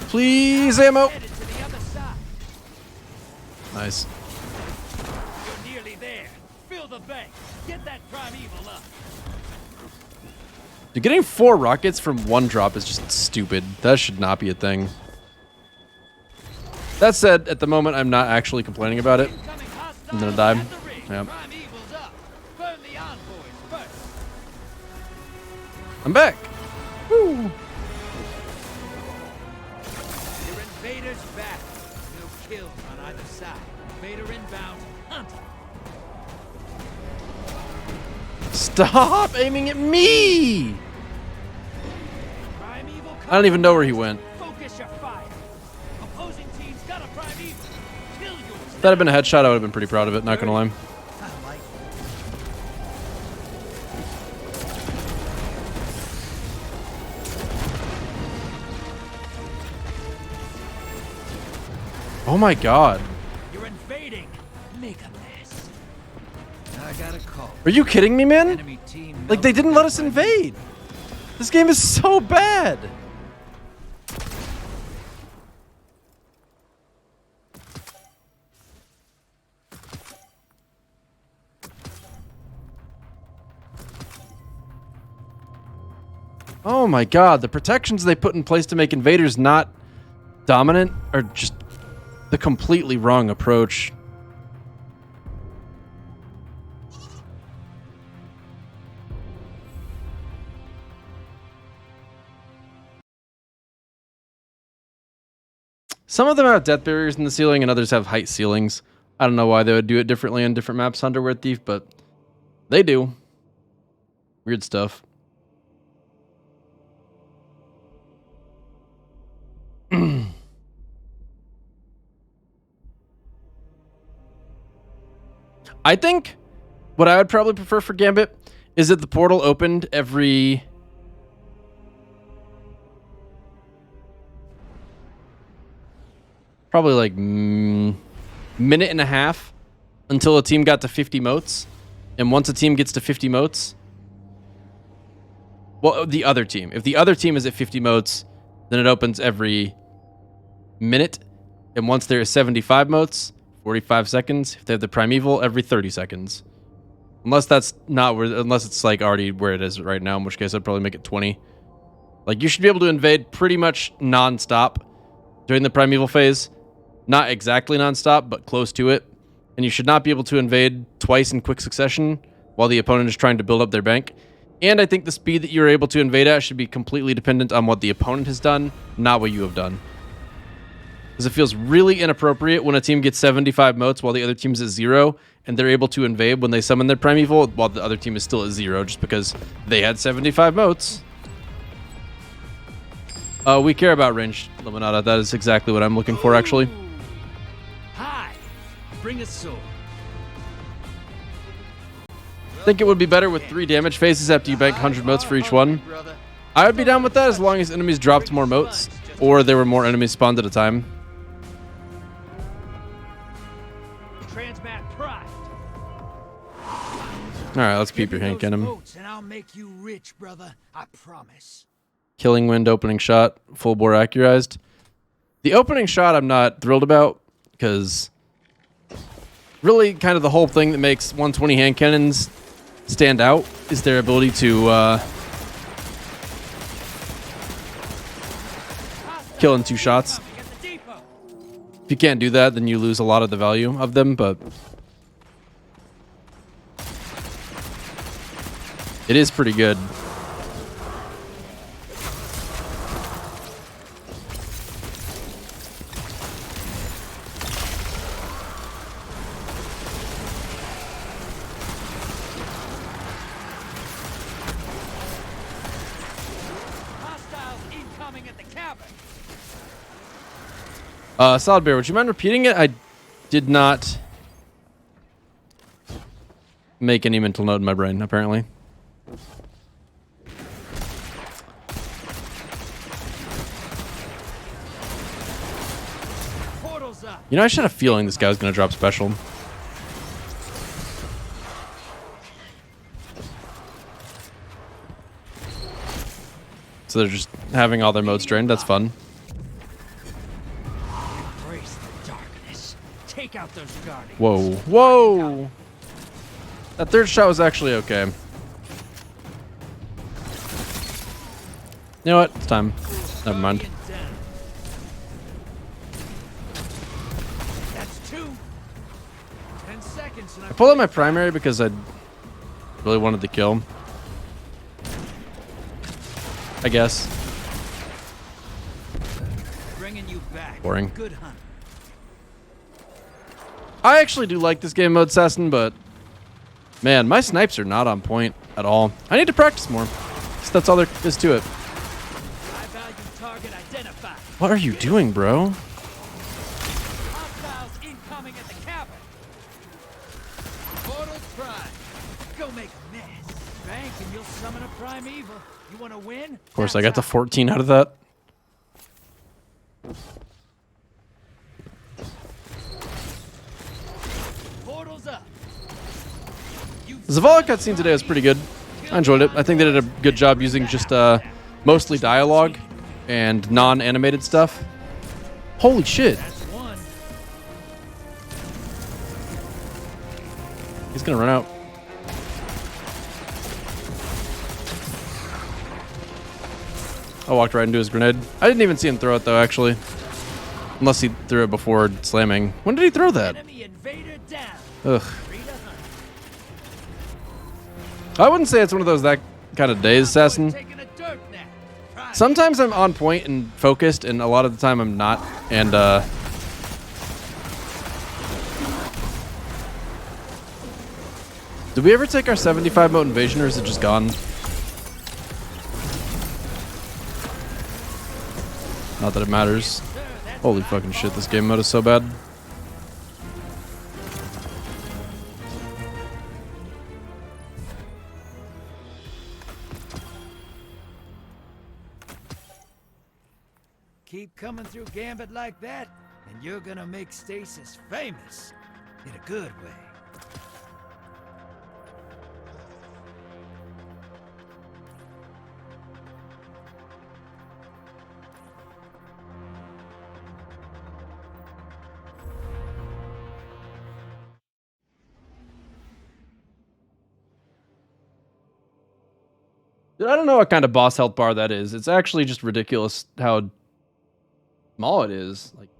Please, ammo. Nice. You're nearly there. Fill the bank. Get that primeval up. Dude, getting 4 rockets from 1 drop is just stupid. That should not be a thing. That said, at the moment, I'm not actually complaining about it. I'm gonna die. Yeah. I'm back. Woo. Your invader's back. No kills on either side. Invader inbound. Hunt. Stop aiming at me! I don't even know where he went. Focus your fire. Opposing team's got a primeval. Kill yours. If that had been a headshot, I would have been pretty proud of it, not gonna lie. Oh my god. You're invading. Make a mess. I got a call. Are you kidding me, man? Enemy team Like, they didn't let us invade. This game is so bad. Oh my god, the protections they put in place to make invaders not dominant are just the completely wrong approach. Some of them have death barriers in the ceiling and others have height ceilings. I don't know why they would do it differently on different maps, Underwear Thief, but they do. Weird stuff. I think what I would probably prefer for Gambit is that the portal opened every probably like minute and a half until a team got to 50 motes. And once a team gets to 50 motes, well, the other team. If the other team is at 50 motes, then it opens every minute. And once there is 75 motes, 45 seconds. If they have the primeval, every 30 seconds. Unless that's not where, unless it's like already where it is right now, in which case I'd probably make it 20. Like, you should be able to invade pretty much non-stop during the primeval phase. Not exactly non-stop, but close to it. And you should not be able to invade twice in quick succession while the opponent is trying to build up their bank. And I think the speed that you're able to invade at should be completely dependent on what the opponent has done, not what you have done. Because it feels really inappropriate when a team gets 75 motes while the other team's at 0, and they're able to invade when they summon their primeval while the other team is still at 0 just because they had 75 motes. We care about ranged Limonada. That is exactly what I'm looking for, actually. Hi, bring a sword. I think it would be better with 3 damage phases after you bank 100 motes for each one. I would be down with that as long as enemies dropped more motes, or there were more enemies spawned at a time. Transmat Pride. Alright, let's peep your hand cannon. And I'll make you rich, brother. I promise. Killing wind opening shot, full bore accurized. The opening shot I'm not thrilled about, because really kind of the whole thing that makes 120 hand cannons stand out is their ability to kill in 2 shots. If you can't do that, then you lose a lot of the value of them, but it is pretty good. Solid Bear, would you mind repeating it? I did not make any mental note in my brain, apparently. You know, I should have a feeling this guy was going to drop special. So they're just having all their modes drained. That's fun. Take out those guardians. Whoa. Whoa! That third shot was actually okay. You know what? It's time. Never mind. That's 2. 10 seconds. I pulled out my primary because I really wanted to kill. I guess. Bringing you back. Boring. Good hunt. I actually do like this game mode, Assassin, but man, my snipes are not on point at all. I need to practice more. So that's all there is to it. High value target identified. What are you doing, bro? Hostiles incoming at the cabin. Portal Prime. Go make a mess. Bank and you'll summon a primeval. You want to win? Of course, I got the 14 out of that. The Zavala cutscene today was pretty good. I enjoyed it. I think they did a good job using just mostly dialogue and non-animated stuff. Holy shit. He's gonna run out. I walked right into his grenade. I didn't even see him throw it though, actually. Unless he threw it before slamming. When did he throw that? Ugh. I wouldn't say it's one of those that kind of days, Assassin. Sometimes I'm on point and focused, and a lot of the time I'm not. And did we ever take our 75 mode invasion, or is it just gone? Not that it matters. Holy fucking shit, this game mode is so bad. Keep coming through Gambit like that, and you're gonna make Stasis famous. In a good way. Dude, I don't know what kind of boss health bar that is. It's actually just ridiculous how small it is. Like,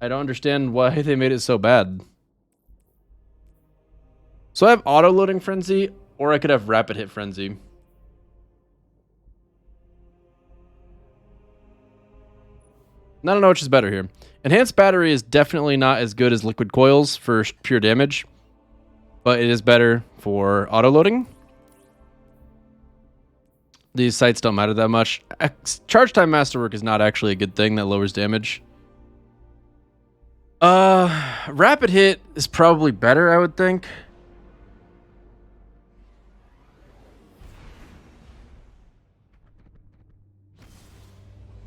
I don't understand why they made it so bad. So I have auto loading frenzy Or I could have Rapid Hit Frenzy. I don't know which is better here. Enhanced Battery is definitely not as good as Liquid Coils for pure damage, but it is better for auto-loading. These sights don't matter that much. Charge Time Masterwork is not actually a good thing that lowers damage. Rapid Hit is probably better, I would think.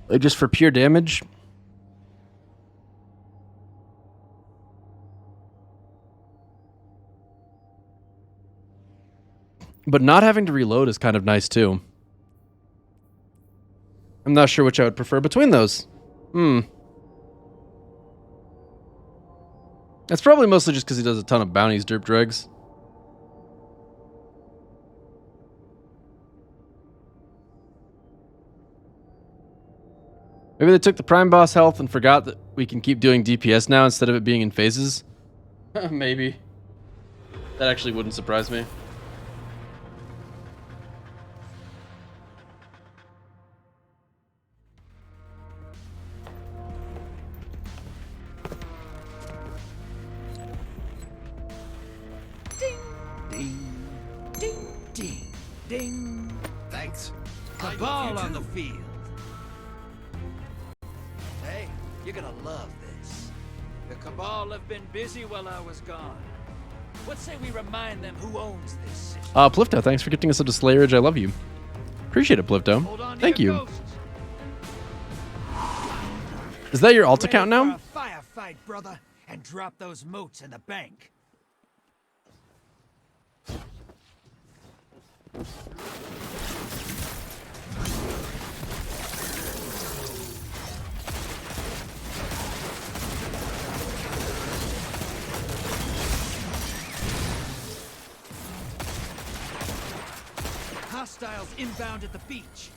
Like just for pure damage. But not having to reload is kind of nice too. I'm not sure which I would prefer between those. That's probably mostly just because he does a ton of bounties, Derp Dregs. Maybe they took the Prime Boss health and forgot that we can keep doing DPS now instead of it being in phases. Maybe. That actually wouldn't surprise me. Ding! Thanks. Cabal on the field. Hey, you're gonna love this. The Cabal have been busy while I was gone. What say we remind them who owns this city? Plifto, thanks for gifting us up to Slayerage. I love you. Appreciate it, Plifto. Thank you. Ghosts. Is that your alt account now? For a firefight, brother, and drop those moats in the bank. Hostiles inbound at the beach.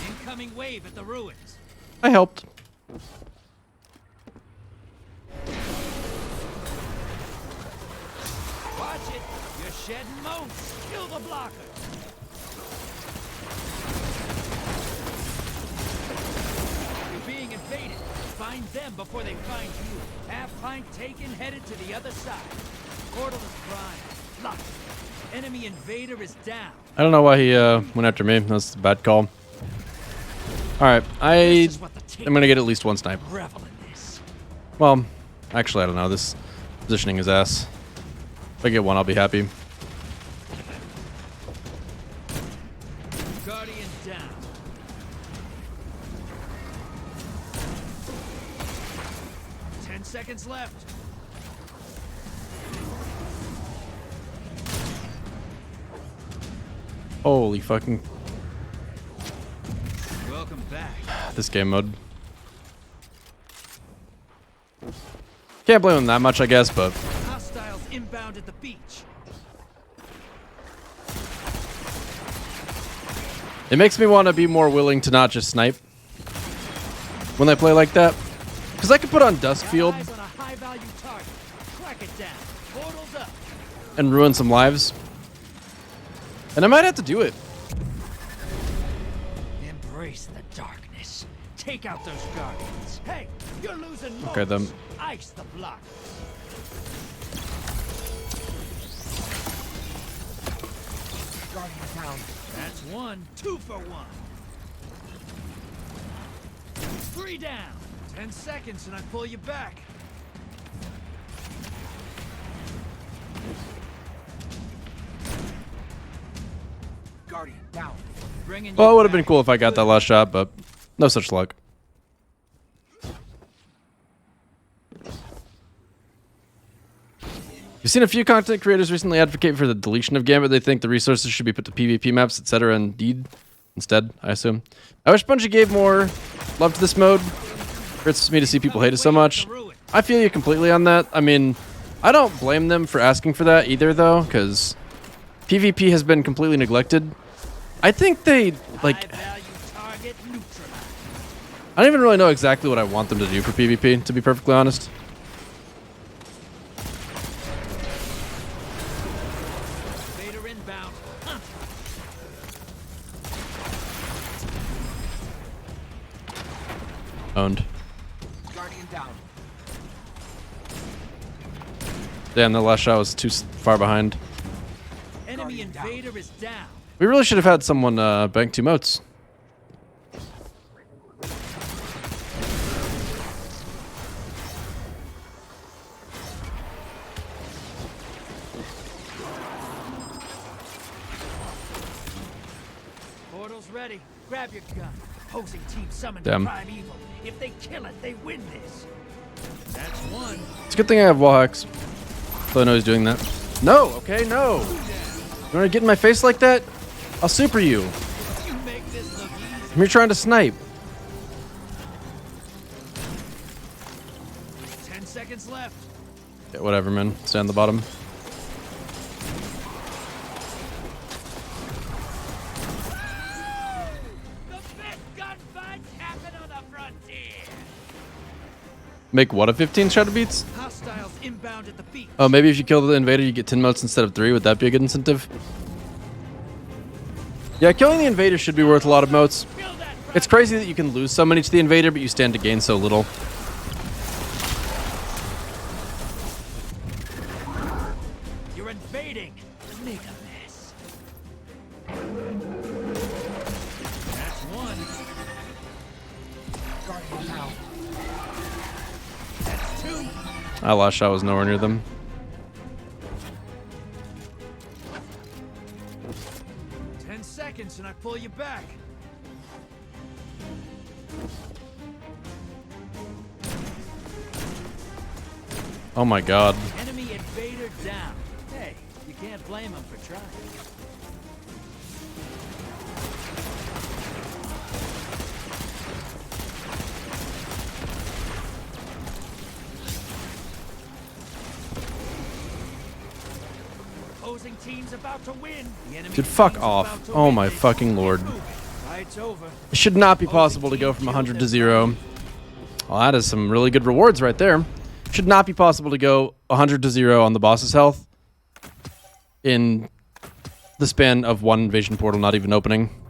Incoming wave at the ruins. I helped. Watch it. You're shedding moats. Kill the blocker. You're being invaded. Find them before they find you. Half pint taken, headed to the other side. Portal is prime. Locked. Enemy invader is down. I don't know why he went after me. That's a bad call. Alright, I'm gonna get at least one snipe. Well, actually, I don't know. This positioning is ass. If I get one, I'll be happy. Guardian down. Ten seconds left. Holy fucking... Welcome back. This game mode. Can't blame him that much, I guess, but... Hostiles inbound at the beach. It makes me want to be more willing to not just snipe when I play like that. Because I could put on Duskfield and ruin some lives. And I might have to do it. Embrace the darkness. Take out those guardians. Hey, you're losing moats. Okay, then. Ice the block. Guardian down. That's one. 2 for 1. 3 down. 10 seconds and I pull you back. Guardian down. Bringing Well, it you would have been back. cool if I got that last shot, but no such luck. You've seen a few content creators recently advocate for the deletion of Gambit. They think the resources should be put to PvP maps, etc. Indeed, instead, I assume. I wish Bungie gave more love to this mode. Hurts me to see people hate it so much. I feel you completely on that. I mean, I don't blame them for asking for that either, though, because PvP has been completely neglected. I think they, like... I don't even really know exactly what I want them to do for PvP, to be perfectly honest. Owned. Guardian down. Damn, the last shot was too far behind. Enemy invader is down. We really should have had someone bank 2 motes. Portal's ready. Grab your gun. Opposing team summoned Damn. prime evil. If they kill it, they win this. That's one. It's a good thing I have wall hacks. So I know he's doing that. No, okay, no. You wanna get in my face like that? I'll super you. I'm here trying to snipe. 10 seconds left. Yeah, whatever, man. Stay on the bottom. Make what, a 15 shadow beats? Hostiles inbound at the beach. Oh, maybe if you kill the invader, you get 10 motes instead of 3. Would that be a good incentive? Yeah, killing the invader should be worth a lot of motes. It's crazy that you can lose so many to the invader, but you stand to gain so little. You're invading. Make a mess. That's one. Guardian down. That's two. That last shot was nowhere near them. And I pull you back. Oh my god. Enemy invader down. Hey, you can't blame him for trying. Opposing team's about to win. Dude, fuck off. Oh my fucking lord. It should not be possible to go from 100 to 0. Well, that is some really good rewards right there. It should not be possible to go 100 to 0 on the boss's health in the span of one invasion portal not even opening.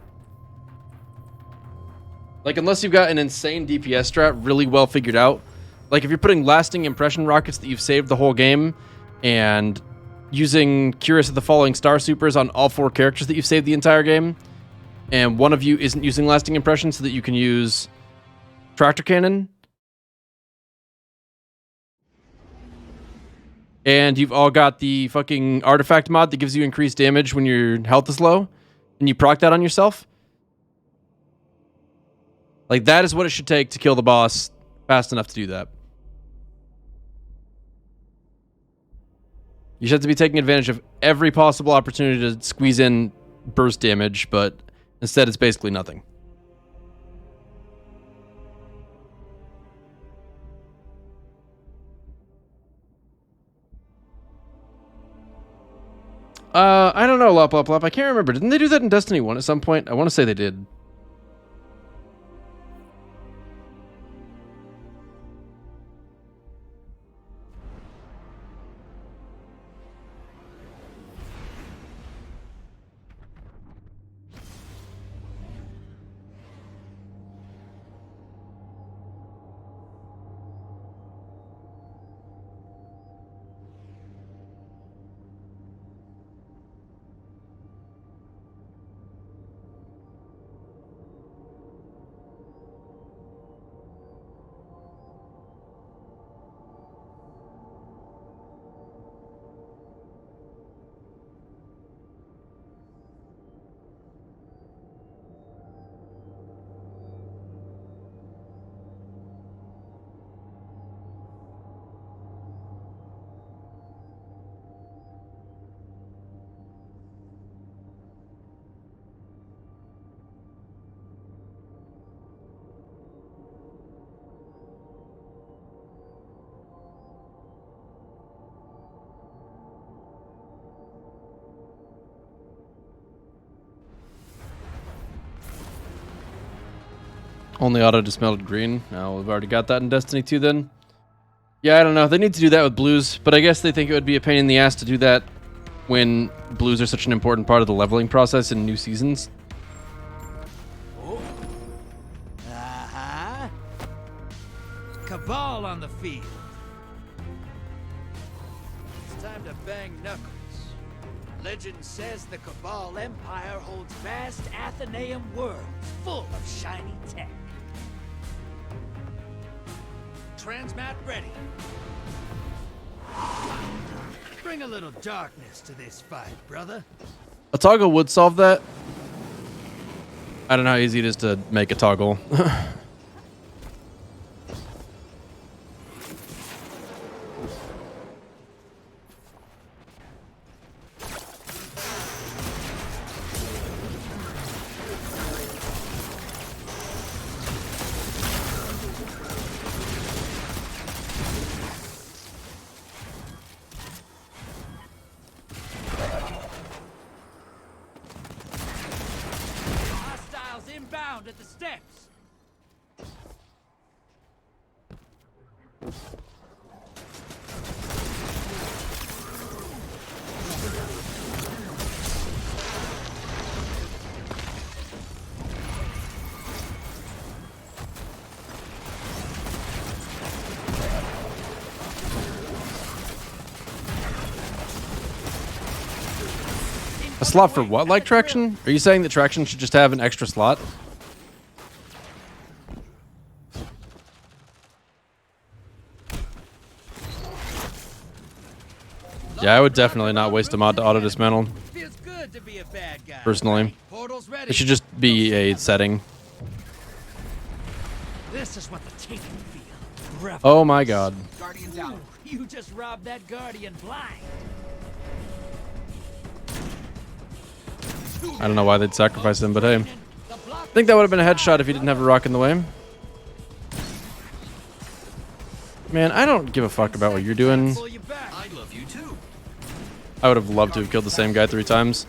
Like, unless you've got an insane DPS strat really well figured out. Like, if you're putting lasting impression rockets that you've saved the whole game and using Curious of the Falling Star supers on all 4 characters that you've saved the entire game, and one of you isn't using lasting impression so that you can use tractor cannon, and you've all got the fucking artifact mod that gives you increased damage when your health is low, and you proc that on yourself. Like, that is what it should take to kill the boss fast enough to do that. You should have to be taking advantage of every possible opportunity to squeeze in burst damage, but instead it's basically nothing. I don't know, Lop Lop Lop. I can't remember. Didn't they do that in Destiny 1 at some point? I want to say they did. Only auto dismelted green. Oh, we've already got that in Destiny 2 then. Yeah, I don't know. They need to do that with blues, but I guess they think it would be a pain in the ass to do that when blues are such an important part of the leveling process in new seasons. Uh-huh. Cabal on the field. It's time to bang knuckles. Legend says the Cabal Empire holds vast Athenaeum worlds full of shiny tech. Transmat ready. Bring a little darkness to this fight, brother. A toggle would solve that. I don't know how easy it is to make a toggle. Inbound at the steps. A slot for what, like traction? Are you saying that traction should just have an extra slot? Yeah, I would definitely not waste a mod to auto dismantle. Feels good to be a bad guy. Personally, Portal's ready. it should just be a setting. This is what the Taken feel. Oh my god. Guardian down. You just robbed that Guardian blind. I don't know why they'd sacrifice him, but hey. I think that would have been a headshot if he didn't have a rock in the way. Man, I don't give a fuck about what you're doing. I love you too. I would have loved to have killed the same guy 3 times.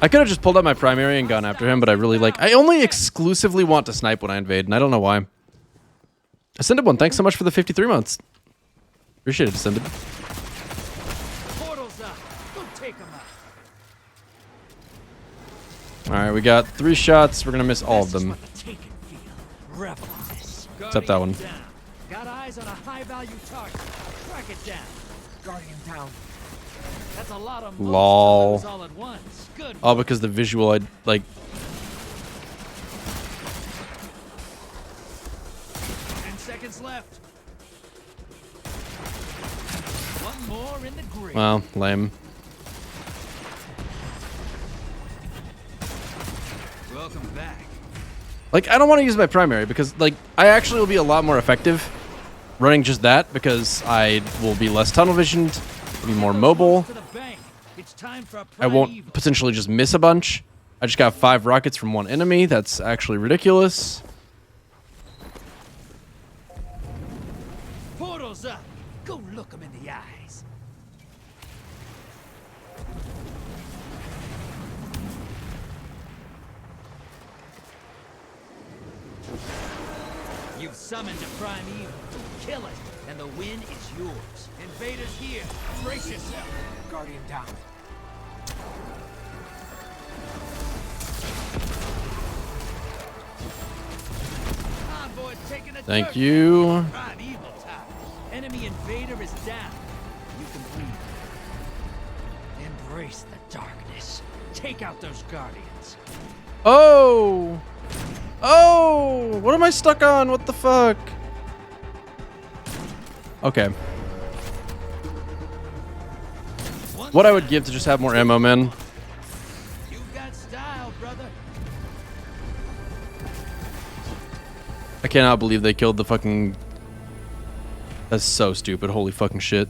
I could have just pulled out my primary and gone after him, but I really I only exclusively want to snipe when I invade, and I don't know why. Ascended one, thanks so much for the 53 months. Appreciate it, Ascended. Portal's up. Go take him out. Alright, we got 3 shots. We're gonna miss all of them. Except that one. Got eyes on a high-value target. Track it down. Guardian down. That's a lot of LOL. all at once. Good. All because the visual, I like. 10 seconds left. One more in the grave. Well, lame. Welcome back. Like, I don't want to use my primary because, like, I actually will be a lot more effective running just that because I will be less tunnel visioned, be more mobile. I won't potentially just miss a bunch. I just got 5 rockets from 1 enemy. That's actually ridiculous. Portal's up. Go look him in the eyes. You've summoned a prime evil. Kill it, and the win is yours. Invaders here. Brace yourself. Guardian down. Thank you. Prime evil time. Enemy invader is down. You can breathe. Embrace the darkness. Take out those guardians. Oh! Oh! What am I stuck on? What the fuck? Okay. What I would give to just have more ammo, man. You've got style, brother. I cannot believe they killed the fucking... That's so stupid. Holy fucking shit.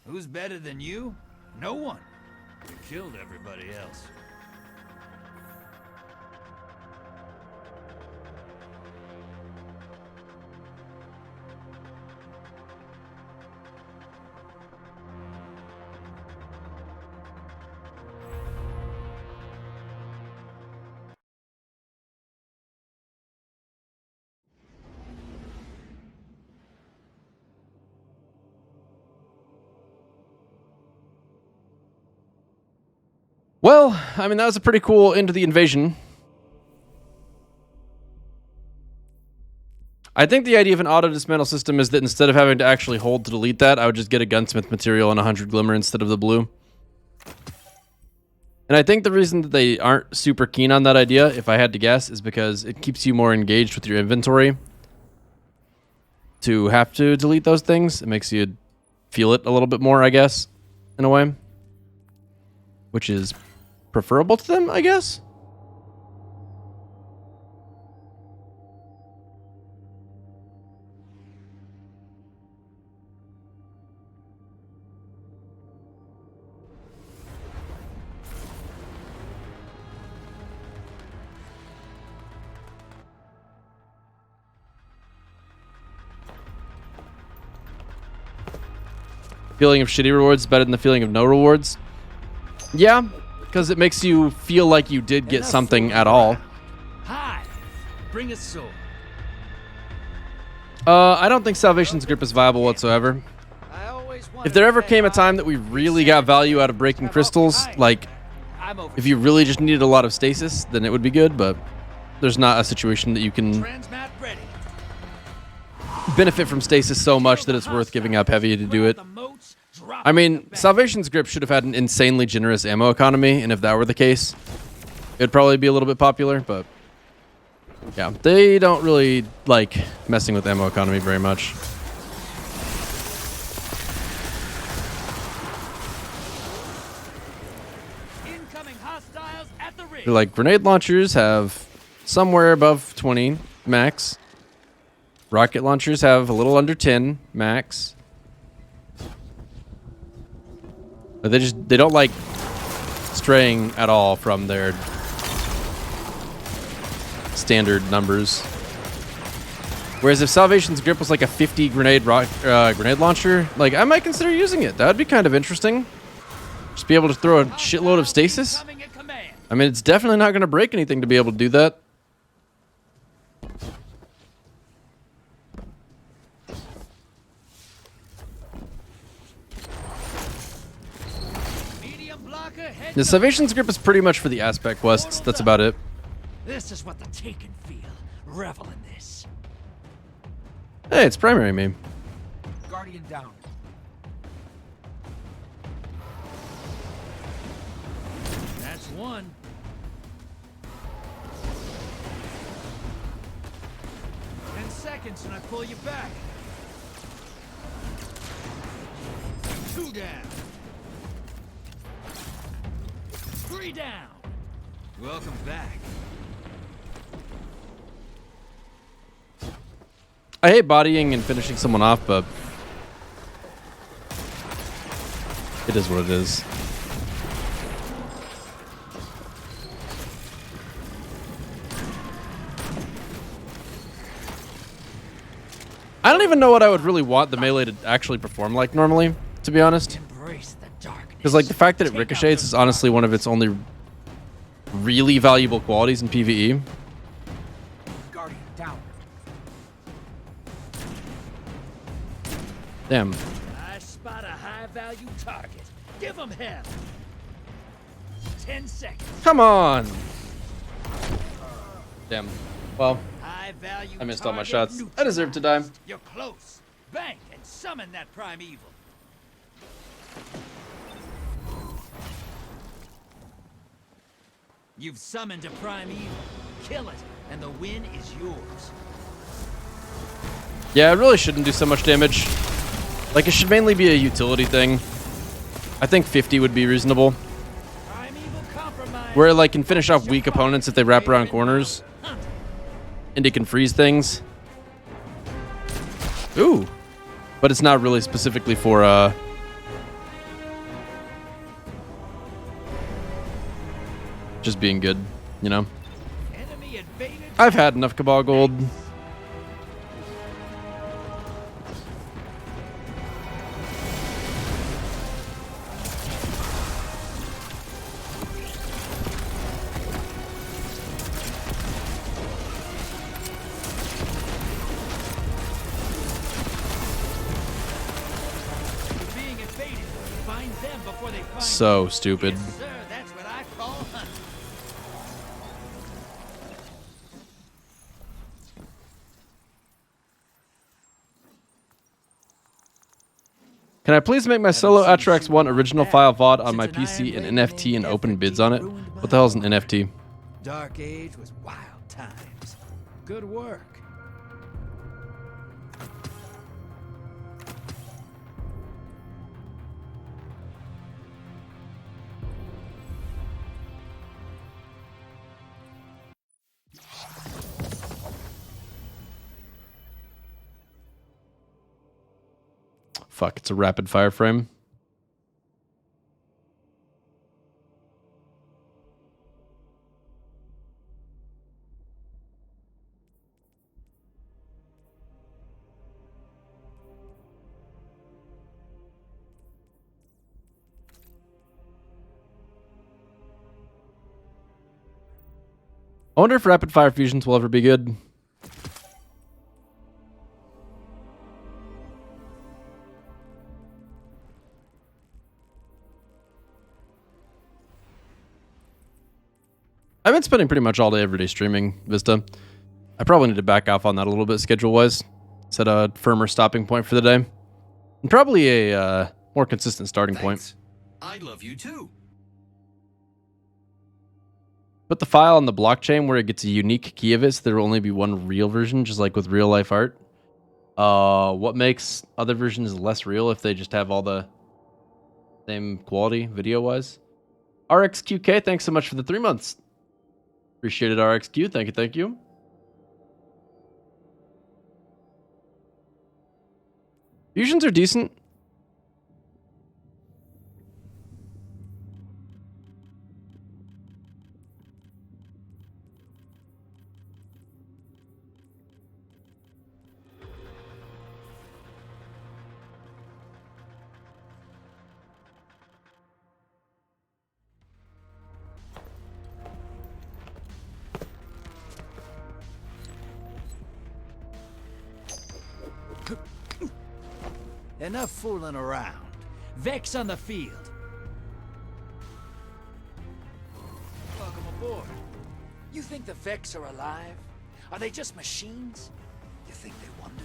Who's better than you? No one. You killed everybody else. Well, I mean, that was a pretty cool end to the invasion. I think the idea of an auto dismantle system is that instead of having to actually hold to delete that, I would just get a gunsmith material and 100 glimmer instead of the blue. And I think the reason that they aren't super keen on that idea, if I had to guess, is because it keeps you more engaged with your inventory. To have to delete those things, it makes you feel it a little bit more, I guess, in a way. Which is preferable to them, I guess. Feeling of shitty rewards is better than the feeling of no rewards. Yeah, because it makes you feel like you did get something at all. Hi, bring a sword. I don't think Salvation's Grip is viable whatsoever. If there ever came a time that we really got value out of breaking crystals, like if you really just needed a lot of stasis, then it would be good, but there's not a situation that you can benefit from stasis so much that it's worth giving up heavy to do it. I mean, Salvation's Grip should have had an insanely generous ammo economy, and if that were the case, it'd probably be a little bit popular, but yeah, they don't really like messing with ammo economy very much. They're like, grenade launchers have somewhere above 20 max. Rocket launchers have a little under 10 max. But they don't like straying at all from their standard numbers. Whereas if Salvation's Grip was like a 50 grenade launcher, like I might consider using it. That would be kind of interesting. Just be able to throw a shitload of stasis. I mean, it's definitely not going to break anything to be able to do that. The Salvation's Grip is pretty much for the aspect quests. That's about it. This is what the Taken feel. Revel in this. Hey, it's primary me. Guardian down. That's one. Seconds and I pull you back. 2 down. 3 down. Welcome back. I hate bodying and finishing someone off, but it is what it is. I don't even know what I would really want the melee to actually perform like normally, to be honest. Because like the fact that it ricochets is honestly one of its only really valuable qualities in PvE. Guardian down. Damn. I spot a high-value target. Give him hell. 10 seconds. Come on. Damn. Well, I missed all my shots. I deserve to die. You're close. Bank and summon that primeval. You've summoned a primeval. Kill it, and the win is yours. Yeah, it really shouldn't do so much damage. Like, it should mainly be a utility thing. I think 50 would be reasonable. Where it like can finish off weak opponents if they wrap around corners. And it can freeze things. Ooh. But it's not really specifically for, just being good, you know? I've had enough Cabal Gold. So stupid. Can I please make my solo Atrax 1 original file VOD on my PC and NFT and open bids on it? What the hell is an NFT? Dark Age was wild times. Good work. Fuck, it's a rapid fire frame. I wonder if rapid fire fusions will ever be good. I've been spending pretty much all day every day streaming Vista. I probably need to back off on that a little bit schedule-wise. Set a firmer stopping point for the day. And probably a more consistent starting point. I love you too. Put the file on the blockchain where it gets a unique key of it, so there will only be one real version, just like with real life art. What makes other versions less real if they just have all the same quality video-wise? RXQK, thanks so much for the 3 months. Appreciate it, RXQ. Thank you, thank you. Fusions are decent. Enough fooling around. Vex on the field. Welcome aboard. You think the Vex are alive? Are they just machines? You think they wonder?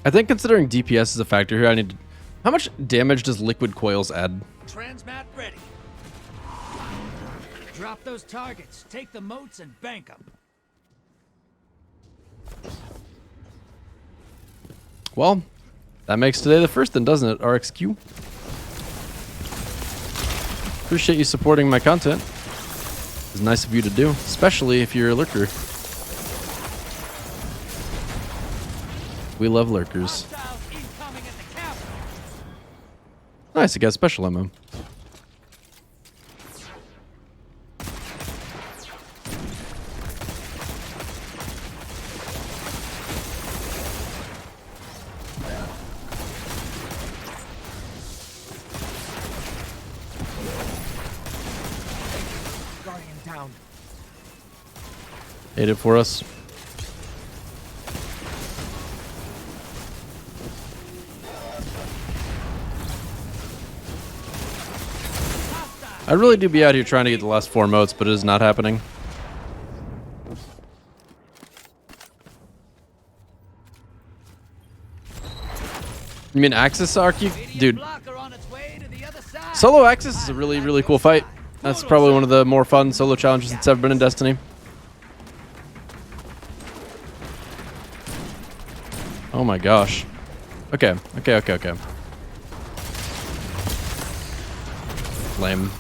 I think considering DPS is a factor here, I need to... How much damage does liquid coils add? Transmat ready. Drop those targets, take the moats, and bank them. Well, that makes today the first then, doesn't it, RXQ? Appreciate you supporting my content. It's nice of you to do, especially if you're a lurker. We love lurkers. Nice, I got special ammo. Ate it for us. I really do be out here trying to get the last 4 motes, but it is not happening. You mean Axis RQ? Dude. Solo Axis is a really, really cool fight. That's probably one of the more fun solo challenges that's ever been in Destiny. Oh my gosh. Okay. Lame.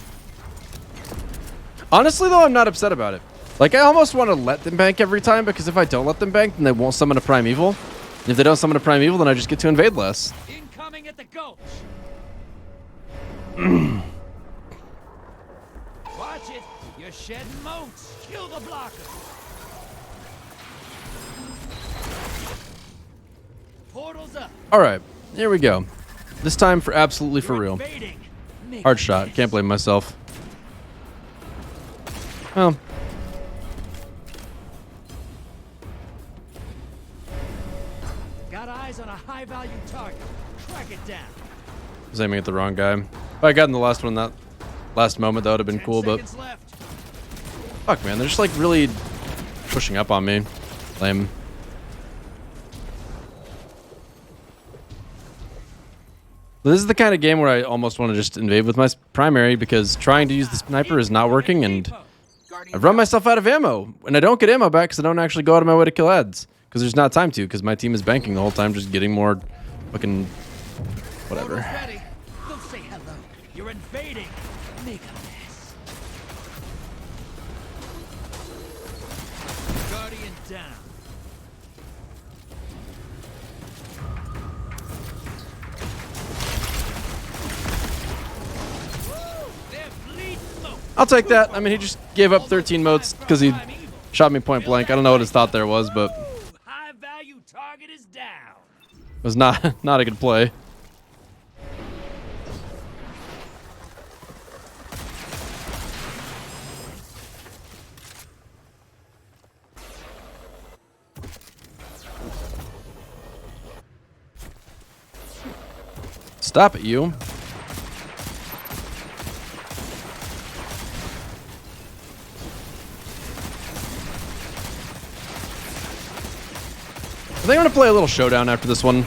Honestly, though, I'm not upset about it. Like, I almost want to let them bank every time, because if I don't let them bank, then they won't summon a Primeval. And if they don't summon a Primeval, then I just get to invade less. Incoming at the gulch. Watch it. You're shedding moats. Kill the blocker. Portals up. Alright, here we go. This time for absolutely for real. Hard shot. Can't blame myself. Well. Got eyes on a high-value target. Track it down. I was aiming at the wrong guy. If I got in the last one that last moment, that would have been cool, but... Fuck, man. They're just, like, really pushing up on me. Lame. This is the kind of game where I almost want to just invade with my primary because trying to use the sniper is not working, and I've run myself out of ammo, and I don't get ammo back because I don't actually go out of my way to kill ads because there's not time to, because my team is banking the whole time just getting more fucking whatever. Ready? Go say hello. You're invading. Make a mess. Guardian down. I'll take that. I mean, he just gave up 13 motes because he shot me point blank. I don't know what his thought there was, but High value target is down. it was not a good play. Stop it, you. I think I'm going to play a little showdown after this one.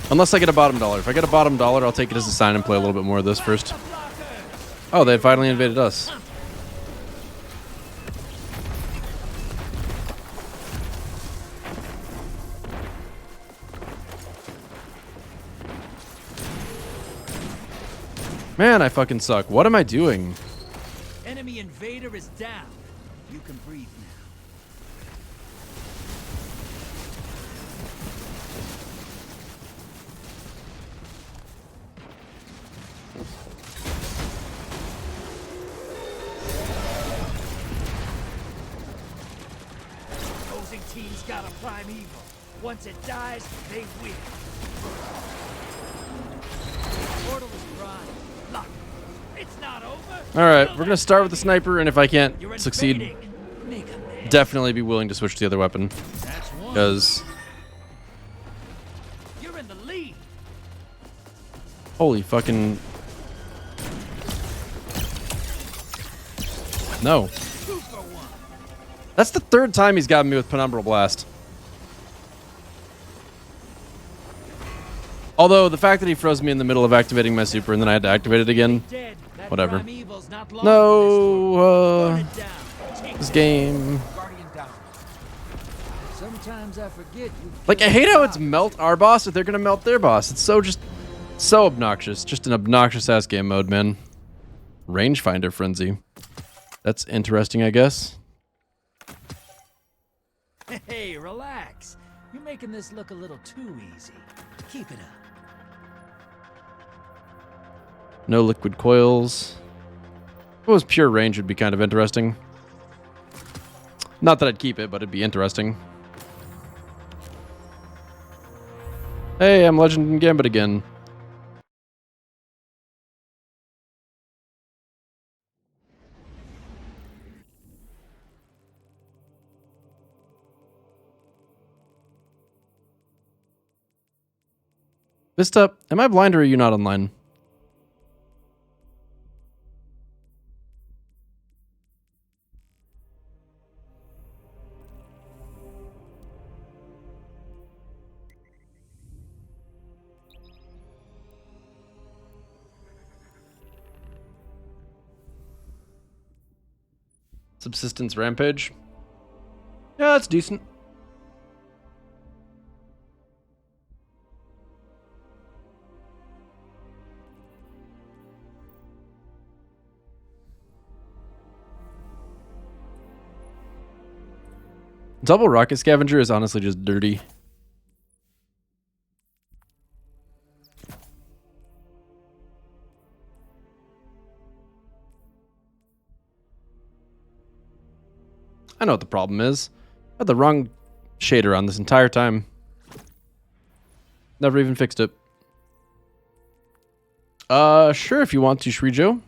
Unless I get a bottom dollar. If I get a bottom dollar, I'll take it as a sign and play a little bit more of this first. Oh, they finally invaded us. Man, I fucking suck. What am I doing? Enemy invader is down. You can breathe now. Opposing team's got a prime evil. Once it dies, they win. Portal is prime. Lock. It's not over. Alright, we're going to start with the sniper, and if I can't succeed, definitely be willing to switch to the other weapon. Because... You're in the lead. Holy fucking... No. That's the third time he's gotten me with Penumbral Blast. Although, the fact that he froze me in the middle of activating my super and then I had to activate it again, whatever. No, this game. Sometimes I forget you. Like, I hate how it's melt our boss if they're gonna melt their boss. It's so obnoxious. Just an obnoxious ass game mode, man. Rangefinder frenzy. That's interesting, I guess. Hey, relax. You're making this look a little too easy. Keep it up. No liquid coils. If it was pure range, would be kind of interesting. Not that I'd keep it, but it'd be interesting. Hey, I'm Legend and Gambit again. Vista, am I blind or are you not online? Subsistence Rampage. Yeah, that's decent. Double Rocket Scavenger is honestly just dirty. I know what the problem is. I had the wrong shader on this entire time. Never even fixed it. Sure, if you want to, Shrijo.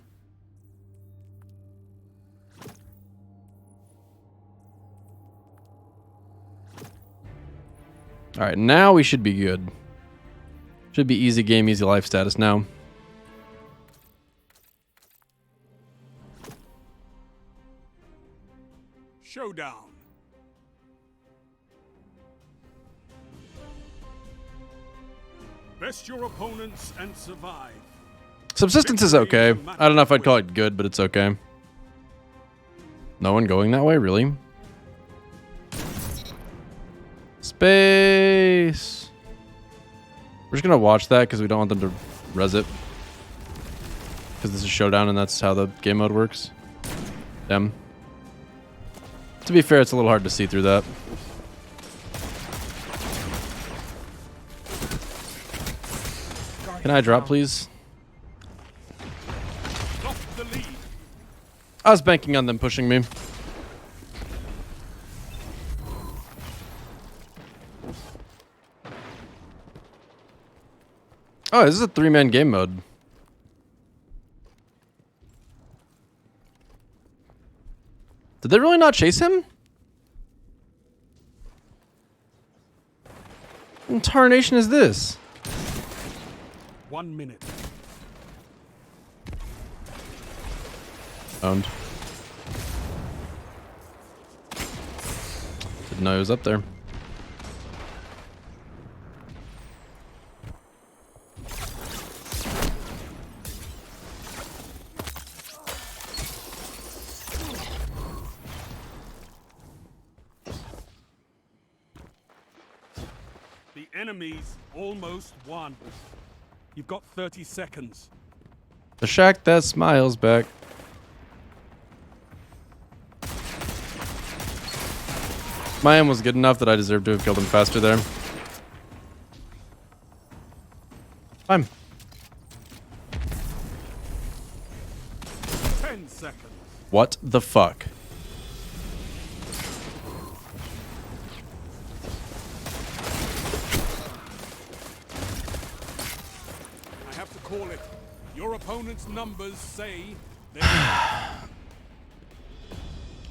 Alright, now we should be good. Should be easy game, easy life status now. Showdown. Best your opponents and survive. Subsistence is okay. I don't know if I'd call it good, but it's okay. No one going that way, really? Space. We're just gonna watch that because we don't want them to res it. Because this is Showdown and that's how the game mode works. Damn. To be fair, it's a little hard to see through that. Can I drop, please? I was banking on them pushing me. Oh, this is a 3-man game mode. Did they really not chase him? What in tarnation is this? 1 minute. Owned. Didn't know he was up there. The enemy's almost won. You've got 30 seconds. The shack that smiles back. My aim was good enough that I deserved to have killed him faster there. Fine. 10 seconds. What the fuck? I have to call it. Your opponent's numbers say they I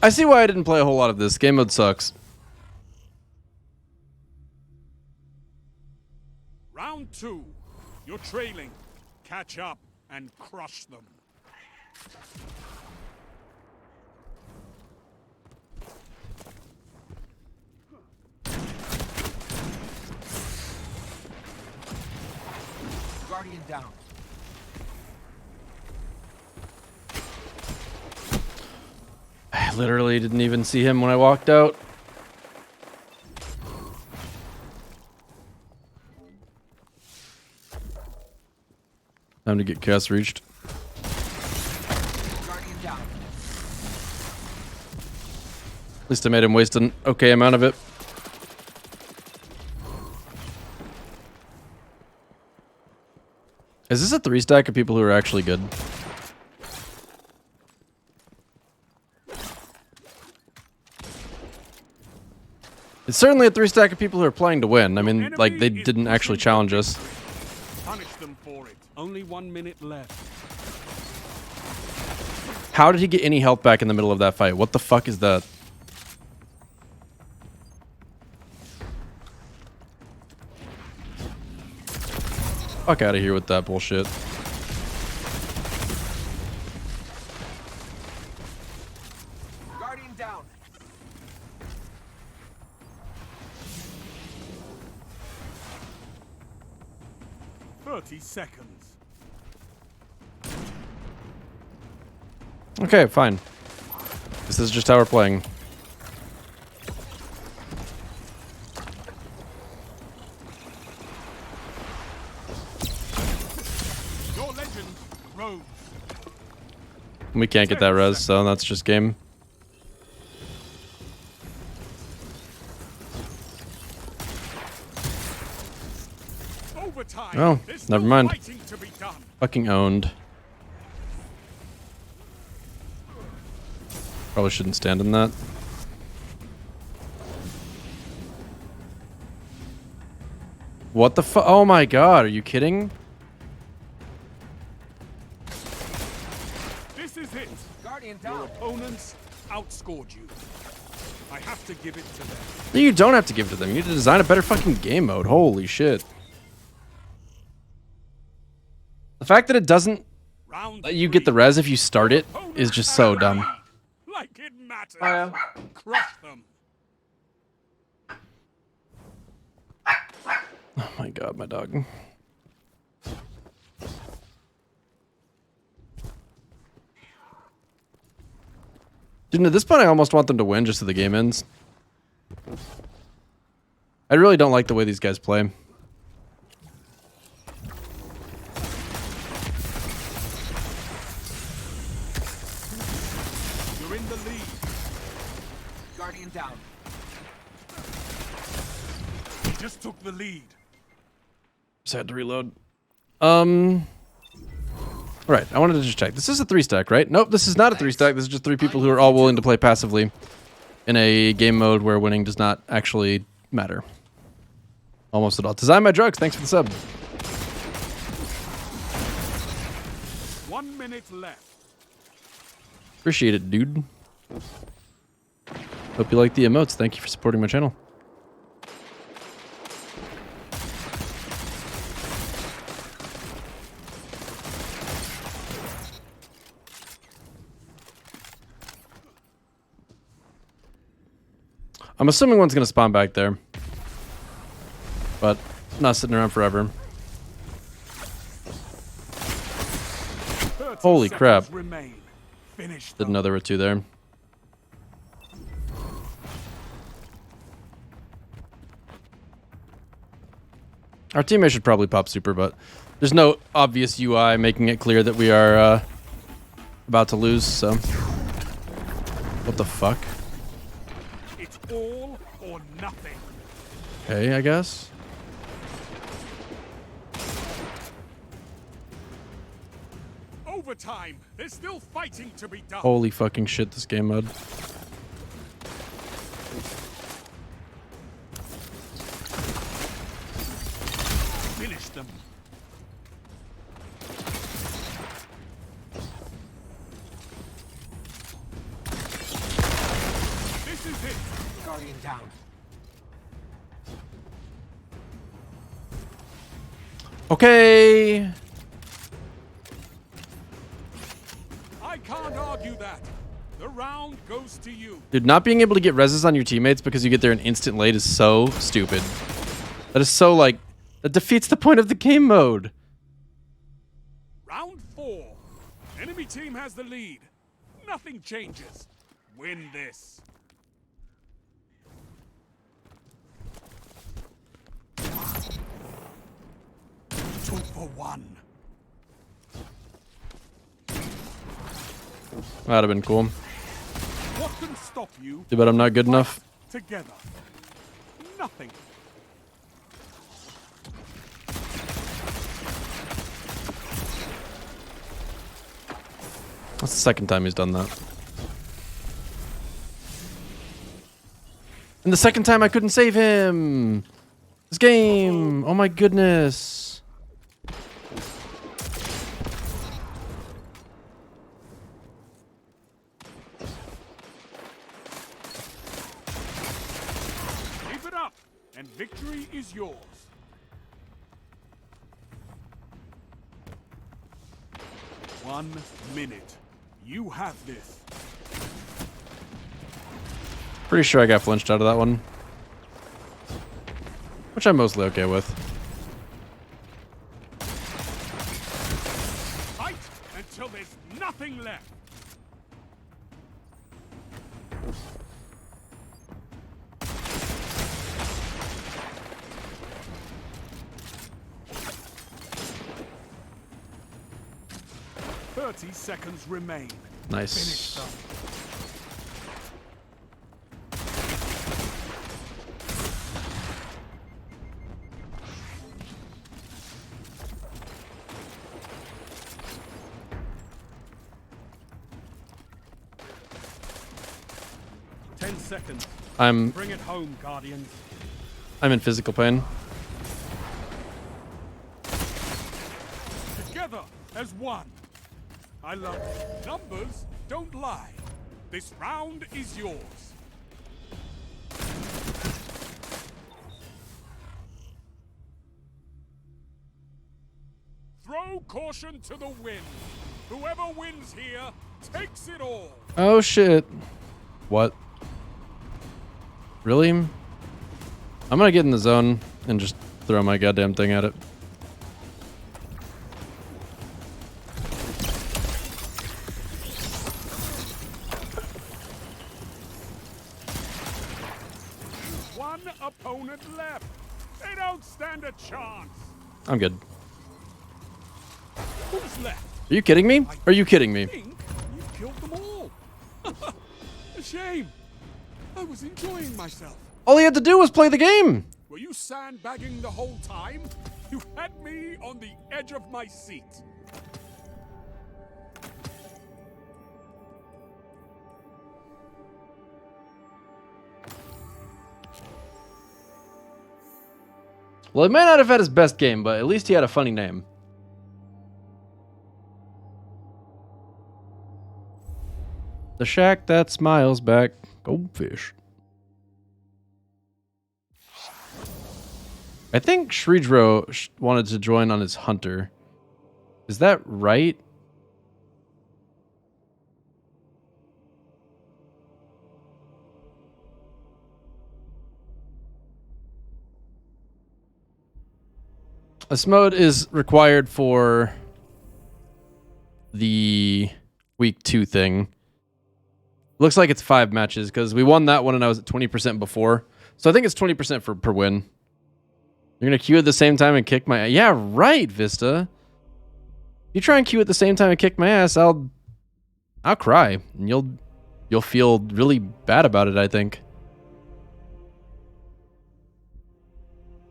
see why I didn't play a whole lot of this. Game mode sucks. Round 2. You're trailing. Catch up and crush them. Guardian down. I literally didn't even see him when I walked out. Time to get cast reached. Guardian down. At least I made him waste an okay amount of it. Is this a 3-stack of people who are actually good? It's certainly a 3-stack of people who are playing to win. I mean, like, they didn't actually challenge us. Punish them for it. Only 1 minute left. How did he get any health back in the middle of that fight? What the fuck is that? Fuck out of here with that bullshit. Guardian down. Thirty seconds. Okay, fine. This is just how we're playing. Your legend rose. We can't get that res, so that's just game. Overtime. Oh, There's never no mind. fighting to be done. Fucking owned. Probably shouldn't stand in that. What the fu- Oh my god, are you kidding? This is it. Guardian down. Your opponents outscored you. I have to give it to them. No, you don't have to give it to them. You need to design a better fucking game mode. Holy shit. The fact that it doesn't let you get the res if you start it is just so dumb. Like it matters. Oh, yeah. Crush them. Oh my god, my dog. Dude, at this point, I almost want them to win just so the game ends. I really don't like the way these guys play. You're in the lead. Guardian down. Just took the lead. Just had to reload. Right, I wanted to just check. This is a 3-stack, right? Nope, this is not a 3-stack. This is just 3 people who are all willing to play passively in a game mode where winning does not actually matter. Almost at all. Design My Drugs, thanks for the sub. 1 minute left. Appreciate it, dude. Hope you like the emotes. Thank you for supporting my channel. I'm assuming one's going to spawn back there. But not sitting around forever. Holy crap. Didn't know there were 2 there. Our teammate should probably pop super, but there's no obvious UI making it clear that we are about to lose, so... What the fuck? It's all or nothing. Okay, I guess. Overtime. There's still fighting to be done. Holy fucking shit, this game mode. Finish them. This is it. Guardian down. Okay. I can't argue that. The round goes to you. Dude, not being able to get reses on your teammates because you get there an instant late is so stupid. That is so, like, that defeats the point of the game mode. Round 4. Enemy team has the lead. Nothing changes. Win this. Two for one. That'd have been cool. What can stop you? Too bad I'm not good enough. Together. Nothing. That's the second time he's done that. And the second time I couldn't save him! This game! Oh my goodness! Keep it up, and victory is yours. One minute. You have this. Pretty sure I got flinched out of that one. Which I'm mostly okay with. Fight until there's nothing left. "30 seconds remain." Nice. Finish them. Seconds. Bring it home, Guardians. I'm in physical pain. Together as one. I love it. Numbers don't lie. This round is yours. Throw caution to the wind. Whoever wins here takes it all. Oh shit. What? Really? I'm gonna get in the zone and just throw my goddamn thing at it. opponent left. They don't stand a chance. I'm good. Who's left? Are you kidding me? Are you kidding me? I think you killed them all. A shame. I was enjoying myself. All he had to do was play the game. Were you sandbagging the whole time? You had me on the edge of my seat. Well, he might not have had his best game, but at least he had a funny name. The shack that smiles back. Goldfish. I think Shreedro wanted to join on his hunter. Is that right? This mode is required for the week 2 thing. Looks like it's 5 matches because we won that one and I was at 20% before. So I think it's 20% per win. You're going to queue at the same time and kick my ass. Yeah, right, Vista. You try and queue at the same time and kick my ass, I'll cry. And you'll feel really bad about it, I think.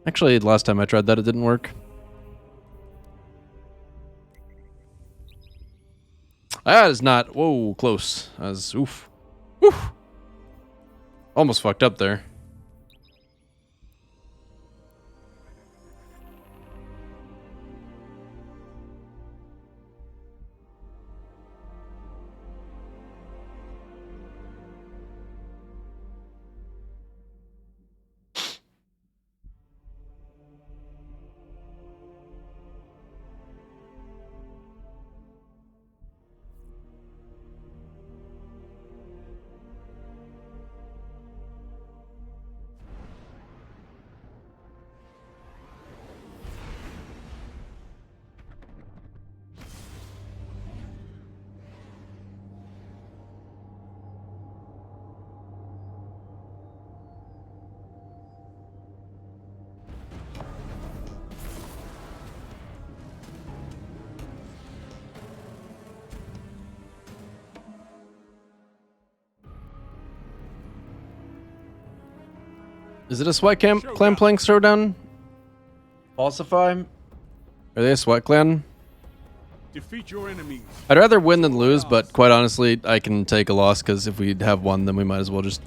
Actually, last time I tried that, it didn't work. That is not... Whoa, close. That was... Oof. Oof. Almost fucked up there. Is it a sweat clan playing Throwdown? Falsify? Are they a sweat clan? Defeat your enemies. I'd rather win than lose, but quite honestly, I can take a loss because if we have one, then we might as well just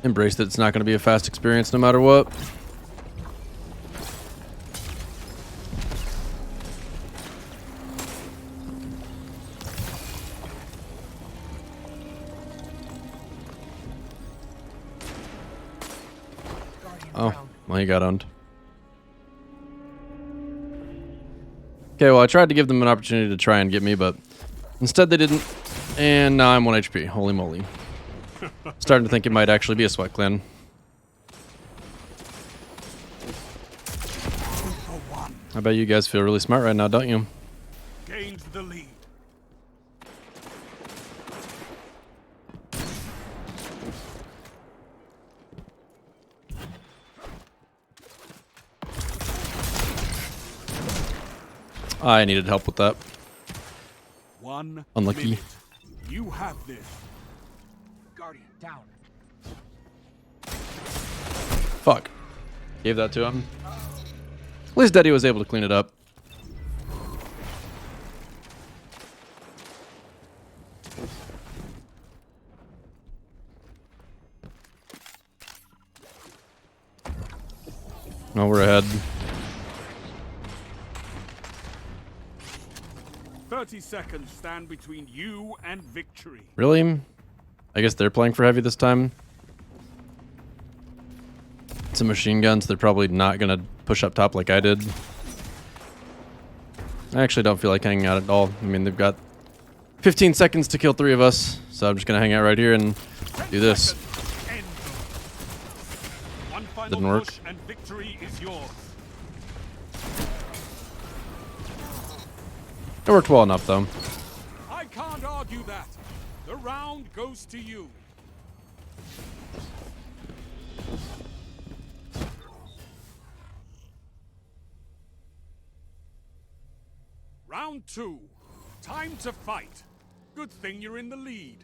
embrace that it's not going to be a fast experience no matter what. Oh, well, he got owned. Okay, well, I tried to give them an opportunity to try and get me, but instead they didn't. And now I'm 1 HP. Holy moly. Starting to think it might actually be a sweat clan. I bet you guys feel really smart right now, don't you? Gains the lead. I needed help with that. Unlucky. Minute. You have this. Guardian down. Fuck. Gave that to him. At least Daddy was able to clean it up. Oh, we're ahead. 30 seconds stand between you and victory. Really? I guess they're playing for heavy this time. It's a machine gun, so they're probably not going to push up top like I did. I actually don't feel like hanging out at all. I mean, they've got 15 seconds to kill 3 of us, so I'm just going to hang out right here and do this. Didn't work. And victory is yours. It worked well enough, though. I can't argue that. The round goes to you. Round 2. Time to fight. Good thing you're in the lead.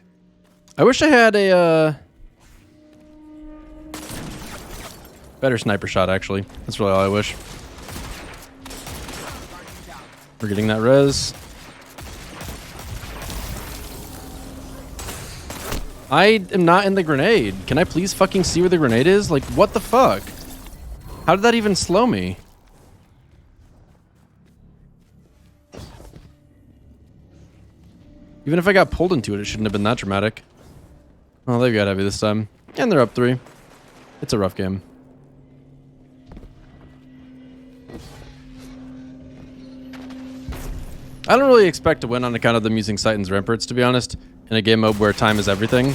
I wish I had a better sniper shot, actually. That's really all I wish. We're getting that res. I am not in the grenade. Can I please fucking see where the grenade is? Like, what the fuck? How did that even slow me? Even if I got pulled into it, it shouldn't have been that dramatic. Oh, they got heavy this time. And they're up 3. It's a rough game. I don't really expect to win on account of them using Titan's Ramparts, to be honest, in a game mode where time is everything.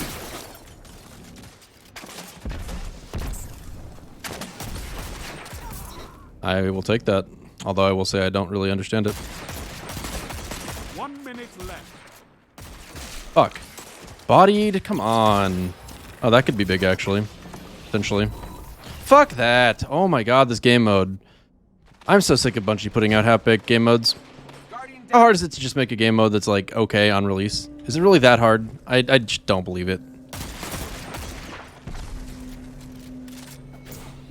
I will take that, although I will say I don't really understand it. 1 minute left. Fuck. Bodied? Come on. Oh, that could be big, actually. Potentially. Fuck that. Oh my god, this game mode. I'm so sick of Bungie putting out half-baked game modes. How hard is it to just make a game mode that's like okay on release? Is it really that hard? I just don't believe it.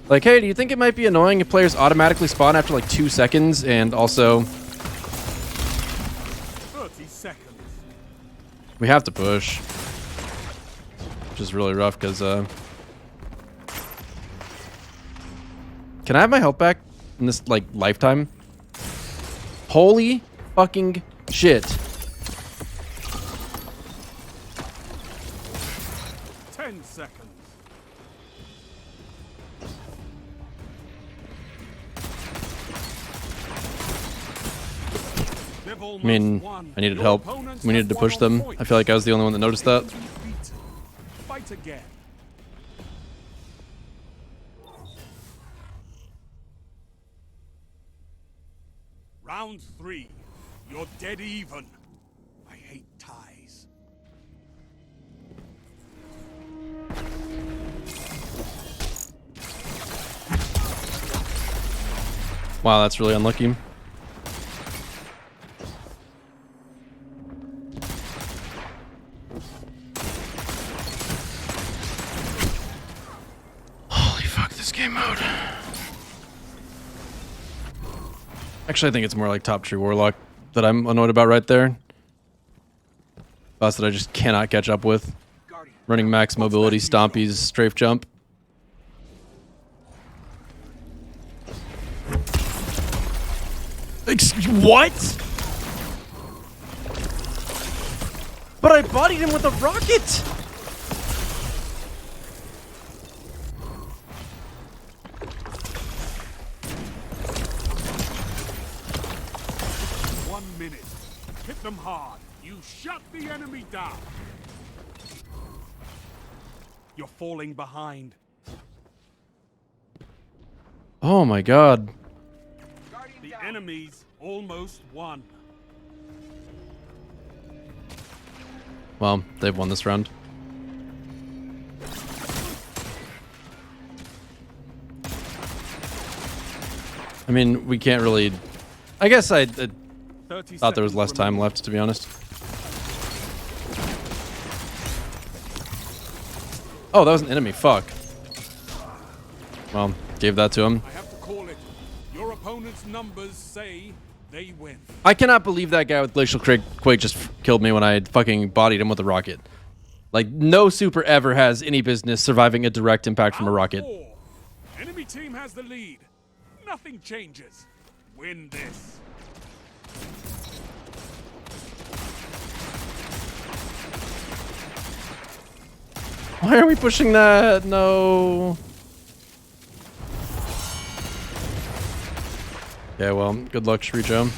Like, hey, do you think it might be annoying if players automatically spawn after like 2 seconds and also 30 seconds. we have to push, which is really rough because can I have my health back in this like lifetime? Holy fucking shit. 10 seconds. I mean, I needed help. We needed to push them. I feel like I was the only one that noticed that. Fight again. Round 3. You're dead even. I hate ties. Wow, that's really unlucky. Holy fuck, this game mode. Actually, I think it's more like top tree warlock that I'm annoyed about right there. Boss that I just cannot catch up with. Running max mobility, stompies, strafe jump. What? But I bodied him with a rocket! Hit them hard. You shut the enemy down. You're falling behind. Oh my god. The enemy's almost won. Well, they've won this round. I mean, we can't really... I guess I thought there was less time left, to be honest. Oh, that was an enemy. Fuck. Well, gave that to him. I have to call it. Your opponent's numbers say they win. I cannot believe that guy with Glacial Quake just killed me when I fucking bodied him with a rocket. Like, no super ever has any business surviving a direct impact from a rocket. Enemy team has the lead. Nothing changes. Win this. Why are we pushing that? No. Yeah, well, good luck, Shrijo.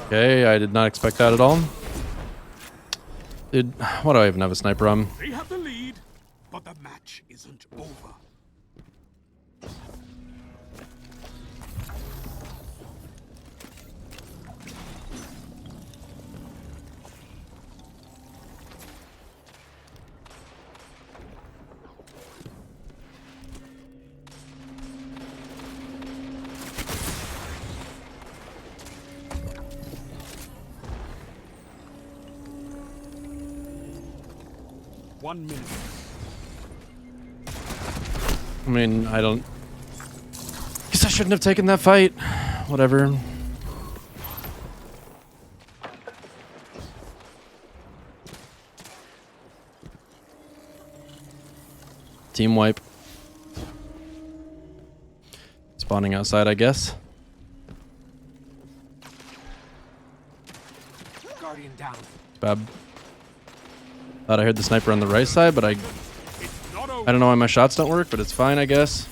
Okay, I did not expect that at all. Dude, why do I even have a sniper on? They have the lead, but the match isn't over. 1 minute. I mean, I don't... Guess I shouldn't have taken that fight. Whatever. Team wipe. Spawning outside, I guess. Guardian down. Bad. Thought I heard the sniper on the right side, but I don't know why my shots don't work, but it's fine, I guess.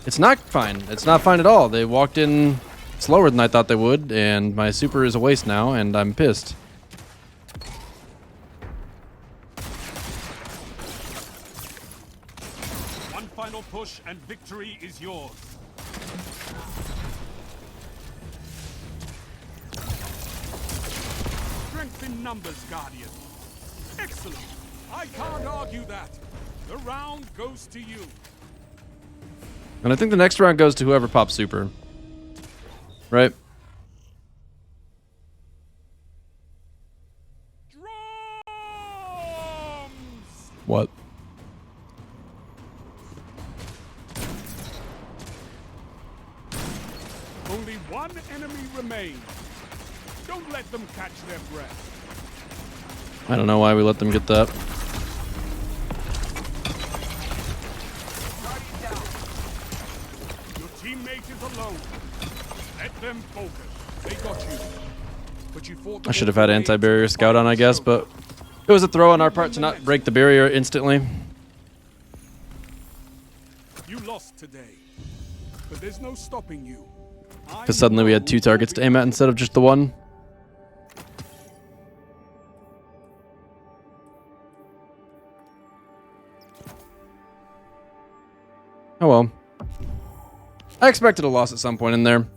It's not fine. It's not fine at all. They walked in slower than I thought they would, and my super is a waste now, and I'm pissed. One final push and victory is yours. Strength in numbers, Guardian. Excellent. I can't argue that. The round goes to you. And I think the next round goes to whoever pops super. Right? What? Only one enemy remains. Don't let them catch their breath. I don't know why we let them get that. Your teammate is alone. Let them focus. They got you. But you fought. I should have had anti-barrier scout on, I guess, but it was a throw on our part to not break the barrier instantly. You lost today, but there's no stopping you. Because suddenly we had 2 targets to aim at instead of just the one. Oh well. I expected a loss at some point in there. And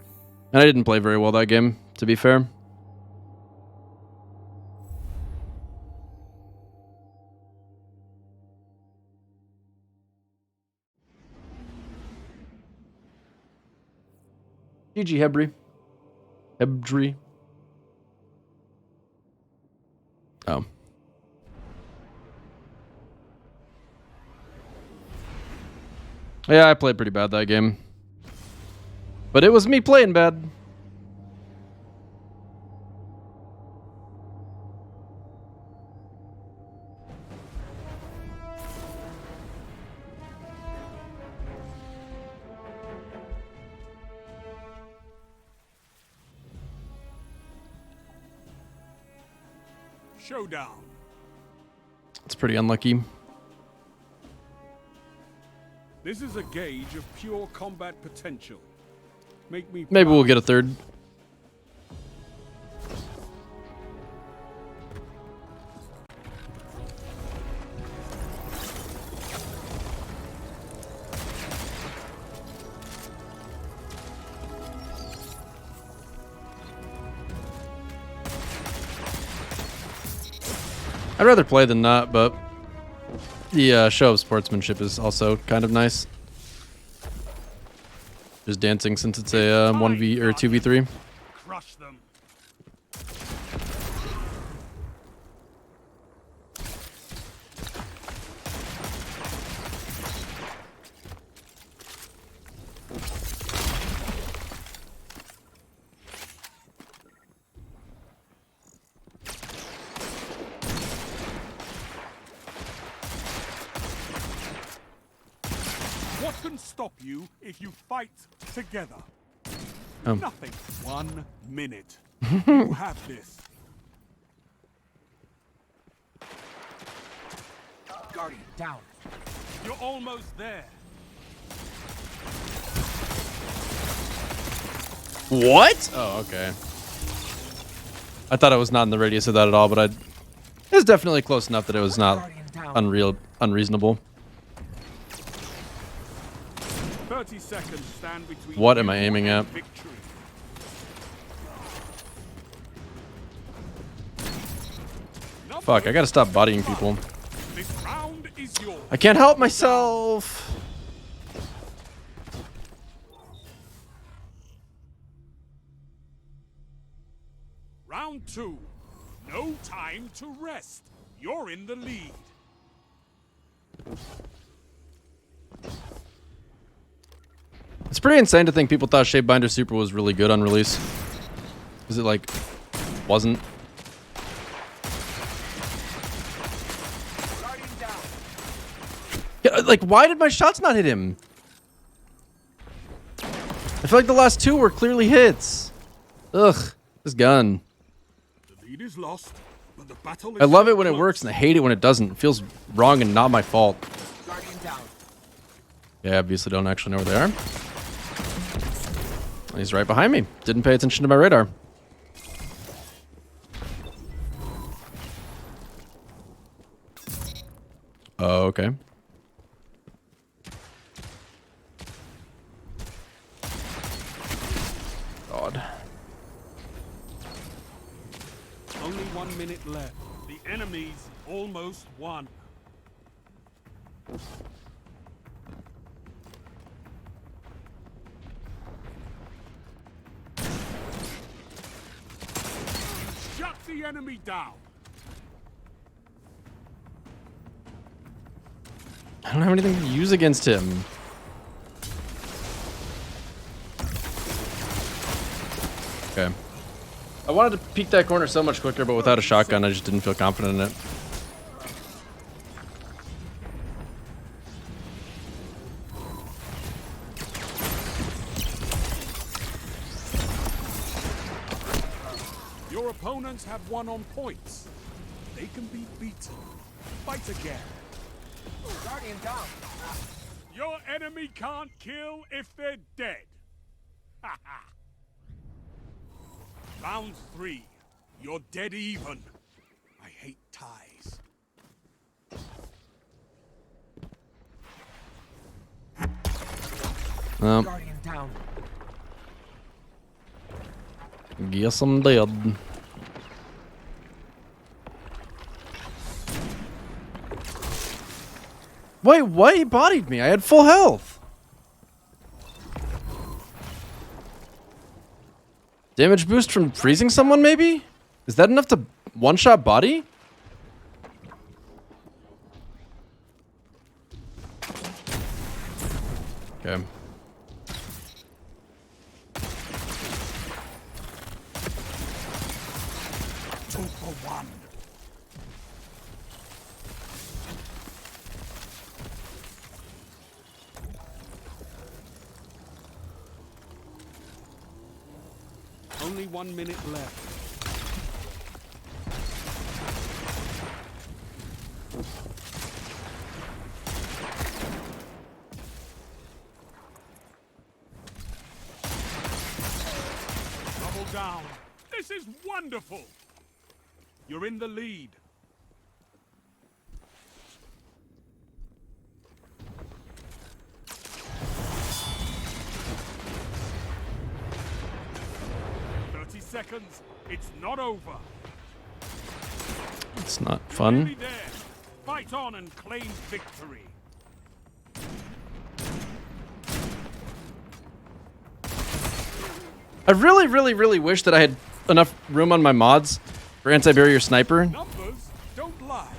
I didn't play very well that game, to be fair. GG Hebri. Hebdri. Oh. Yeah, I played pretty bad that game. But it was me playing bad. Showdown. It's pretty unlucky. This is a gauge of pure combat potential. Make me Maybe we'll get a third. I'd rather play than not, but the show of sportsmanship is also kind of nice. Just dancing since it's a 1v or 2v3. Crush them. What can stop you if you fight together? Nothing. 1 minute. You have this. Guardian down. You're almost there. What? Oh, okay. I thought I was not in the radius of that at all, but it was definitely close enough that it was not unreasonable. 30 seconds stand between. What am I aiming at? Victory. Fuck, I gotta stop bodying people. This round is yours. I can't help myself. Round 2. No time to rest. You're in the lead. It's pretty insane to think people thought Shapebinder Super was really good on release. Because it, like, wasn't. Yeah, like, why did my shots not hit him? I feel like the last two were clearly hits. Ugh, this gun. The lead is lost, but the battle is I love it when it works, and I hate it when it doesn't. It feels wrong and not my fault. Yeah, obviously don't actually know where they are. He's right behind me. Didn't pay attention to my radar. Oh, okay. God. Only 1 minute left. The enemy's almost won. Shut the enemy down. I don't have anything to use against him. Okay. I wanted to peek that corner so much quicker, but without a shotgun, I just didn't feel confident in it. Your opponents have won on points. They can be beaten. Fight again. Guardian down. Your enemy can't kill if they're dead. Round 3. You're dead even. I hate ties. Guardian down. Guess I'm dead. Wait, what? He bodied me. I had full health. Damage boost from freezing someone, maybe? Is that enough to one-shot body? Okay. Two for one. Only 1 minute left. Double down. This is wonderful. You're in the lead. Seconds. It's not over. It's not fun. There. Fight on and claim victory. I really, really, really wish that I had enough room on my mods for anti-barrier sniper. Numbers don't lie.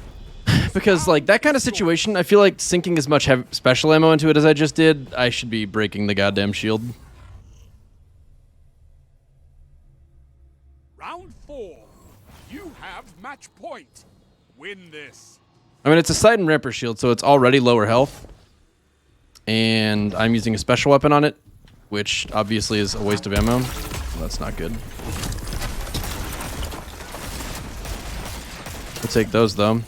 Because, like, that kind of situation, I feel like sinking as much special ammo into it as I just did, I should be breaking the goddamn shield. Round 4. You have match point. Win this. I mean, it's a sight and ramper shield, so it's already lower health. And I'm using a special weapon on it, which obviously is a waste of ammo. So that's not good. We'll take those, though.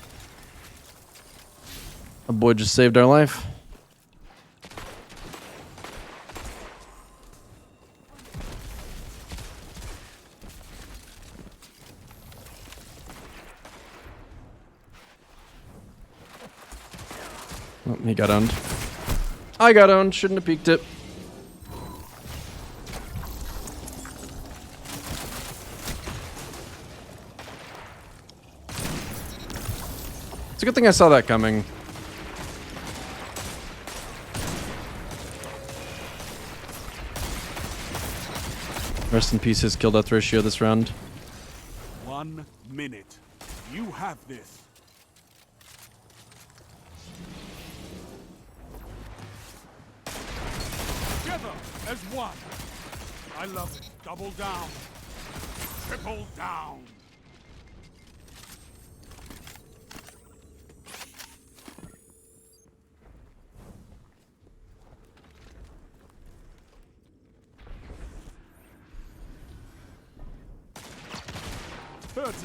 A boy just saved our life. Oh, he got owned. I got owned. Shouldn't have peeked it. It's a good thing I saw that coming. Rest in peace, his kill death ratio this round. 1 minute. You have this. as one. I love it. Double down. Triple down.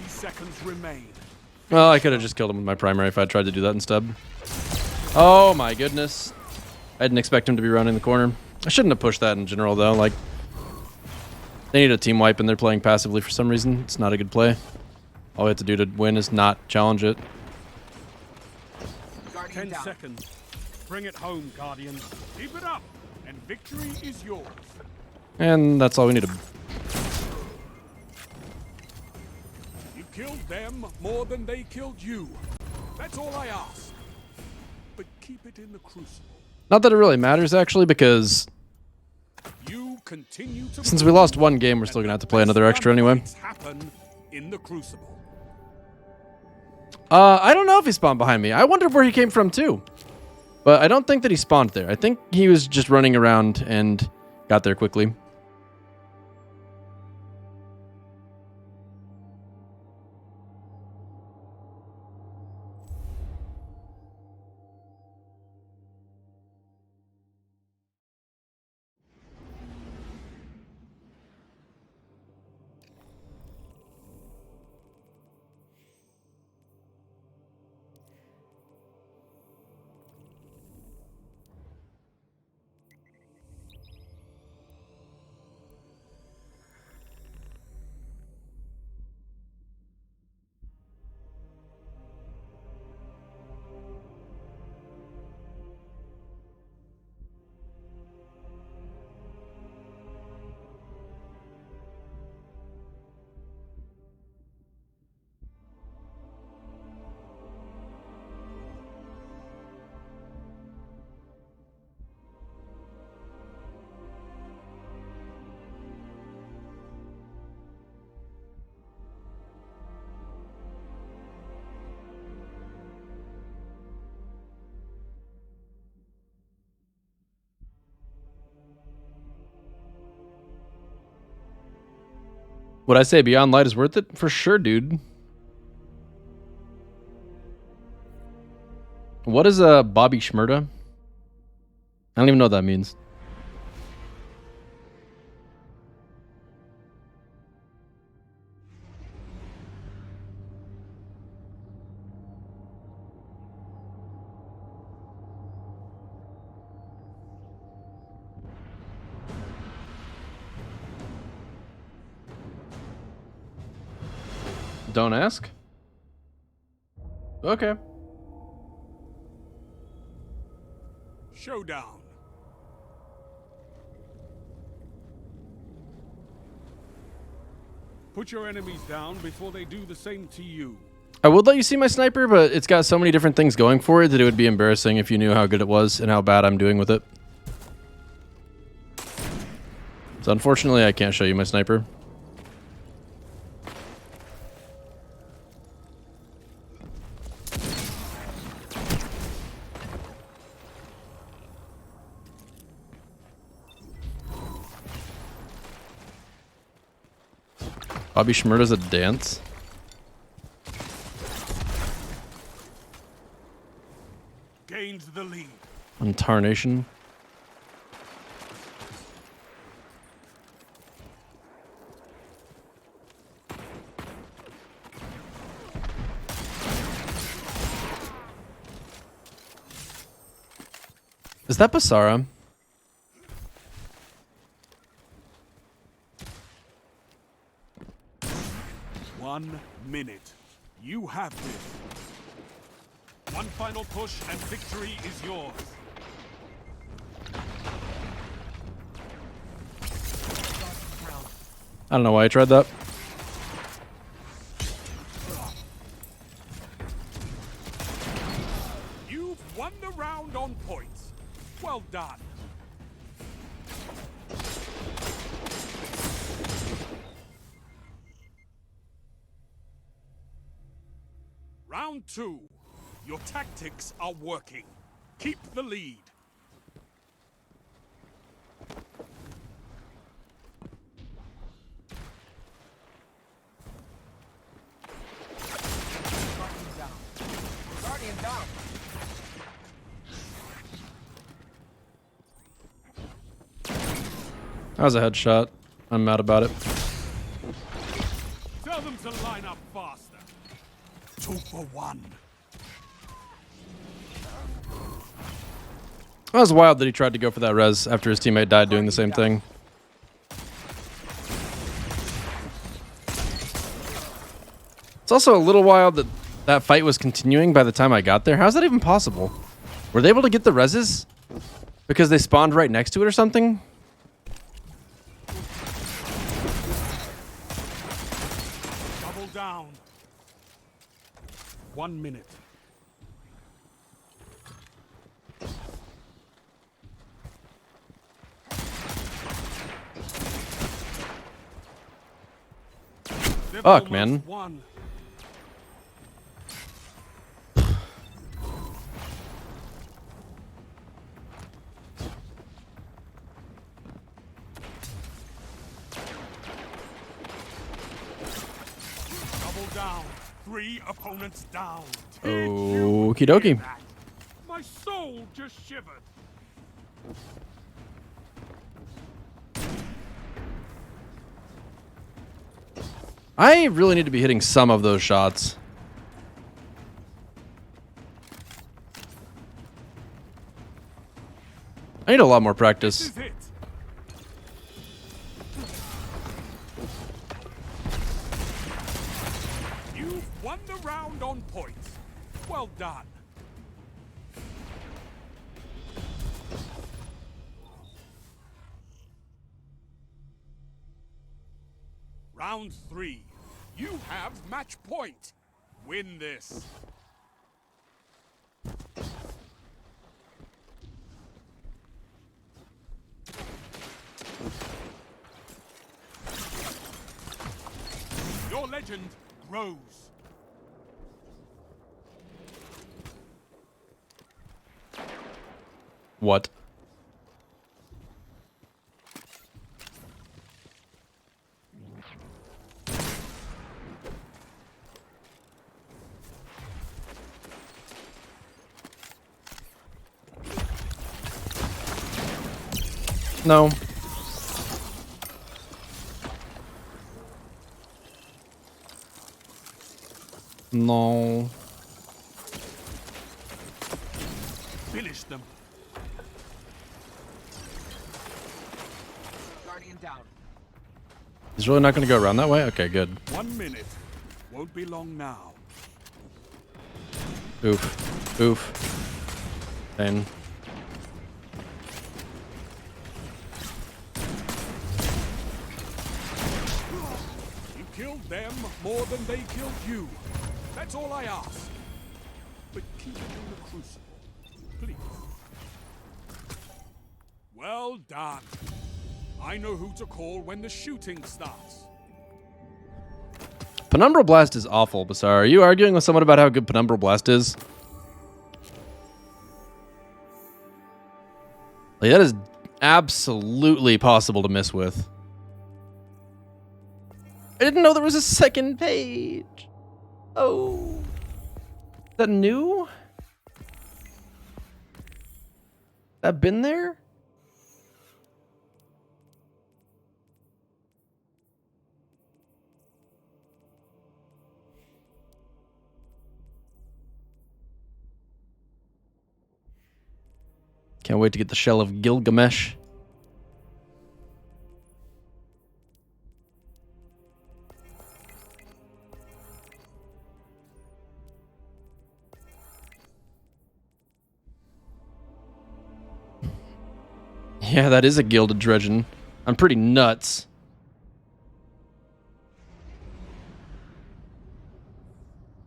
Seconds remain. Well, I could have just killed him with my primary if I tried to do that instead. Oh my goodness. I didn't expect him to be running the corner. I shouldn't have pushed that in general though. Like, they need a team wipe and they're playing passively for some reason. It's not a good play. All we have to do to win is not challenge it. 10 seconds. Bring it home, Guardian. Keep it up, and victory is yours. And that's all we need to... You killed them more than they killed you. That's all I ask. But keep it in the crucible. Not that it really matters, actually, because... You continue to since we lost one game, we're still going to have to play another extra anyway. Happen in the crucible. I don't know if he spawned behind me. I wondered where he came from, too. But I don't think that he spawned there. I think he was just running around and got there quickly. Would I say Beyond Light is worth it? For sure, dude. What is a Bobby Shmurda? I don't even know what that means. Don't ask? Okay. Showdown. Put your enemies down before they do the same to you. I would let you see my sniper, but it's got so many different things going for it that it would be embarrassing if you knew how good it was and how bad I'm doing with it. So unfortunately, I can't show you my sniper. Bobby Shmurda's a dance. Gains the lead. On Tarnation. Is that Basara? 1 minute. You have this. One final push and victory is yours. I don't know why I tried that. You've won the round on points. Well done. Round 2. Your tactics are working. Keep the lead. That was a headshot. I'm mad about it. Tell them to line up faster. 2 for 1. That was wild that he tried to go for that res after his teammate died doing the same thing. It's also a little wild that that fight was continuing by the time I got there. How's that even possible? Were they able to get the reses because they spawned right next to it or something? Double down. 1 minute. Fuck, man. Double down. 3 opponents down. Okie dokie. My soul just shivered. I really need to be hitting some of those shots. I need a lot more practice. This is it. You've won the round on points. Well done. Round 3. You have match point. Win this. Your legend grows. What? No. No. Finish them. Guardian down. He's really not going to go around that way? Okay, good. 1 minute. Won't be long now. Oof. Oof. Pain. You killed them more than they killed you. That's all I ask. But keep it in the crucible, please. Well done. I know who to call when the shooting starts. Penumbral Blast is awful, Basar. Are you arguing with someone about how good Penumbral Blast is? Like, that is absolutely possible to miss with. I didn't know there was a second page. Oh. Is that new? That been there? Can't wait to get the Shell of Gilgamesh. Yeah, that is a gilded dredgen. I'm pretty nuts.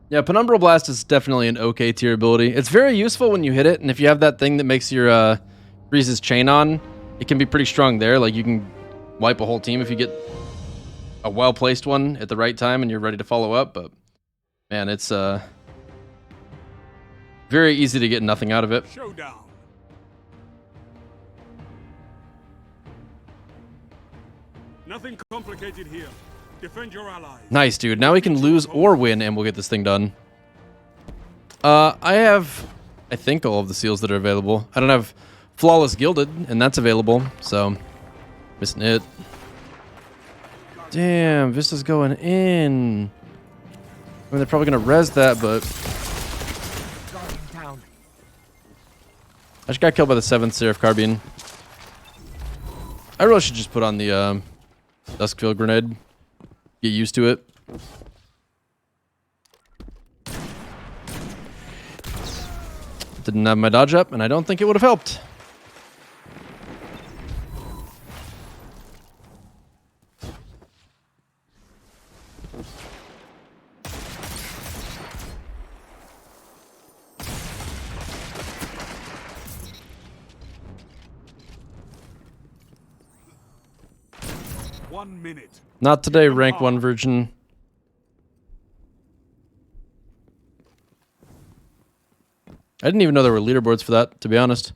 Yeah, Penumbral Blast is definitely an okay tier ability. It's very useful when you hit it, and if you have that thing that makes your freezes chain on, it can be pretty strong there. Like, you can wipe a whole team if you get a well-placed one at the right time and you're ready to follow up, but man, it's very easy to get nothing out of it. Showdown. Nothing complicated here. Defend your allies. Nice, dude. Now we can lose or win, and we'll get this thing done. I have, I think, all of the seals that are available. I don't have Flawless Gilded, and that's available, so Missing it. Damn, Vista's going in. I mean, they're probably gonna res that, but I just got killed by the 7th Seraph Carbine. I really should just put on the Duskfield Grenade. Get used to it. Didn't have my dodge up, and I don't think it would have helped. Not today, rank 1 virgin. I didn't even know there were leaderboards for that, to be honest.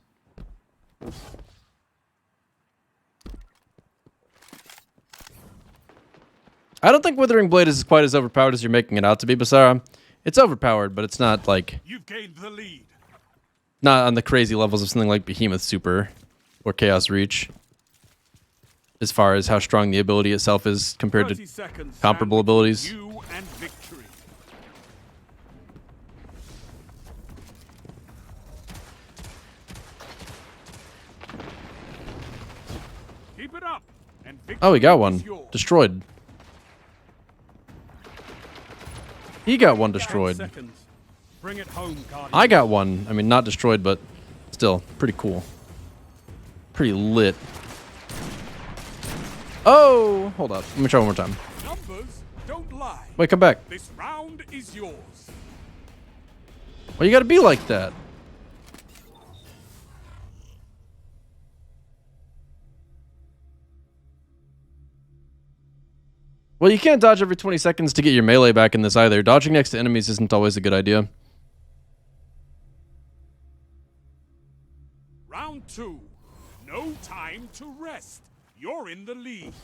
I don't think Withering Blade is quite as overpowered as you're making it out to be, Basara. It's overpowered, but it's not like... You've gained the lead. Not on the crazy levels of something like Behemoth Super or Chaos Reach. As far as how strong the ability itself is compared to comparable abilities. You and victory. Keep it up, and victory. Oh, he got one. Destroyed. He got one destroyed. Bring it home, Guardian. I got one. I mean, not destroyed, but still pretty cool. Pretty lit. Oh, hold up. Let me try one more time. Numbers don't lie. Wait, come back. This round is yours. Well, you gotta be like that. Well, you can't dodge every 20 seconds to get your melee back in this either. Dodging next to enemies isn't always a good idea. Round 2. No time to rest. You're in the lead.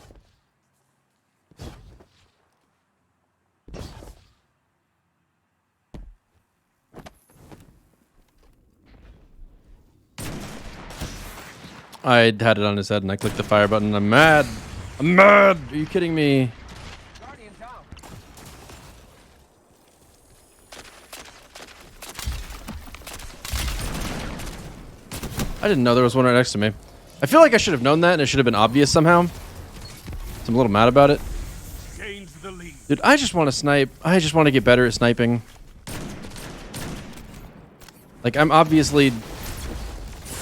I had it on his head and I clicked the fire button. I'm mad. I'm mad. Are you kidding me? I didn't know there was one right next to me. I feel like I should have known that and it should have been obvious somehow. So I'm a little mad about it. Dude, I just want to snipe. I just want to get better at sniping. Like, I'm obviously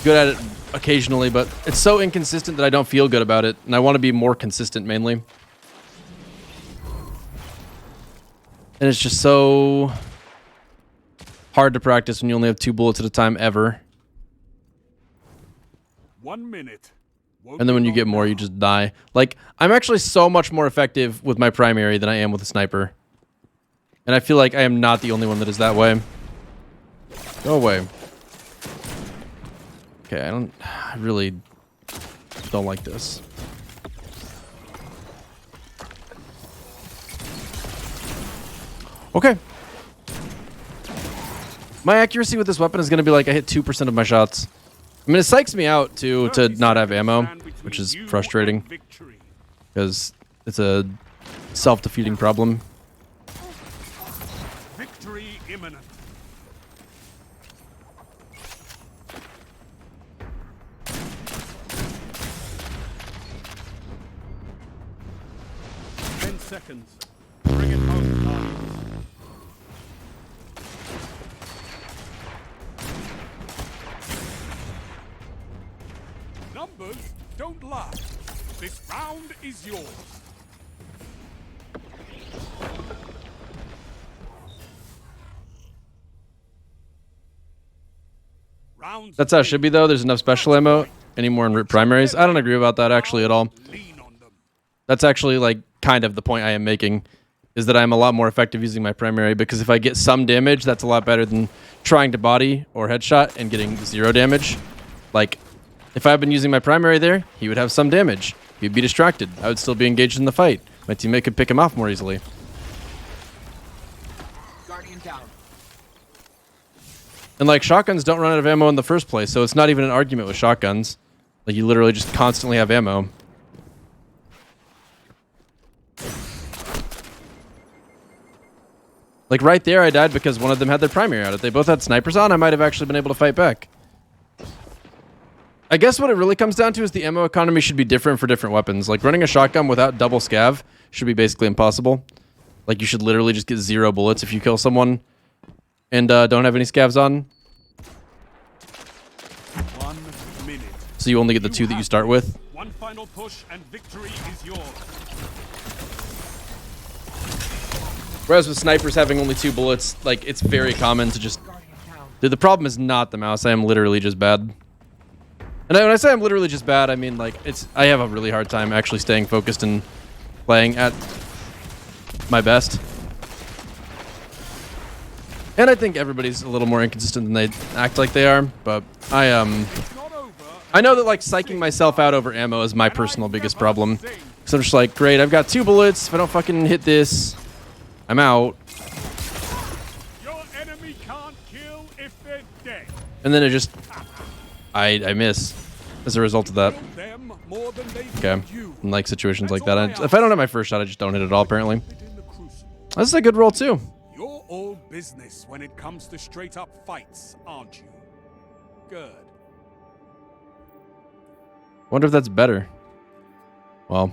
good at it occasionally, but it's so inconsistent that I don't feel good about it. And I want to be more consistent, mainly. And it's just so hard to practice when you only have 2 bullets at a time, ever. 1 minute. And then when you get more, you just die. Like, I'm actually so much more effective with my primary than I am with a sniper. And I feel like I am not the only one that is that way. Go away. Okay, I really don't like this. Okay. My accuracy with this weapon is going to be like I hit 2% of my shots. I mean, it psychs me out, too, to not have ammo, which is frustrating. Because it's a self-defeating problem. Victory imminent. Seconds. Bring it home, Guardians. Numbers don't lie. This round is yours. That's how it should be, though. There's enough special ammo anymore in primaries. I don't agree about that, actually, at all. That's actually, like, kind of the point I am making, is that I'm a lot more effective using my primary, because if I get some damage, that's a lot better than trying to body or headshot and getting 0 damage. Like, if I'd been using my primary there, he would have some damage. He'd be distracted. I would still be engaged in the fight. My teammate could pick him off more easily. Guardian down. And, like, shotguns don't run out of ammo in the first place, so it's not even an argument with shotguns. Like, you literally just constantly have ammo. Like right there, I died because one of them had their primary out. If they both had snipers on, I might have actually been able to fight back. I guess what it really comes down to is the ammo economy should be different for different weapons. Like running a shotgun without double scav should be basically impossible. Like you should literally just get 0 bullets if you kill someone and don't have any scavs on. 1 minute. So you only get the 2 that you start with. One final push and victory is yours. Whereas with snipers having only 2 bullets, like it's very common to just... Dude, the problem is not the mouse. I am literally just bad. And when I say I'm literally just bad, I mean like I have a really hard time actually staying focused and playing at my best. And I think everybody's a little more inconsistent than they act like they are, but I know that like psyching myself out over ammo is my personal biggest problem. So I'm just like, great, I've got 2 bullets. If I don't fucking hit this, I'm out. Your enemy can't kill if they're dead. And then it just I miss as a result of that. Okay. In like situations like that. If I don't have my first shot, I just don't hit it at all, apparently. This is a good roll, too. You're all business when it comes to straight-up fights, aren't you? Good. Wonder if that's better. Well,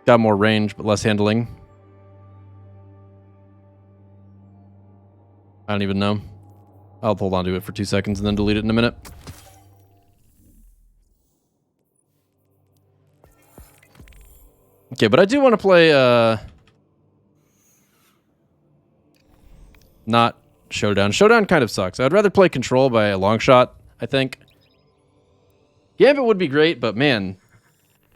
got more range, but less handling. I don't even know. I'll hold on to it for 2 seconds and then delete it in a minute. Okay, but I do want to play, not Showdown. Showdown kind of sucks. I'd rather play Control by a long shot, I think. Gambit would be great, but man,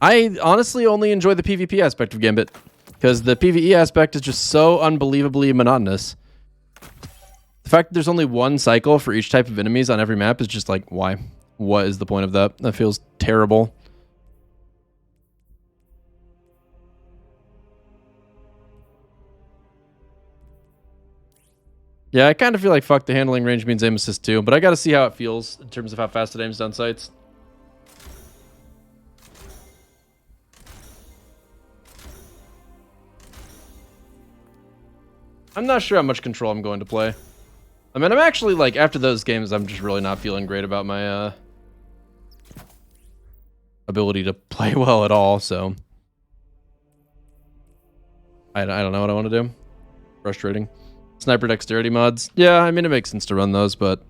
I honestly only enjoy the PvP aspect of Gambit because the PvE aspect is just so unbelievably monotonous. The fact that there's only 1 cycle for each type of enemies on every map is just like, why? What is the point of that? That feels terrible. Yeah, I kind of feel like fuck the handling range means aim assist too, but I gotta see how it feels in terms of how fast it aims down sights. I'm not sure how much Control I'm going to play. I mean, I'm actually, like, after those games, I'm just really not feeling great about my, ability to play well at all, so... I don't know what I want to do. Frustrating. Sniper dexterity mods. Yeah, I mean, it makes sense to run those, but...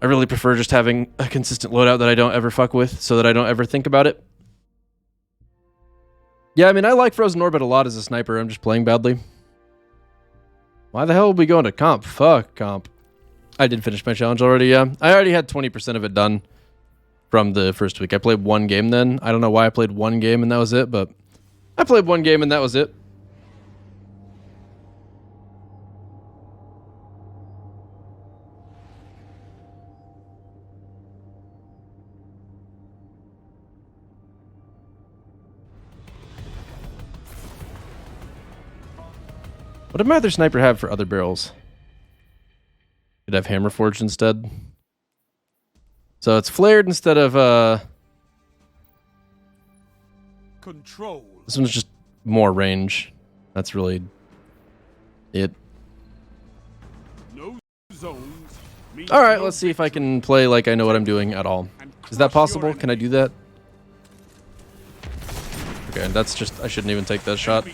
I really prefer just having a consistent loadout that I don't ever fuck with, so that I don't ever think about it. Yeah, I mean, I like Frozen Orbit a lot as a sniper. I'm just playing badly. Why the hell are we going to comp? Fuck comp. I did finish my challenge already, yeah. I already had 20% of it done from the first week. I played 1 game then. I don't know why I played 1 game and that was it, but I played 1 game and that was it. What did my other sniper have for other barrels? Could have hammer forged instead. So it's flared instead of Control. This one's just more range. That's really it. No zones. All right, let's see if I can play like I know what I'm doing at all. Is that possible? Can I do that? Okay, that's just I shouldn't even take that shot.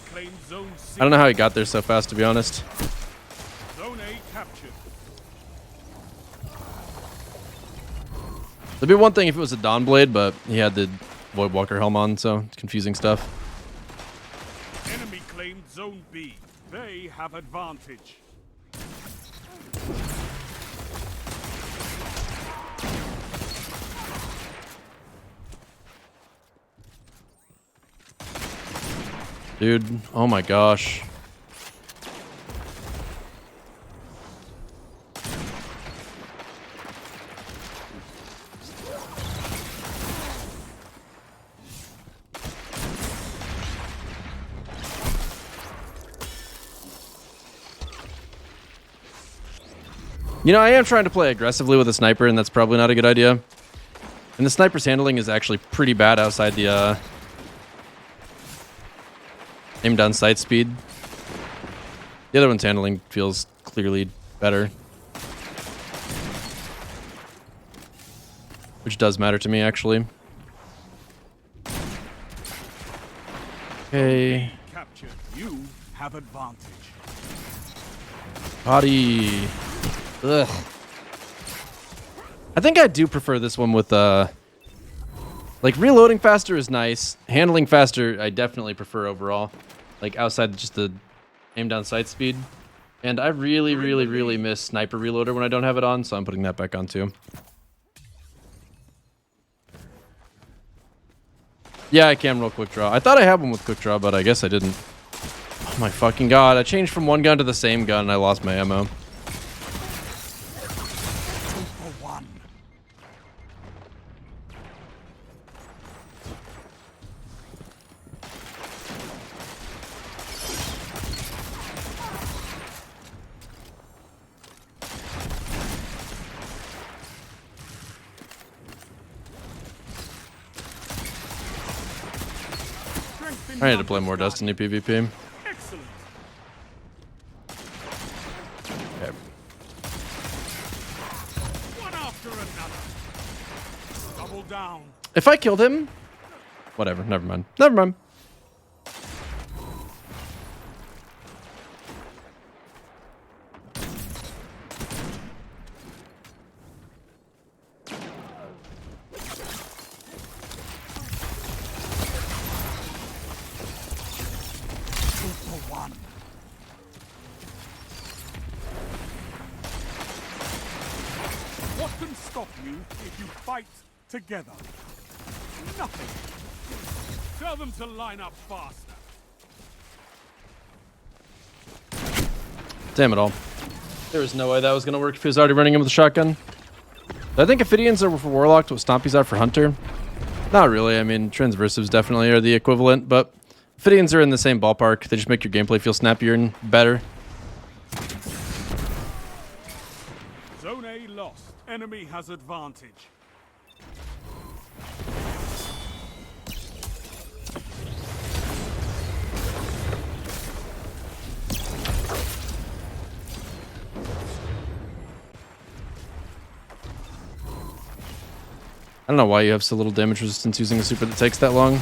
I don't know how he got there so fast, to be honest. Zone A captured. It'd be one thing if it was a Dawnblade, but he had the Voidwalker helm on, so it's confusing stuff. Enemy claimed Zone B. They have advantage. Dude, oh my gosh. You know, I am trying to play aggressively with a sniper, and that's probably not a good idea. And the sniper's handling is actually pretty bad outside the, aim down sight speed. The other one's handling feels clearly better. Which does matter to me, actually. Okay. Captured. You have advantage. Body. Ugh. I think I do prefer this one with, like, reloading faster is nice. Handling faster, I definitely prefer overall. Like, outside just the aim down sight speed. And I really, really, really miss Sniper Reloader when I don't have it on, so I'm putting that back on too. Yeah, I can roll quick draw. I thought I had one with quick draw, but I guess I didn't. Oh my fucking god, I changed from one gun to the same gun and I lost my ammo. I need to play more Destiny PvP. Excellent. Okay. One after another. Double down. If I killed him, whatever. Never mind. Never mind. What can stop you if you fight together? Nothing. Tell them to line up faster. Damn it all. There was no way that was going to work if he was already running him with a shotgun. I think Ophidians are for Warlock, what Stompies are for Hunter. Not really. I mean, Transversives definitely are the equivalent, but Ophidians are in the same ballpark. They just make your gameplay feel snappier and better. Zone A lost. Enemy has advantage. I don't know why you have so little damage resistance using a super that takes that long.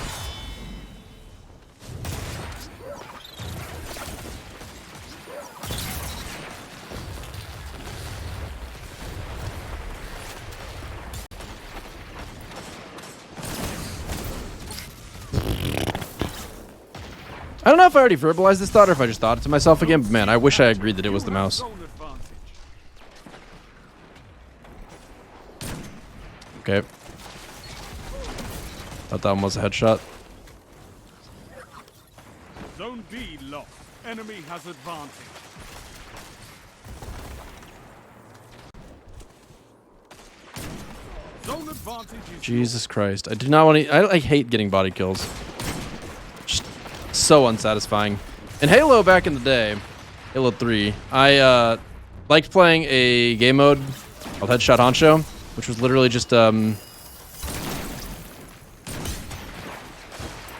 I don't know if I already verbalized this thought or if I just thought it to myself again, but man, I wish I agreed that it was the mouse. Okay. Thought that one was a headshot. Zone B lost. Enemy has advantage. Zone advantage is Jesus Christ. I do not want to... I hate getting body kills. Just so unsatisfying. In Halo back in the day, Halo 3, I liked playing a game mode called Headshot Honcho, which was literally just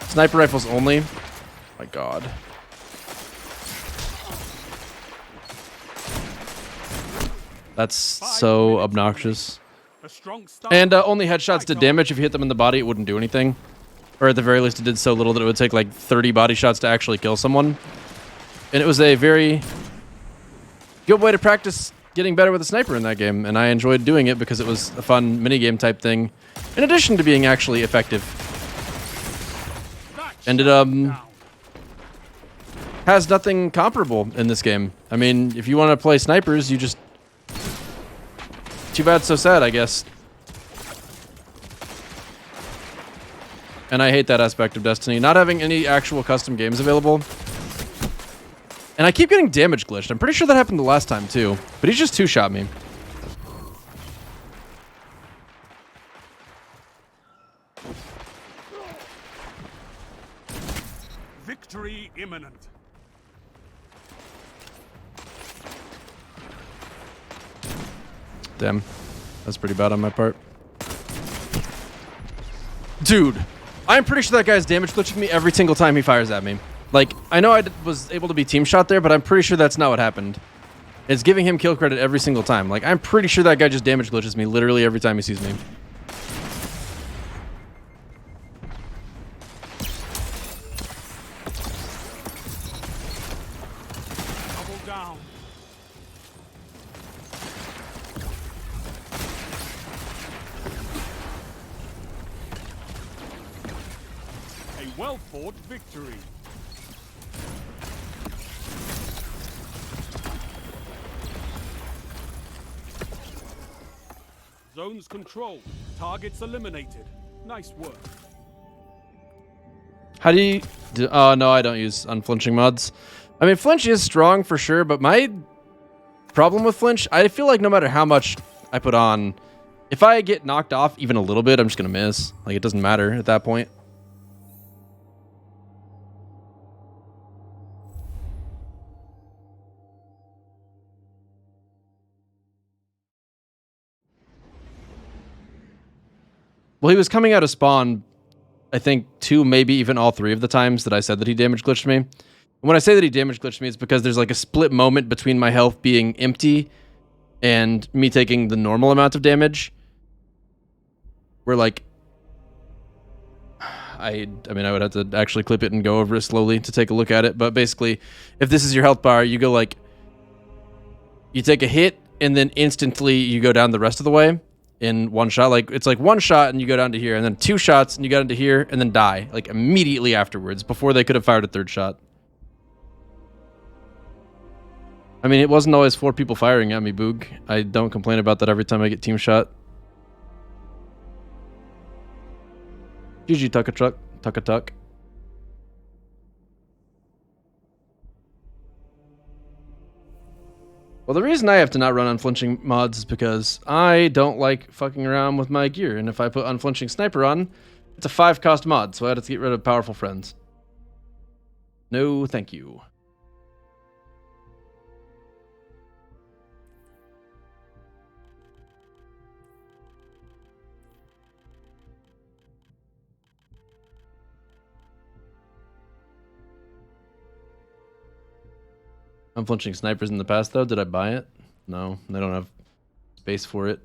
sniper rifles only. My god. That's so obnoxious. And only headshots did damage. If you hit them in the body, it wouldn't do anything. Or at the very least, it did so little that it would take like 30 body shots to actually kill someone. And it was a very good way to practice getting better with a sniper in that game. And I enjoyed doing it because it was a fun minigame type thing, in addition to being actually effective. And it has nothing comparable in this game. I mean, if you want to play snipers, you just... Too bad, so sad, I guess. And I hate that aspect of Destiny, not having any actual custom games available. And I keep getting damage glitched. I'm pretty sure that happened the last time too, but he just two-shot me. victory imminent. Damn. That's pretty bad on my part. Dude, I'm pretty sure that guy's damage glitching me every single time he fires at me. Like, I know was able to be team shot there, but I'm pretty sure that's not what happened. It's giving him kill credit every single time. Like, I'm pretty sure that guy just damage glitches me literally every time he sees me. Double down. A well-fought victory. Zones controlled. Targets eliminated. Nice work. How do you... Oh, no, I don't use unflinching mods. I mean, flinch is strong for sure, but my problem with flinch, I feel like no matter how much I put on, if I get knocked off even a little bit, I'm just going to miss. Like, it doesn't matter at that point. Well, he was coming out of spawn, I think 2, maybe even all 3 of the times that I said that he damage glitched me. And when I say that he damage glitched me, it's because there's like a split moment between my health being empty and me taking the normal amount of damage. Where like... I mean, I would have to actually clip it and go over it slowly to take a look at it. But basically, if this is your health bar, you go like... You take a hit, and then instantly you go down the rest of the way. In one shot. Like, it's like 1 shot and you go down to here, and then 2 shots and you go down to here, and then die like immediately afterwards before they could have fired a 3rd shot. I mean, it wasn't always 4 people firing at me, Boog. I don't complain about that every time I get team shot. GG Tuck. Well, the reason I have to not run unflinching mods is because I don't like fucking around with my gear. And if I put unflinching sniper on, it's a 5-cost mod, so I had to get rid of powerful friends. No, thank you. Unflinching snipers in the past, though. Did I buy it? No, they don't have space for it.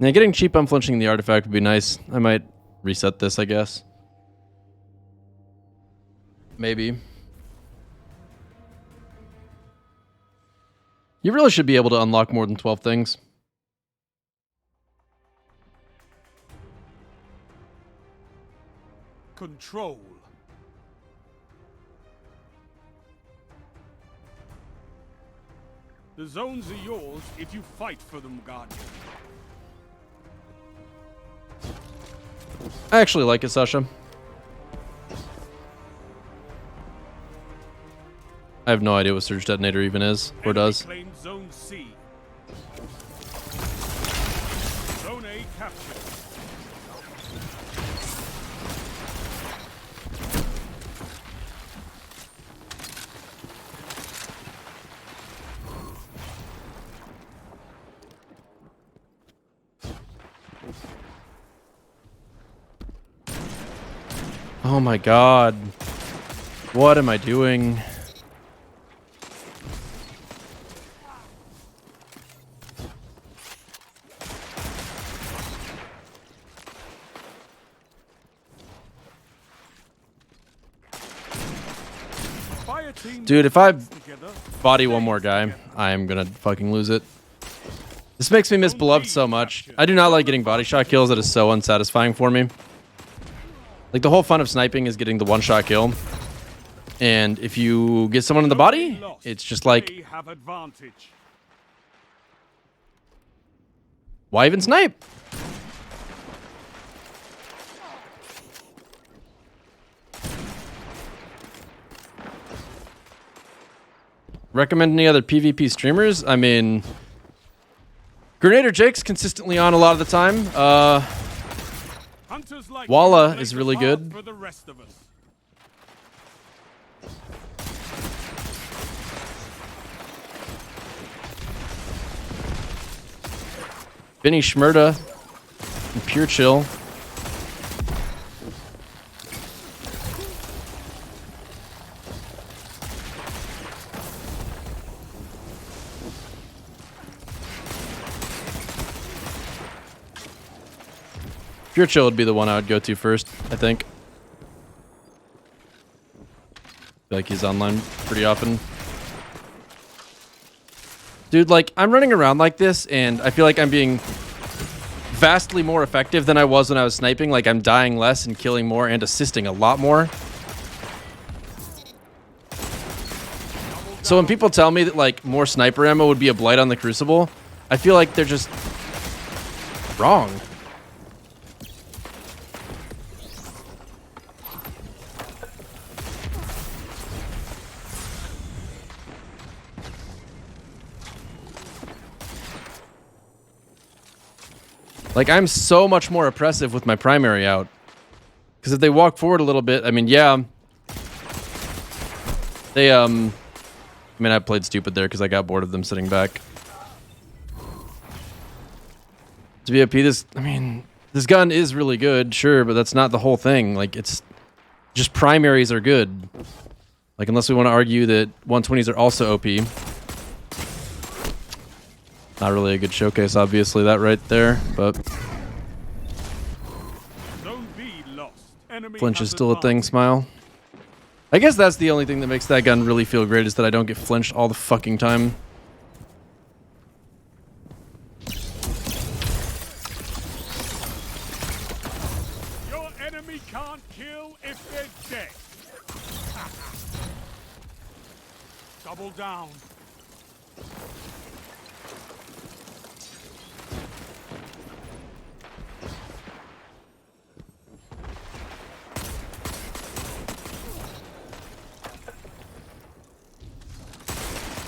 Now, getting cheap unflinching the artifact would be nice. I might reset this, I guess. Maybe. You really should be able to unlock more than 12 things. Control. The zones are yours if you fight for them, Guardian. I actually like it, Sasha. I have no idea what Surge Detonator even is, or does. Claim Zone C. Zone A captured. Oh my god. What am I doing? Dude, if I body one more guy, I am gonna fucking lose it. This makes me miss Beloved so much. I do not like getting body shot kills. That is so unsatisfying for me. Like, the whole fun of sniping is getting the one-shot kill. And if you get someone in the body, it's just like... Why even snipe? Recommend any other PvP streamers? I mean... Grenader Jake's consistently on a lot of the time. Walla is really good. Benny Schmurda and Pure Chill. Pure Chill would be the one I would go to first, I think. Feel like he's online pretty often. Dude, like, I'm running around like this, and I feel like I'm being vastly more effective than I was when I was sniping. Like, I'm dying less and killing more and assisting a lot more. So when people tell me that, like, more sniper ammo would be a blight on the Crucible, I feel like they're just wrong. Like, I'm so much more oppressive with my primary out. Because if they walk forward a little bit, I mean, yeah. They, I mean, I played stupid there because I got bored of them sitting back. To be OP, this gun is really good, sure, but that's not the whole thing. Like, it's just primaries are good. Like, unless we want to argue that 120s are also OP. Not really a good showcase, obviously, that right there, but... Flinch is still a thing, Smile. I guess that's the only thing that makes that gun really feel great, is that I don't get flinched all the fucking time. Your enemy can't kill if they're dead. Double down.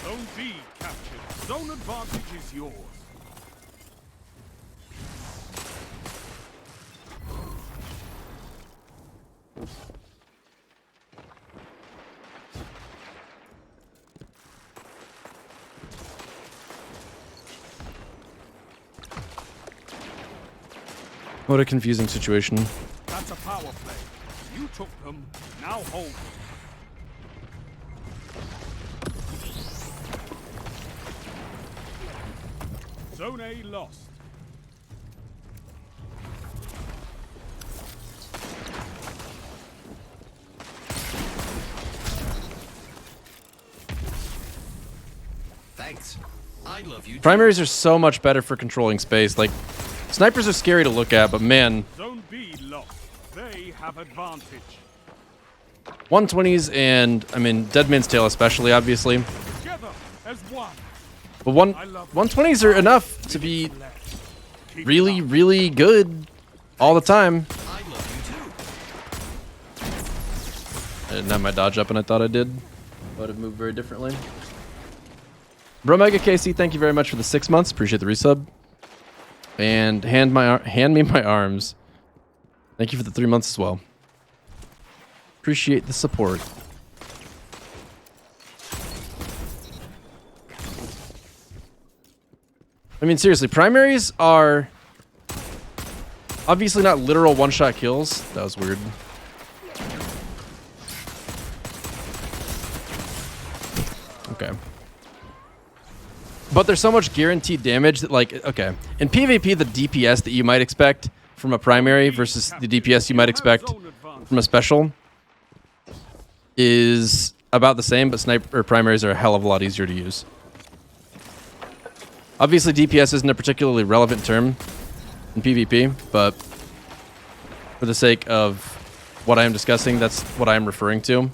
Zone B captured. Zone advantage is yours. What a confusing situation. That's a power play. You took them, now hold them. Zone A lost. Thanks. I love you too. Primaries are so much better for controlling space. Like, snipers are scary to look at, but man. Zone B lost. They have advantage. 120s and, I mean, Dead Man's Tale especially, obviously. Together as one. But 120s are enough to be really, really good all the time. I love you too. I didn't have my dodge up and I thought I did. I would have moved very differently. Bromega KC, thank you very much for the 6 months. Appreciate the resub. And hand me my arms. Thank you for the 3 months as well. Appreciate the support. I mean, seriously, primaries are obviously not literal one-shot kills. That was weird. Okay. But there's so much guaranteed damage that, like, okay. In PvP, the DPS that you might expect from a primary versus the DPS you might expect from a special is about the same, but sniper primaries are a hell of a lot easier to use. Obviously, DPS isn't a particularly relevant term in PvP, but for the sake of what I am discussing, that's what I am referring to.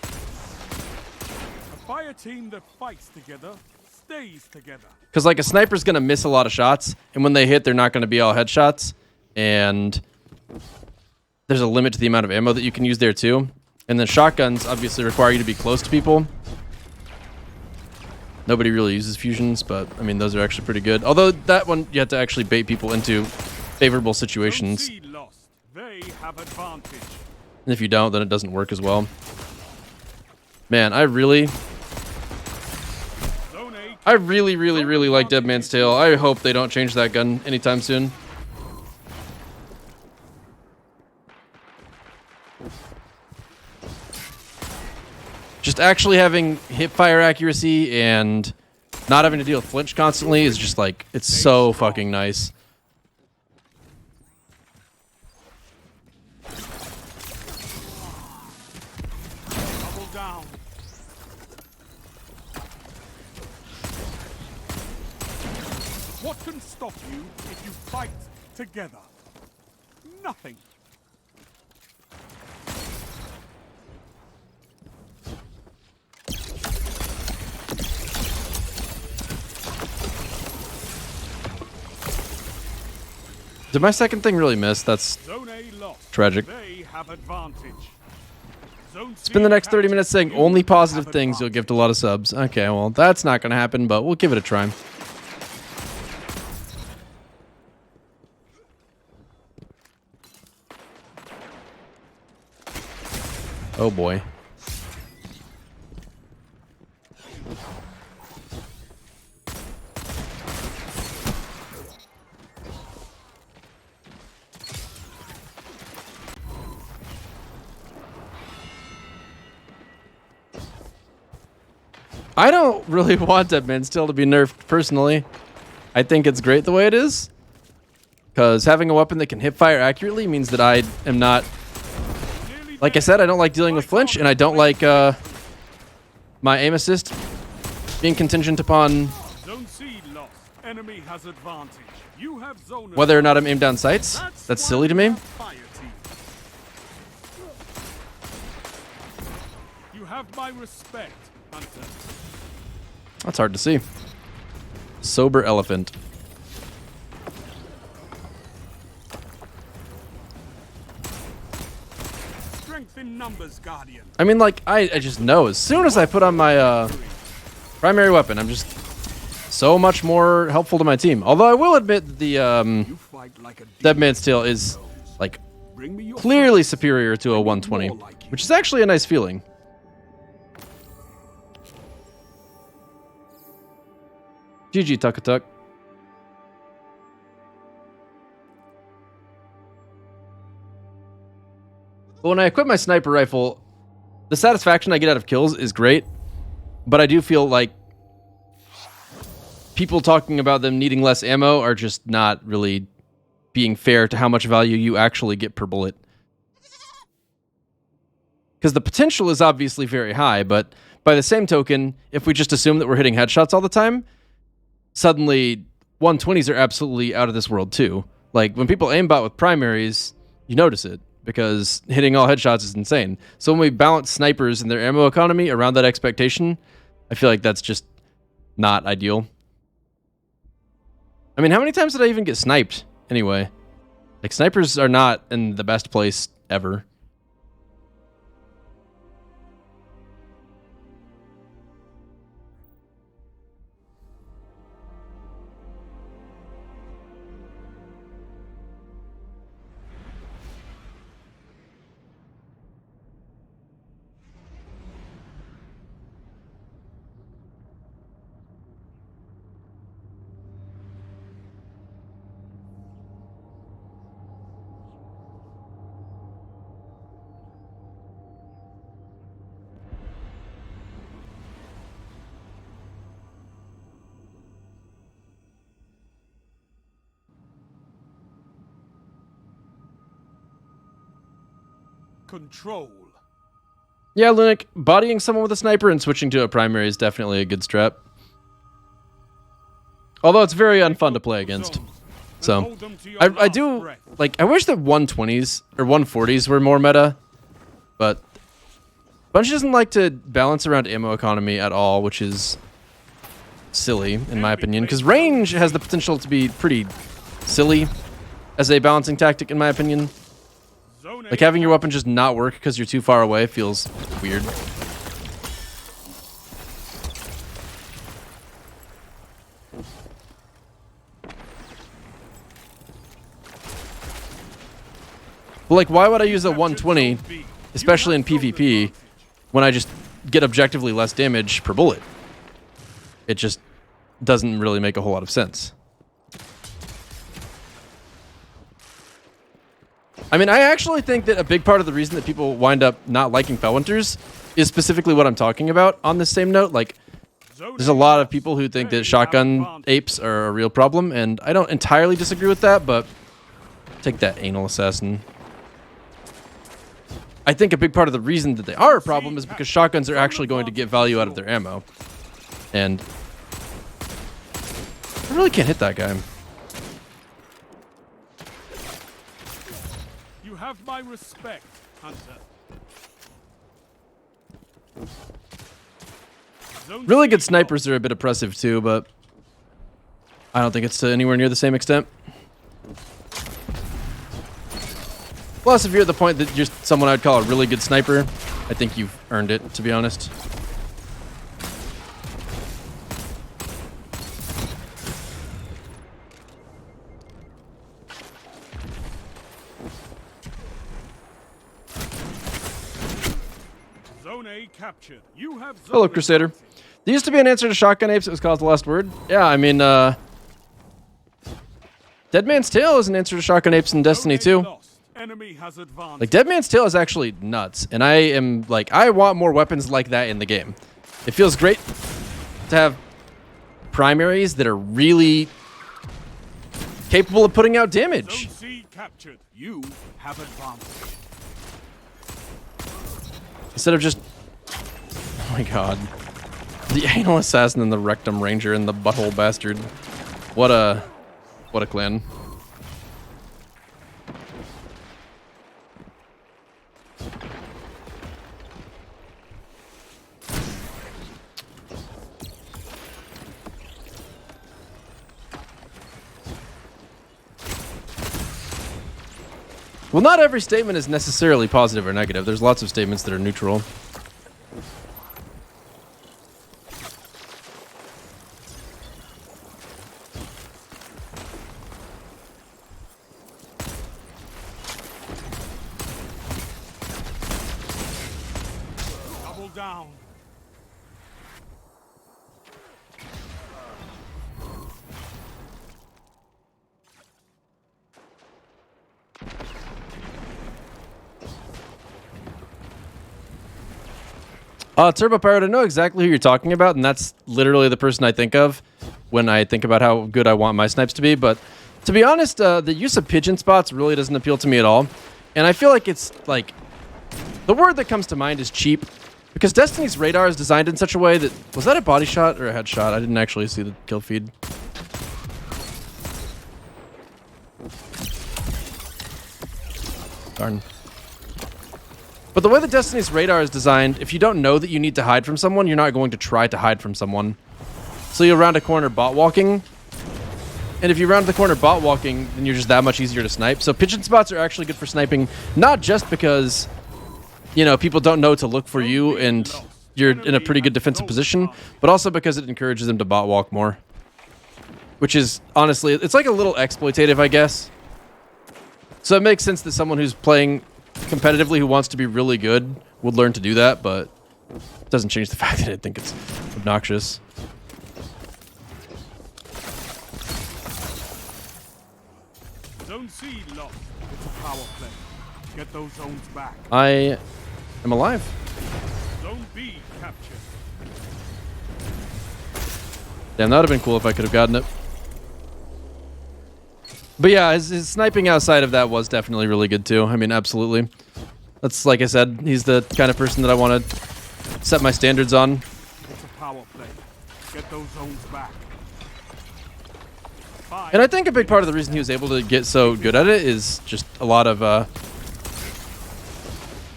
A fire team that fights together stays together. Because, like, a sniper's going to miss a lot of shots, and when they hit, they're not going to be all headshots, and there's a limit to the amount of ammo that you can use there, too. And then shotguns obviously require you to be close to people. Nobody really uses fusions, but, I mean, those are actually pretty good. Although, that one, you have to actually bait people into favorable situations. They have advantage. And if you don't, then it doesn't work as well. Man, I really... Zone A I really, really, really like Dead Man's Tale. I hope they don't change that gun anytime soon. Just actually having hip fire accuracy and not having to deal with flinch constantly is just like, it's so fucking nice. Double down. What can stop you if you fight together? Nothing. Did my second thing really miss? That's Zone A lost. tragic. They have advantage. Zone C Spend the next 30 minutes saying only positive things, you'll gift a lot of subs. Okay, well, that's not going to happen, but we'll give it a try. Oh boy. I don't really want Dead Man's Tale to be nerfed, personally. I think it's great the way it is. Because having a weapon that can hip fire accurately means that I am not... Like I said, I don't like dealing with flinch, and I don't like my aim assist being contingent upon Zone C lost. Enemy has advantage. You have zone whether or not I'm aimed down sights. That's silly to me. fire team. You have my respect, Hunter. That's hard to see. Sober elephant. Strength in numbers, Guardian. I mean, like, I just know as soon as I put on my primary weapon, I'm just so much more helpful to my team. Although I will admit that the Dead Man's Tale is, like, clearly superior to a 120, which is actually a nice feeling. GG, Tuck-a-Tuck. But when I equip my sniper rifle, the satisfaction I get out of kills is great, but I do feel like people talking about them needing less ammo are just not really being fair to how much value you actually get per bullet. Because the potential is obviously very high, but by the same token, if we just assume that we're hitting headshots all the time, suddenly 120s are absolutely out of this world too. Like, when people aimbot with primaries, you notice it, because hitting all headshots is insane. So when we balance snipers and their ammo economy around that expectation, I feel like that's just not ideal. I mean, how many times did I even get sniped anyway? Like, snipers are not in the best place ever. Control. Yeah, Lunik, bodying someone with a sniper and switching to a primary is definitely a good strat. Although it's very unfun to play against. So, I do, like, I wish that 120s or 140s were more meta, but Bungie doesn't like to balance around ammo economy at all, which is silly, in my opinion, because range has the potential to be pretty silly as a balancing tactic, in my opinion. Like, having your weapon just not work because you're too far away feels weird. But, like, why would I use a 120, especially in PvP, when I just get objectively less damage per bullet? It just doesn't really make a whole lot of sense. I mean, I actually think that a big part of the reason that people wind up not liking Felwinters is specifically what I'm talking about on this same note. Like, there's a lot of people who think that shotgun apes are a real problem, and I don't entirely disagree with that, but take that, Anal Assassin. I think a big part of the reason that they are a problem is because shotguns are actually going to get value out of their ammo. And I really can't hit that guy. You have my respect, Hunter. Really good snipers are a bit oppressive too, but I don't think it's to anywhere near the same extent. Plus, if you're at the point that you're someone I'd call a really good sniper, I think you've earned it, to be honest. Zone A captured. You have zone Hello, Crusader. There used to be an answer to shotgun apes. It was called The Last Word. Yeah, I mean, Dead Man's Tale is an answer to shotgun apes in Destiny 2. Enemy has advanced. Like, Dead Man's Tale is actually nuts, and I am like, I want more weapons like that in the game. It feels great to have primaries that are really capable of putting out damage. Zone C captured. You have advanced. Instead of just, oh my god, the Anal Assassin and the Rectum Ranger and the Butthole Bastard. What a clan. Well, not every statement is necessarily positive or negative. There's lots of statements that are neutral. Double down. Turbo Pirate, I know exactly who you're talking about, and that's literally the person I think of when I think about how good I want my snipes to be. But to be honest, the use of pigeon spots really doesn't appeal to me at all. And I feel like it's like, the word that comes to mind is cheap, because Destiny's radar is designed in such a way that, was that a body shot or a headshot? I didn't actually see the kill feed. Darn. But the way that Destiny's radar is designed, if you don't know that you need to hide from someone, you're not going to try to hide from someone. So you'll round a corner bot walking. And if you round the corner bot walking, then you're just that much easier to snipe. So pigeon spots are actually good for sniping, not just because, you know, people don't know to look for you and you're in a pretty good defensive position, but also because it encourages them to bot walk more. Which is, honestly, it's like a little exploitative, I guess. So it makes sense that someone who's playing competitively who wants to be really good would learn to do that, but it doesn't change the fact that I think it's obnoxious. Zone C lost. It's a power play. Get those zones back. I am alive. Zone B captured. Damn, that would have been cool if I could have gotten it. But yeah, his sniping outside of that was definitely really good too. I mean, absolutely. That's, like I said, he's the kind of person that I want to set my standards on. It's a power play. Get those zones back. And I think a big part of the reason he was able to get so good at it is just a lot of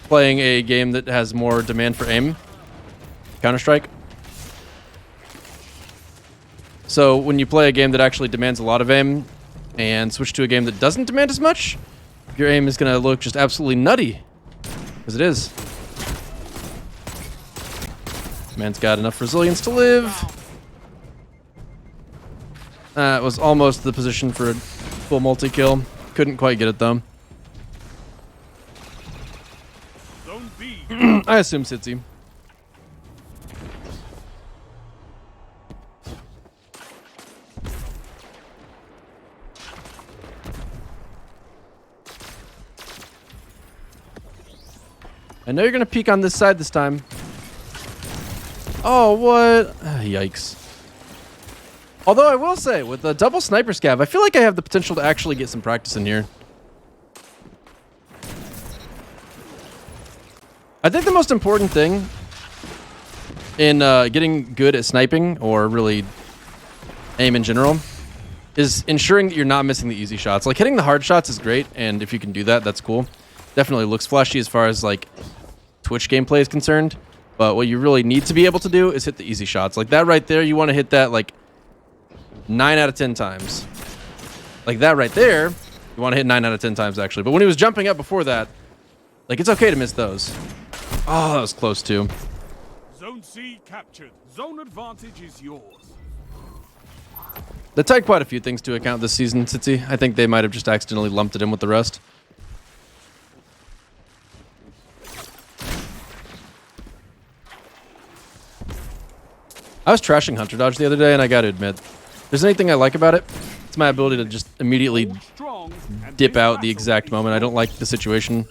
playing a game that has more demand for aim. Counter-Strike. So when you play a game that actually demands a lot of aim and switch to a game that doesn't demand as much, your aim is going to look just absolutely nutty. Because it is. Man's got enough resilience to live. That was almost the position for a full multi-kill. Couldn't quite get it though. Zone B. I assume Sitzy. I know you're going to peek on this side this time. Oh, what? Yikes. Although I will say, with the double sniper scav, I feel like I have the potential to actually get some practice in here. I think the most important thing in getting good at sniping, or really aim in general, is ensuring that you're not missing the easy shots. Like, hitting the hard shots is great, and if you can do that, that's cool. Definitely looks flashy as far as, like, Twitch gameplay is concerned. But what you really need to be able to do is hit the easy shots. Like that right there, you want to hit that, like, 9 out of 10 times. Like that right there, you want to hit 9 out of 10 times, actually. But when he was jumping up before that, like, it's okay to miss those. Oh, that was close, too. Zone C captured. Zone advantage is yours. They tied quite a few things to account this season, City. I think they might have just accidentally lumped it in with the rest. I was trashing Hunter Dodge the other day, and I gotta admit, if there's anything I like about it, it's my ability to just immediately dip out the exact moment I don't like the situation.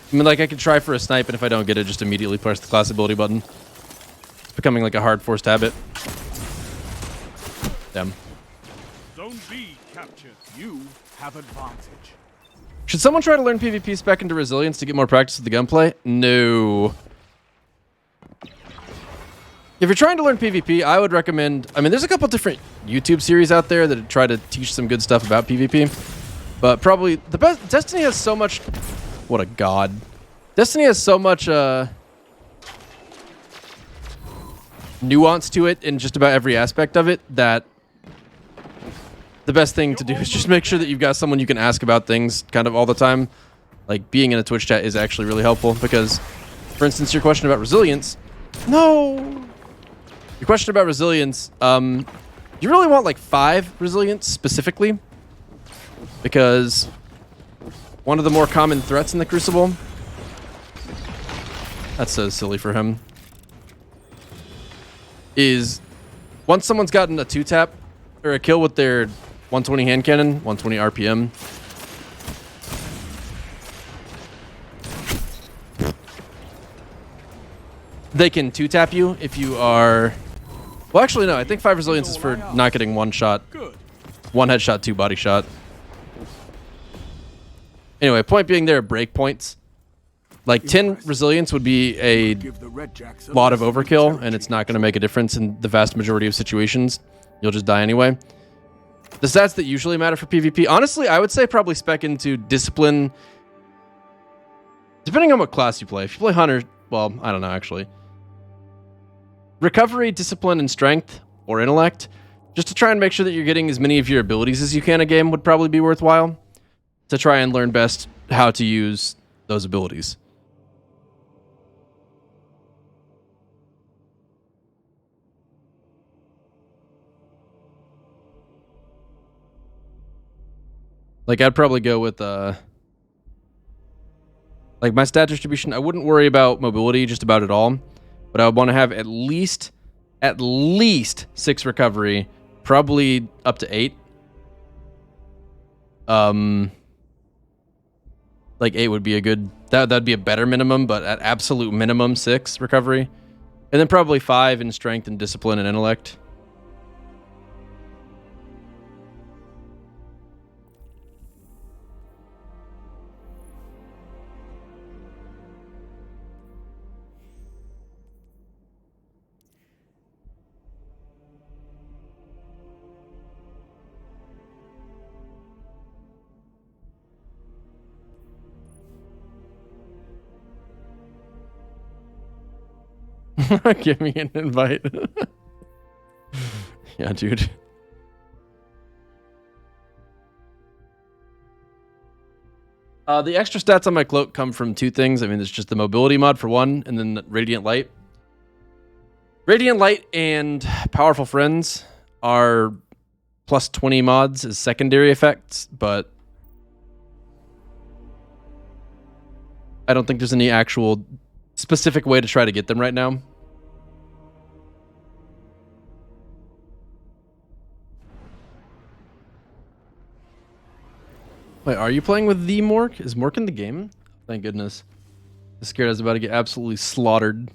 I mean, like, I could try for a snipe, and if I don't get it, just immediately press the class ability button. It's becoming like a hard forced habit. Damn. Zone B captured. You have advantage. Should someone try to learn PvP spec into resilience to get more practice with the gunplay? No. If you're trying to learn PvP, I would recommend... I mean, there's a couple different YouTube series out there that try to teach some good stuff about PvP. But probably the best... Destiny has so much... What a god. Destiny has so much nuance to it in just about every aspect of it that the best thing to do is just make sure that you've got someone you can ask about things kind of all the time. Like, being in a Twitch chat is actually really helpful because, for instance, your question about resilience... No! Your question about resilience, you really want like 5 resilience specifically, because one of the more common threats in the Crucible... That's so silly for him. Is once someone's gotten a 2-tap or a kill with their 120 hand cannon, 120 RPM, they can 2-tap you if you are... Well, actually, no. I think 5 resilience is for not getting 1 shot. 1 headshot, 2 body shot. Anyway, point being, there are breakpoints. Like, 10 resilience would be a lot of overkill, and it's not going to make a difference in the vast majority of situations. You'll just die anyway. The stats that usually matter for PvP, honestly, I would say probably spec into discipline. Depending on what class you play. If you play Hunter, well, I don't know, actually. Recovery, discipline, and strength, or intellect, just to try and make sure that you're getting as many of your abilities as you can a game would probably be worthwhile. To try and learn best how to use those abilities. Like, I'd probably go with, like, my stat distribution, I wouldn't worry about mobility just about at all. But I would want to have at least 6 recovery, probably up to 8. Like, 8 would be a good... That'd be a better minimum, but at absolute minimum, 6 recovery. And then probably 5 in strength and discipline and intellect. Give me an invite. Yeah, dude. The extra stats on my cloak come from 2 things. I mean, it's just the mobility mod for 1, and then the Radiant Light. Radiant Light and Powerful Friends are plus 20 mods as secondary effects, but I don't think there's any actual specific way to try to get them right now. Wait, are you playing with the Mork? Is Mork in the game? Thank goodness. I'm scared I was about to get absolutely slaughtered.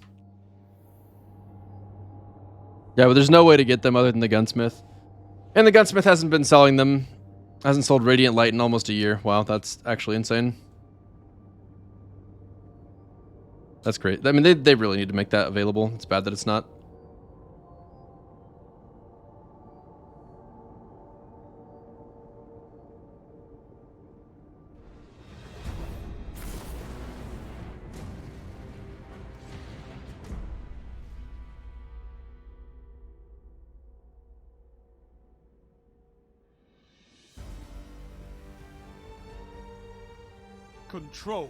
Yeah, but there's no way to get them other than the gunsmith. And the gunsmith hasn't been selling them. Hasn't sold Radiant Light in almost a year. Wow, that's actually insane. That's great. I mean, they really need to make that available. It's bad that it's not. Control.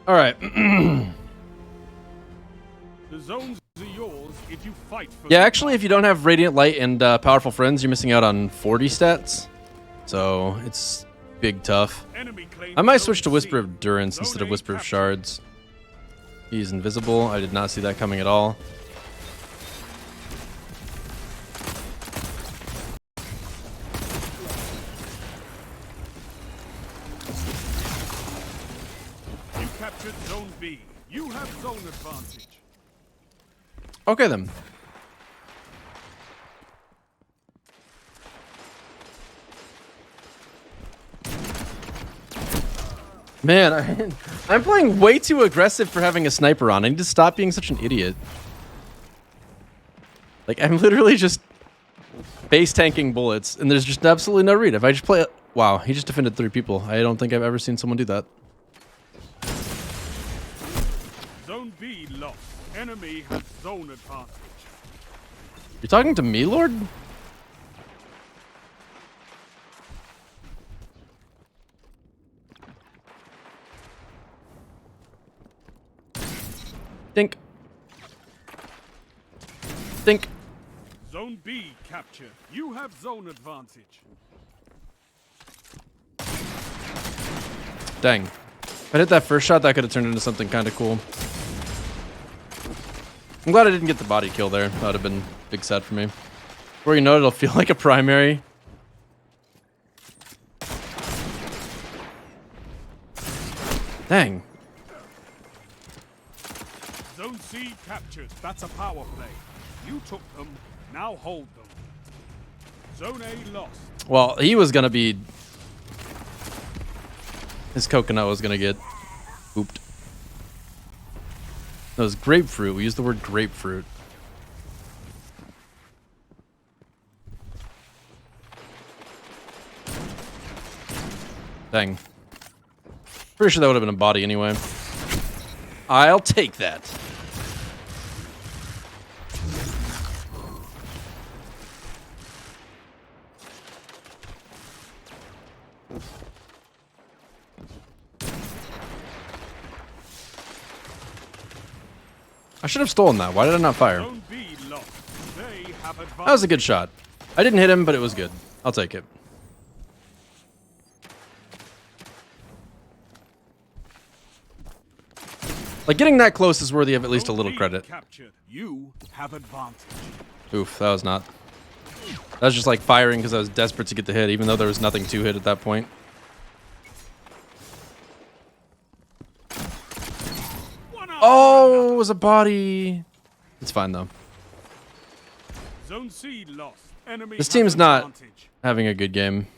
All right. The zones are yours if you fight for Yeah, actually, if you don't have Radiant Light and Powerful Friends, you're missing out on 40 stats. So it's big tough. I might switch to Whisper of Durance instead of Whisper of Shards. He's invisible. I did not see that coming at all. You captured Zone B. You have zone advantage. Okay, then. Man, I'm playing way too aggressive for having a sniper on. I need to stop being such an idiot. Like, I'm literally just base tanking bullets, and there's just absolutely no read. If I just play it... Wow, he just defended 3 people. I don't think I've ever seen someone do that. Zone B lost. Enemy has zone advantage. You're talking to me, Lord? Think. Think. Zone B captured. You have zone advantage. Dang. If I hit that first shot, that could have turned into something kind of cool. I'm glad I didn't get the body kill there. That would have been big sad for me. Before you know it, it'll feel like a primary. Dang. Zone C captured. That's a power play. You took them. Now hold them. Zone A lost. Well, he was going to be... His coconut was going to get ooped. That was grapefruit. We used the word grapefruit. Dang. Pretty sure that would have been a body anyway. I'll take that. I should have stolen that. Why did I not fire? That was a good shot. I didn't hit him, but it was good. I'll take it. Like, getting that close is worthy of at least a little credit. You have advantage. Oof, that was not. That was just like firing because I was desperate to get the hit, even though there was nothing to hit at that point. Oh, it was a body. It's fine though. Zone C lost. Enemy This team's not having a good game.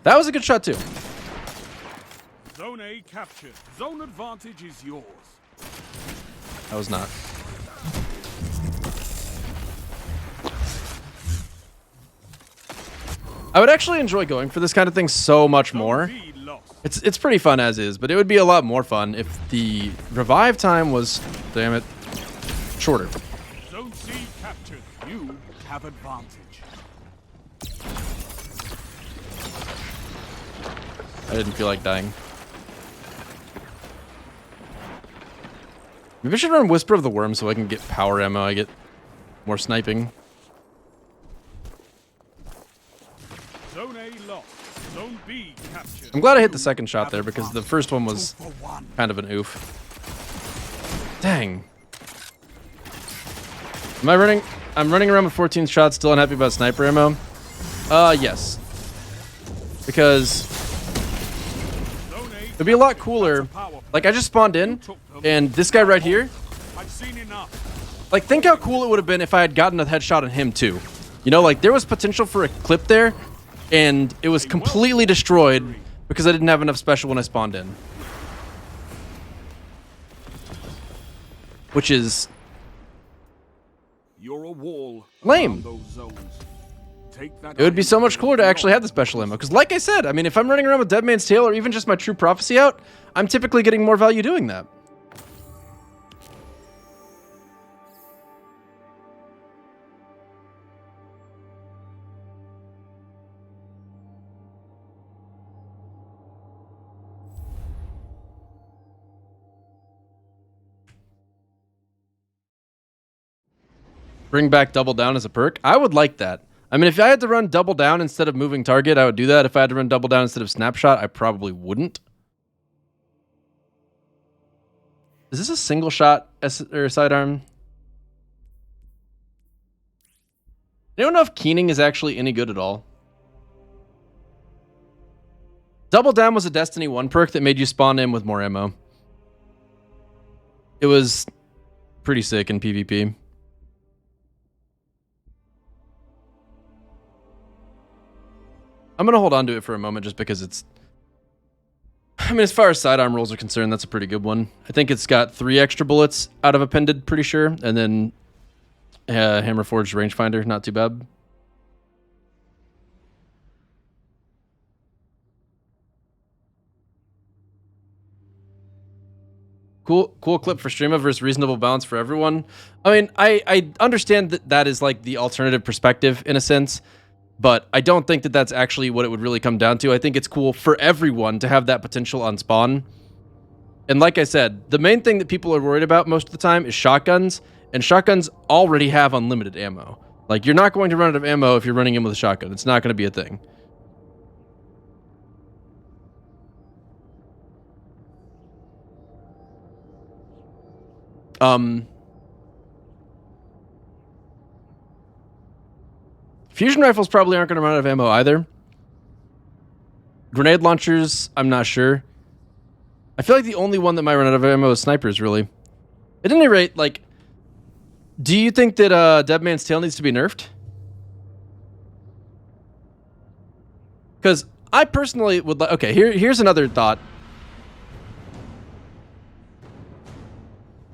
That was a good shot too. Zone A captured. Zone advantage is yours. That was not. I would actually enjoy going for this kind of thing so much more. It's pretty fun as is, but it would be a lot more fun if the revive time was, damn it, shorter. Zone C captured. You have advantage. I didn't feel like dying. Maybe I should run Whisper of the Worm so I can get power ammo. I get more sniping. Zone A lost. Zone B captured. I'm glad I hit the second shot there because the first one was kind of an oof. Dang. Am I running? I'm running around with 14 shots, still unhappy about sniper ammo. Yes. Because it'd be a lot cooler. Like, I just spawned in, and this guy right here, like, think how cool it would have been if I had gotten a headshot on him too. You know, like, there was potential for a clip there, and it was completely destroyed because I didn't have enough special when I spawned in. Which is You're a wall lame. those zones. Take that It would be so much cooler to actually have the special ammo. Because like I said, I mean, if I'm running around with Dead Man's Tale or even just my True Prophecy out, I'm typically getting more value doing that. Bring back Double Down as a perk. I would like that. I mean, if I had to run Double Down instead of Moving Target, I would do that. If I had to run Double Down instead of Snapshot, I probably wouldn't. Is this a single shot or sidearm? I don't know if Keening is actually any good at all. Double Down was a Destiny 1 perk that made you spawn in with more ammo. It was pretty sick in PvP. I'm going to hold on to it for a moment just because it's... I mean, as far as sidearm rolls are concerned, that's a pretty good one. I think it's got 3 extra bullets out of appended, pretty sure. And then Hammer Forged Rangefinder, not too bad. Cool clip for Streama versus reasonable balance for everyone. I mean, I understand that that is like the alternative perspective in a sense. But I don't think that that's actually what it would really come down to. I think it's cool for everyone to have that potential on spawn. And like I said, the main thing that people are worried about most of the time is shotguns. And shotguns already have unlimited ammo. Like, you're not going to run out of ammo if you're running in with a shotgun. It's not going to be a thing. Fusion rifles probably aren't going to run out of ammo either. Grenade launchers, I'm not sure. I feel like the only one that might run out of ammo is snipers, really. At any rate, like, do you think that Dead Man's Tale needs to be nerfed? Because I personally would like... Okay, here's another thought.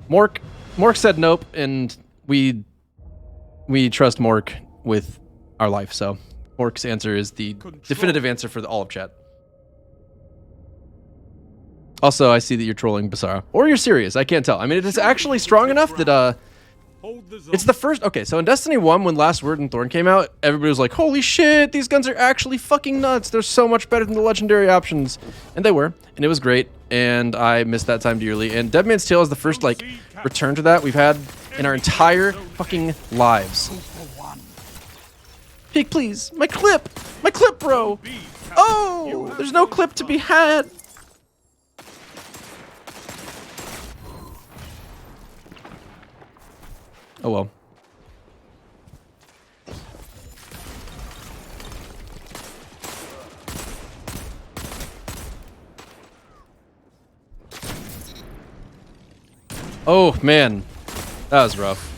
Mork said nope, and we trust Mork with our life, so Mork's answer is the definitive answer for all of chat. Also, I see that you're trolling Basara. Or you're serious, I can't tell. I mean, it is actually strong enough that, it's the first... Okay, so in Destiny 1, when Last Word and Thorn came out, everybody was like, holy shit, these guns are actually fucking nuts. They're so much better than the legendary options. And they were, and it was great, and I missed that time dearly. And Dead Man's Tale is the first, like, return to that we've had in our entire fucking lives. Pig, please. My clip, bro. Oh, there's no clip to be had. Oh well. Oh man, that was rough.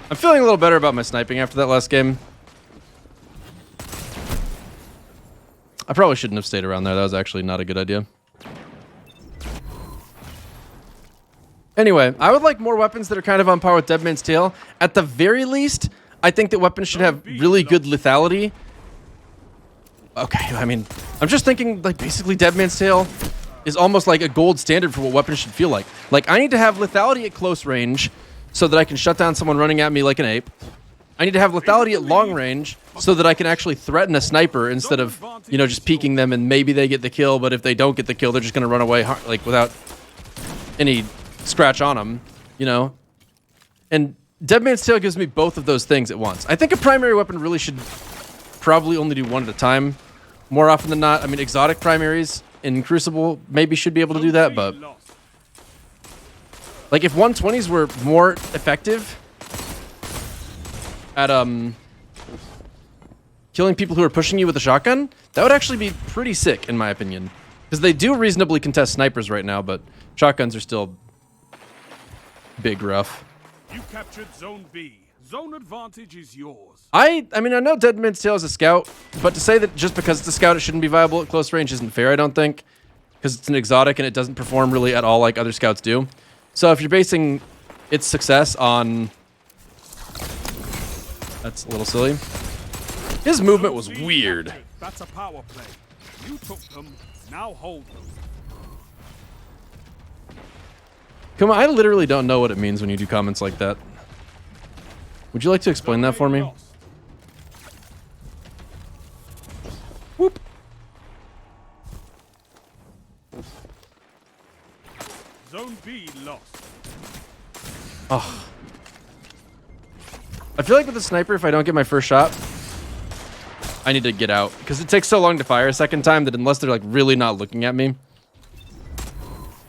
I'm feeling a little better about my sniping after that last game. I probably shouldn't have stayed around there. That was actually not a good idea. Anyway, I would like more weapons that are kind of on par with Dead Man's Tale. At the very least, I think that weapons should have really good lethality. Okay, I mean, I'm just thinking, like, basically Dead Man's Tale is almost like a gold standard for what weapons should feel like. Like, I need to have lethality at close range so that I can shut down someone running at me like an ape. I need to have lethality at long range so that I can actually threaten a sniper instead of, you know, just peeking them and maybe they get the kill, but if they don't get the kill, they're just going to run away, like, without any scratch on them, you know? And Dead Man's Tale gives me both of those things at once. I think a primary weapon really should probably only do one at a time more often than not. I mean, exotic primaries in Crucible maybe should be able to do that, but... Like, if 120s were more effective... at killing people who are pushing you with a shotgun, that would actually be pretty sick, in my opinion. Because they do reasonably contest snipers right now, but shotguns are still big rough. You captured Zone B. Zone advantage is yours. I mean, I know Dead Man's Tale is a scout, but to say that just because it's a scout it shouldn't be viable at close range isn't fair, I don't think. Because it's an exotic and it doesn't perform really at all like other scouts do. So if you're basing its success on... That's a little silly. His movement was weird. That's a power play. You took them, now hold them. Come on, I literally don't know what it means when you do comments like that. Would you like to explain that for me? Whoop. Zone B lost. Oh. I feel like with the sniper, if I don't get my first shot, I need to get out. Because it takes so long to fire a second time that unless they're like really not looking at me.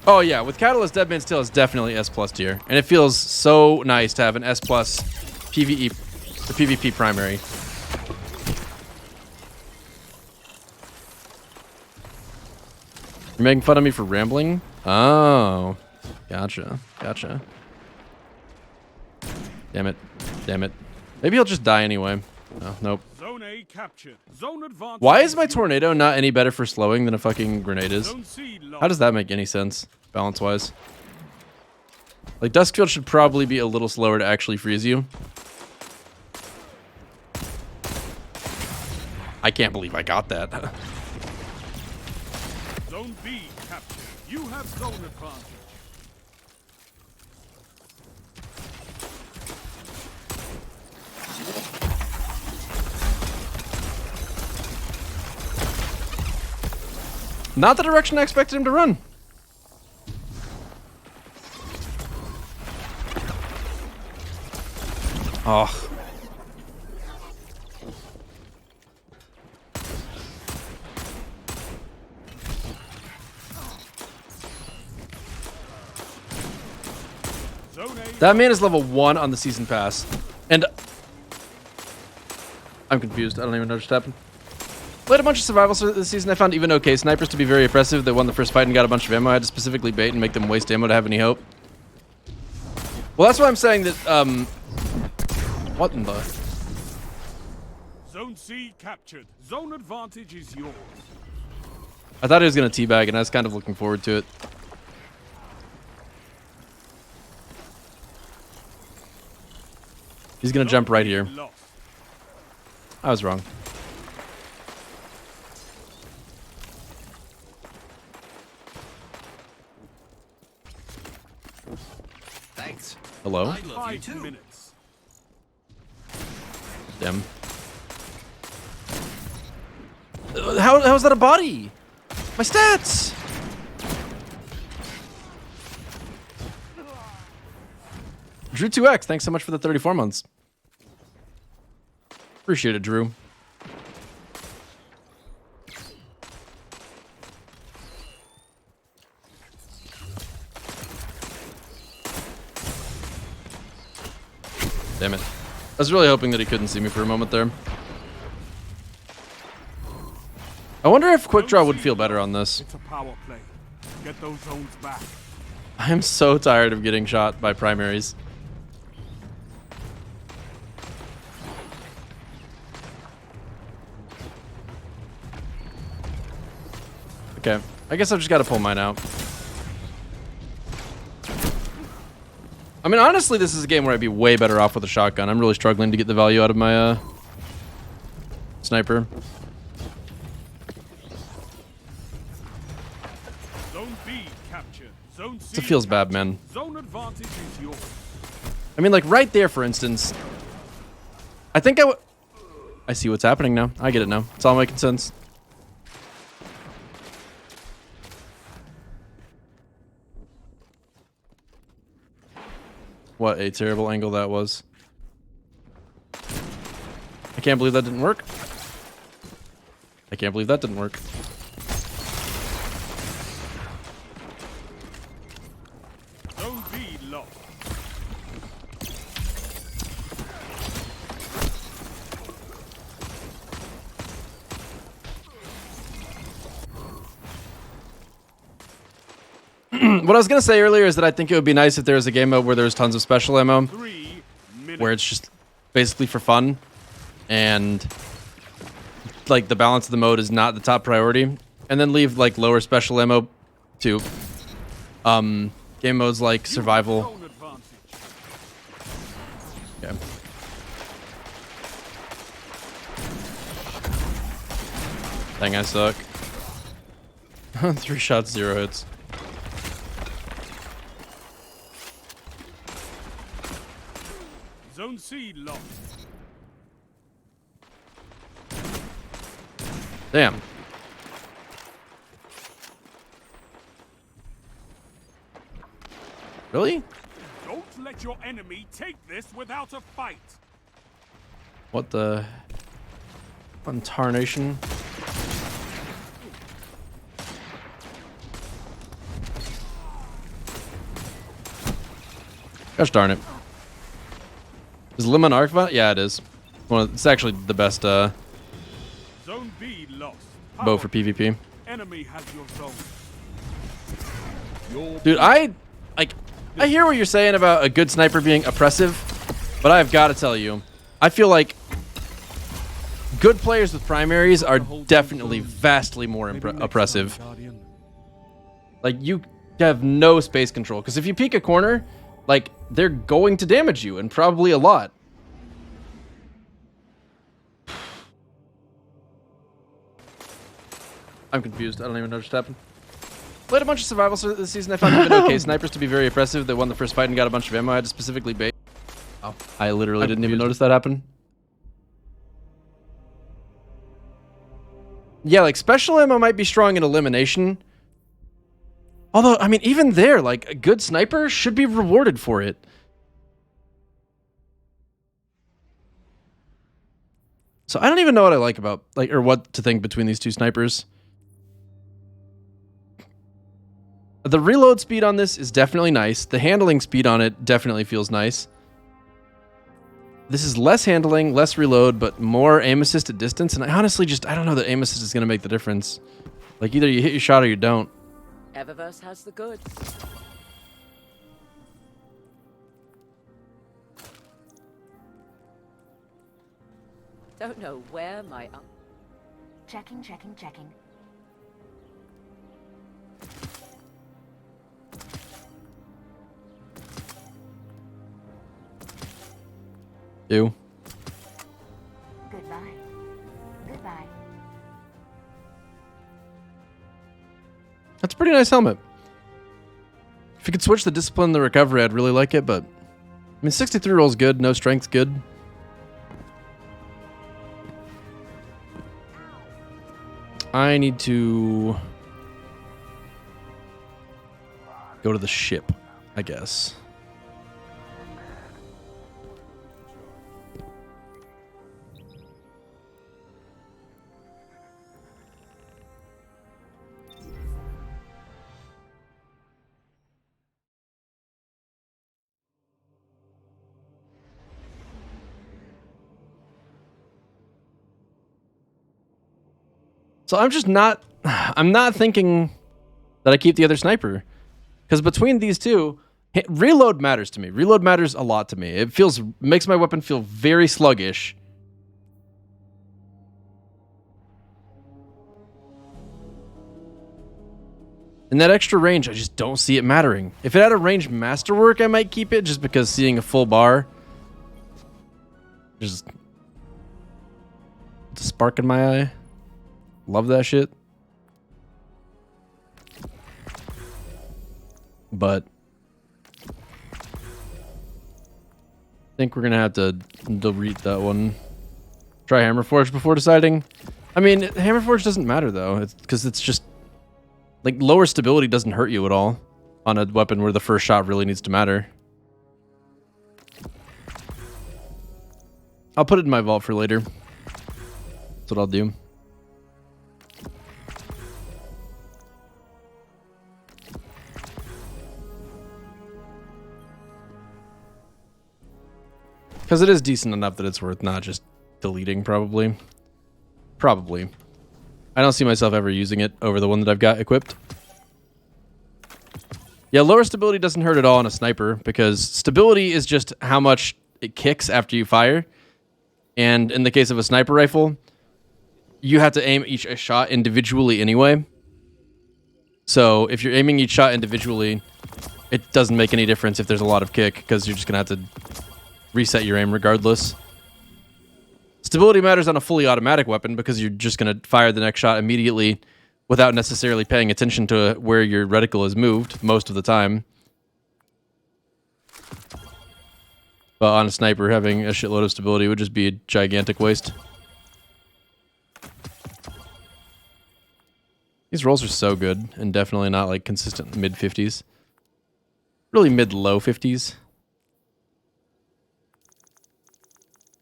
Oh yeah, with Catalyst, Dead Man's Tale is definitely S+ tier. And it feels so nice to have an S+ PvE or PvP primary. You're making fun of me for rambling? Oh. Gotcha. Gotcha. Damn it. Damn it. Maybe he'll just die anyway. Oh, nope. Zone A captured. Zone advantage. Why is my tornado not any better for slowing than a fucking grenade is? How does that make any sense, balance-wise? Like, Duskfield should probably be a little slower to actually freeze you. I can't believe I got that. Zone B captured. You have zone advantage. Not the direction I expected him to run. Oh. That man is level 1 on the season pass. And I'm confused. I don't even know what just happened. Played a bunch of survivals this season. I found even okay snipers to be very oppressive. They won the first fight and got a bunch of ammo. I had to specifically bait and make them waste ammo to have any hope. Well, that's why I'm saying that, what in the... Zone C captured. Zone advantage is yours. I thought he was going to teabag, and I was kind of looking forward to it. He's going to jump right here. I was wrong. Thanks. Hello? I love you too. Damn. How's that a body? My stats! Drew 2X, thanks so much for the 34 months. Appreciate it, Drew. Damn it. I was really hoping that he couldn't see me for a moment there. I wonder if quick draw would feel better on this. It's a power play. Get those zones back. I am so tired of getting shot by primaries. Okay, I guess I've just got to pull mine out. I mean, honestly, this is a game where I'd be way better off with a shotgun. I'm really struggling to get the value out of my sniper. Zone B captured. Zone C It feels bad, man. Zone advantage is yours. I mean, like right there, for instance. I think I see what's happening now. I get it now. It's all making sense. What a terrible angle that was. I can't believe that didn't work. I can't believe that didn't work. Zone B lost. What I was going to say earlier is that I think it would be nice if there was a game mode where there was tons of special ammo, where it's just basically for fun, and like the balance of the mode is not the top priority, and then leave like lower special ammo to game modes like survival. Okay. Dang, I suck. 3 shots, 0 hits. Zone C lost. Damn. Really? Don't let your enemy take this without a fight. What the? Tarnation. Gosh darn it. Is Lemon Arcbot? Yeah, it is. It's actually the best Zone B lost. bow for PvP. Enemy has your zone. Dude, I hear what you're saying about a good sniper being oppressive, but I've got to tell you, I feel like good players with primaries are definitely vastly more oppressive. Like, you have no space control, because if you peek a corner, like, they're going to damage you, and probably a lot. I'm confused. I don't even know what just happened. Played a bunch of survival this season. I found even okay snipers to be very oppressive. They won the first fight and got a bunch of ammo. I had to specifically bait. Oh, I literally didn't even notice that happen. Yeah, like, special ammo might be strong in elimination. Although, I mean, even there, like, a good sniper should be rewarded for it. So I don't even know what I like about, like, or what to think between these two snipers. The reload speed on this is definitely nice. The handling speed on it definitely feels nice. This is less handling, less reload, but more aim assist at distance. And I honestly I don't know that aim assist is going to make the difference. Like, either you hit your shot or you don't. Eververse has the goods. Don't know where my... Checking. Ew. Goodbye. That's a pretty nice helmet. If you could switch the discipline and the recovery, I'd really like it, but... I mean, 63 roll's good, no strength's good. I need to... go to the ship, I guess. So I'm not thinking that I keep the other sniper. Because between these two, reload matters to me. Reload matters a lot to me. It makes my weapon feel very sluggish. And that extra range, I just don't see it mattering. If it had a range masterwork, I might keep it, just because seeing a full bar just... it's a spark in my eye. Love that shit. But I think we're gonna have to delete that one. Try Hammerforge before deciding. I mean, Hammerforge doesn't matter though. It's because it's just like lower stability doesn't hurt you at all on a weapon where the first shot really needs to matter. I'll put it in my vault for later. That's what I'll do. Because it is decent enough that it's worth not just deleting, probably. Probably. I don't see myself ever using it over the one that I've got equipped. Yeah, lower stability doesn't hurt at all on a sniper because stability is just how much it kicks after you fire. And in the case of a sniper rifle, you have to aim each shot individually anyway. So if you're aiming each shot individually, it doesn't make any difference if there's a lot of kick because you're just going to have to reset your aim regardless. Stability matters on a fully automatic weapon because you're just going to fire the next shot immediately without necessarily paying attention to where your reticle is moved most of the time. But on a sniper, having a shitload of stability would just be a gigantic waste. These rolls are so good and definitely not like consistent mid-50s. Really mid-low 50s.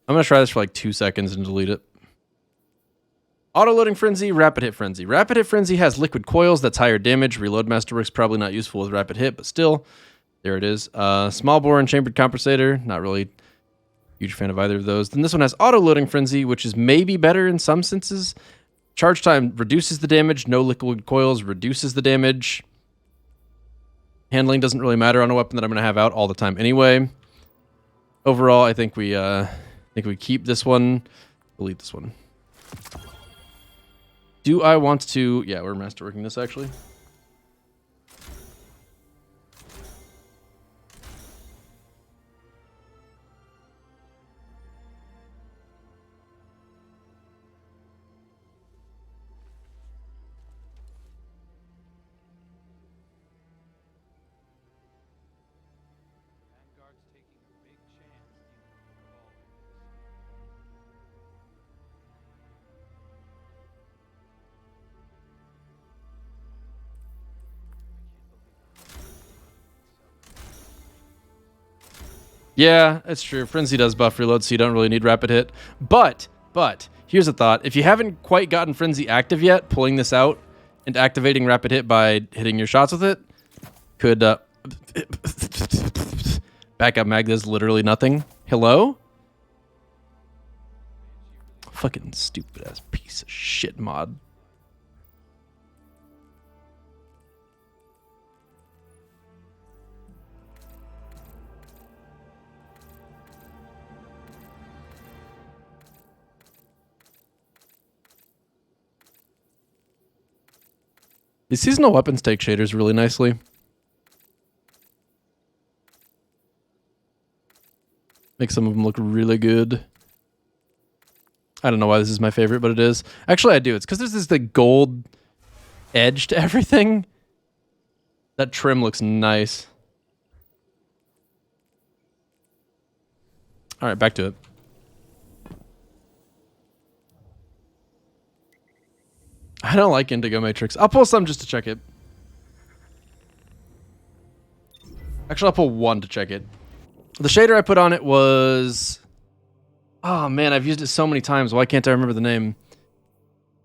I'm going to try this for like 2 seconds and delete it. Auto-loading Frenzy, Rapid Hit Frenzy. Rapid Hit Frenzy has liquid coils, that's higher damage. Reload Masterwork's probably not useful with Rapid Hit, but still, there it is. Small bore and Chambered Compensator, not really a huge fan of either of those. Then this one has Auto-loading Frenzy, which is maybe better in some senses. Charge time reduces the damage, no liquid coils reduces the damage. Handling doesn't really matter on a weapon that I'm going to have out all the time anyway. Overall, I think we keep this one, delete this one. Do I want to... Yeah, we're masterworking this, actually. Yeah, it's true. Frenzy does buff reload, so you don't really need Rapid Hit. But, here's a thought. If you haven't quite gotten Frenzy active yet, pulling this out and activating Rapid Hit by hitting your shots with it could... Backup mag does literally nothing. Hello? Fucking stupid-ass piece of shit mod. These seasonal weapons take shaders really nicely. Make some of them look really good. I don't know why this is my favorite, but it is. Actually, I do. It's because there's this like, gold edge to everything. That trim looks nice. All right, back to it. I don't like Indigo Matrix. I'll pull some just to check it. Actually, I'll pull one to check it. The shader I put on it was... Oh, man, I've used it so many times. Why can't I remember the name?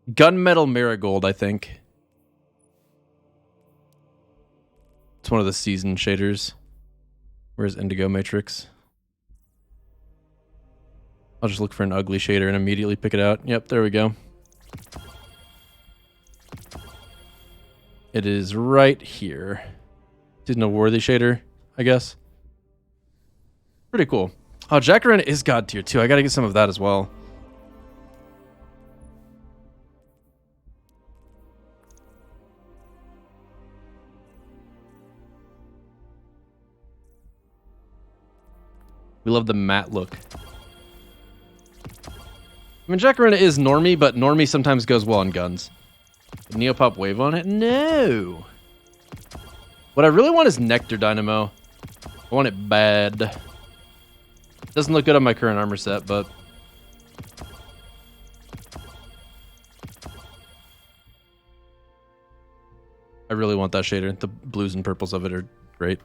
Gunmetal Marigold, I think. It's one of the season shaders. Where's Indigo Matrix? I'll just look for an ugly shader and immediately pick it out. Yep, there we go. It is right here. Seasonal Worthy shader, I guess. Pretty cool. Oh, Jacaranda is God tier too. I gotta get some of that as well. We love the matte look. I mean, Jacaranda is normie, but normie sometimes goes well on guns. Neopop wave on it? No! What I really want is Nectar Dynamo. I want it bad. Doesn't look good on my current armor set, but... I really want that shader. The blues and purples of it are great.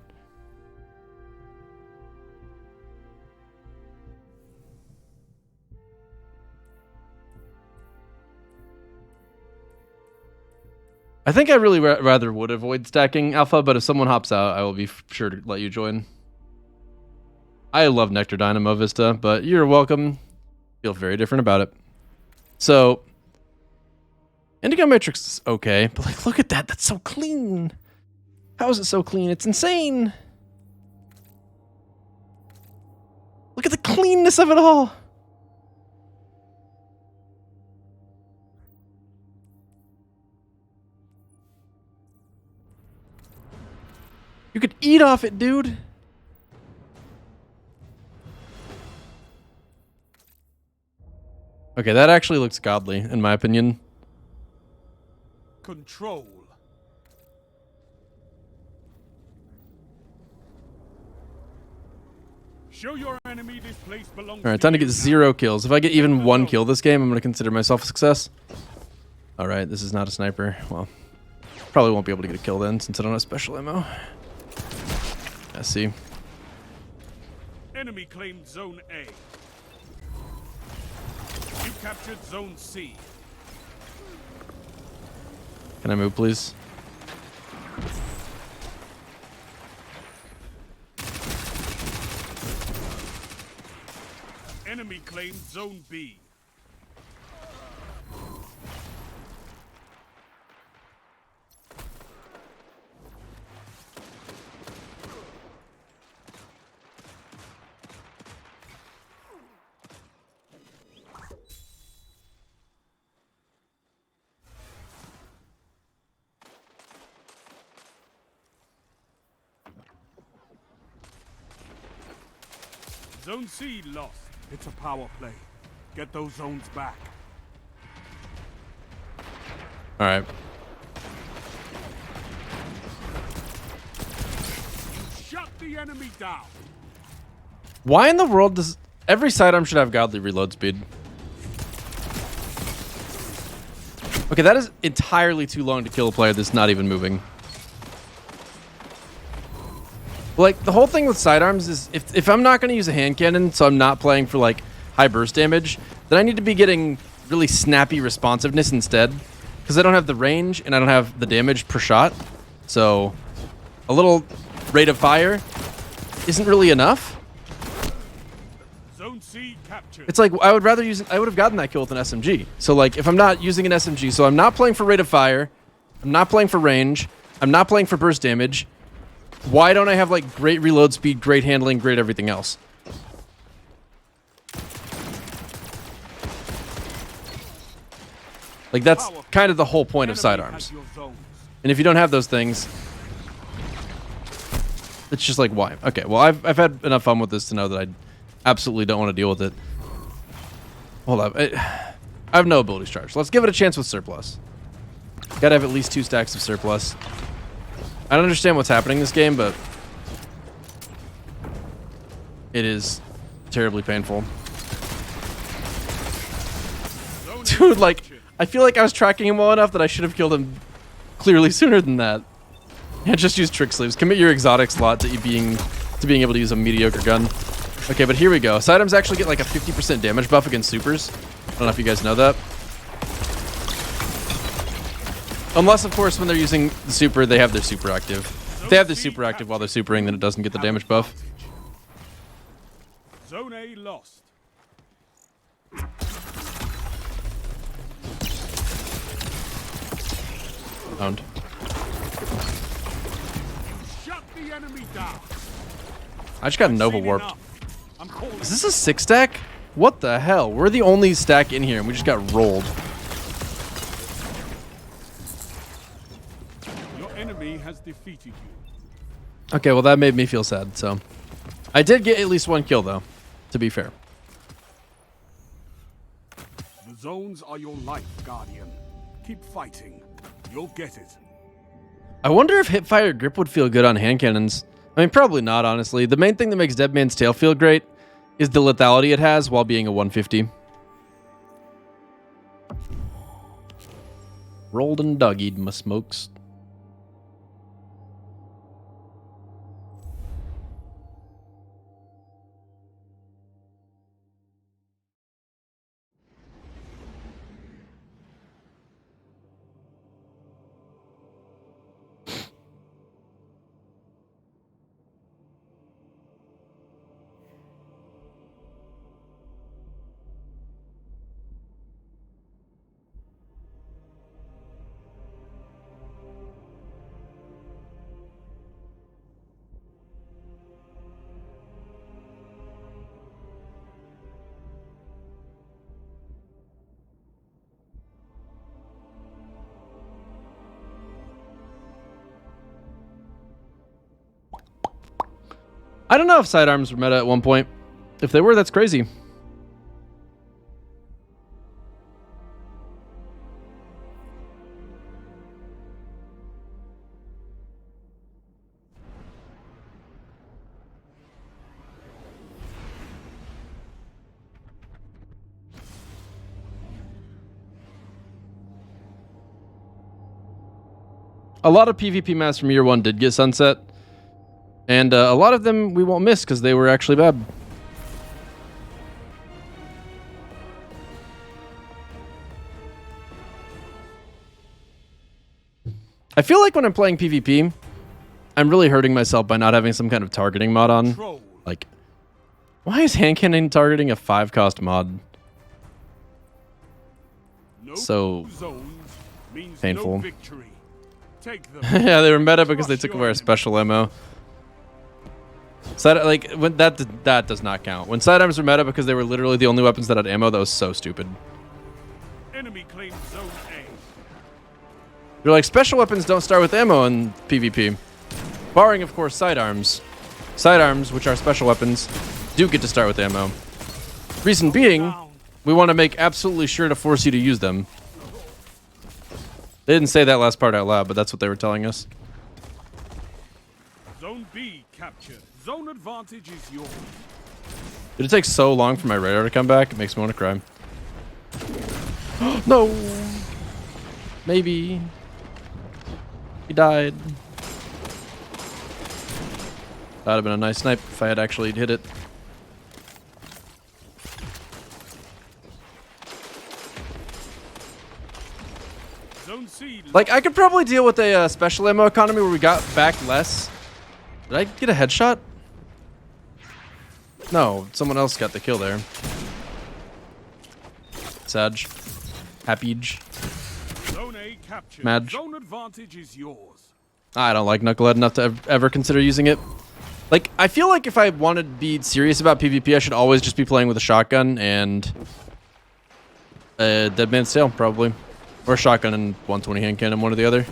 I think I really rather would avoid stacking Alpha, but if someone hops out, I will be sure to let you join. I love Nectar Dynamo Vista, but you're welcome. Feel very different about it. So, Indigo Matrix is okay, but like, look at that. That's so clean. How is it so clean? It's insane. Look at the cleanness of it all. You could eat off it, dude. Okay, that actually looks godly, in my opinion. Control. Show your enemy this place belongs. All right, time to get 0 kills. If I get even 1 kill this game, I'm going to consider myself a success. All right, this is not a sniper. Well, probably won't be able to get a kill then, since I don't have special ammo. I see. Enemy claimed Zone A. You captured Zone C. Can I move, please? Enemy claimed Zone B. Zone C lost. It's a power play. Get those zones back. All right. Shut the enemy down. Why in the world does every sidearm should have godly reload speed? Okay, that is entirely too long to kill a player that's not even moving. Like, the whole thing with sidearms is if I'm not going to use a hand cannon, so I'm not playing for, like, high burst damage, then I need to be getting really snappy responsiveness instead. Because I don't have the range, and I don't have the damage per shot. So, a little rate of fire isn't really enough. Zone C captured. It's like, I would have gotten that kill with an SMG. So, like, if I'm not using an SMG, so I'm not playing for rate of fire, I'm not playing for range, I'm not playing for burst damage, why don't I have, like, great reload speed, great handling, great everything else? Like, that's kind of the whole point of sidearms. And if you don't have those things, it's just like, why? Okay, well, I've had enough fun with this to know that I absolutely don't want to deal with it. Hold up. I have no abilities charge. Let's give it a chance with surplus. Gotta have at least 2 stacks of surplus. I don't understand what's happening in this game, but it is terribly painful. Dude, like, I feel like I was tracking him well enough that I should have killed him clearly sooner than that. Yeah, just use trick sleeves. Commit your exotic slot to being able to use a mediocre gun. Okay, but here we go. Sidearms actually get like a 50% damage buff against supers. I don't know if you guys know that. Unless, of course, when they're using the super, they have their super active. If they have the super active while they're supering, then it doesn't get the damage buff. Zone A lost. Owned. Shut the enemy down. I just got Nova warped. Is this a 6-stack? What the hell? We're the only stack in here, and we just got rolled. Enemy has defeated you. Okay, well, that made me feel sad, so. I did get at least 1 kill, though, to be fair. The zones are your life, Guardian. Keep fighting. You'll get it. I wonder if hipfire grip would feel good on hand cannons. I mean, probably not, honestly. The main thing that makes Dead Man's Tale feel great is the lethality it has while being a 150. Rolled and doggied, my smokes. I don't know if sidearms were meta at one point. If they were, that's crazy. A lot of PvP maps from year one did get sunset. And a lot of them we won't miss because they were actually bad. I feel like when I'm playing PvP, I'm really hurting myself by not having some kind of targeting mod on. Like, why is hand cannon targeting a 5-cost mod? So painful. Yeah, they were meta because they took away our special ammo. Side, like, when that does not count. When sidearms were meta because they were literally the only weapons that had ammo, that was so stupid. Enemy claims zone A. You're like, special weapons don't start with ammo in PvP. Barring, of course, sidearms. Sidearms, which are special weapons, do get to start with ammo. Reason being, we want to make absolutely sure to force you to use them. They didn't say that last part out loud, but that's what they were telling us. Zone B captured. Zone advantage is yours. Did it take so long for my radar to come back? It makes me want to cry. No! Maybe. He died. That would have been a nice snipe if I had actually hit it. Like, I could probably deal with a special ammo economy where we got back less. Did I get a headshot? No, someone else got the kill there. Sag. Happyge. Zone A captured. Madge. Zone advantage is yours. I don't like Knucklehead enough to ever consider using it. Like, I feel like if I wanted to be serious about PvP, I should always just be playing with a shotgun and a Dead Man's Tale, probably. Or shotgun and 120 hand cannon, one or the other.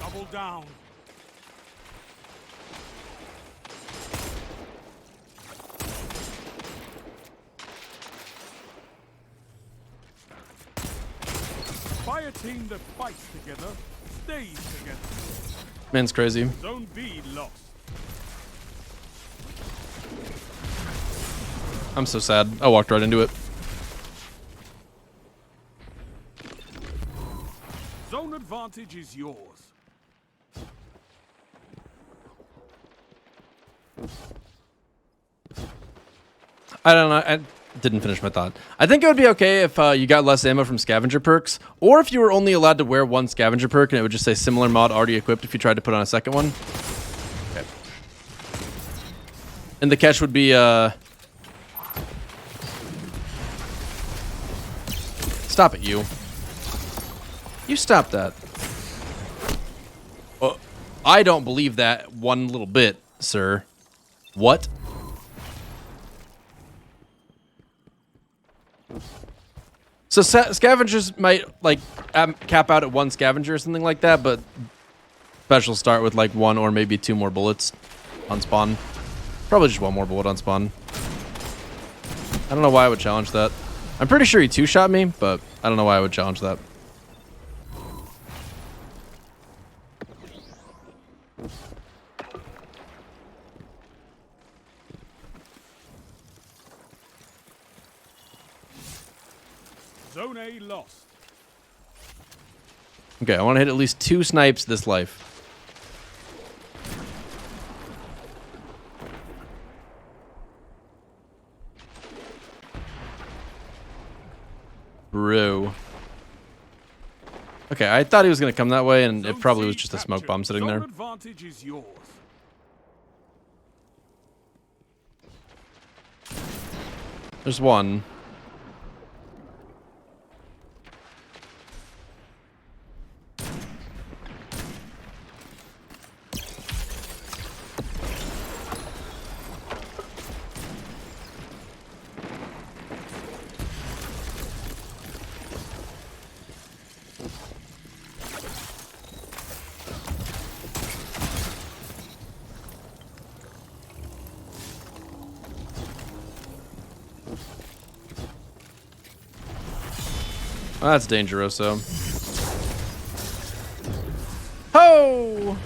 Double down. Fire team that fights together. Man's crazy. Zone B lost. I'm so sad. I walked right into it. Zone advantage is yours. I don't know. I didn't finish my thought. I think it would be okay if you got less ammo from scavenger perks, or if you were only allowed to wear one scavenger perk and it would just say similar mod already equipped if you tried to put on a second one. Okay. And the catch would be stop it, you. You stop that. I don't believe that one little bit, sir. What? So scavengers might like cap out at one scavenger or something like that, but specials start with like 1 or maybe 2 more bullets on spawn. Probably just 1 more bullet on spawn. I don't know why I would challenge that. I'm pretty sure he 2-shot me, but I don't know why I would challenge that. Zone A lost. Okay, I want to hit at least 2 snipes this life. Bro. Okay, I thought he was going to come that way, and it probably was just a smoke bomb sitting there. Advantage is yours. There's one. Oh, that's Dangeroso. Ho!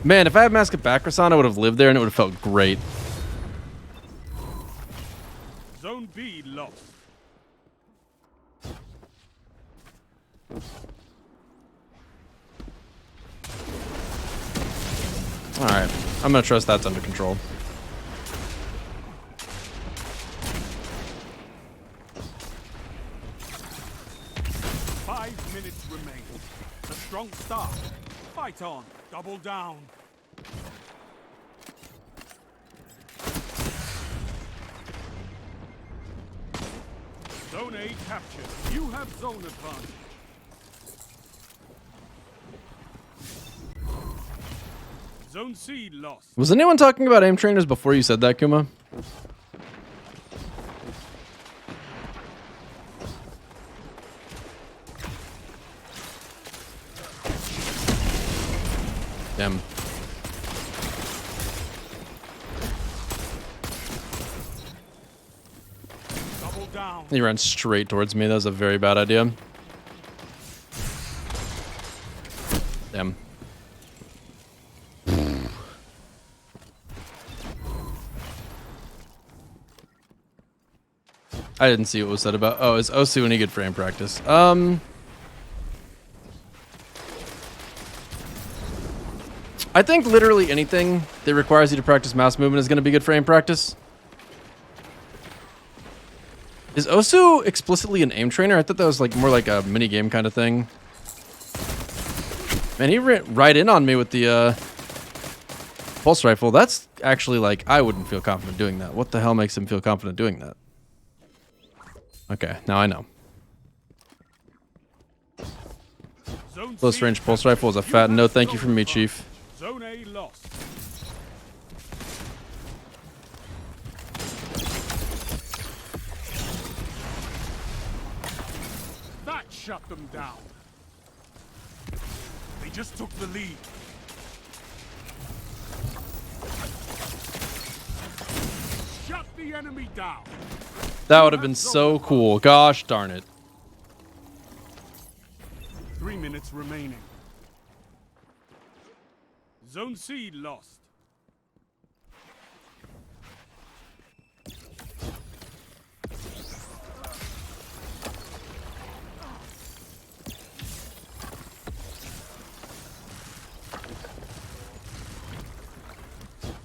Man, if I had Mask of Bacchus on, I would have lived there and it would have felt great. Zone B lost. Alright, I'm gonna trust that's under control. A strong start. Fight on. Double down. Zone A captured. You have zone advantage. Zone C lost. Was anyone talking about aim trainers before you said that, Kuma? Damn. Double down. He ran straight towards me. That was a very bad idea. Damn. I didn't see what was said about. Oh, is Osu any good frame practice? I think literally anything that requires you to practice mouse movement is going to be good frame practice. Is Osu explicitly an aim trainer? I thought that was like more like a mini game kind of thing. Man, he ran right in on me with the pulse rifle. That's actually like I wouldn't feel confident doing that. What the hell makes him feel confident doing that? Okay, now I know. Close range pulse rifle is a fat no thank you from me, Chief. Zone A lost. That shut them down. They just took the lead. Shut the enemy down. That would have been so cool. Gosh darn it. 3 minutes remaining. Zone C lost.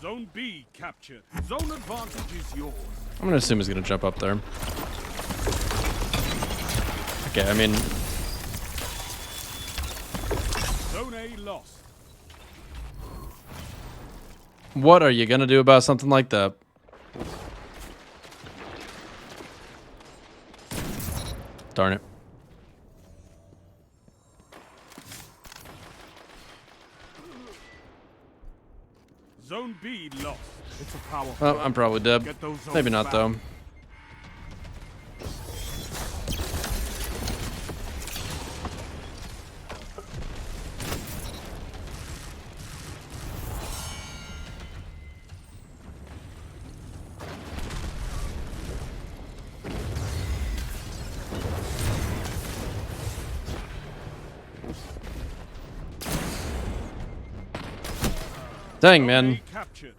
Zone B captured. Zone advantage is yours. I'm gonna assume he's gonna jump up there. Okay, I mean, Zone A lost. what are you gonna do about something like that? Darn it. Zone B lost. It's a power. Well, I'm probably dead. Get those zones Maybe not back. though. Dang, man. Captured.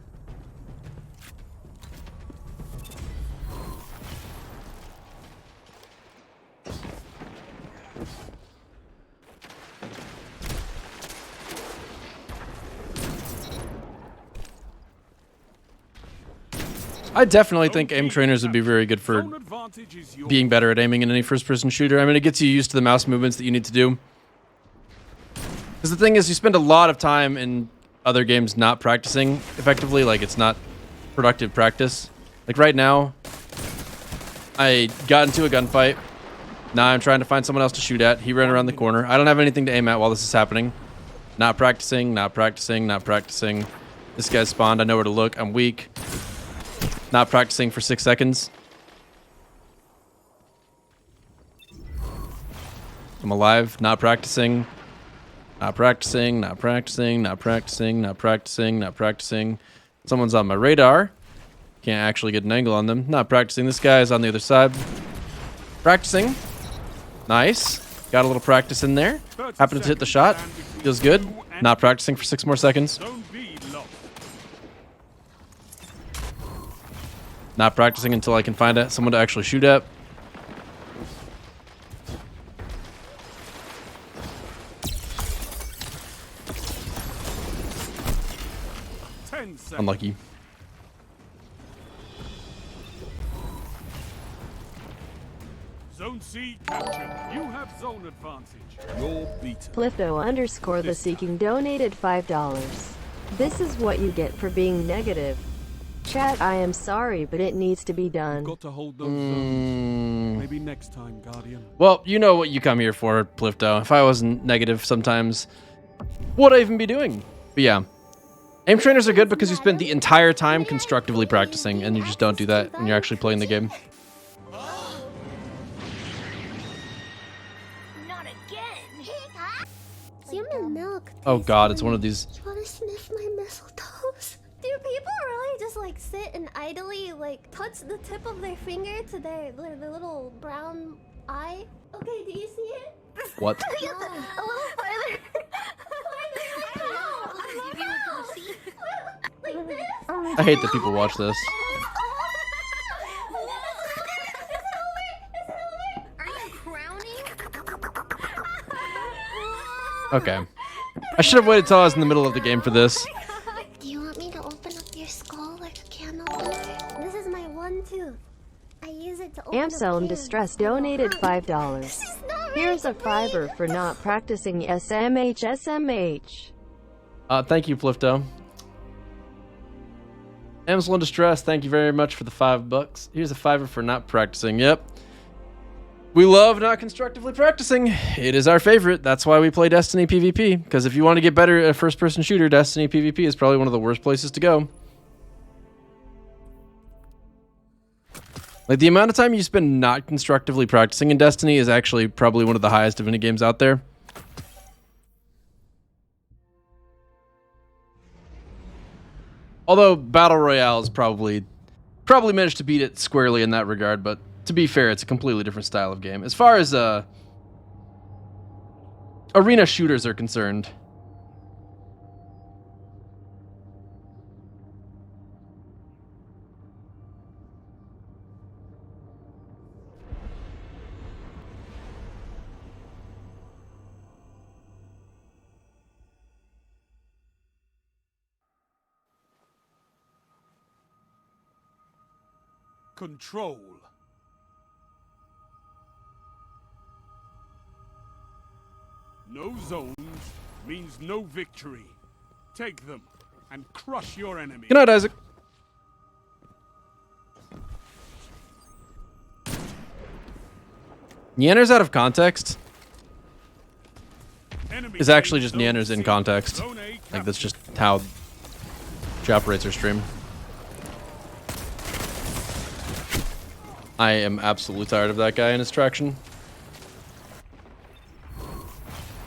I definitely think aim trainers would be very good for being better at aiming in any first-person shooter. I mean, it gets you used to the mouse movements that you need to do. Because the thing is, you spend a lot of time in other games not practicing effectively. Like, it's not productive practice. Like, right now, I got into a gunfight. Now I'm trying to find someone else to shoot at. He ran around the corner. I don't have anything to aim at while this is happening. Not practicing, not practicing, not practicing. This guy's spawned. I know where to look. I'm weak. Not practicing for 6 seconds. I'm alive. Not practicing. Not practicing. Not practicing. Not practicing. Not practicing. Not practicing. Someone's on my radar. Can't actually get an angle on them. Not practicing. This guy is on the other side. Practicing. Nice. Got a little practice in there. Happened to hit the shot. Feels good. Not practicing for 6 more seconds. Not practicing until I can find someone to actually shoot at. Unlucky. Zone C captured. You have zone advantage. You're beaten. Plifto _ the Seeking donated $5. This is what you get for being negative. Chat, I am sorry, but it needs to be done. Got to hold those zones. Maybe next time, Guardian. Well, you know what you come here for, Plifto. If I wasn't negative sometimes, what would I even be doing? But yeah. Aim trainers are good because you spend the entire time constructively practicing, and you just don't do that when you're actually playing the game. Human milk. Oh god, it's one of these. You wanna sniff my mistletoes? Do people really just like sit and idly like touch the tip of their finger to their little brown eye? Okay, do you see it? What? A little farther. Like this? I hate that people watch this. Are you crowning? Okay. I should have waited till I was in the middle of the game for this. Do you want me to open up your skull like a can opener? This is my one tooth. I use it to open Amselm up Distress donated $5. Here's a $5 for not practicing SMH. Thank you, Plifto. Amsel in Distress, thank you very much for the $5. Here's a $5 for not practicing. Yep. We love not constructively practicing. It is our favorite. That's why we play Destiny PvP. Because if you want to get better at a first-person shooter, Destiny PvP is probably one of the worst places to go. Like, the amount of time you spend not constructively practicing in Destiny is actually probably one of the highest of any games out there. Although Battle Royale is probably managed to beat it squarely in that regard, but to be fair, it's a completely different style of game. As far as arena shooters are concerned, Control. No zones means no victory. Take them and crush your enemy. Good night, Isaac. Neander's out of context is actually just Neander's in context. Like, that's just how she operates her stream. I am absolutely tired of that guy and his traction.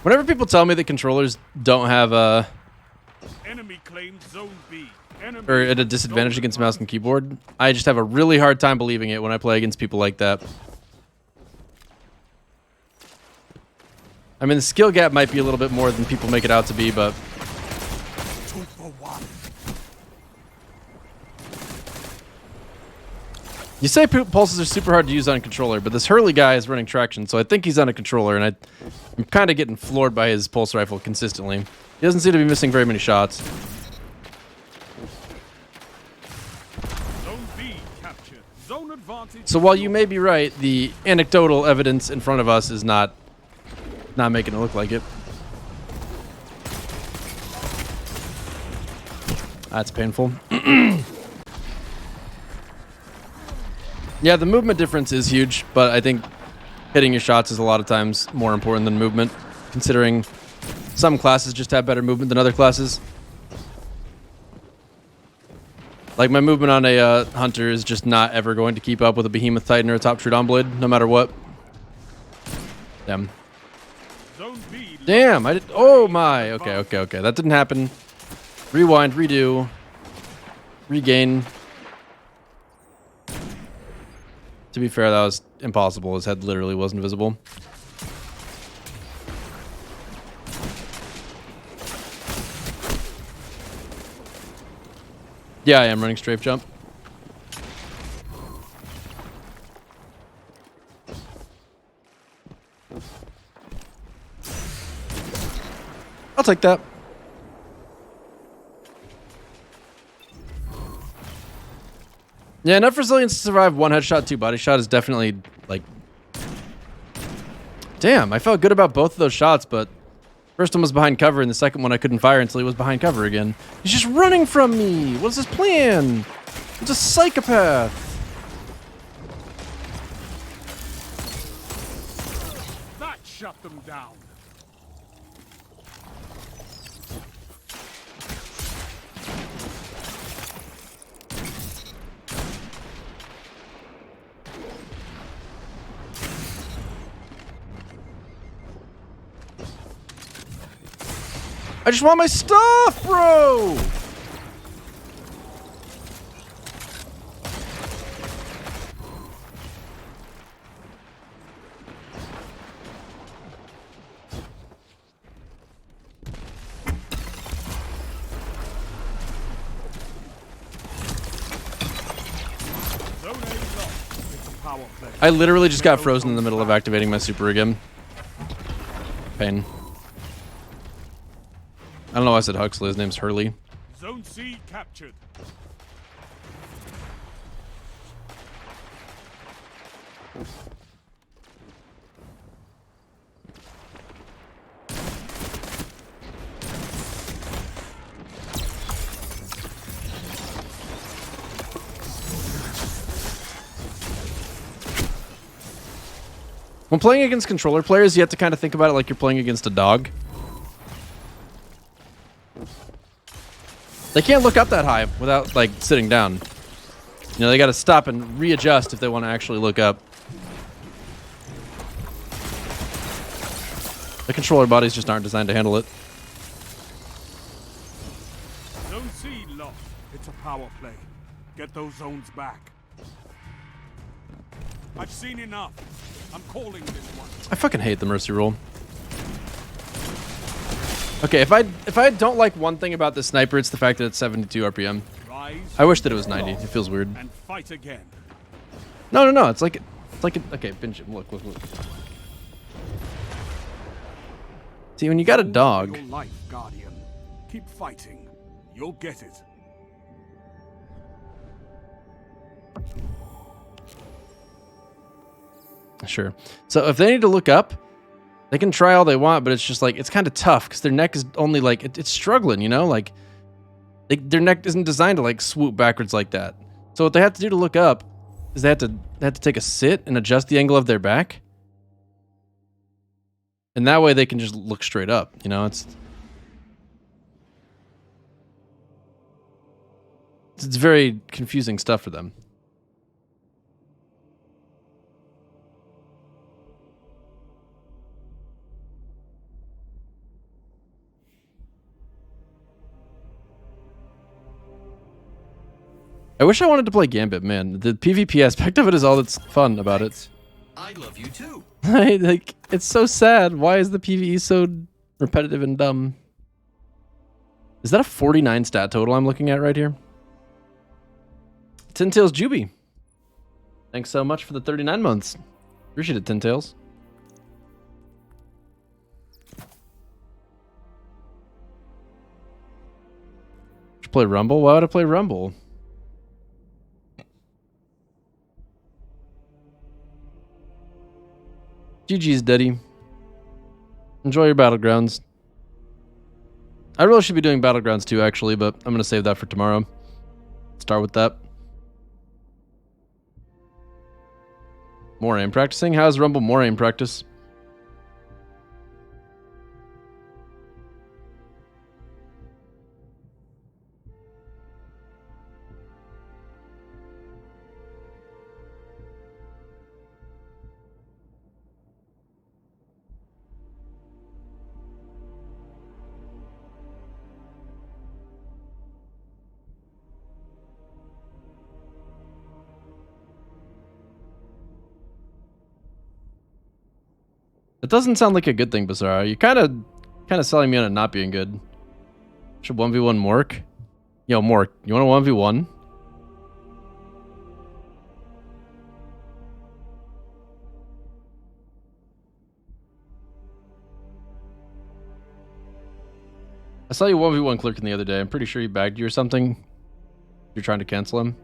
Whenever people tell me that controllers don't have Enemy claimed zone B. or at a disadvantage against mouse and keyboard, I just have a really hard time believing it when I play against people like that. I mean, the skill gap might be a little bit more than people make it out to be, but you say pulses are super hard to use on a controller, but this Hurley guy is running traction, so I think he's on a controller, and I'm kind of getting floored by his pulse rifle consistently. He doesn't seem to be missing very many shots. Zone B captured. Zone advantage. So while you may be right, the anecdotal evidence in front of us is not making it look like it. That's painful. Yeah, the movement difference is huge, but I think hitting your shots is a lot of times more important than movement, considering some classes just have better movement than other classes. Like, my movement on a hunter is just not ever going to keep up with a behemoth titan or a top Trudon blade, no matter what. Damn. Damn, I did. Oh my. Okay. That didn't happen. Rewind, redo, regain. To be fair, that was impossible. His head literally wasn't visible. Yeah, I am running strafe jump. I'll take that. Yeah, enough resilience to survive one headshot, two body shot is definitely, like... Damn, I felt good about both of those shots, but... First one was behind cover, and the second one I couldn't fire until he was behind cover again. He's just running from me! What's his plan? He's a psychopath! That shut them down. I just want my stuff, bro! I literally just got frozen in the middle of activating my super again. Pain. I don't know why I said Huxley. His name's Hurley. Zone C captured. When playing against controller players, you have to kind of think about it like you're playing against a dog. They can't look up that high without, like, sitting down. You know, they got to stop and readjust if they want to actually look up. The controller bodies just aren't designed to handle it. Zone C lost. It's a power play. Get those zones back. I've seen enough. I'm calling this one. I fucking hate the mercy roll. Okay, if I don't like one thing about this sniper, it's the fact that it's 72 RPM. I wish that it was 90. It feels weird. And fight again. No. It's like okay, binge him. Look. See, when you got a dog. Your life, Guardian. Keep fighting. You'll get it. Sure. So if they need to look up, they can try all they want, but it's just like, it's kind of tough because their neck is only like, it's struggling, you know? Like, their neck isn't designed to like swoop backwards like that. So what they have to do to look up is they have to take a sit and adjust the angle of their back. And that way they can just look straight up, you know? It's very confusing stuff for them. I wish I wanted to play Gambit, man. The PvP aspect of it is all that's fun about it. I love you too. Like, it's so sad. Why is the PvE so repetitive and dumb? Is that a 49 stat total I'm looking at right here? Tintails Juby. Thanks so much for the 39 months. Appreciate it, Tintails. Should play Rumble? Why would I play Rumble? GG's, Daddy. Enjoy your Battlegrounds. I really should be doing Battlegrounds too, actually, but I'm going to save that for tomorrow. Start with that. More aim practicing? How's Rumble more aim practice? It doesn't sound like a good thing, Bizarro. You're kind of selling me on it not being good. Should 1v1 Mork? Yo, Mork, you want to 1v1? I saw you 1v1 clerking the other day. I'm pretty sure he bagged you or something. You're trying to cancel him.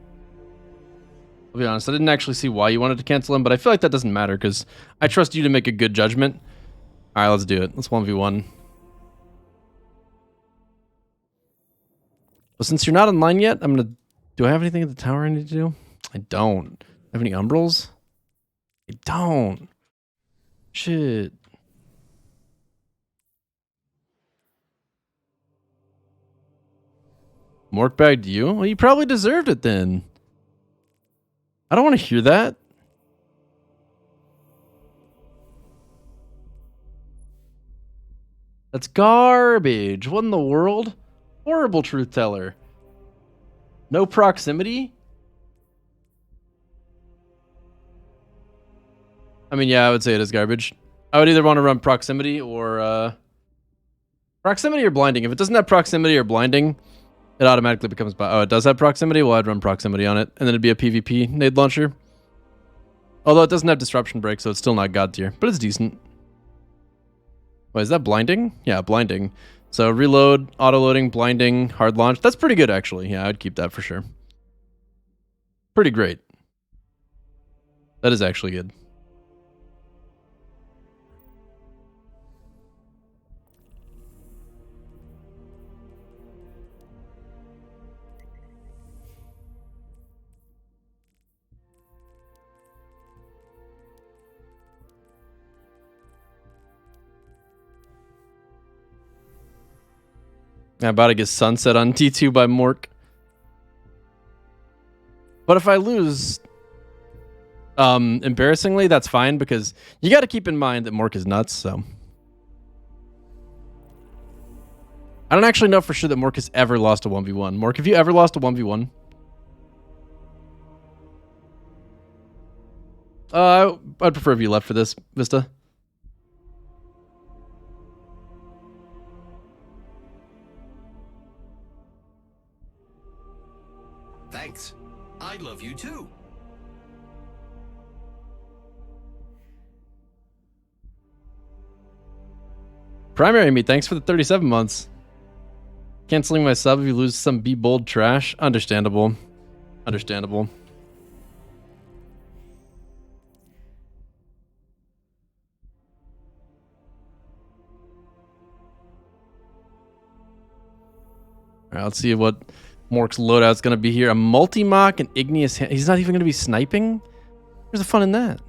I'll be honest, I didn't actually see why you wanted to cancel him, but I feel like that doesn't matter because I trust you to make a good judgment. All right, let's do it. Let's 1v1. Well, since you're not online yet, I'm gonna... Do I have anything at the tower I need to do? I don't. Have any umbrals? I don't. Shit. Mork bagged you? Well, you probably deserved it then. I don't want to hear that. That's garbage. What in the world? Horrible truth teller. No proximity? I mean, yeah, I would say it is garbage. I would either want to run proximity or blinding. If it doesn't have proximity or blinding, it automatically becomes... Oh, it does have proximity? Well, I'd run proximity on it. And then it'd be a PvP nade launcher. Although it doesn't have disruption break, so it's still not god tier. But it's decent. Wait, is that blinding? Yeah, blinding. So reload, auto-loading, blinding, hard launch. That's pretty good, actually. Yeah, I'd keep that for sure. Pretty great. That is actually good. I'm about to get sunset on T2 by Mork. But if I lose, embarrassingly, that's fine because you got to keep in mind that Mork is nuts, so. I don't actually know for sure that Mork has ever lost a 1v1. Mork, have you ever lost a 1v1? I'd prefer if you left for this, Vista. Thanks. I love you too. Primary me, thanks for the 37 months. Canceling my sub if you lose some Be Bold trash. Understandable. Understandable. Alright, let's see what Mork's loadout's gonna be here. A multi-mock and igneous hand. He's not even gonna be sniping? Where's the fun in that?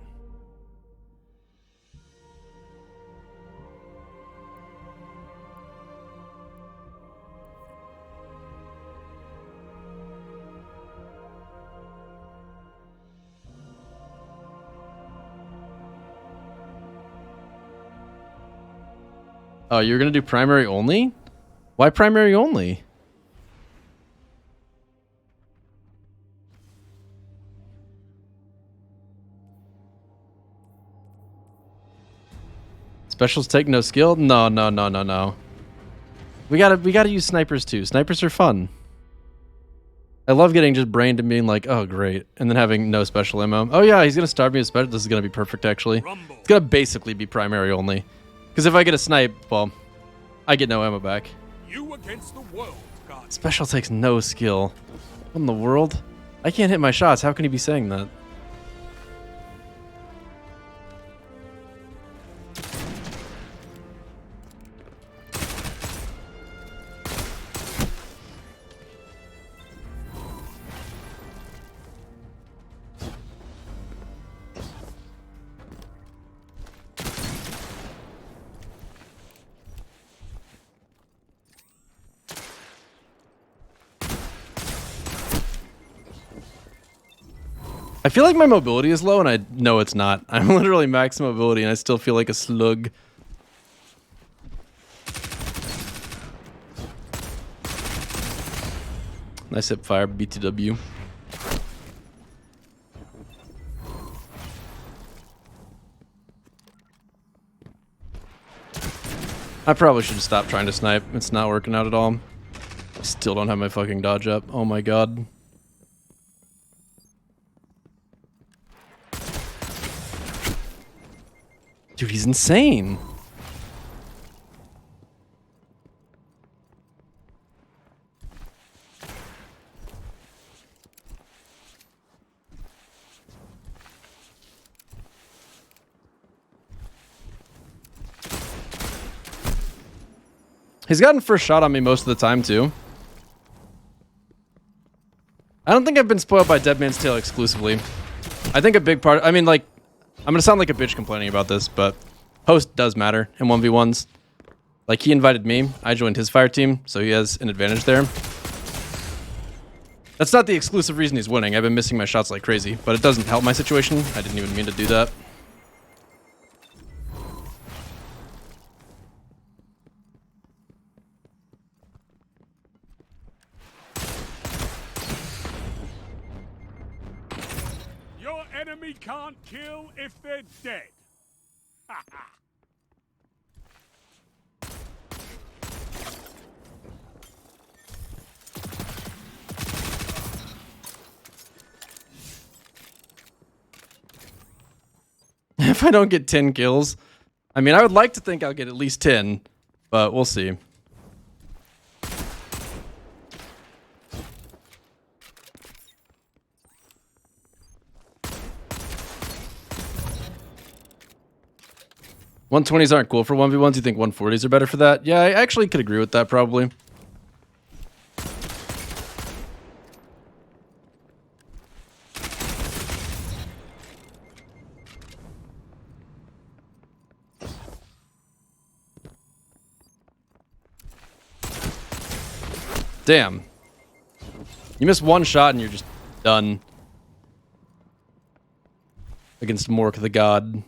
Oh, you're gonna do primary only? Why primary only? Specials take no skill? No, no, no, no, no. We gotta use snipers too. Snipers are fun. I love getting just brained and being like, oh great, and then having no special ammo. Oh yeah, he's gonna starve me with special. This is gonna be perfect actually. It's gonna basically be primary only. Because if I get a snipe, well, I get no ammo back. You against the world, God. Special takes no skill. What in the world? I can't hit my shots. How can he be saying that? I feel like my mobility is low, and I know it's not. I'm literally max mobility, and I still feel like a slug. Nice hip fire, BTW. I probably should stop trying to snipe. It's not working out at all. Still don't have my fucking dodge up. Oh my god. Dude, he's insane. He's gotten first shot on me most of the time, too. I don't think I've been spoiled by Dead Man's Tale exclusively. I think a big part... I mean, like... I'm gonna sound like a bitch complaining about this, but... host does matter in 1v1s. Like, he invited me. I joined his fire team, so he has an advantage there. That's not the exclusive reason he's winning. I've been missing my shots like crazy, but it doesn't help my situation. I didn't even mean to do that. Enemy can't kill if they're dead. If I don't get 10 kills, I mean, I would like to think I'll get at least 10, but we'll see. $120s aren't cool for 1v1s. You think 140s are better for that? Yeah, I actually could agree with that, probably. Damn. You miss one shot and you're just done. Against Mork the God.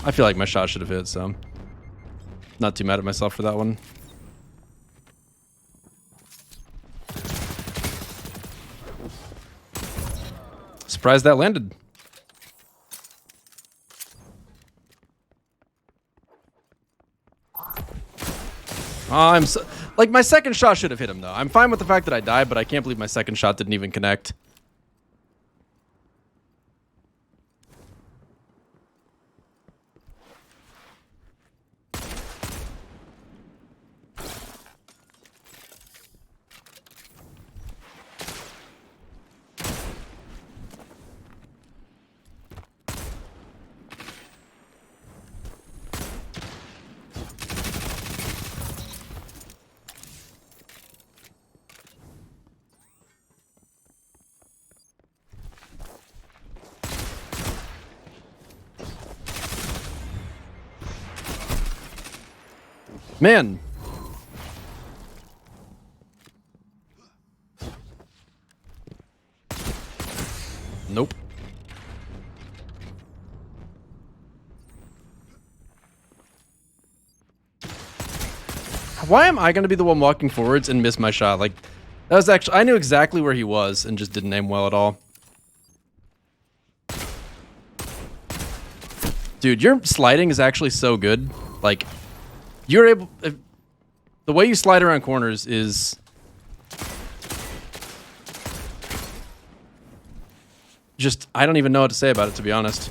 I feel like my shot should have hit, so not too mad at myself for that one. Surprised that landed. I'm so, like, my second shot should have hit him, though. I'm fine with the fact that I died, but I can't believe my second shot didn't even connect. Man. Nope. Why am I going to be the one walking forwards and miss my shot? Like, that was actually... I knew exactly where he was and just didn't aim well at all. Dude, your sliding is actually so good. Like... You're able... the way you slide around corners is... just... I don't even know what to say about it, to be honest.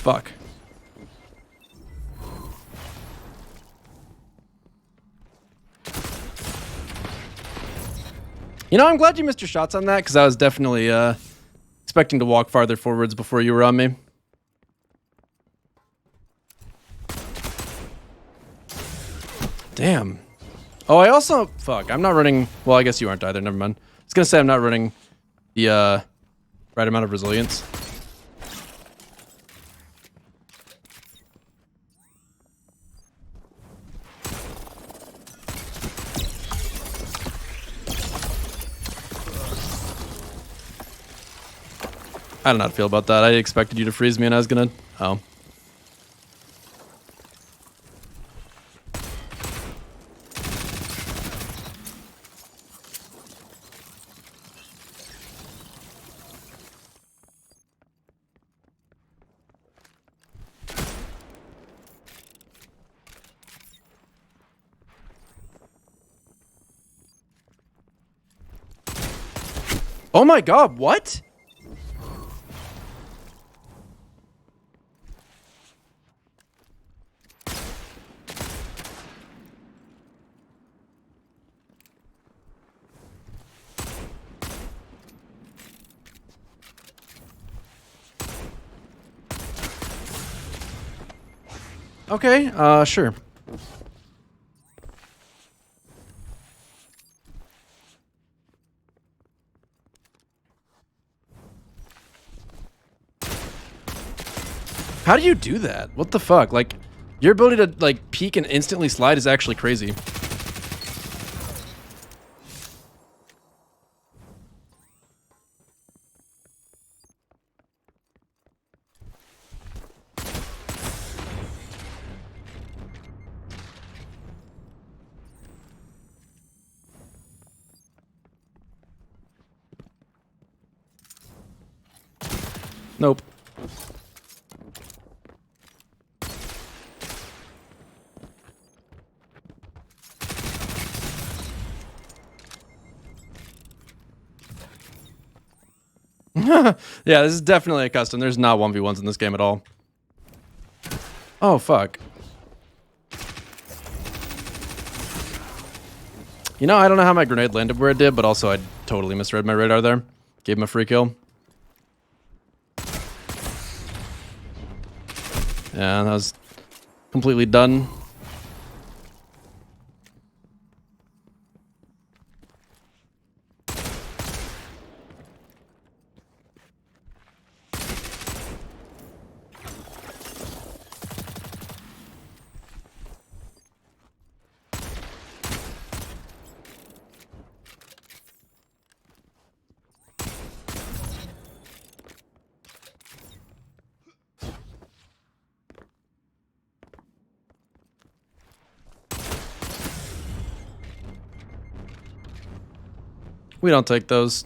Fuck. You know, I'm glad you missed your shots on that, because I was definitely expecting to walk farther forwards before you were on me. Damn. Oh, I also... Fuck, I'm not running... Well, I guess you aren't either, never mind. I was going to say I'm not running the right amount of resilience. I don't know how to feel about that. I expected you to freeze me and I was gonna... Oh. Oh my god, what? Okay, sure. How do you do that? What the fuck? Like, your ability to, like, peek and instantly slide is actually crazy. Nope. Yeah, this is definitely a custom. There's not 1v1s in this game at all. Oh, fuck. You know, I don't know how my grenade landed where it did, but also I totally misread my radar there. Gave him a free kill. Yeah, that was completely done. We don't take those.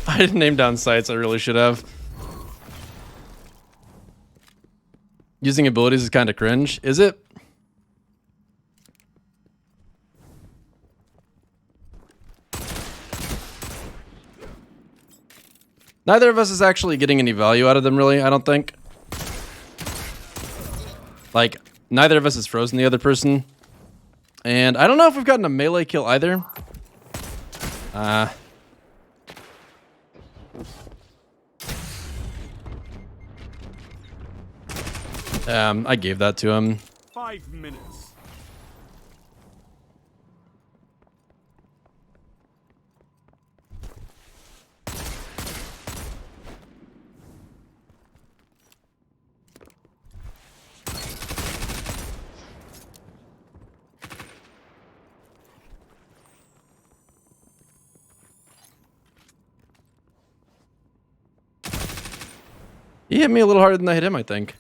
I didn't name down sites. I really should have. Using abilities is kind of cringe. Is it? Neither of us is actually getting any value out of them, really, I don't think. Like, neither of us has frozen the other person. And I don't know if we've gotten a melee kill either. I gave that to him. 5 minutes. He hit me a little harder than I hit him, I think.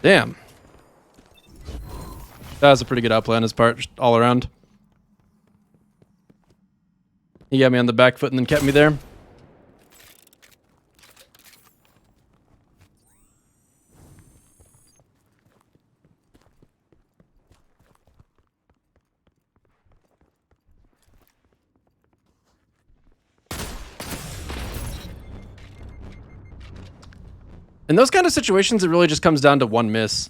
Damn. That was a pretty good outplay on his part, all around. He got me on the back foot and then kept me there. In those kind of situations, it really just comes down to one miss.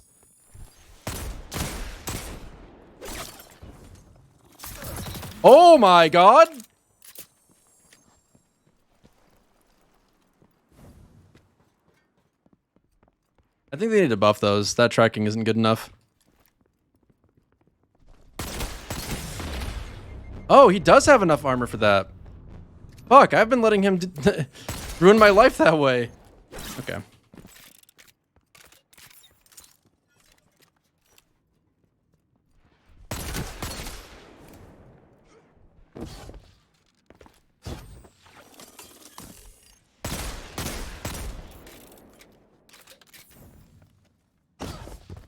Oh my god! I think they need to buff those. That tracking isn't good enough. Oh, he does have enough armor for that. Fuck, I've been letting him ruin my life that way. Okay.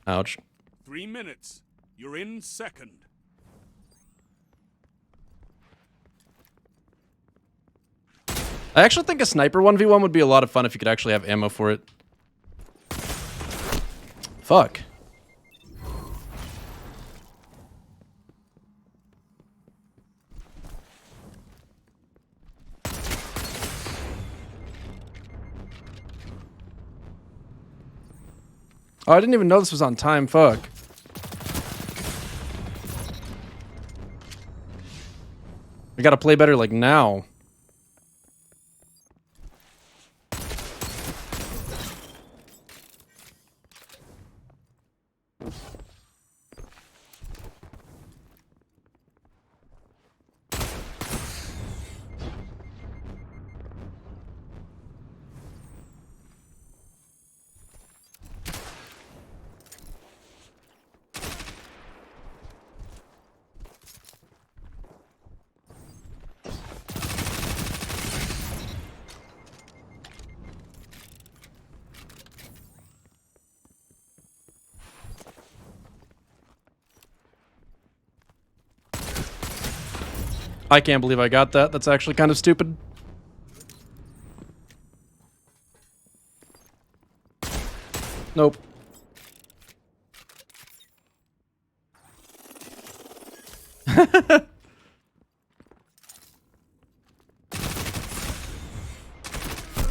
Ouch. 3 minutes. You're in second. I actually think a sniper 1v1 would be a lot of fun if you could actually have ammo for it. Fuck. Oh, I didn't even know this was on time. Fuck. I gotta play better like now. I can't believe I got that. That's actually kind of stupid. Nope.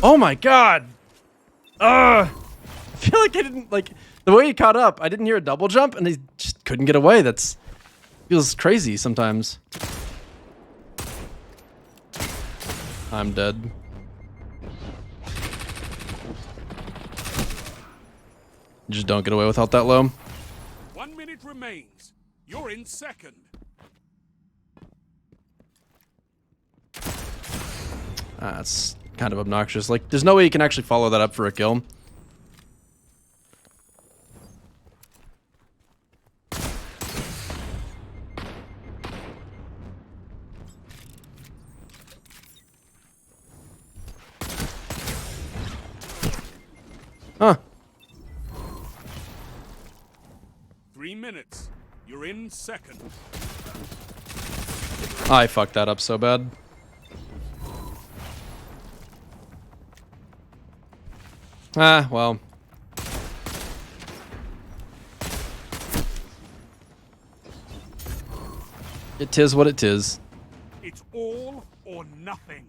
Oh my god! I feel like I didn't, like, the way he caught up, I didn't hear a double jump and he just couldn't get away. That's, feels crazy sometimes. I'm dead. Just don't get away without that low. 1 minute remains. You're in second. That's kind of obnoxious. Like, there's no way you can actually follow that up for a kill. Huh. 3 minutes. You're in second. I fucked that up so bad. Ah, well. It tis what it tis. It's all or nothing.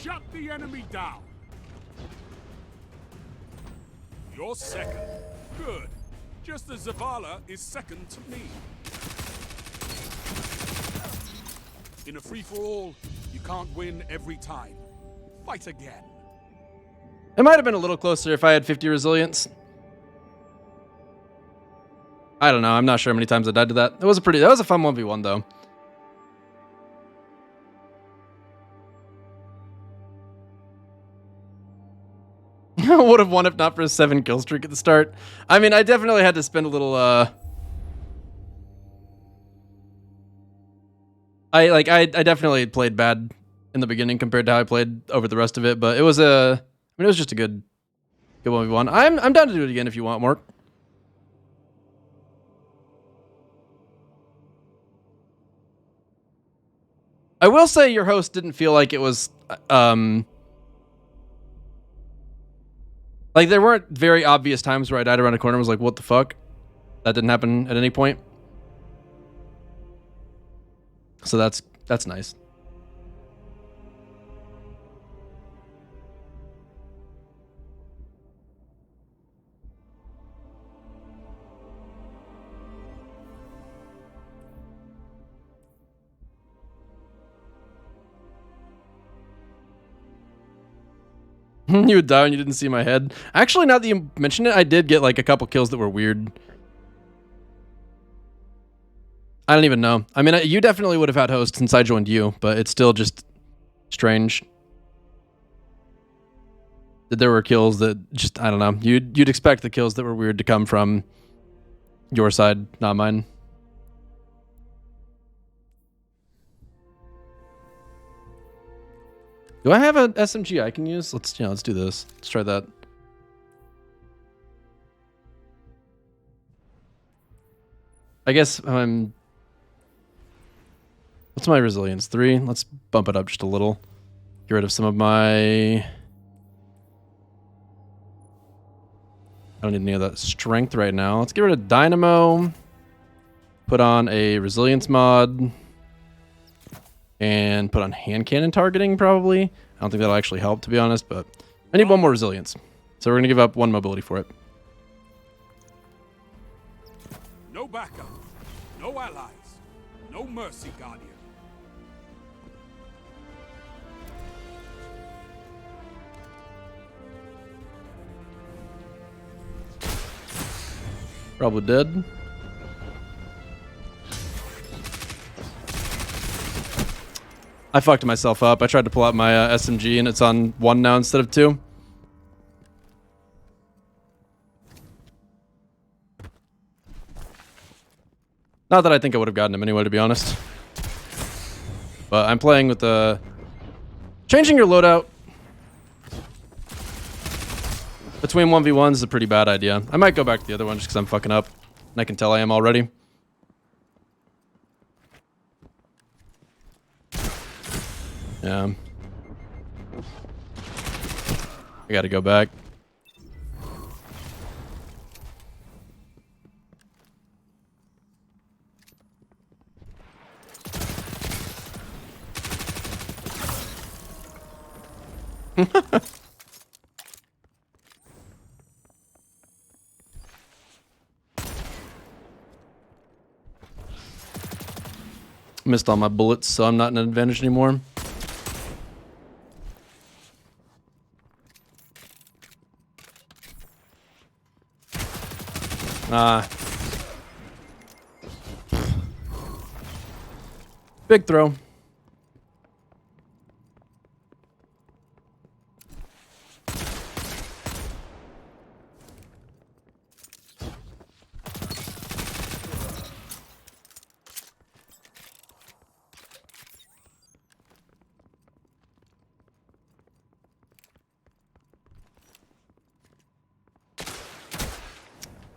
Shut the enemy down. You're second. Good. Just as Zavala is second to me. In a free-for-all, you can't win every time. Fight again. It might have been a little closer if I had 50 resilience. I don't know. I'm not sure how many times I died to that. That was a fun 1v1 though. Would have won if not for a 7 kill streak at the start. I mean, I definitely had to spend a little I definitely played bad in the beginning compared to how I played over the rest of it, but it was it was just a good 1v1. I'm down to do it again if you want, Mark. I will say your host didn't feel like it was like there weren't very obvious times where I died around a corner and was like, what the fuck? That didn't happen at any point. So that's nice. You would die when you didn't see my head. Actually, now that you mention it, I did get like a couple kills that were weird. I don't even know. I mean, you definitely would have had host since I joined you, but it's still just strange that there were kills that just, I don't know. You'd expect the kills that were weird to come from your side, not mine. Do I have an SMG I can use? Let's do this. Let's try that. I guess I'm... What's my resilience? 3? Let's bump it up just a little. Get rid of some of my... I don't need any of that strength right now. Let's get rid of dynamo. Put on a resilience mod. And put on hand cannon targeting, probably. I don't think that'll actually help, to be honest, but I need one more resilience. So we're going to give up 1 mobility for it. No backup. No allies. No mercy, Guardian. Probably dead. I fucked myself up. I tried to pull out my SMG and it's on 1 now instead of 2. Not that I think I would have gotten him anyway, to be honest. But I'm playing with the... Changing your loadout between 1v1s is a pretty bad idea. I might go back to the other one just because I'm fucking up. And I can tell I am already. Yeah. I gotta go back. Missed all my bullets, so I'm not in an advantage anymore. Big throw.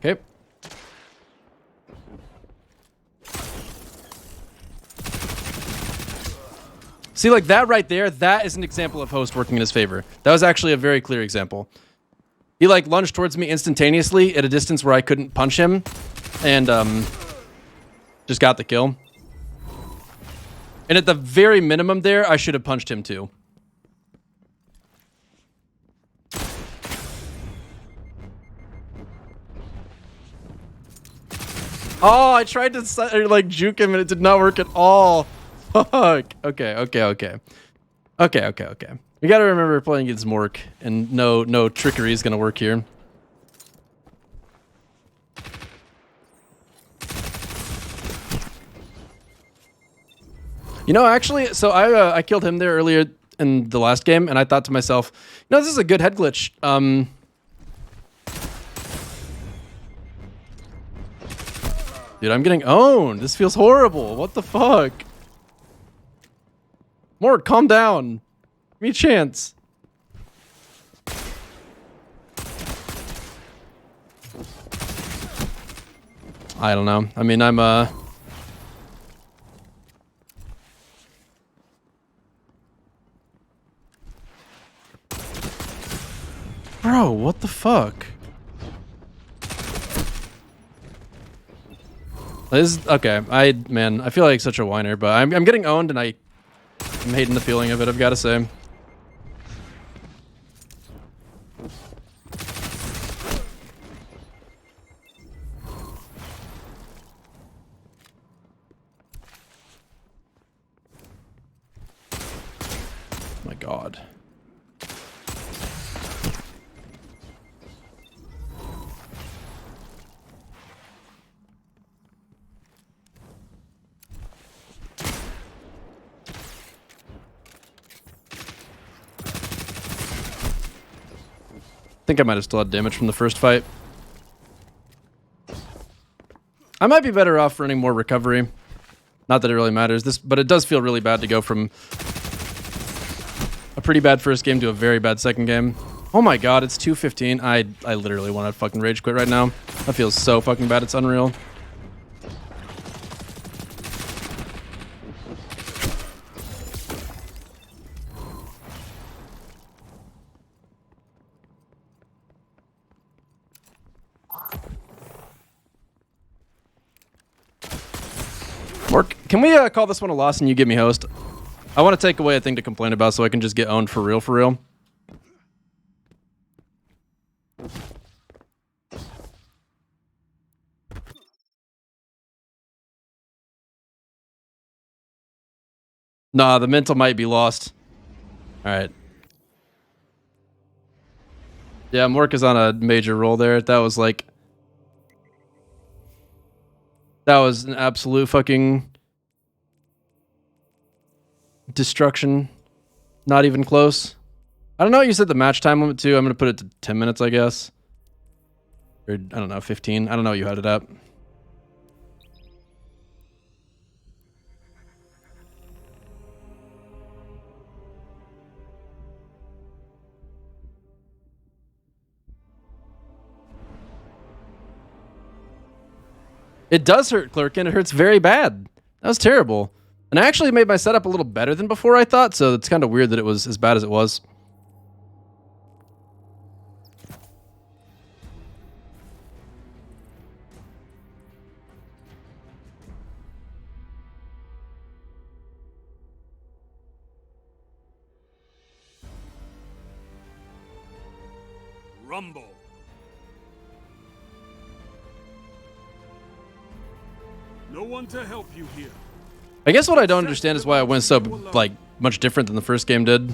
Okay. See, like that right there, that is an example of host working in his favor. That was actually a very clear example. He like lunged towards me instantaneously at a distance where I couldn't punch him and just got the kill. And at the very minimum there, I should have punched him too. Oh, I tried to like juke him and it did not work at all. Fuck. Okay. We gotta remember playing against Mork and no trickery is gonna work here. You know, actually, so I killed him there earlier in the last game and I thought to myself, you know, this is a good head glitch. Dude, I'm getting owned. This feels horrible. What the fuck? Mort, calm down. Give me a chance. I don't know. I mean, I'm Bro, what the fuck? This is, okay, man, I feel like such a whiner, but I'm getting owned and I'm hating the feeling of it, I've got to say. Oh my god. think I might have still had damage from the first fight. I might be better off running more recovery. Not that it really matters, but it does feel really bad to go from a pretty bad first game to a very bad second game. Oh my god, it's 2:15. I literally want to fucking rage quit right now. That feels so fucking bad, it's unreal. Mark, can we call this one a loss and you give me host? I want to take away a thing to complain about so I can just get owned for real, for real. Nah, the mental might be lost. Alright. Yeah, Mork is on a major roll there. That was like... That was an absolute fucking... destruction. Not even close. I don't know what you said the match time limit to. I'm going to put it to 10 minutes, I guess. Or, I don't know, 15. I don't know what you had it up. It does hurt, Clerkin. It hurts very bad. That was terrible. And I actually made my setup a little better than before, I thought, so it's kind of weird that it was as bad as it was. Rumble. No one to help you here. I guess what I don't understand is why it went so, like, much different than the first game did.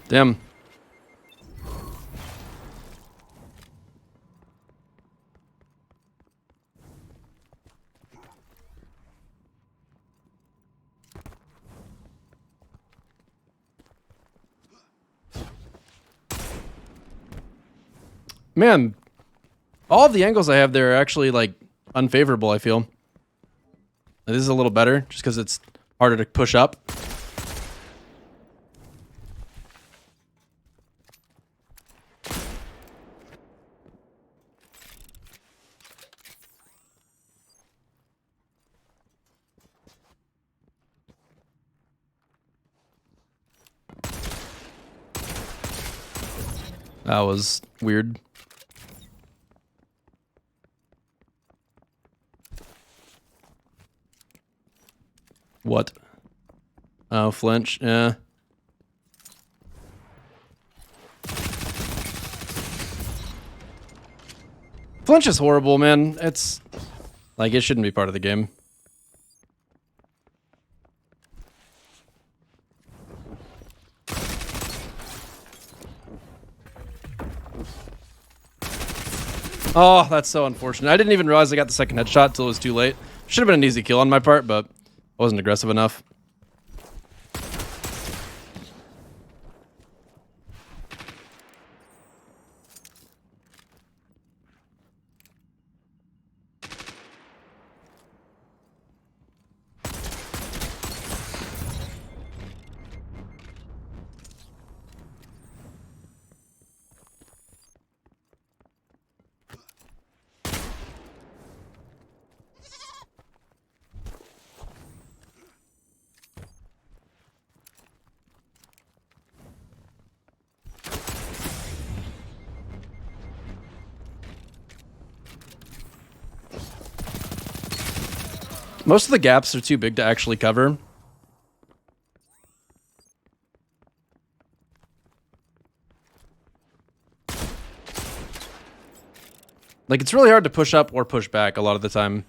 Damn. Man, all of the angles I have there are actually, like, unfavorable, I feel. This is a little better, just because it's harder to push up. That was weird. What? Oh, flinch, yeah. Flinch is horrible, man. It's... like, it shouldn't be part of the game. Oh, that's so unfortunate. I didn't even realize I got the second headshot until it was too late. Should have been an easy kill on my part, but I wasn't aggressive enough. Most of the gaps are too big to actually cover. Like, it's really hard to push up or push back a lot of the time.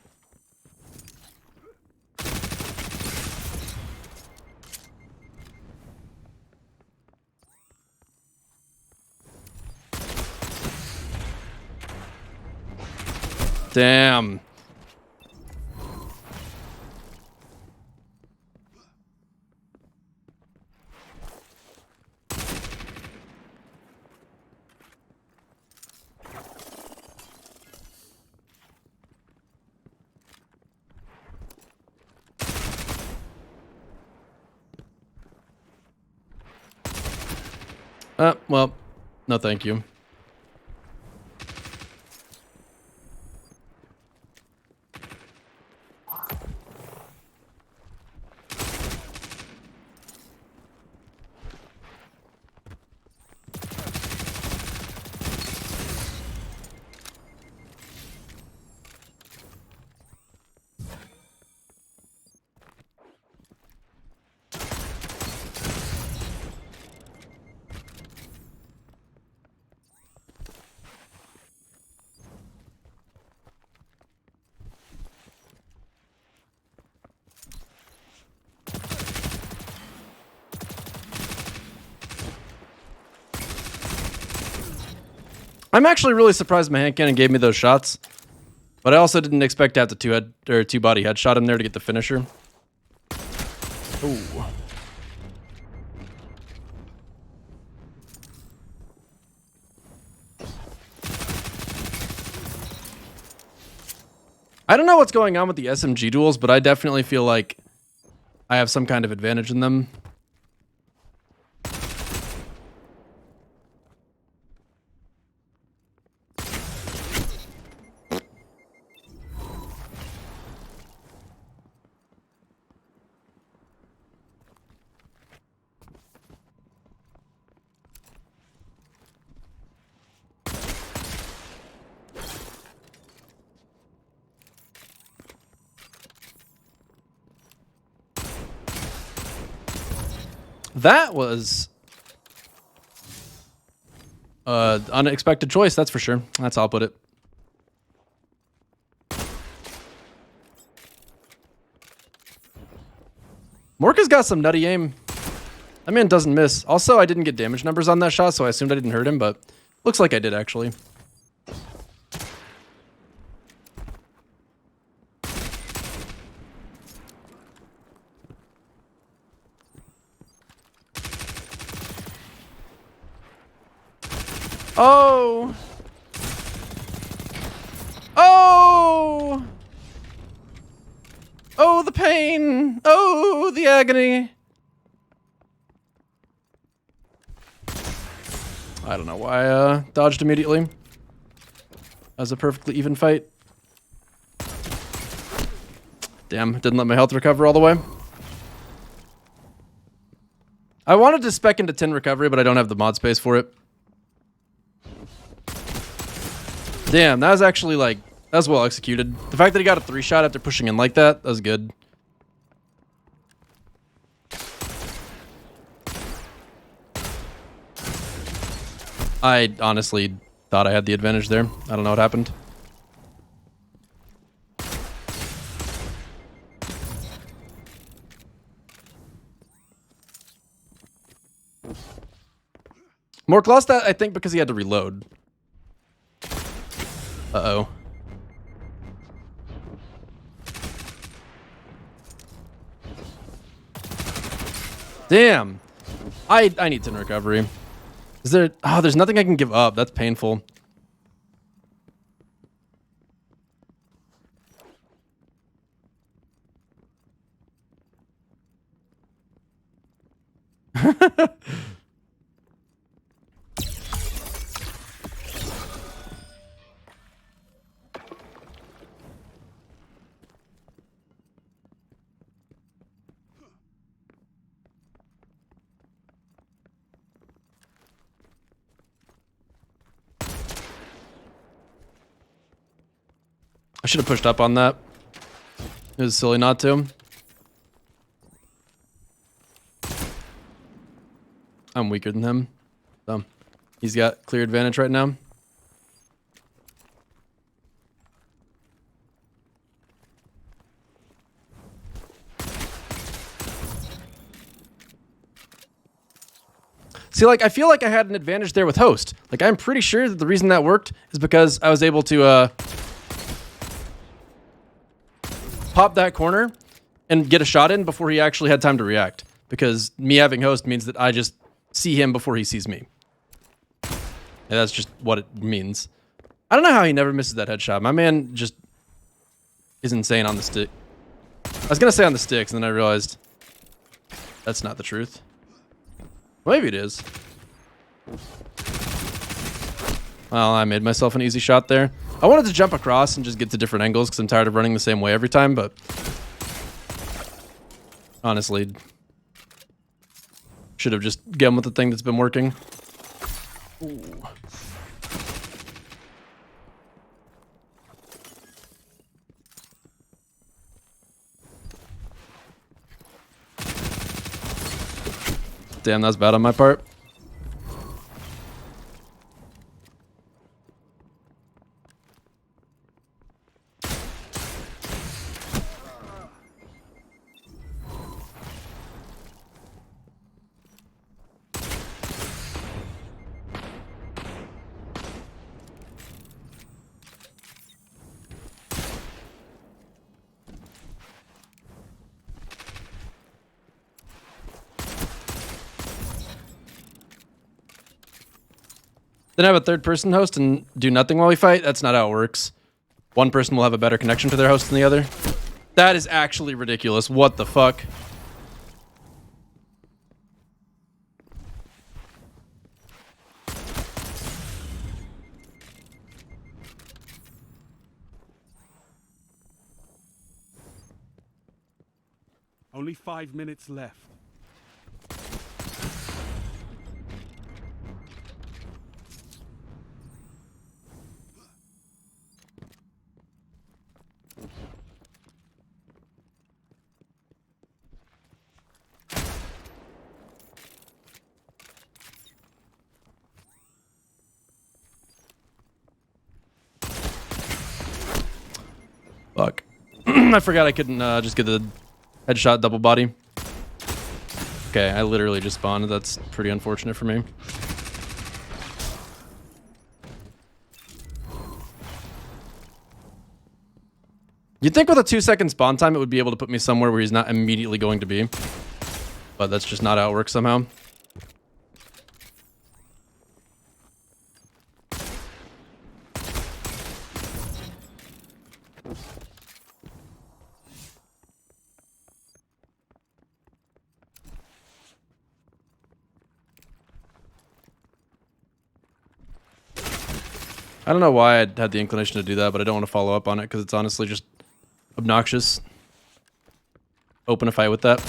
Damn. Well, no thank you. I'm actually really surprised my hand cannon gave me those shots, but I also didn't expect to have the two body headshot him there to get the finisher. Ooh. I don't know what's going on with the SMG duels, but I definitely feel like I have some kind of advantage in them. That was unexpected choice, that's for sure. That's how I'll put it. Morka's got some nutty aim. That man doesn't miss. Also, I didn't get damage numbers on that shot, so I assumed I didn't hurt him, but looks like I did actually. Oh! Oh! Oh, the pain! Oh, the agony! I don't know why I dodged immediately. That was a perfectly even fight. Damn, didn't let my health recover all the way. I wanted to spec into 10 recovery, but I don't have the mod space for it. Damn, that was actually like, that was well executed. The fact that he got a 3-shot after pushing in like that, that was good. I honestly thought I had the advantage there. I don't know what happened. Mork lost that, I think, because he had to reload. Uh-oh. Damn. I need 10 recovery. Is there... Oh, there's nothing I can give up. That's painful. I should have pushed up on that. It was silly not to. I'm weaker than him. So he's got clear advantage right now. See, like, I feel like I had an advantage there with Host. Like, I'm pretty sure that the reason that worked is because I was able to pop that corner and get a shot in before he actually had time to react. Because me having Host means that I just see him before he sees me. And that's just what it means. I don't know how he never misses that headshot. My man just is insane on the stick. I was going to say on the sticks, and then I realized that's not the truth. Maybe it is. Well, I made myself an easy shot there. I wanted to jump across and just get to different angles because I'm tired of running the same way every time, but honestly, should have just gone with the thing that's been working. Ooh. Damn, that's bad on my part. Then have a third person host and do nothing while we fight? That's not how it works. One person will have a better connection to their host than the other. That is actually ridiculous. What the fuck? Only 5 minutes left. Fuck. I forgot I couldn't just get the headshot double body. Okay, I literally just spawned. That's pretty unfortunate for me. You'd think with a 2-second spawn time, it would be able to put me somewhere where he's not immediately going to be. But that's just not how it works somehow. I don't know why I had the inclination to do that, but I don't want to follow up on it because it's honestly just obnoxious. Open a fight with that.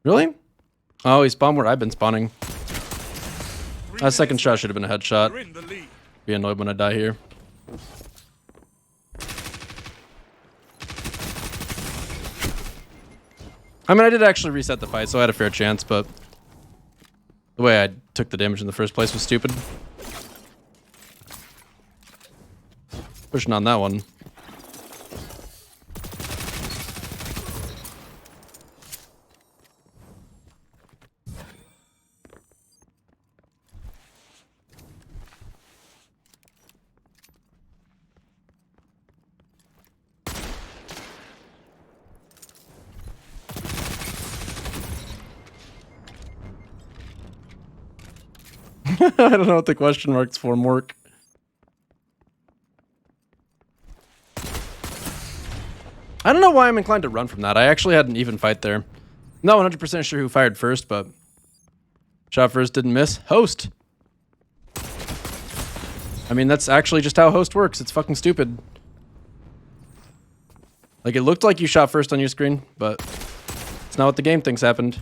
Really? Oh, he spawned where I've been spawning. That second shot should have been a headshot. Be annoyed when I die here. I mean, I did actually reset the fight, so I had a fair chance, but the way I took the damage in the first place was stupid. Pushing on that one. I don't know what the question marks for work. I don't know why I'm inclined to run from that. I actually had an even fight there. Not 100% sure who fired first, but shot first didn't miss. Host. I mean, that's actually just how host works. It's fucking stupid. Like, it looked like you shot first on your screen, but it's not what the game thinks happened.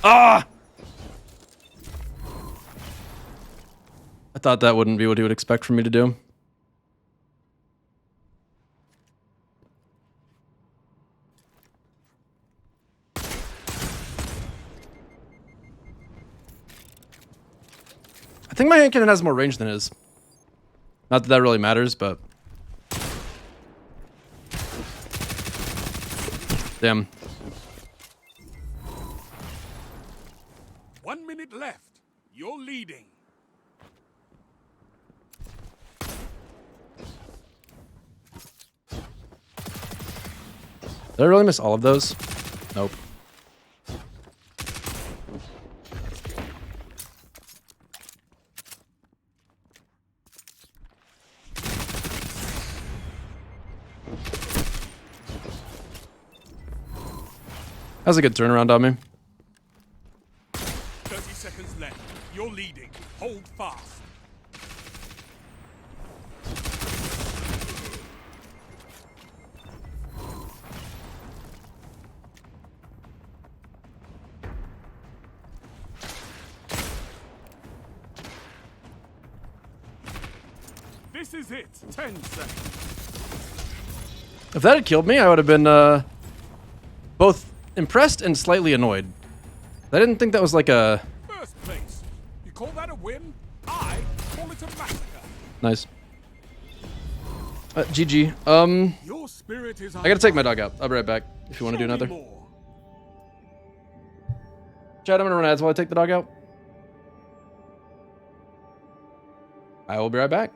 Ah! I thought that wouldn't be what he would expect from me to do. I think my hand cannon has more range than his. Not that that really matters, but... Damn. 1 minute left. You're leading. Did I really miss all of those? Nope. That was a good turnaround on me. 30 seconds left. You're leading. Hold fast. This is it. 10 seconds. If that had killed me, I would have been both impressed and slightly annoyed. I didn't think that was like a... First place. You call that a win? I call it a massacre. Nice. GG. Your spirit is I gotta take my dog out. I'll be right back if you want to do another. Chad, I'm gonna run ads while I take the dog out. I will be right back.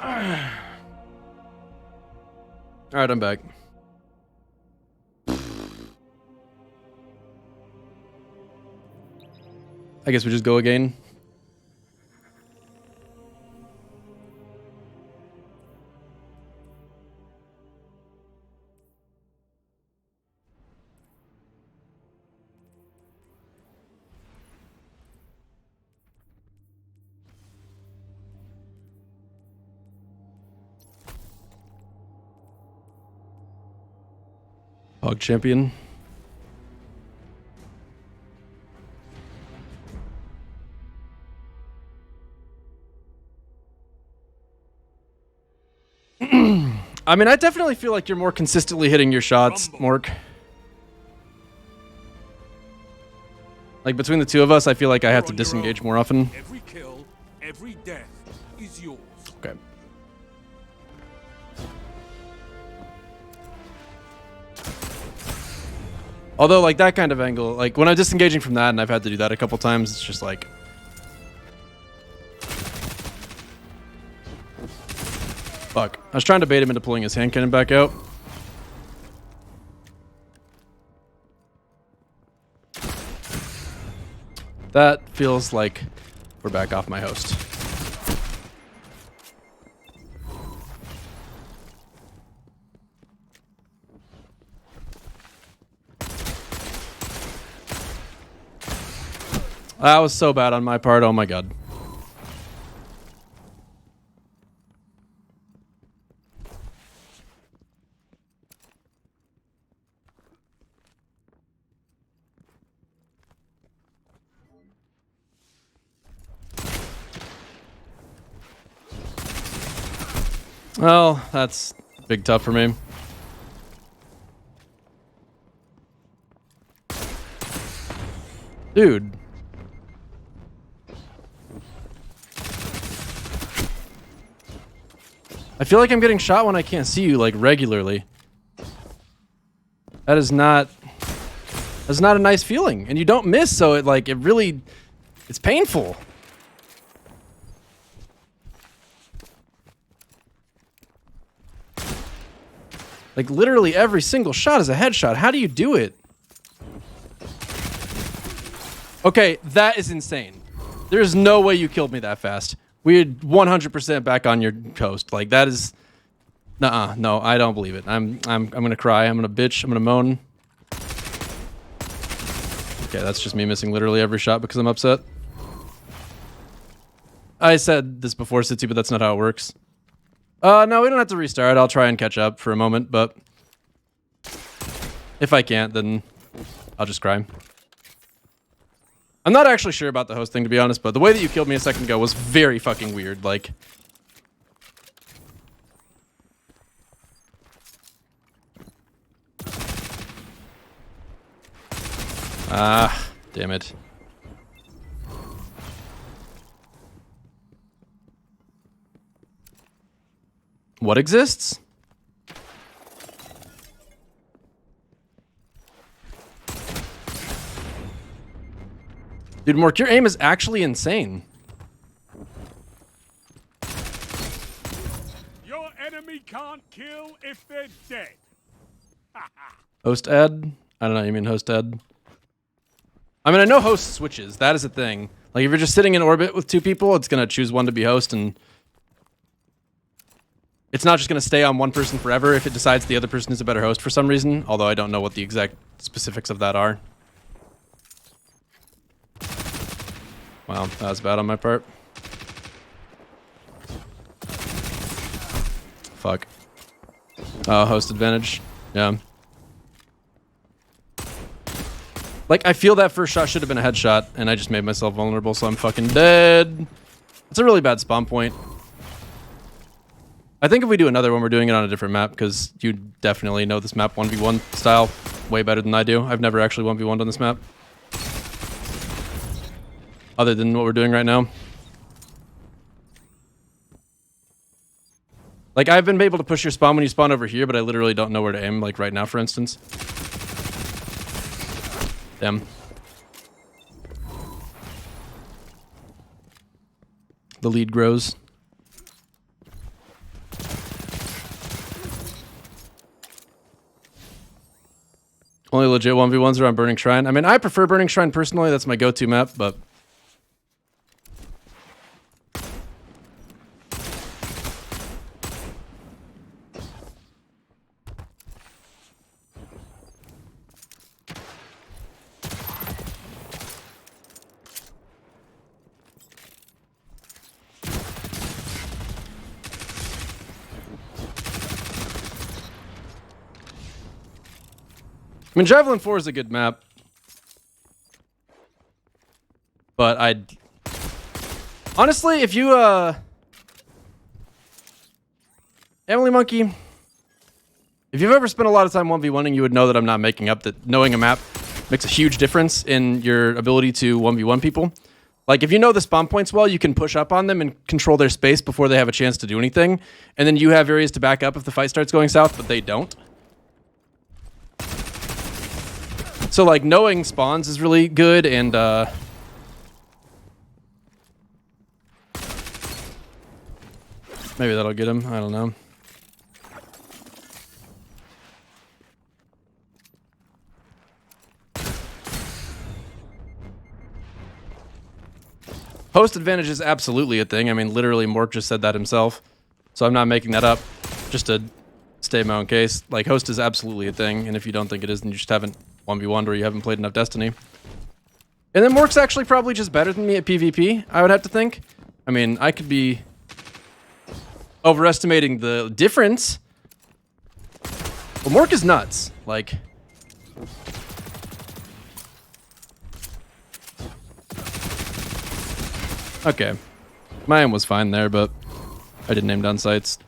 Alright, I'm back. I guess we just go again. Hog champion. I mean, I definitely feel like you're more consistently hitting your shots, Mork. Like, between the two of us, I feel like I have to disengage more often. Every kill, every death is yours. Okay. Although, like, that kind of angle, like, when I'm disengaging from that, and I've had to do that a couple times, it's just like... Fuck. I was trying to bait him into pulling his hand cannon back out. That feels like we're back off my host. That was so bad on my part. Oh my god. Well, that's big tough for me. Dude. I feel like I'm getting shot when I can't see you, like, regularly. That's not a nice feeling. And you don't miss, so it, like, it's painful. Like, literally every single shot is a headshot. How do you do it? Okay, that is insane. There's no way you killed me that fast. We're 100% back on your coast. Like, that is... Nuh-uh. No, I don't believe it. I'm gonna cry. I'm gonna bitch. I'm gonna moan. Okay, that's just me missing literally every shot because I'm upset. I said this before, City, but that's not how it works. No, we don't have to restart. I'll try and catch up for a moment, but if I can't, then I'll just cry. I'm not actually sure about the host thing, to be honest, but the way that you killed me a second ago was very fucking weird. Like, damn it. What exists? Dude, Mork, your aim is actually insane. Your enemy can't kill if they're dead. Host ad? I don't know, you mean host ad? I mean, I know host switches. That is a thing. Like, if you're just sitting in orbit with two people, it's going to choose one to be host, and it's not just going to stay on one person forever if it decides the other person is a better host for some reason, although I don't know what the exact specifics of that are. Wow, that was bad on my part. Fuck. Oh, host advantage. Yeah. Like, I feel that first shot should have been a headshot, and I just made myself vulnerable, so I'm fucking dead. It's a really bad spawn point. I think if we do another one, we're doing it on a different map, because you definitely know this map 1v1 style way better than I do. I've never actually 1v1'd on this map. Other than what we're doing right now. Like, I've been able to push your spawn when you spawn over here, but I literally don't know where to aim, like right now, for instance. Damn. The lead grows. Only legit 1v1s are on Burning Shrine. I mean, I prefer Burning Shrine personally. That's my go-to map, but... I mean, Javelin 4 is a good map. But I'd... Honestly, if you, Emily Monkey, if you've ever spent a lot of time 1v1ing, you would know that I'm not making up that knowing a map makes a huge difference in your ability to 1v1 people. Like, if you know the spawn points well, you can push up on them and control their space before they have a chance to do anything. And then you have areas to back up if the fight starts going south, but they don't. So, like, knowing spawns is really good, and, maybe that'll get him. I don't know. Host advantage is absolutely a thing. I mean, literally, Mork just said that himself. So I'm not making that up just to stay in my own case. Like, host is absolutely a thing, and if you don't think it is, then you just haven't 1v1'd or you haven't played enough Destiny. And then Mork's actually probably just better than me at PvP, I would have to think. I mean, I could be overestimating the difference. But Mork is nuts. Like... Okay. My aim was fine there, but I didn't aim down sights.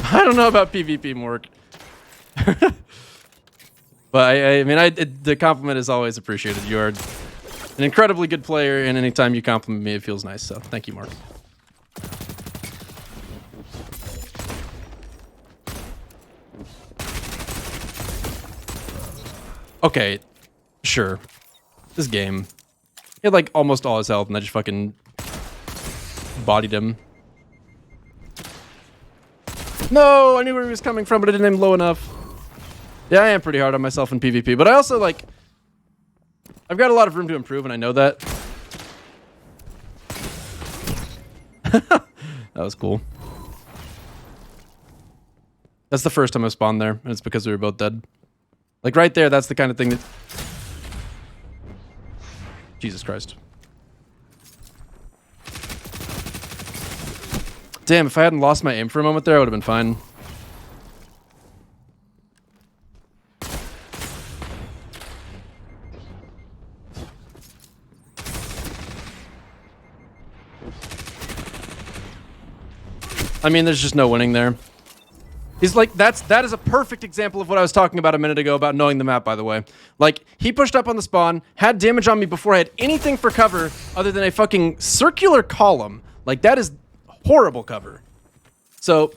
I don't know about PvP, Mork. But I mean, the compliment is always appreciated. You are an incredibly good player, and anytime you compliment me, it feels nice. So thank you, Mark. Okay, sure. This game, he had like almost all his health, and I just fucking bodied him. No, I knew where he was coming from, but I didn't aim low enough. Yeah, I am pretty hard on myself in PvP, but I also, like, I've got a lot of room to improve, and I know that. That was cool. That's the first time I spawned there, and it's because we were both dead. Like, right there, that's the kind of thing that... Jesus Christ. Damn, if I hadn't lost my aim for a moment there, I would have been fine. I mean, there's just no winning there. He's like, that is a perfect example of what I was talking about a minute ago about knowing the map, by the way. Like, he pushed up on the spawn, had damage on me before I had anything for cover other than a fucking circular column. Like, that is horrible cover. So,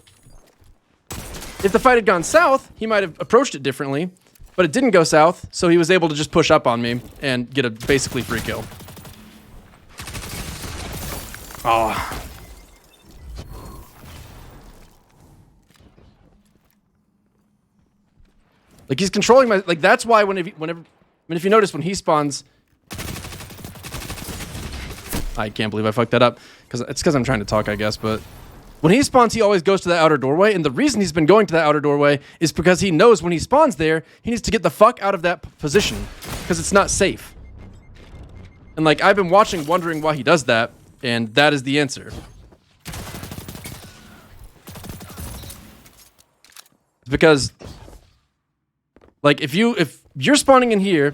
if the fight had gone south, he might have approached it differently, but it didn't go south, so he was able to just push up on me and get a basically free kill. Oh. Like, he's controlling my... Like, that's why whenever... I mean, if you notice, when he spawns... I can't believe I fucked that up. It's because I'm trying to talk, I guess, but... When he spawns, he always goes to that outer doorway, and the reason he's been going to that outer doorway is because he knows when he spawns there, he needs to get the fuck out of that position, because it's not safe. And, like, I've been watching, wondering why he does that, and that is the answer. Because... Like, if you're spawning in here,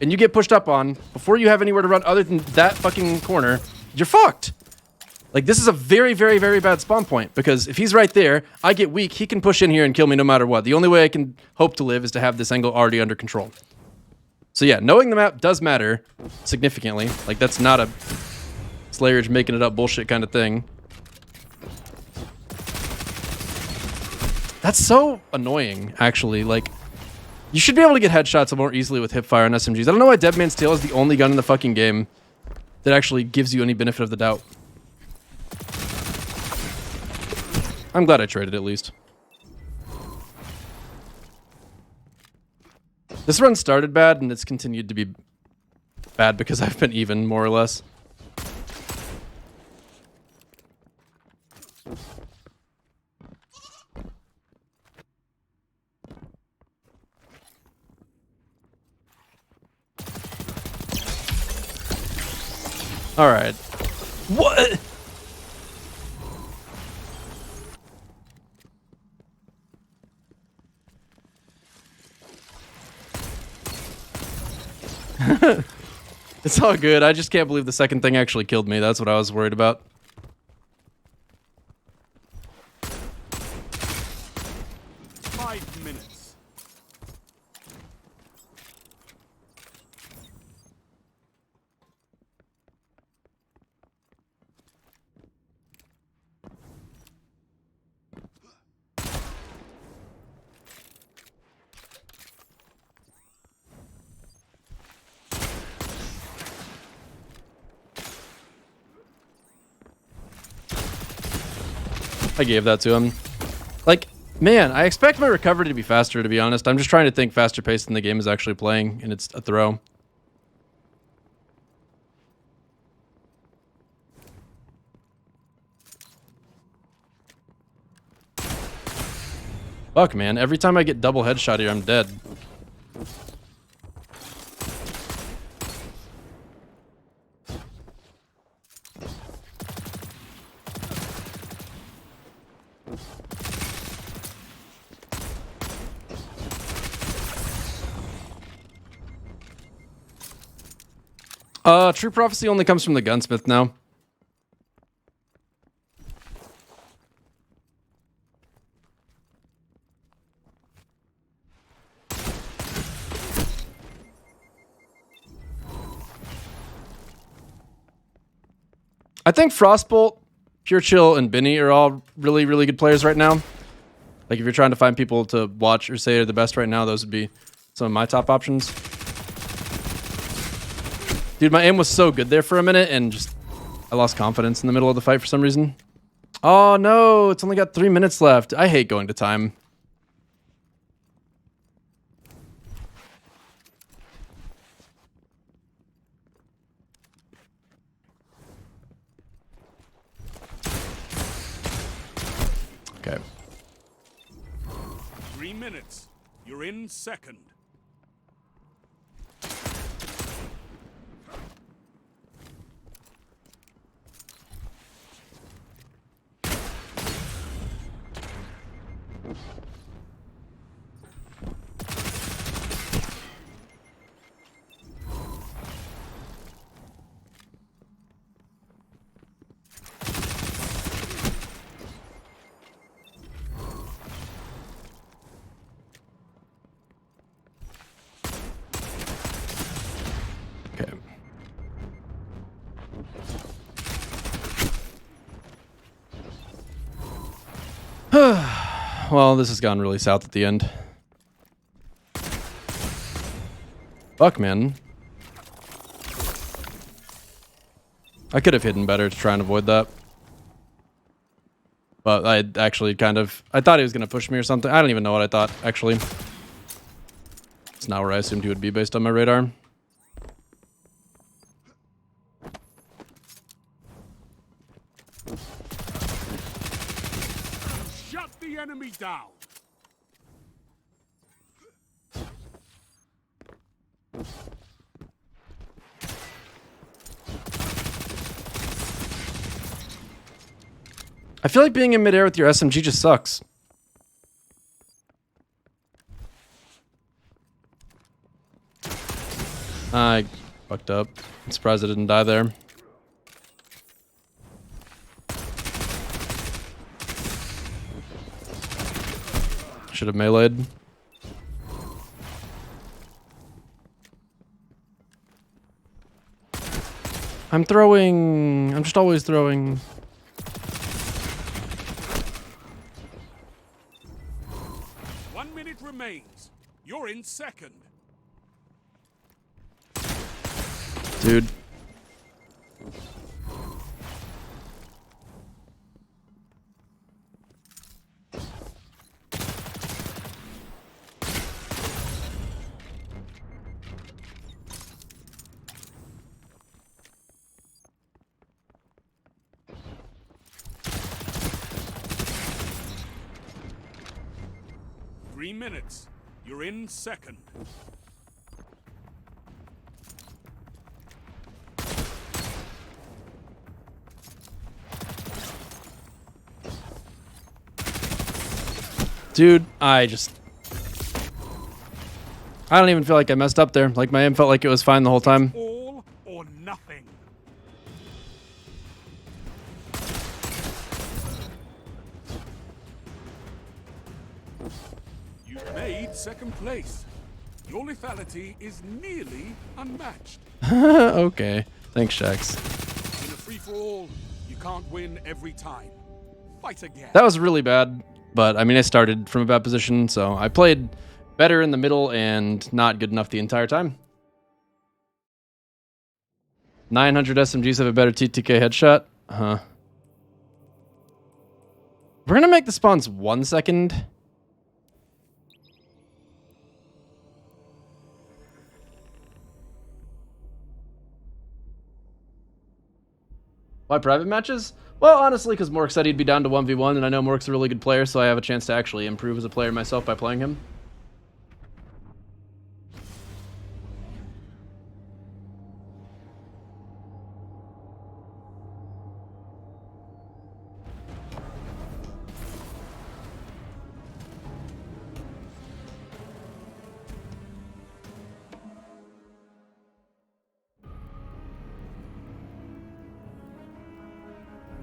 and you get pushed up on, before you have anywhere to run other than that fucking corner, you're fucked. Like, this is a very, very, very bad spawn point, because if he's right there, I get weak, he can push in here and kill me no matter what. The only way I can hope to live is to have this angle already under control. So yeah, knowing the map does matter significantly. Like, that's not a Slayerage making it up bullshit kind of thing. That's so annoying, actually. Like, you should be able to get headshots more easily with hipfire and SMGs. I don't know why Dead Man's Tale is the only gun in the fucking game that actually gives you any benefit of the doubt. I'm glad I traded at least. This run started bad, and it's continued to be bad because I've been even, more or less. All right. What? It's all good. I just can't believe the second thing actually killed me. That's what I was worried about. Five minutes. I gave that to him. Like, man, I expect my recovery to be faster, to be honest. I'm just trying to think faster paced than the game is actually playing, and it's a throw. Fuck, man. Every time I get double headshot here, I'm dead. True Prophecy only comes from the gunsmith now. I think Frostbolt, Pure Chill, and Benny are all really, really good players right now. Like, if you're trying to find people to watch or say are the best right now, those would be some of my top options. Dude, my aim was so good there for a minute, and just I lost confidence in the middle of the fight for some reason. Oh no, it's only got 3 minutes left. I hate going to time. Okay. 3 minutes. You're in second. Well, this has gone really south at the end. Fuck, man. I could have hidden better to try and avoid that. But I actually I thought he was going to push me or something. I don't even know what I thought, actually. It's not where I assumed he would be based on my radar. Shut the enemy down. I feel like being in midair with your SMG just sucks. I fucked up. I'm surprised I didn't die there. Should have meleeed. I'm throwing. I'm just always throwing. Remains. You're in second. Dude. 3 minutes. You're in second. Dude, I don't even feel like I messed up there. Like, my aim felt like it was fine the whole time. All or nothing. You made second place. Your lethality is nearly unmatched. Okay. Thanks, Shax. In a free-for-all, you can't win every time. Fight again. That was really bad, but I mean, I started from a bad position, so I played better in the middle and not good enough the entire time. 900 SMGs have a better TTK headshot. Huh. We're gonna make the spawns 1 second. Why private matches? Well, honestly, because Mork said he'd be down to 1v1, and I know Mork's a really good player, so I have a chance to actually improve as a player myself by playing him.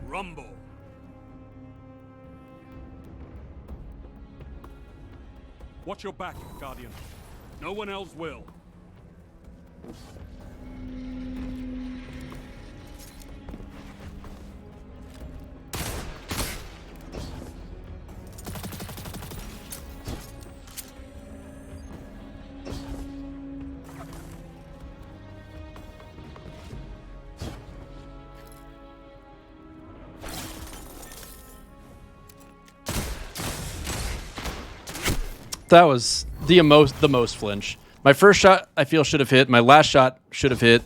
Rumble. Watch your back, Guardian. No one else will. That was the most flinch. My first shot, I feel, should have hit. My last shot should have hit.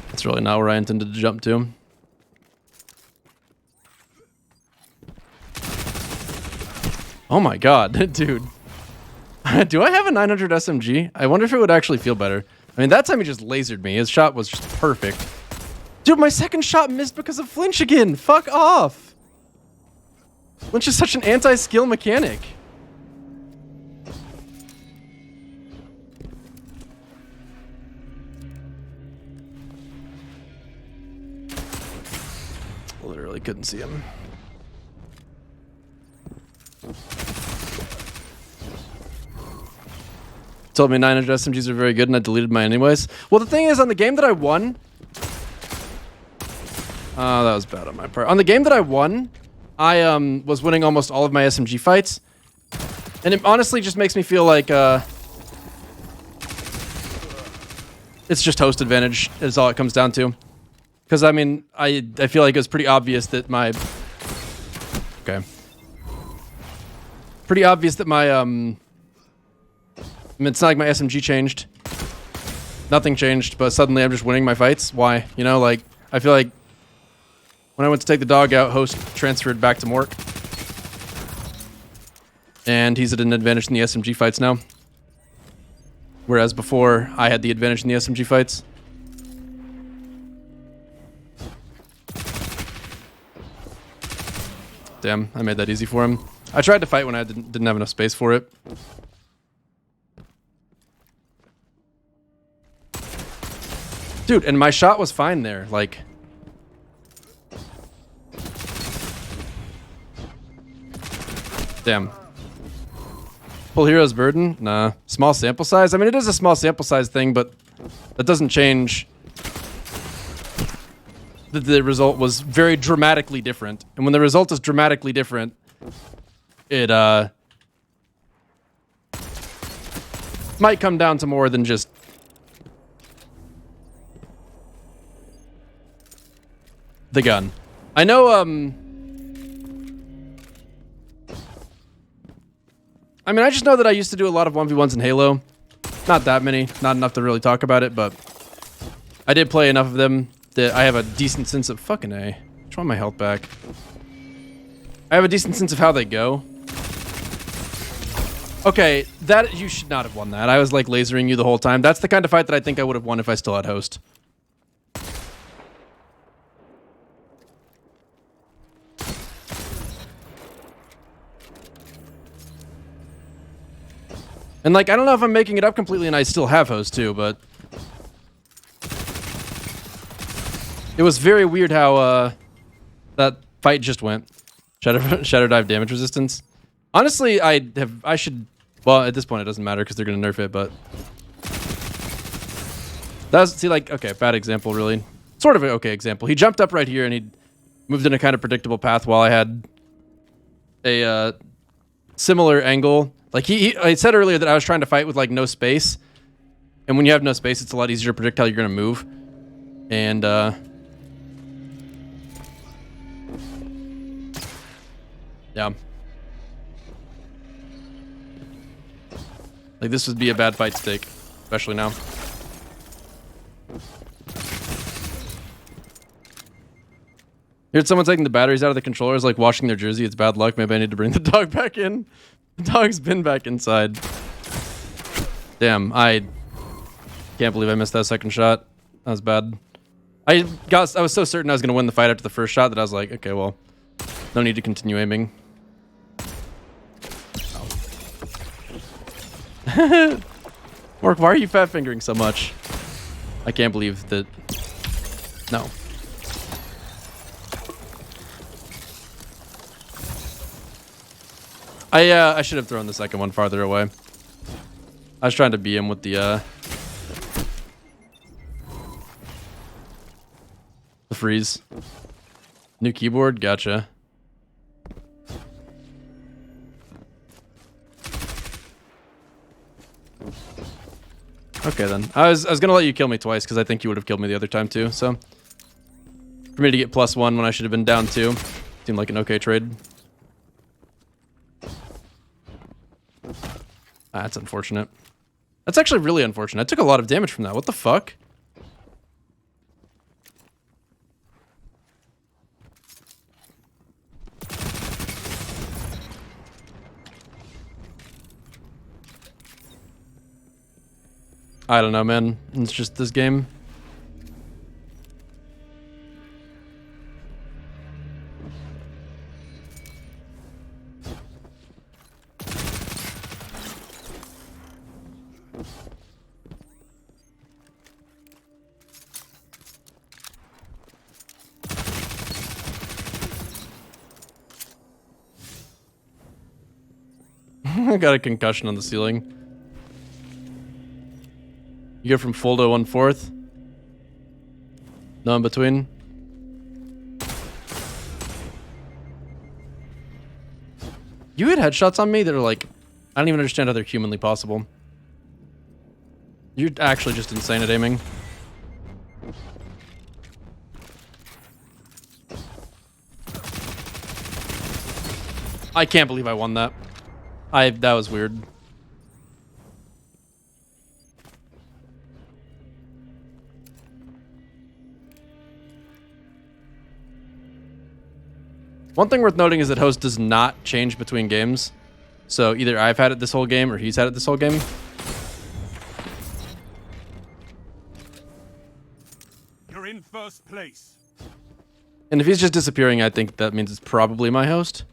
That's really not where I intended to jump to. Oh my god, dude. Do I have a 900 SMG? I wonder if it would actually feel better. I mean, that time he just lasered me. His shot was just perfect. Dude, my second shot missed because of flinch again. Fuck off. Flinch is such an anti-skill mechanic. Literally couldn't see him. Told me 900 SMGs are very good, and I deleted mine anyways. Well, the thing is, on the game that I won... Oh, that was bad on my part. On the game that I won, I was winning almost all of my SMG fights. And it honestly just makes me feel like... it's just host advantage is all it comes down to. Because, I mean, I feel like it was pretty obvious that my... Okay. Pretty obvious that my... I mean, it's not like my SMG changed. Nothing changed, but suddenly I'm just winning my fights. Why? You know, like, I feel like when I went to take the dog out, host transferred back to Mork. And he's at an advantage in the SMG fights now. Whereas before, I had the advantage in the SMG fights. Damn, I made that easy for him. I tried to fight when I didn't have enough space for it. Dude, and my shot was fine there, like... Damn. Pull Hero's Burden? Nah. Small sample size? I mean, it is a small sample size thing, but that doesn't change that the result was very dramatically different. And when the result is dramatically different, it, might come down to more than just... the gun. I know, I mean, I just know that I used to do a lot of 1v1s in Halo. Not that many, not enough to really talk about it, but I did play enough of them that I have a decent sense of fucking A. Just want my health back. I have a decent sense of how they go. Okay, that you should not have won that. I was like lasering you the whole time. That's the kind of fight that I think I would have won if I still had host. And like, I don't know if I'm making it up completely and I still have host too, but it was very weird how that fight just went. Shadow dive damage resistance. Honestly, I should, well, at this point it doesn't matter because they're gonna nerf it, but that's, see, like, okay, bad example really. Sort of an okay example. He jumped up right here and he moved in a kind of predictable path while I had a similar angle. Like I said earlier that I was trying to fight with like no space, and when you have no space, it's a lot easier to predict how you're gonna move. And yeah, like this would be a bad fight to take, especially now. Here's someone taking the batteries out of the controllers, like washing their jersey. It's bad luck. Maybe I need to bring the dog back in. The dog's been back inside. Damn, I can't believe I missed that second shot. That was bad. I was so certain I was gonna win the fight after the first shot that I was like, okay, well, no need to continue aiming. Mark, why are you fat fingering so much? I can't believe that. No. I should have thrown the second one farther away. I was trying to be him with the freeze. New keyboard, gotcha. Okay then. I was gonna let you kill me twice because I think you would have killed me the other time too. So for me to get +1 when I should have been down 2 seemed like an okay trade. That's unfortunate. That's actually really unfortunate. I took a lot of damage from that. What the fuck? I don't know, man. It's just this game. I got a concussion on the ceiling. You go from full to 1/4. No in between. You had headshots on me that are like, I don't even understand how they're humanly possible. You're actually just insane at aiming. I can't believe I won that. That was weird. One thing worth noting is that host does not change between games. So either I've had it this whole game or he's had it this whole game. You're in first place. And if he's just disappearing, I think that means it's probably my host.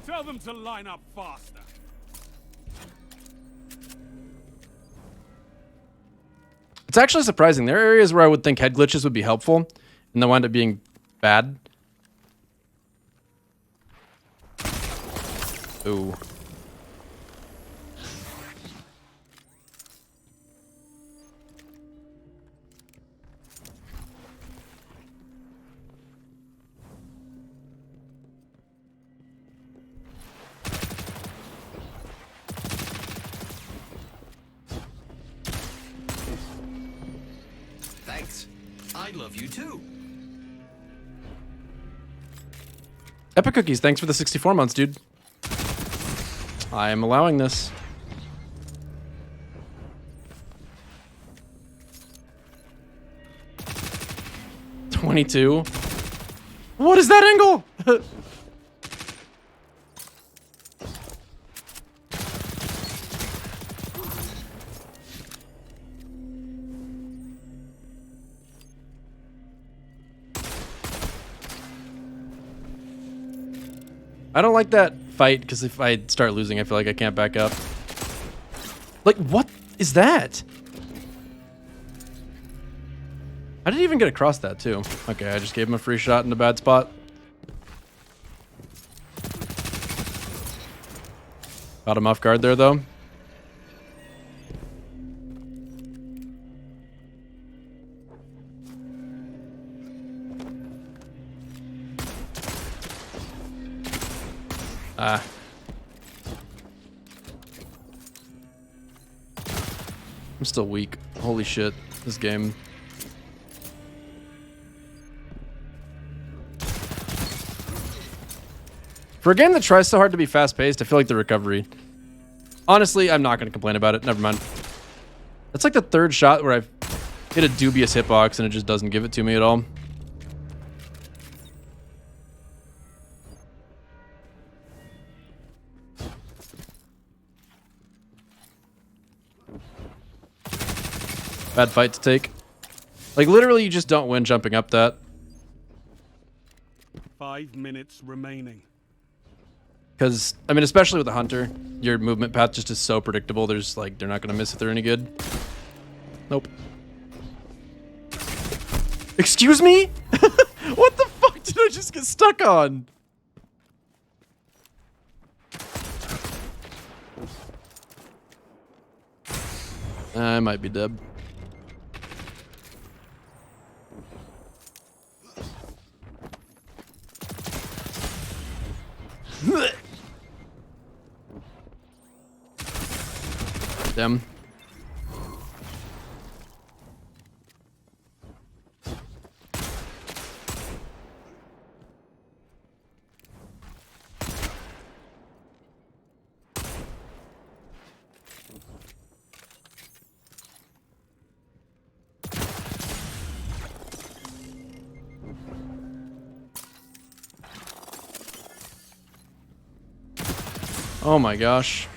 Tell them to line up faster. It's actually surprising. There are areas where I would think head glitches would be helpful, and they wind up being bad. Ooh. Thanks. I love you too. Epic Cookies, thanks for the 64 months, dude. I am allowing this. $22. What is that angle? I don't like that fight because if I start losing, I feel like I can't back up. Like, what is that? I didn't even get across that, too. Okay, I just gave him a free shot in a bad spot. Got him off guard there, though. Ah. I'm still weak. Holy shit, this game. For a game that tries so hard to be fast-paced, I feel like the recovery... Honestly, I'm not going to complain about it. Never mind. That's like the third shot where I've hit a dubious hitbox and it just doesn't give it to me at all. Bad fight to take. Like, literally, you just don't win jumping up that. 5 minutes remaining. Because, I mean, especially with the Hunter, your movement path just is so predictable. There's, like, they're not going to miss if they're any good. Nope. Excuse me? What the fuck did I just get stuck on? I might be dead. Them. Oh my gosh.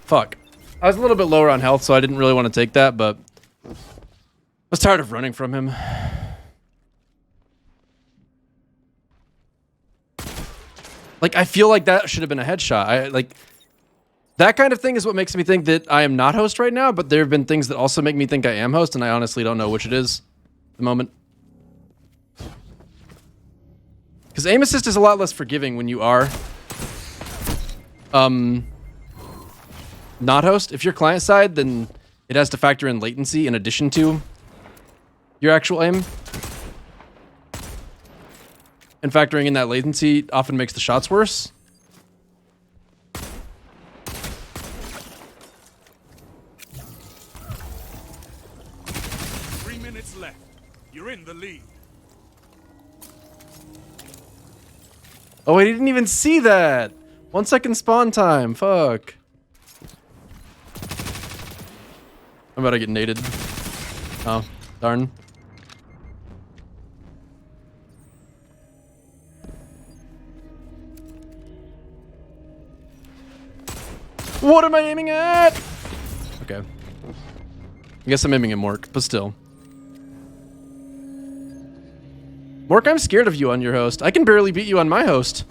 Fuck. I was a little bit lower on health, so I didn't really want to take that, but I was tired of running from him. Like, I feel like that should have been a headshot. That kind of thing is what makes me think that I am not host right now, but there have been things that also make me think I am host, and I honestly don't know which it is at the moment. Because aim assist is a lot less forgiving when you are not host. If you're client side, then it has to factor in latency in addition to your actual aim. And factoring in that latency often makes the shots worse. Three minutes left. You're in the lead. Oh, I didn't even see that. 1 second spawn time. Fuck. I'm about to get naded. Oh, darn. What am I aiming at? Okay. I guess I'm aiming at Mork, but still. Mork, I'm scared of you on your host. I can barely beat you on my host.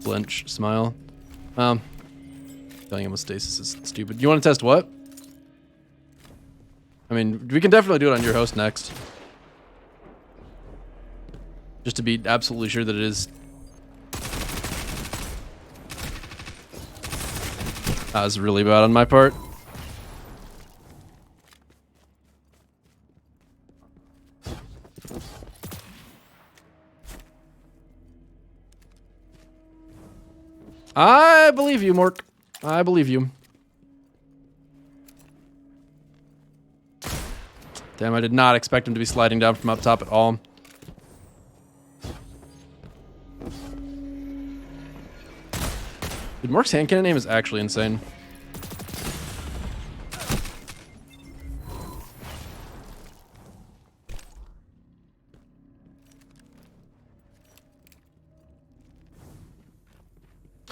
Flinch, smile. Telling him with stasis is stupid. You want to test what? I mean, we can definitely do it on your host next. Just to be absolutely sure that it is. That was really bad on my part. I believe you, Mork. I believe you. Damn, I did not expect him to be sliding down from up top at all. Dude, Mork's hand cannon aim is actually insane.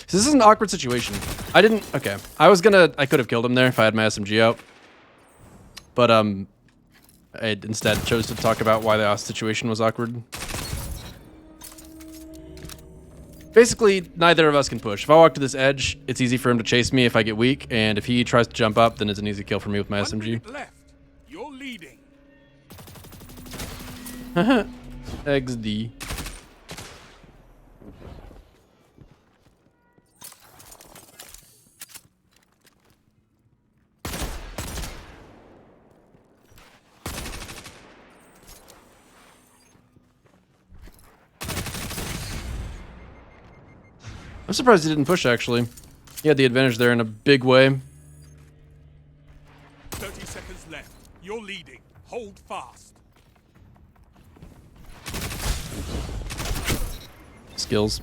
So this is an awkward situation. Okay. I could have killed him there if I had my SMG out. But, I instead chose to talk about why the situation was awkward. Basically, neither of us can push. If I walk to this edge, it's easy for him to chase me if I get weak, and if he tries to jump up, then it's an easy kill for me with my SMG. Left. You're leading. XD. I'm surprised he didn't push, actually. He had the advantage there in a big way. 30 seconds left. You're leading. Hold fast. Skills.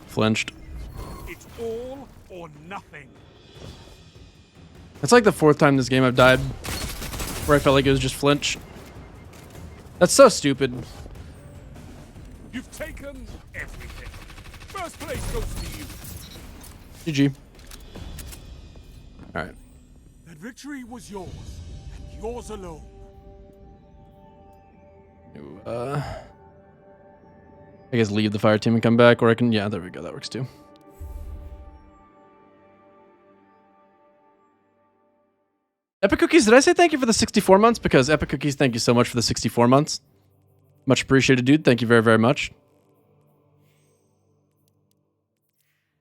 Flinched. It's all or nothing. It's like the 4th time this game I've died where I felt like it was just flinch. That's so stupid. You've taken everything. First place goes to you. GG. Alright. That victory was yours, and yours alone. I guess leave the fire team and come back, or I can, yeah, there we go, that works too. Epic Cookies, did I say thank you for the 64 months? Because Epic Cookies, thank you so much for the 64 months. Much appreciated, dude. Thank you very, very much.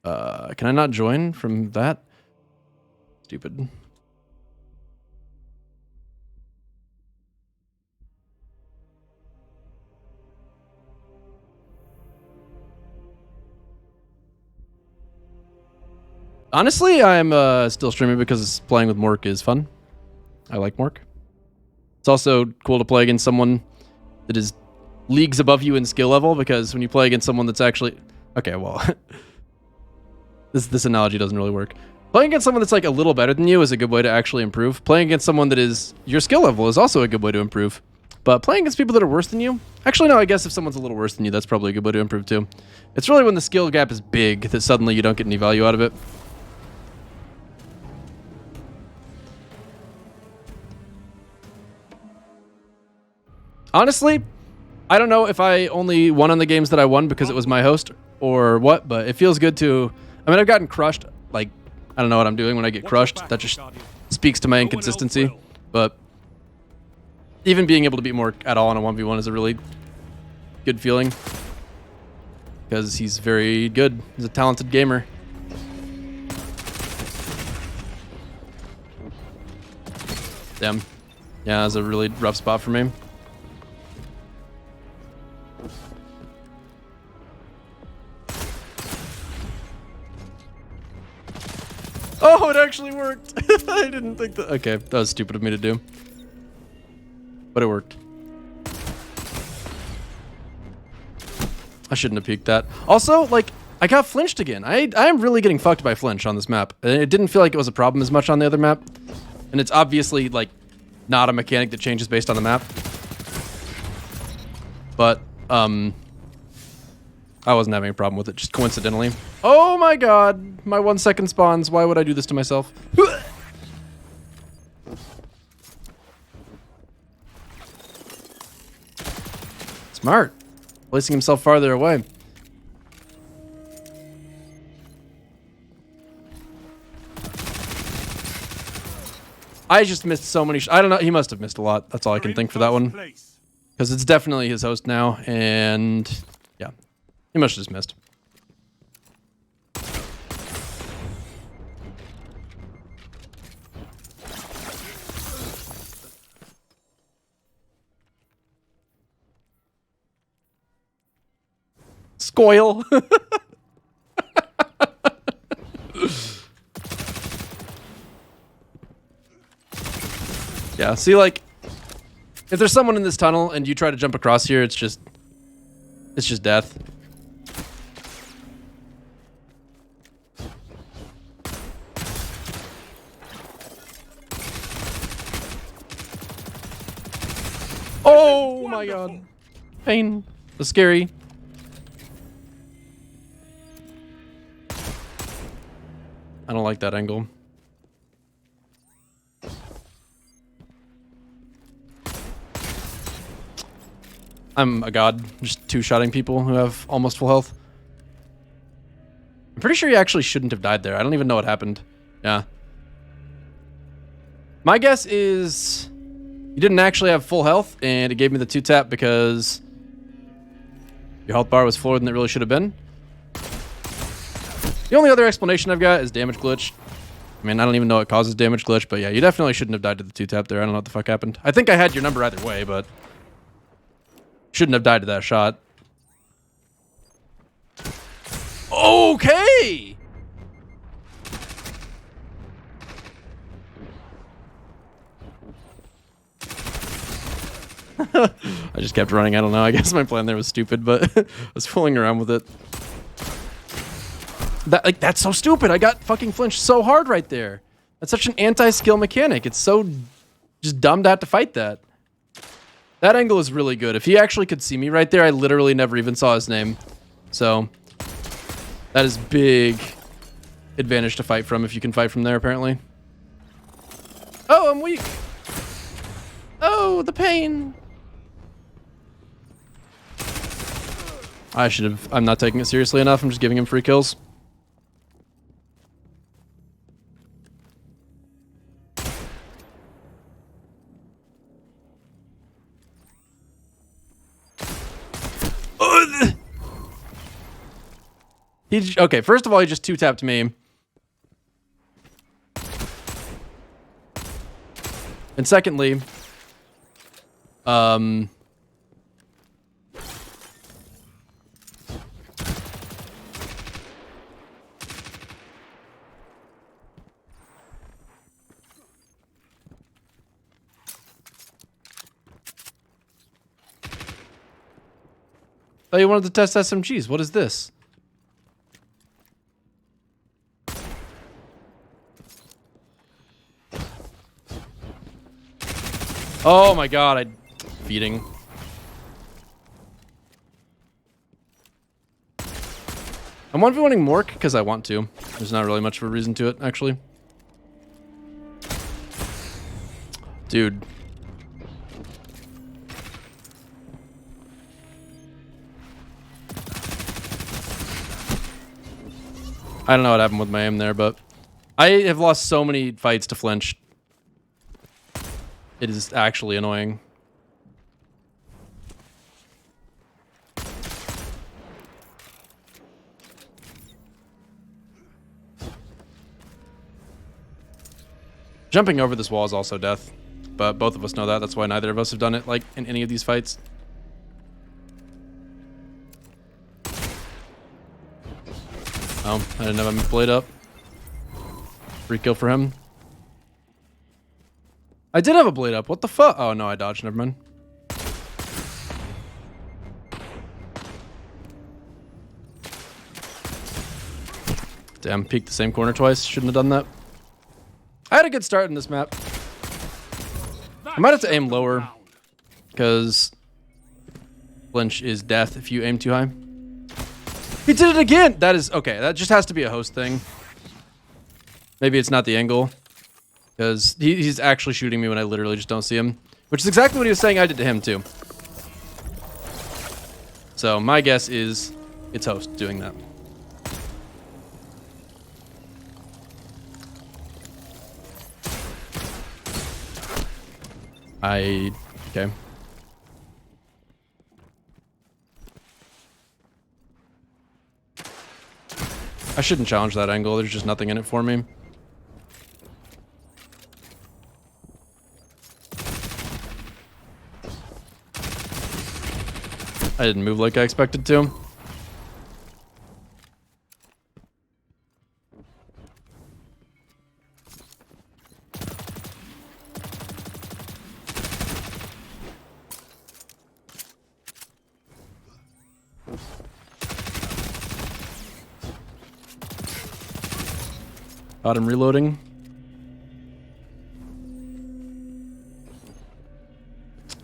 Can I not join from that? Stupid. Honestly, I'm still streaming because playing with Mork is fun. I like Mork. It's also cool to play against someone that is leagues above you in skill level, because when you play against someone that's actually... Okay, well... this analogy doesn't really work. Playing against someone that's like a little better than you is a good way to actually improve. Playing against someone that is your skill level is also a good way to improve. But playing against people that are worse than you... Actually, no, I guess if someone's a little worse than you, that's probably a good way to improve too. It's really when the skill gap is big that suddenly you don't get any value out of it. Honestly, I don't know if I only won on the games that I won because it was my host or what, but it feels good to... I mean, I've gotten crushed. Like, I don't know what I'm doing when I get crushed. That just speaks to my inconsistency. But even being able to beat Mork at all in a 1v1 is a really good feeling. Because he's very good. He's a talented gamer. Damn. Yeah, that's a really rough spot for me. Oh, it actually worked. I didn't think that. Okay, that was stupid of me to do. But it worked. I shouldn't have peeked that. Also, like, I got flinched again. I am really getting fucked by flinch on this map. It didn't feel like it was a problem as much on the other map. And it's obviously, like, not a mechanic that changes based on the map. But, I wasn't having a problem with it, just coincidentally. Oh my god! My 1 second spawns. Why would I do this to myself? Smart. Placing himself farther away. I just missed so many I don't know, he must have missed a lot. That's all I can think for that one. Because it's definitely his host now, and yeah. He must have just missed. Scoil. Yeah, see, like, if there's someone in this tunnel and you try to jump across here, it's just death. Oh my god. Pain. That's scary. I don't like that angle. I'm a god, just two-shotting people who have almost full health. I'm pretty sure he actually shouldn't have died there. I don't even know what happened. Yeah. My guess is you didn't actually have full health, and it gave me the 2-tap because your health bar was fuller than it really should have been. The only other explanation I've got is damage glitch. I mean, I don't even know what causes damage glitch, but yeah, you definitely shouldn't have died to the 2-tap there. I don't know what the fuck happened. I think I had your number either way, but shouldn't have died to that shot. Okay! I just kept running. I don't know. I guess my plan there was stupid, but I was fooling around with it. That's so stupid. I got fucking flinched so hard right there. That's such an anti-skill mechanic. It's so just dumbed out to fight that. That angle is really good. If he actually could see me right there, I literally never even saw his name. So that is big advantage to fight from if you can fight from there, apparently. Oh, I'm weak. Oh, the pain. I should have. I'm not taking it seriously enough. I'm just giving him free kills. Okay, first of all, he just 2-tapped me. And secondly, oh, you wanted to test SMGs. What is this? Oh my god, feeding. I'm 1v1ing Mork because I want to. There's not really much of a reason to it, actually. Dude. I don't know what happened with my aim there, but I have lost so many fights to flinch. It is actually annoying. Jumping over this wall is also death, but both of us know that. That's why neither of us have done it, like, in any of these fights. Oh, I didn't have him blade up. Free kill for him. I did have a blade up. What the fuck? Oh, no, I dodged. Never mind. Damn, peeked the same corner twice. Shouldn't have done that. I had a good start in this map. I might have to aim lower, because flinch is death if you aim too high. He did it again! That is... Okay, that just has to be a host thing. Maybe it's not the angle. Because he's actually shooting me when I literally just don't see him. Which is exactly what he was saying I did to him, too. So, my guess is it's host doing that. Okay. I shouldn't challenge that angle. There's just nothing in it for me. I didn't move like I expected to. I'm reloading.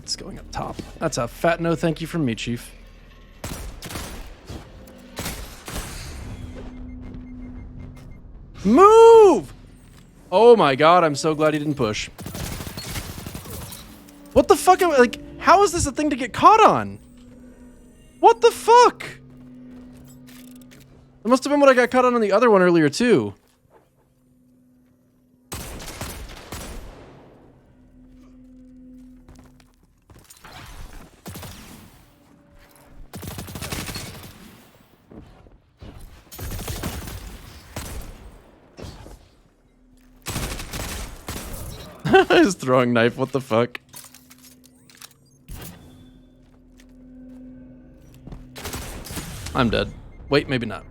It's going up top. That's a fat no thank you from me, Chief. Move! Oh my god, I'm so glad he didn't push. What the fuck? Like, how is this a thing to get caught on? What the fuck? That must have been what I got caught on the other one earlier, too. He's throwing knife, what the fuck? I'm dead. Wait, maybe not.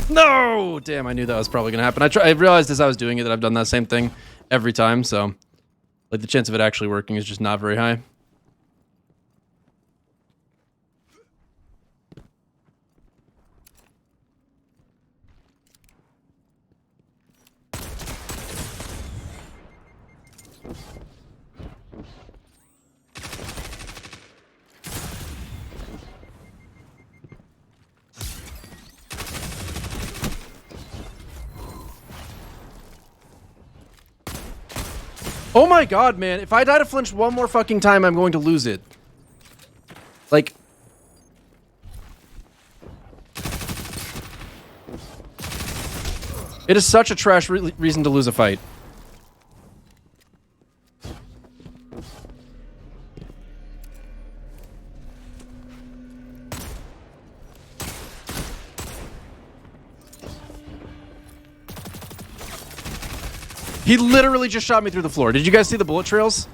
No! Damn, I knew that was probably gonna happen. I realized as I was doing it that I've done that same thing every time, so like the chance of it actually working is just not very high. Oh my god, man. If I die to flinch one more fucking time, I'm going to lose it. Like... It is such a trash reason to lose a fight. He literally just shot me through the floor. Did you guys see the bullet trails?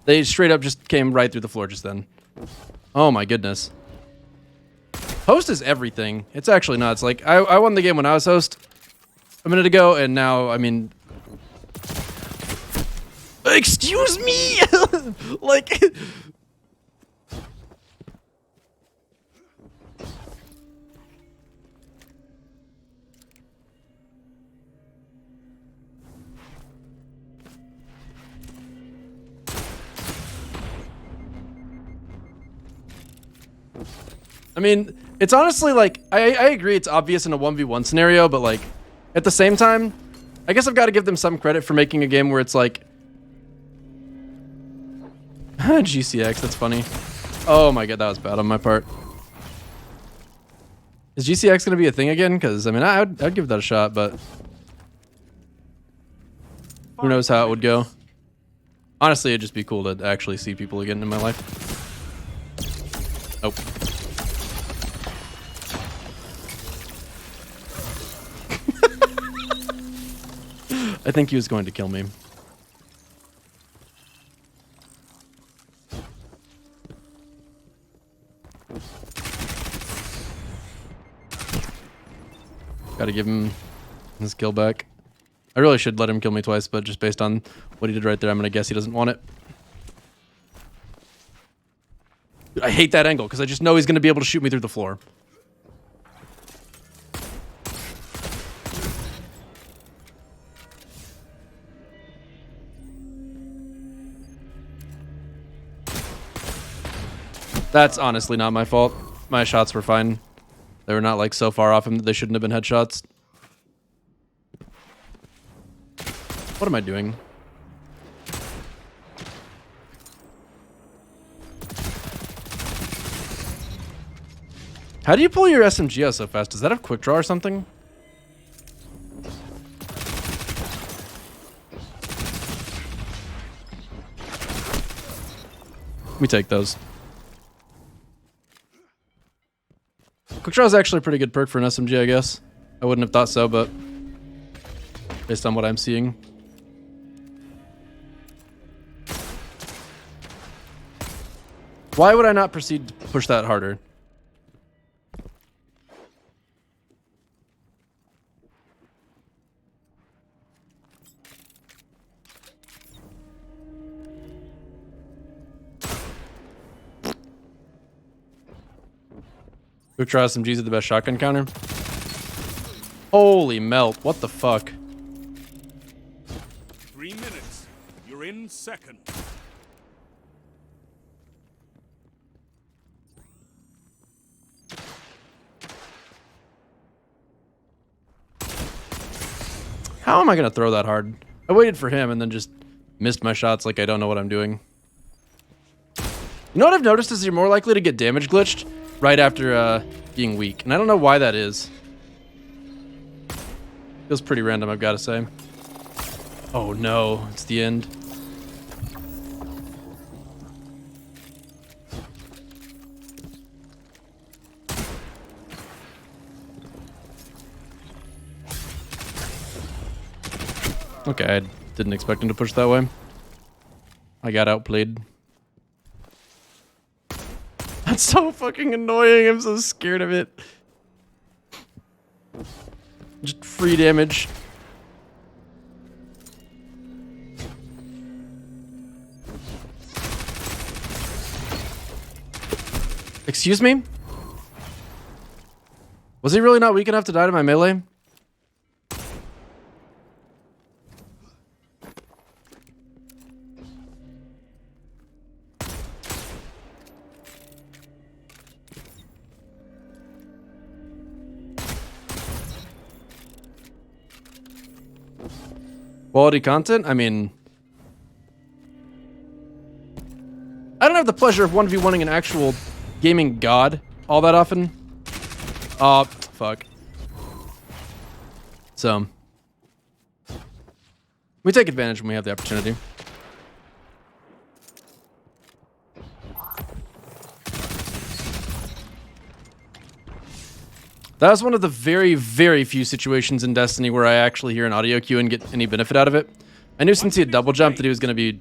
They straight up just came right through the floor just then. Oh my goodness. Host is everything. It's actually nuts. Like, I won the game when I was host a minute ago, and now, I mean... Excuse me? Like... I mean, it's honestly like, I agree it's obvious in a 1v1 scenario, but like, at the same time, I guess I've got to give them some credit for making a game where it's like... GCX, that's funny. Oh my god, that was bad on my part. Is GCX going to be a thing again? Because, I mean, I'd give that a shot, but... Who knows how it would go. Honestly, it'd just be cool to actually see people again in my life. Oh. I think he was going to kill me. Gotta give him his kill back. I really should let him kill me twice, but just based on what he did right there, I'm gonna guess he doesn't want it. Dude, I hate that angle, because I just know he's gonna be able to shoot me through the floor. That's honestly not my fault. My shots were fine. They were not like so far off him that they shouldn't have been headshots. What am I doing? How do you pull your SMG out so fast? Does that have quick draw or something? Let me take those. Quick draw is actually a pretty good perk for an SMG, I guess. I wouldn't have thought so, but based on what I'm seeing. Why would I not proceed to push that harder? Quick draw SMGs are the best shotgun counter. Holy melt. What the fuck? 3 minutes. You're in second. How am I going to throw that hard? I waited for him and then just missed my shots like I don't know what I'm doing. You know what I've noticed is you're more likely to get damage glitched right after being weak. And I don't know why that is. Feels pretty random, I've got to say. Oh no, it's the end. Okay, I didn't expect him to push that way. I got outplayed. That's so fucking annoying. I'm so scared of it. Just free damage. Excuse me? Was he really not weak enough to die to my melee? Quality content? I mean, I don't have the pleasure of 1v1ing an actual gaming god all that often. Oh, fuck. So, we take advantage when we have the opportunity. That was one of the very, very few situations in Destiny where I actually hear an audio cue and get any benefit out of it. I knew since he had double jumped that he was going to be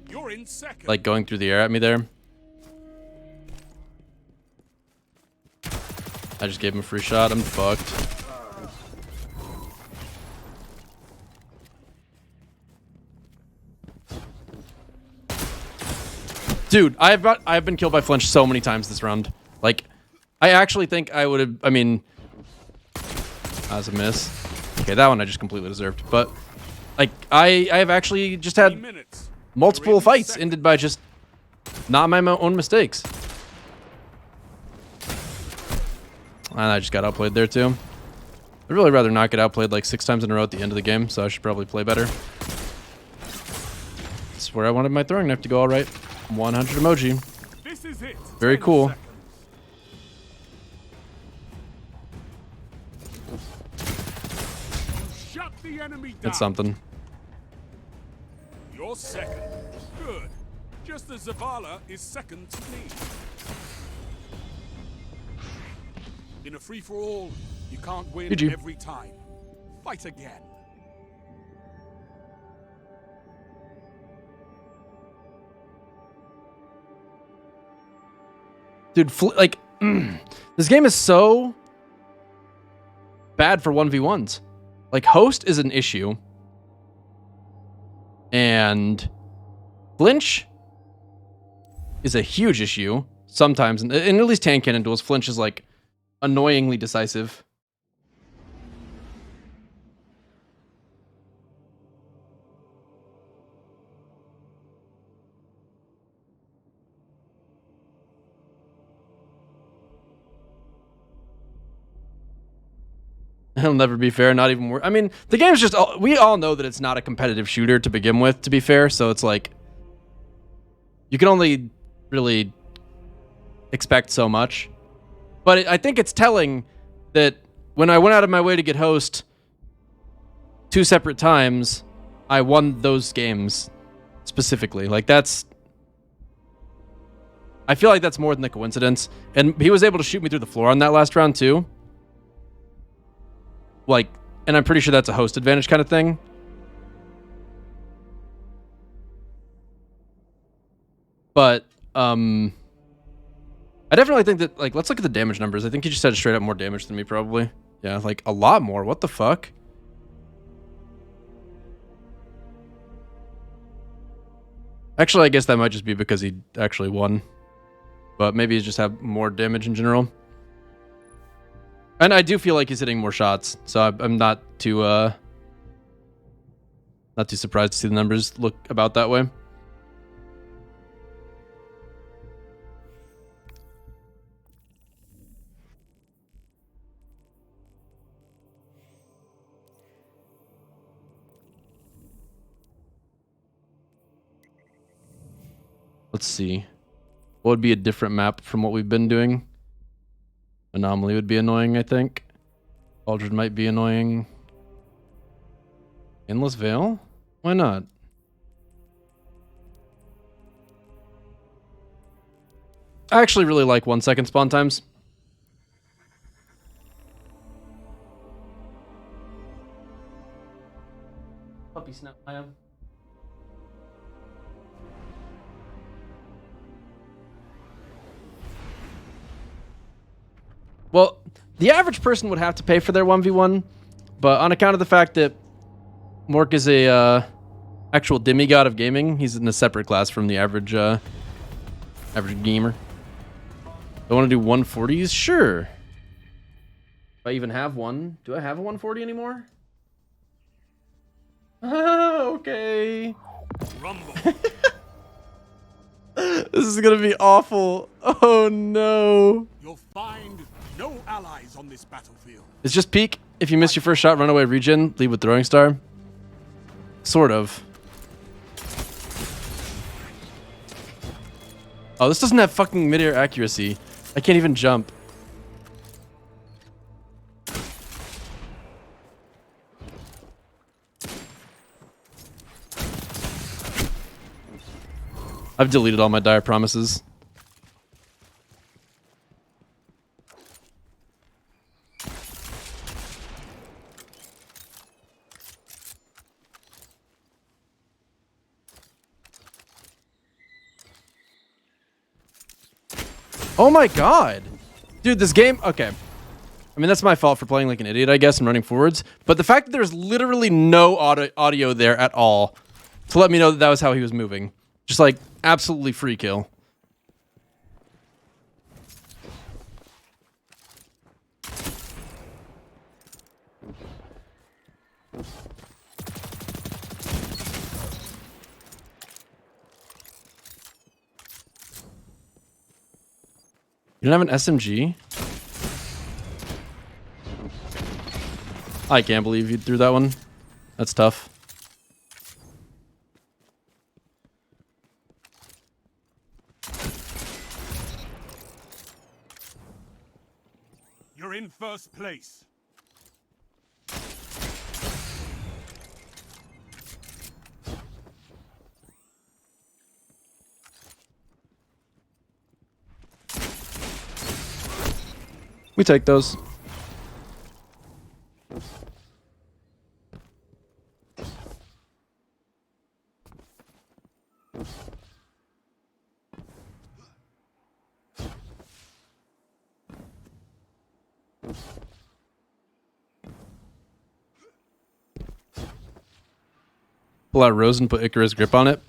like going through the air at me there. I just gave him a free shot. I'm fucked. Dude, I've been killed by flinch so many times this round. Like, I actually think I would have. I mean. That was a miss. Okay, that one I just completely deserved. But, like, I have actually just had multiple fights ended by just not my own mistakes. And I just got outplayed there, too. I'd really rather not get outplayed like 6 times in a row at the end of the game, so I should probably play better. That's where I wanted my throwing knife to go, alright. 100 emoji. This is it. Very cool. It's something. You're second. Good. Just as Zavala is second to me. In a free-for-all, you can't win GG. every time. Fight again. Dude, like, this game is so bad for 1v1s. Like, host is an issue. And flinch is a huge issue sometimes. And at least hand cannon duels, flinch is, like, annoyingly decisive. It'll never be fair, not even worth. I mean, the game's just, we all know that it's not a competitive shooter to begin with, to be fair, so it's like, you can only really expect so much. But I think it's telling that when I went out of my way to get host 2 separate times, I won those games specifically. Like, that's, I feel like that's more than a coincidence. And he was able to shoot me through the floor on that last round, too. Like, and I'm pretty sure that's a host advantage kind of thing. But, I definitely think that, like, let's look at the damage numbers. I think he just had straight up more damage than me, probably. Yeah, like, a lot more. What the fuck? Actually, I guess that might just be because he actually won. But maybe he just had more damage in general. And I do feel like he's hitting more shots, so I'm not too surprised to see the numbers look about that way. Let's see. What would be a different map from what we've been doing? Anomaly would be annoying, I think. Aldred might be annoying. Endless Veil? Why not? I actually really like 1 second spawn times. Puppy snap, I am. Well, the average person would have to pay for their 1v1, but on account of the fact that Mork is a actual demigod of gaming, he's in a separate class from the average average gamer. I want to do 140s? Sure. If I even have one. Do I have a 140 anymore? Oh, okay. Rumble. This is gonna be awful. Oh no. You'll find no allies on this battlefield. It's just peek. If you miss your first shot, run away, regen, lead with throwing star. Sort of. Oh, this doesn't have fucking midair accuracy. I can't even jump. I've deleted all my dire promises. Oh my god. Dude, this game... Okay. I mean, that's my fault for playing like an idiot, I guess, and running forwards. But the fact that there's literally no audio there at all to let me know that that was how he was moving. Just like, absolutely free kill. You don't have an SMG? I can't believe you threw that one. That's tough. You're in first place. We take those. Pull out Rose and put Icarus grip on it.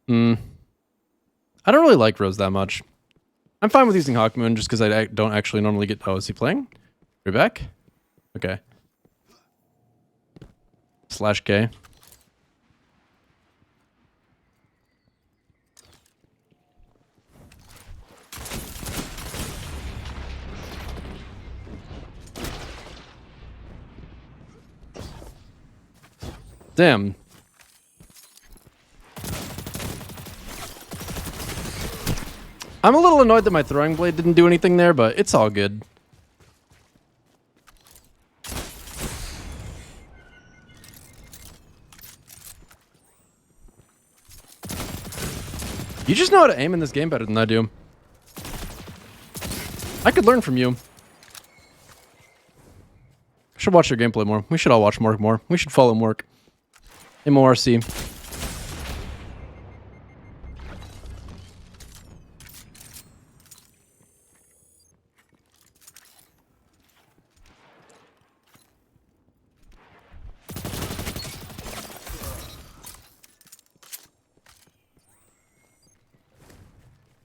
I don't really like Rose that much. I'm fine with using Hawkmoon just because I don't actually normally get... Oh, is he playing? You're back? Okay. /K. Damn. I'm a little annoyed that my throwing blade didn't do anything there, but it's all good. You just know how to aim in this game better than I do. I could learn from you. I should watch your gameplay more. We should all watch Mork more. We should follow Mork. MORC.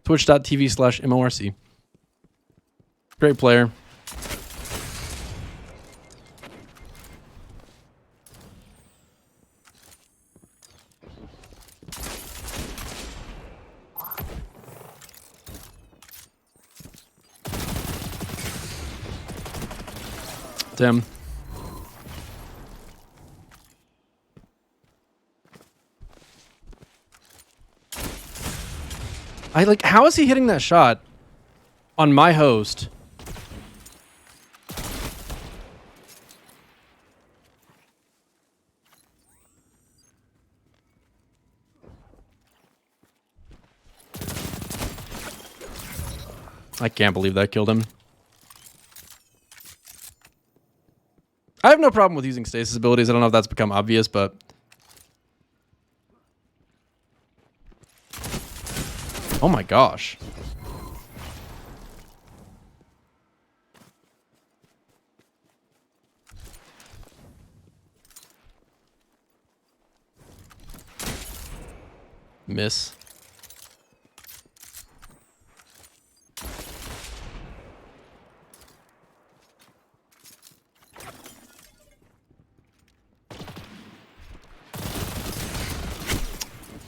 Twitch.tv/MORC. Great player. Tim. How is he hitting that shot on my host? I can't believe that killed him. I have no problem with using stasis abilities. I don't know if that's become obvious, but... Oh my gosh. Miss.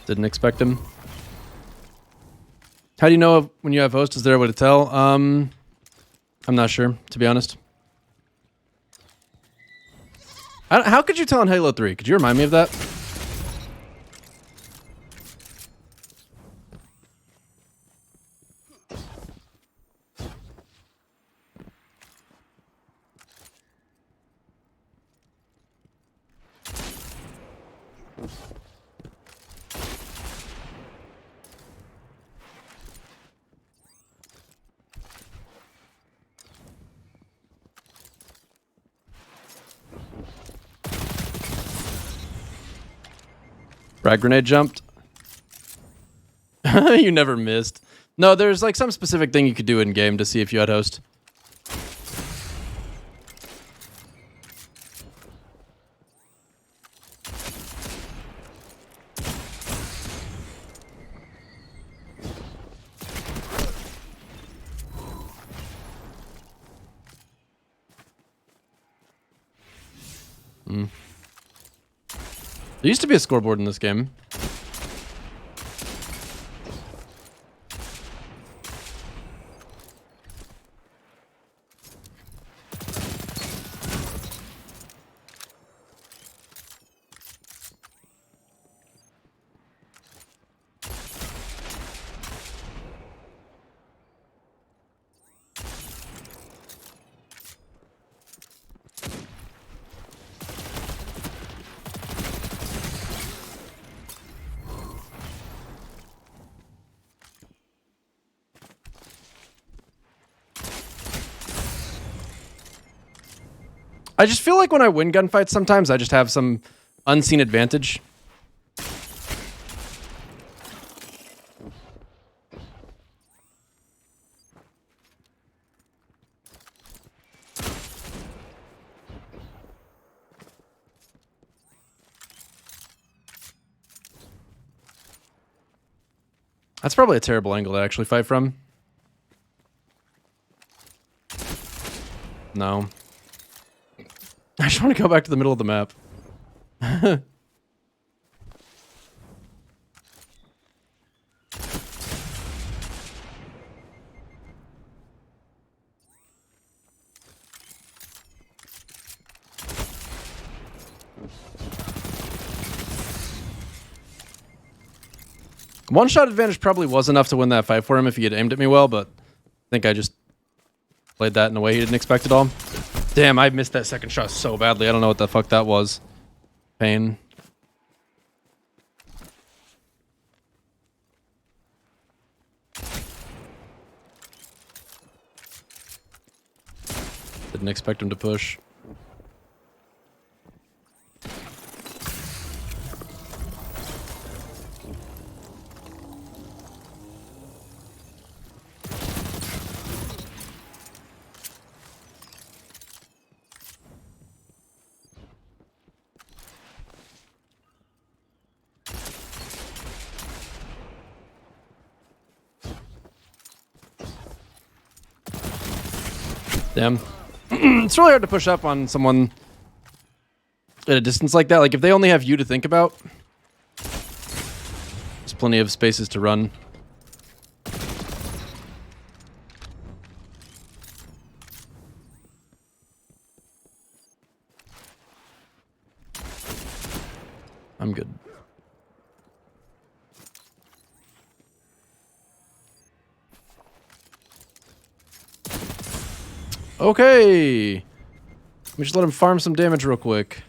Didn't expect him. How do you know when you have host? Is there a way to tell? I'm not sure, to be honest. How could you tell in Halo 3? Could you remind me of that? Frag grenade jumped. You never missed. No, there's like some specific thing you could do in game to see if you had host. There used to be a scoreboard in this game. I just feel like when I win gunfights sometimes, I just have some unseen advantage. That's probably a terrible angle to actually fight from. No. I just want to go back to the middle of the map. One-shot advantage probably was enough to win that fight for him if he had aimed at me well, but I think I just played that in a way he didn't expect at all. Damn, I missed that second shot so badly. I don't know what the fuck that was. Pain. Didn't expect him to push. Damn. It's really hard to push up on someone at a distance like that. Like, if they only have you to think about, there's plenty of spaces to run. I'm good. Okay. We just let him farm some damage real quick.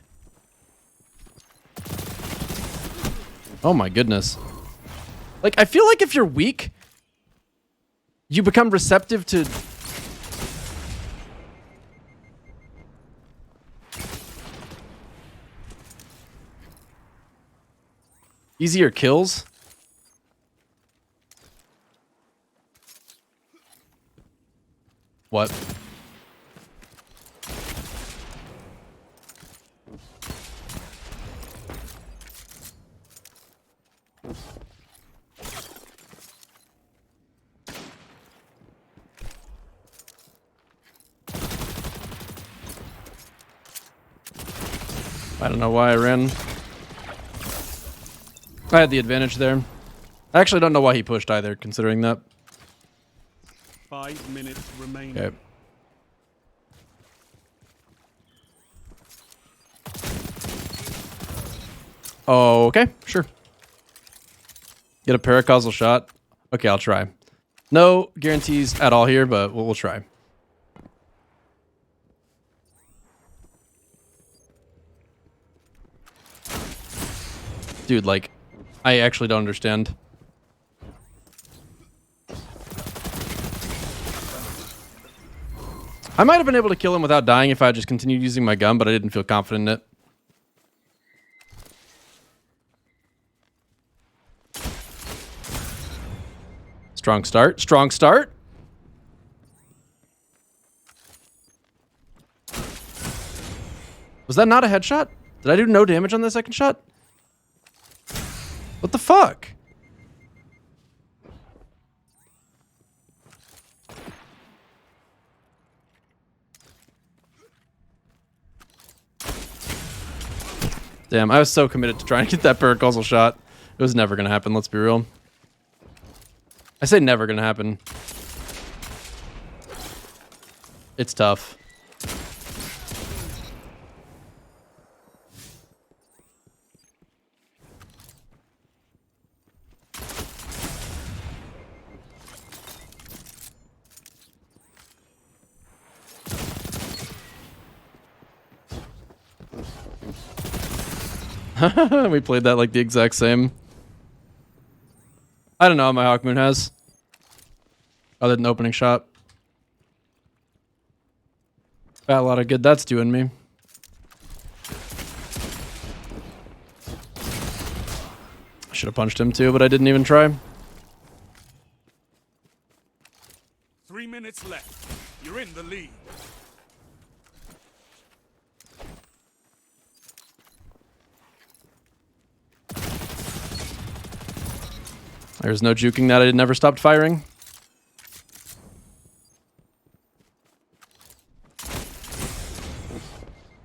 Oh my goodness. Like, I feel like if you're weak, you become receptive to... easier kills. What? I don't know why I ran. I had the advantage there. I actually don't know why he pushed either, considering that. 5 minutes remaining. Okay. Oh, okay, sure. Get a paracausal shot. Okay, I'll try. No guarantees at all here, but we'll try. Dude, like, I actually don't understand. I might have been able to kill him without dying if I had just continued using my gun, but I didn't feel confident in it. Strong start. Strong start. Was that not a headshot? Did I do no damage on the second shot? What the fuck? Damn, I was so committed to trying to get that paracausal shot. It was never gonna happen, let's be real. I say never gonna happen. It's tough. We played that like the exact same. I don't know what my Hawkmoon has. Other than opening shot. Got a lot of good that's doing me. Should have punched him too, but I didn't even try. 3 minutes left. You're in the lead. There's no juking that. I never stopped firing.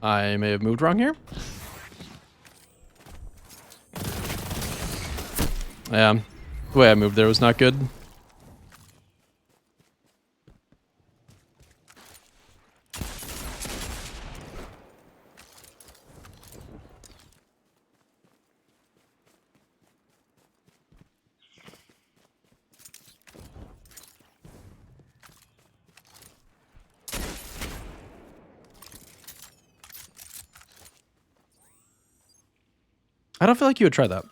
I may have moved wrong here. Yeah, the way I moved there was not good. I don't feel like you would try that.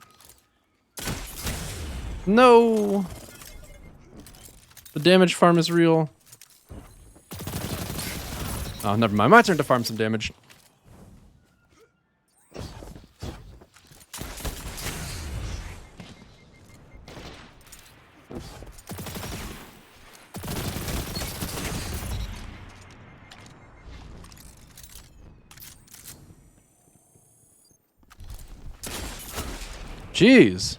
No. The damage farm is real. Oh, never mind. My turn to farm some damage. Jeez.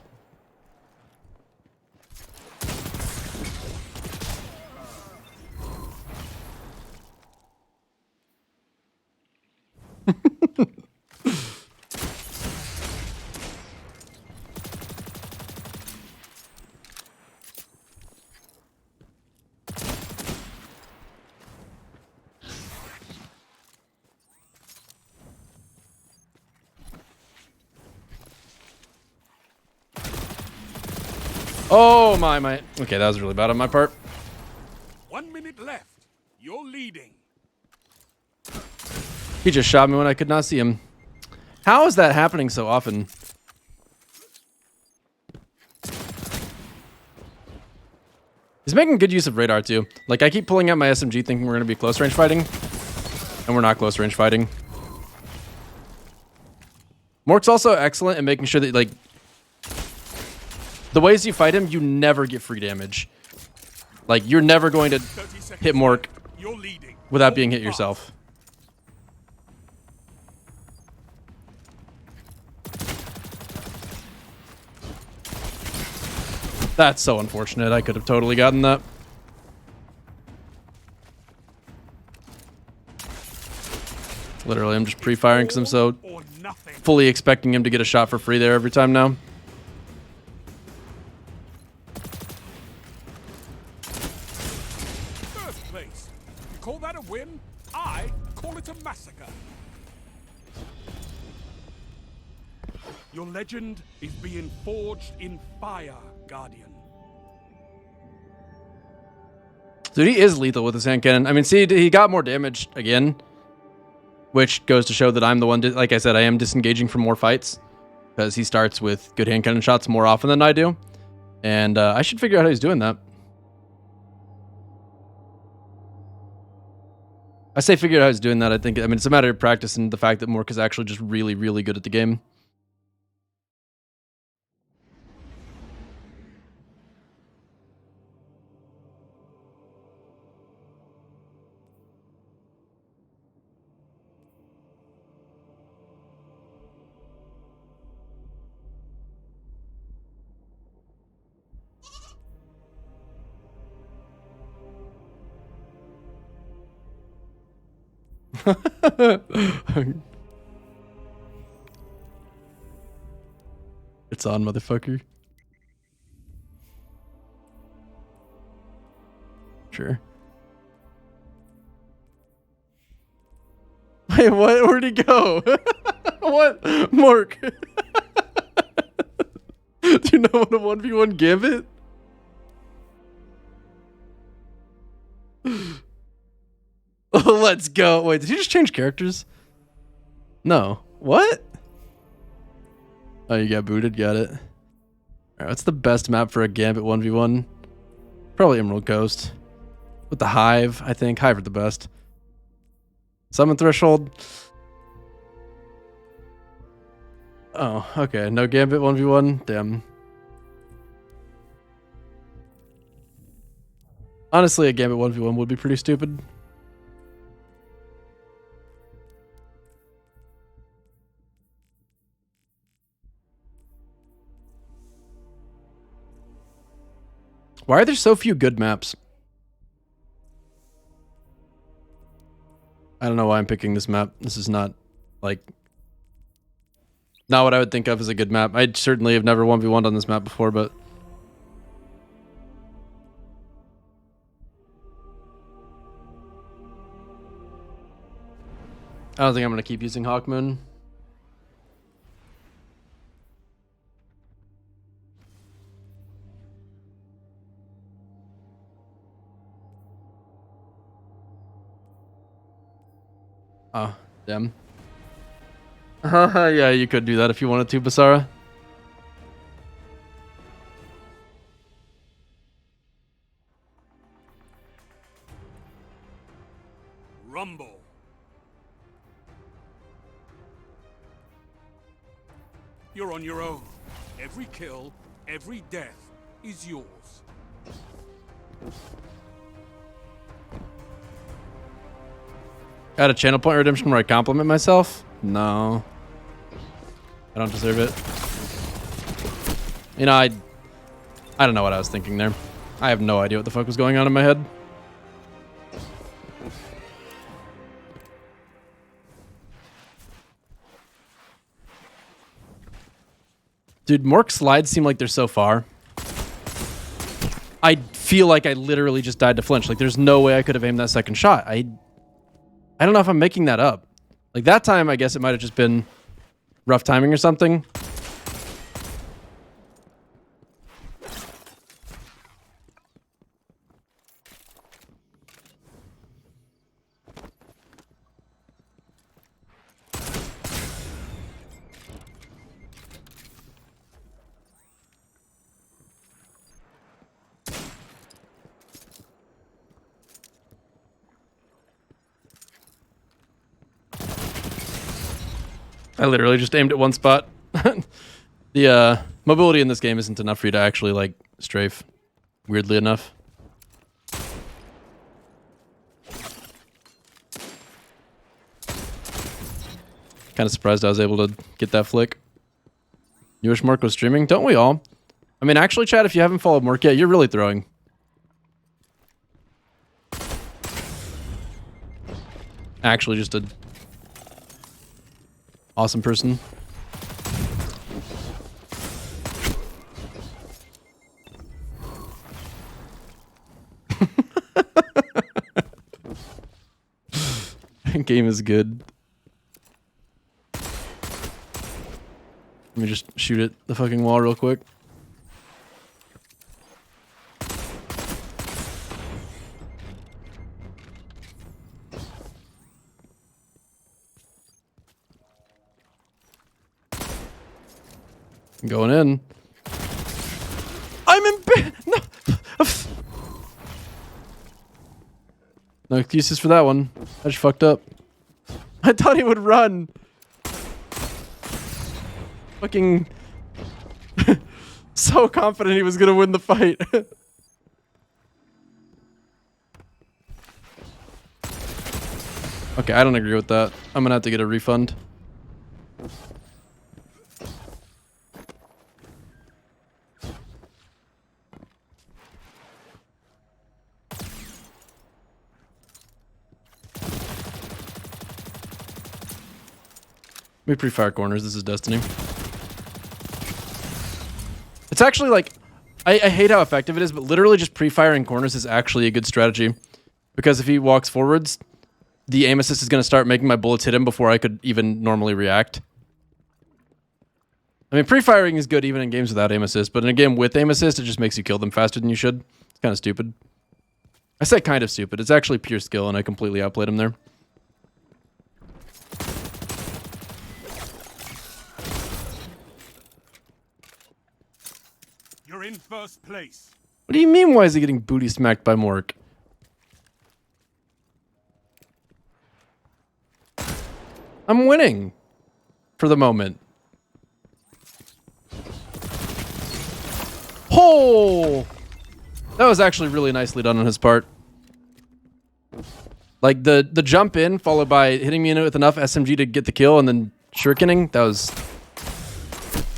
Oh my. Okay, that was really bad on my part. 1 minute left. You're leading. He just shot me when I could not see him. How is that happening so often? He's making good use of radar too. Like, I keep pulling out my SMG thinking we're going to be close range fighting. And we're not close range fighting. Mork's also excellent at making sure that, like, the ways you fight him, you never get free damage. Like, you're never going to hit Mork without being hit yourself. That's so unfortunate. I could have totally gotten that. Literally, I'm just pre-firing because I'm so fully expecting him to get a shot for free there every time now. First place. You call that a win? I call it a massacre. Your legend is being forged in fire, Guardian. Dude, he is lethal with his hand cannon. I mean, see, he got more damage again, which goes to show that I'm the one, like I said, I am disengaging from more fights because he starts with good hand cannon shots more often than I do. And I should figure out how he's doing that. I say figure out how he's doing that. I mean, it's a matter of practice and the fact that Mork is actually just really, really good at the game. It's on, motherfucker. Sure. Wait, what? Where'd he go? What? Mork. Do you know what a 1v1 gambit? Let's go. Wait, did he just change characters? No. What? Oh, you got booted. Got it. Alright, what's the best map for a Gambit 1v1? Probably Emerald Coast. With the Hive, I think. Hive are the best. Summon Threshold. Oh, okay. No Gambit 1v1? Damn. Honestly, a Gambit 1v1 would be pretty stupid. Why are there so few good maps? I don't know why I'm picking this map. This is not, like, not what I would think of as a good map. I certainly have never 1v1'd on this map before, but... I don't think I'm going to keep using Hawkmoon. Oh, damn. Yeah, you could do that if you wanted to, Basara. Rumble. You're on your own. Every kill, every death is yours. Got a channel point redemption where I compliment myself? No. I don't deserve it. You know, I don't know what I was thinking there. I have no idea what the fuck was going on in my head. Dude, Mork's slides seem like they're so far. I feel like I literally just died to flinch. Like, there's no way I could have aimed that second shot. I don't know if I'm making that up. Like, that time, I guess it might have just been rough timing or something. I literally just aimed at one spot. The mobility in this game isn't enough for you to actually like strafe, weirdly enough. Kind of surprised I was able to get that flick. You wish Mark was streaming? Don't we all? I mean, actually, Chad, if you haven't followed Mark yet, you're really throwing. Actually, just a awesome person. Game is good. Let me just shoot at the fucking wall real quick. I'm going in. I'm in bed. No. No excuses for that one. I just fucked up. I thought he would run. Fucking so confident he was gonna win the fight. Okay, I don't agree with that. I'm gonna have to get a refund. We pre-fire corners. This is Destiny. It's actually like, I hate how effective it is, but literally just pre-firing corners is actually a good strategy. Because if he walks forwards, the aim assist is going to start making my bullets hit him before I could even normally react. I mean, pre-firing is good even in games without aim assist, but in a game with aim assist, it just makes you kill them faster than you should. It's kind of stupid. I say kind of stupid. It's actually pure skill, and I completely outplayed him there. You're in first place. What do you mean, why is he getting booty smacked by Mork? I'm winning. For the moment. Oh! That was actually really nicely done on his part. Like, the jump in, followed by hitting me in it with enough SMG to get the kill, and then shurikening,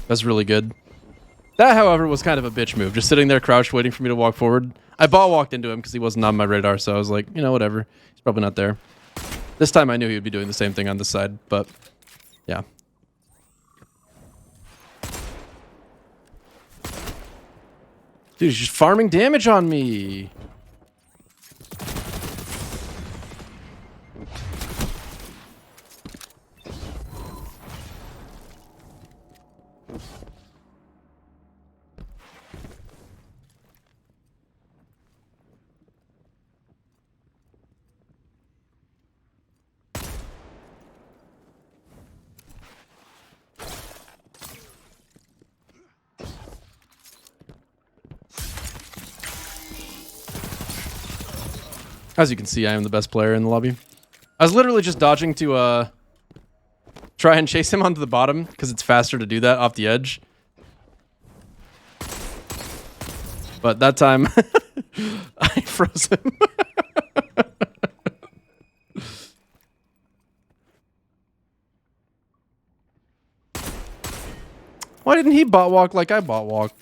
that's really good. That, however, was kind of a bitch move. Just sitting there crouched, waiting for me to walk forward. I ball walked into him because he wasn't on my radar, so I was like, you know, whatever. He's probably not there. This time I knew he would be doing the same thing on this side, but yeah. Dude, he's just farming damage on me. As you can see, I am the best player in the lobby. I was literally just dodging to try and chase him onto the bottom because it's faster to do that off the edge. But that time, I froze him. Why didn't he bot walk like I bot walk?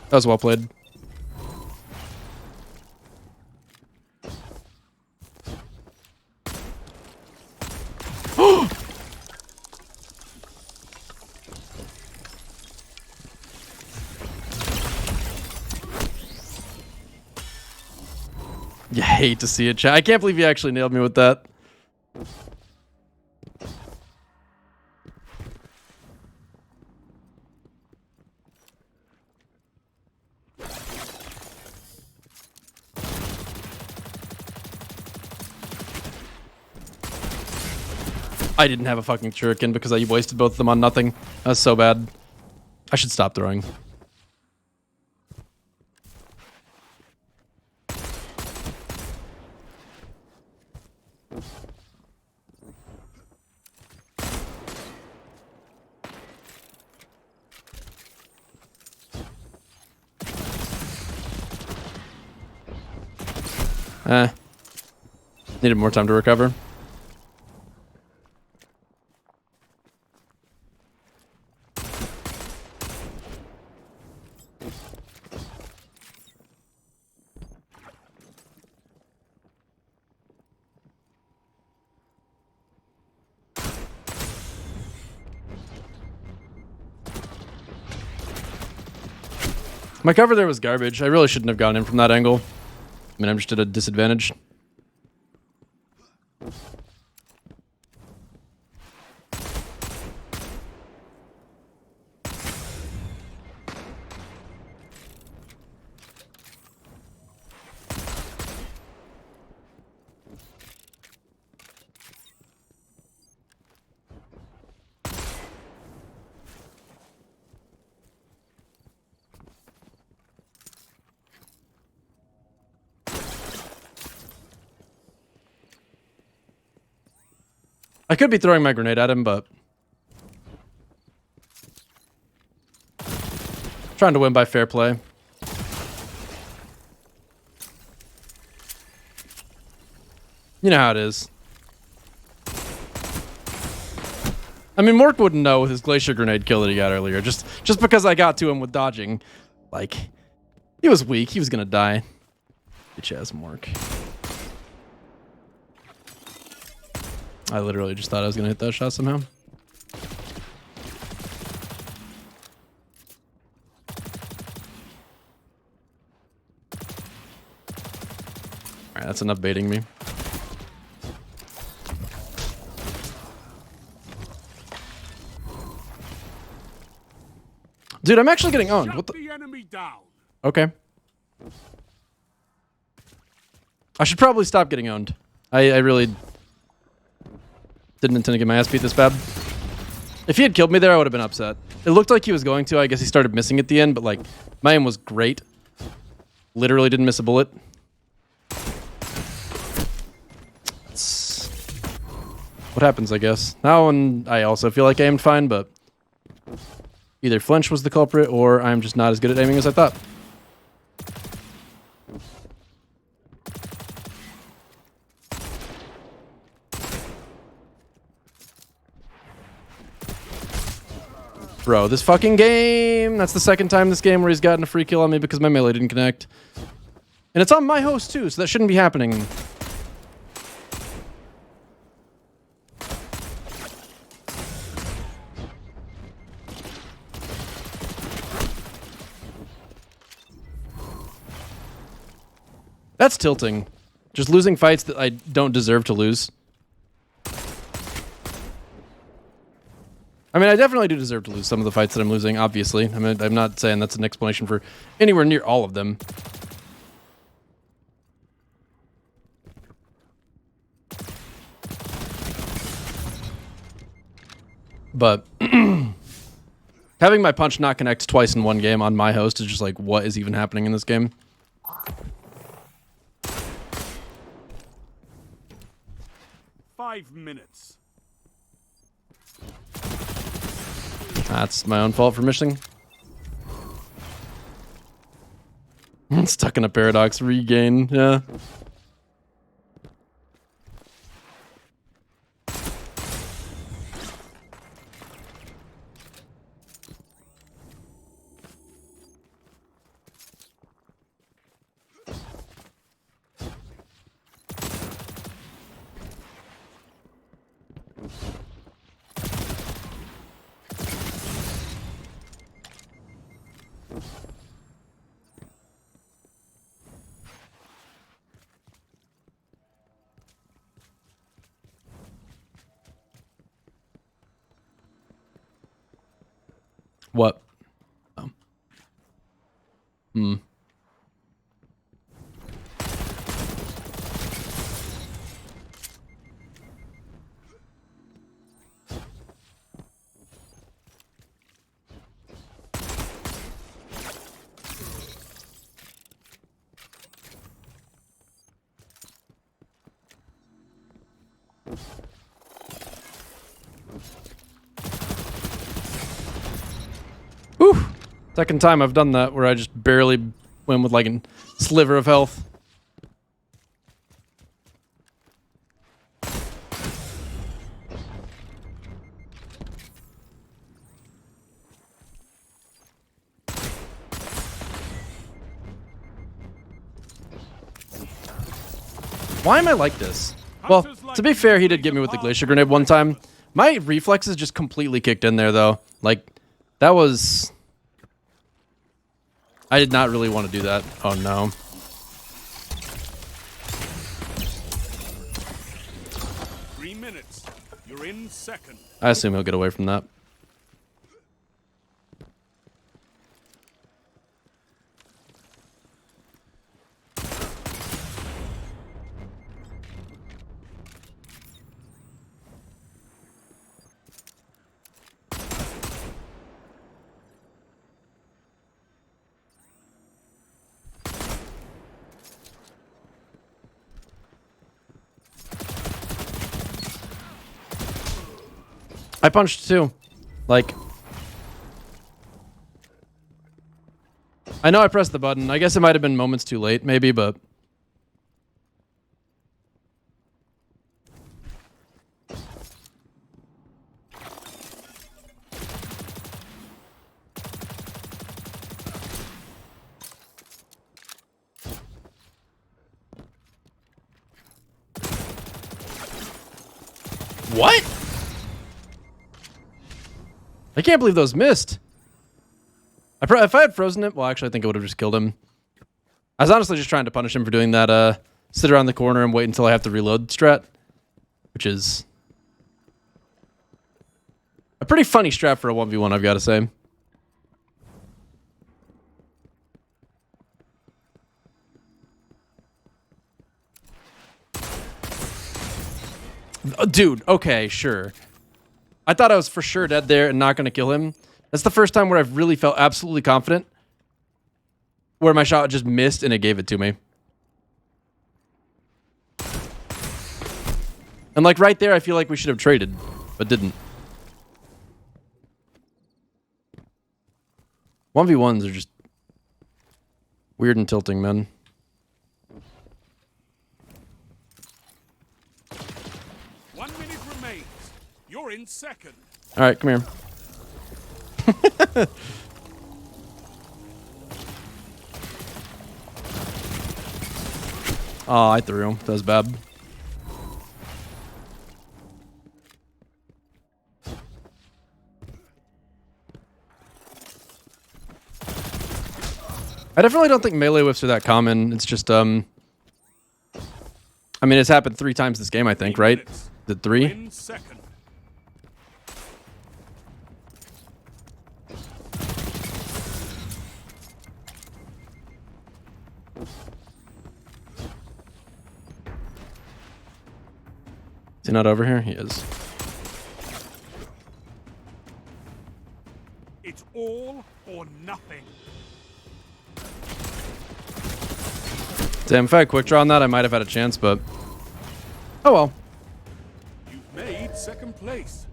That was well played. You hate to see it, chat. I can't believe you actually nailed me with that. I didn't have a fucking shuriken because I wasted both of them on nothing. That was so bad. I should stop throwing. Needed more time to recover. My cover there was garbage. I really shouldn't have gone in from that angle. I mean, I'm just at a disadvantage. I could be throwing my grenade at him, but trying to win by fair play. You know how it is. I mean, Mork wouldn't know with his glacier grenade kill that he got earlier. Just because I got to him with dodging. Like, he was weak. He was gonna die. Bitch ass Mork. I literally just thought I was gonna hit that shot somehow. Alright, that's enough baiting me. Dude, I'm actually getting owned. What the? Okay. I should probably stop getting owned. I really didn't intend to get my ass beat this bad. If he had killed me there, I would have been upset. It looked like he was going to. I guess he started missing at the end, but like, my aim was great. Literally didn't miss a bullet. It's what happens, I guess. Now, and I also feel like I aimed fine, but either flinch was the culprit, or I'm just not as good at aiming as I thought. Bro, this fucking game! That's the second time this game where he's gotten a free kill on me because my melee didn't connect. And it's on my host too, so that shouldn't be happening. That's tilting. Just losing fights that I don't deserve to lose. I mean, I definitely do deserve to lose some of the fights that I'm losing, obviously. I mean, I'm not saying that's an explanation for anywhere near all of them. But having my punch not connect twice in one game on my host is just like, what is even happening in this game? Five minutes. That's my own fault for missing. Stuck in a paradox. Regain. Yeah. What? Oh. Hmm. Whew. Second time I've done that where I just barely went with like a sliver of health. Why am I like this? Well, to be fair, he did get me with the glacier grenade one time. My reflexes just completely kicked in there, though. Like, that was... I did not really want to do that. Oh, no. You're in second. I assume he'll get away from that. I punched too. Like, I know I pressed the button. I guess it might have been moments too late, maybe, but... What? I can't believe those missed. If I had frozen it, well, actually, I think I would have just killed him. I was honestly just trying to punish him for doing that, sit around the corner and wait until I have to reload strat, which is a pretty funny strat for a 1v1, I've got to say. Dude, okay, sure. I thought I was for sure dead there and not going to kill him. That's the first time where I've really felt absolutely confident. Where my shot just missed and it gave it to me. And like right there, I feel like we should have traded, but didn't. 1v1s are just weird and tilting, man. You're in second. All right, come here. Oh, I threw him. That was bad. I definitely don't think melee whiffs are that common. It's just, I mean, it's happened 3 times this game, I think, right? The 3? In second. Is he not over here? He is. It's all or nothing. Damn, if I had quick draw on that, I might have had a chance, but... Oh well. You've made second place.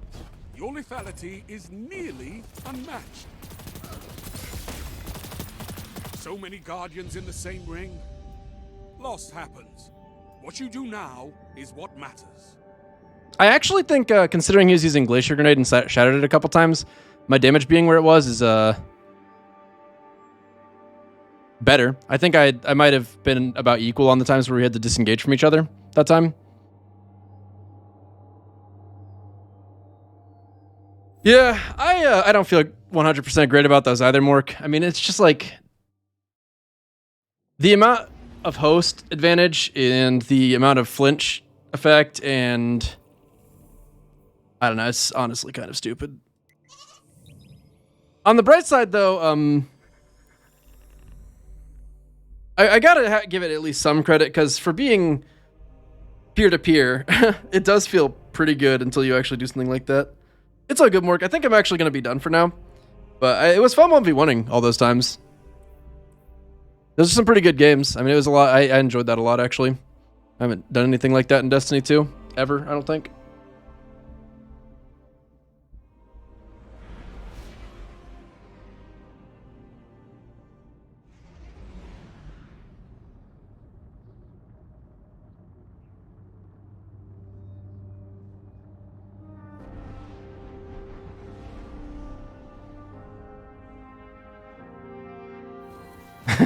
Your lethality is nearly unmatched. So many Guardians in the same ring. Loss happens. What you do now is what matters. I actually think, considering he was using Glacier Grenade and shattered it a couple times, my damage being where it was is, better. I think I might have been about equal on the times where we had to disengage from each other that time. Yeah, I don't feel 100% great about those either, Mork. I mean, it's just like the amount of host advantage and the amount of flinch effect, and I don't know, it's honestly kind of stupid. On the bright side, though, I gotta give it at least some credit, because for being peer-to-peer, it does feel pretty good until you actually do something like that. It's all good, Mork. I think I'm actually going to be done for now. But it was fun 1v1ing all those times. Those are some pretty good games. I mean, it was a lot. I enjoyed that a lot, actually. I haven't done anything like that in Destiny 2, ever, I don't think.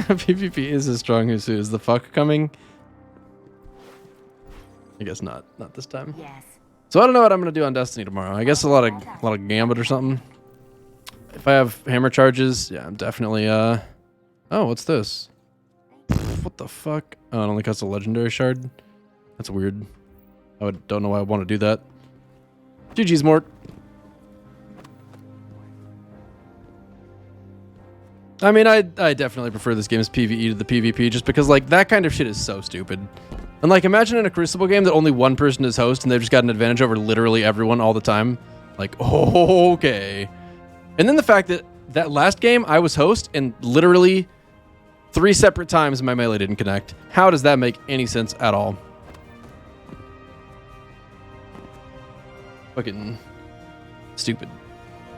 PvP is as strong as who is the fuck coming? I guess not. Not this time. Yes. So I don't know what I'm gonna do on Destiny tomorrow. I guess a lot of Gambit or something. If I have hammer charges, yeah, I'm definitely Oh, what's this? What the fuck? Oh, it only costs a legendary shard. That's weird. Don't know why I want to do that. GG's, Mort. I mean, I definitely prefer this game's PvE to the PvP just because, like, that kind of shit is so stupid. And, like, imagine in a Crucible game that only one person is host and they've just got an advantage over literally everyone all the time. Like, okay. And then the fact that that last game I was host and literally 3 separate times my melee didn't connect. How does that make any sense at all? Fucking stupid.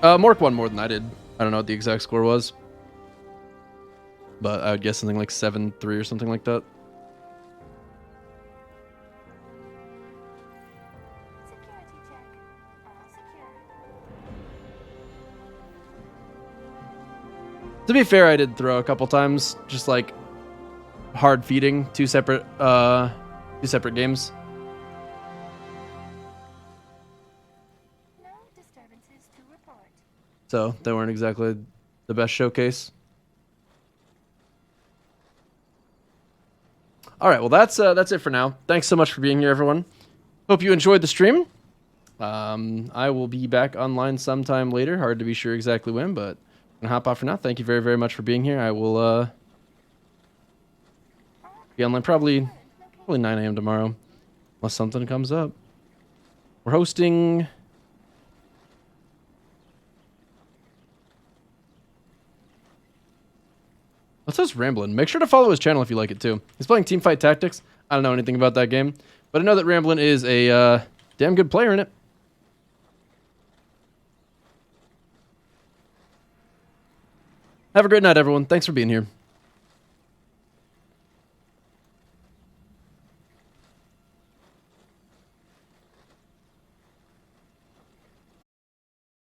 Mork won more than I did. I don't know what the exact score was. But I would guess something like 7-3 or something like that. To be fair, I did throw a couple times, just like hard feeding, two separate games. No disturbances to report. So they weren't exactly the best showcase. All right, well that's it for now. Thanks so much for being here, everyone. Hope you enjoyed the stream. I will be back online sometime later. Hard to be sure exactly when, but I'm gonna hop off for now. Thank you very, very much for being here. I will be online probably 9 a.m. tomorrow, unless something comes up. We're hosting. What's this Ramblin'? Make sure to follow his channel if you like it too. He's playing Teamfight Tactics. I don't know anything about that game, but I know that Ramblin' is a damn good player in it. Have a great night, everyone. Thanks for being here.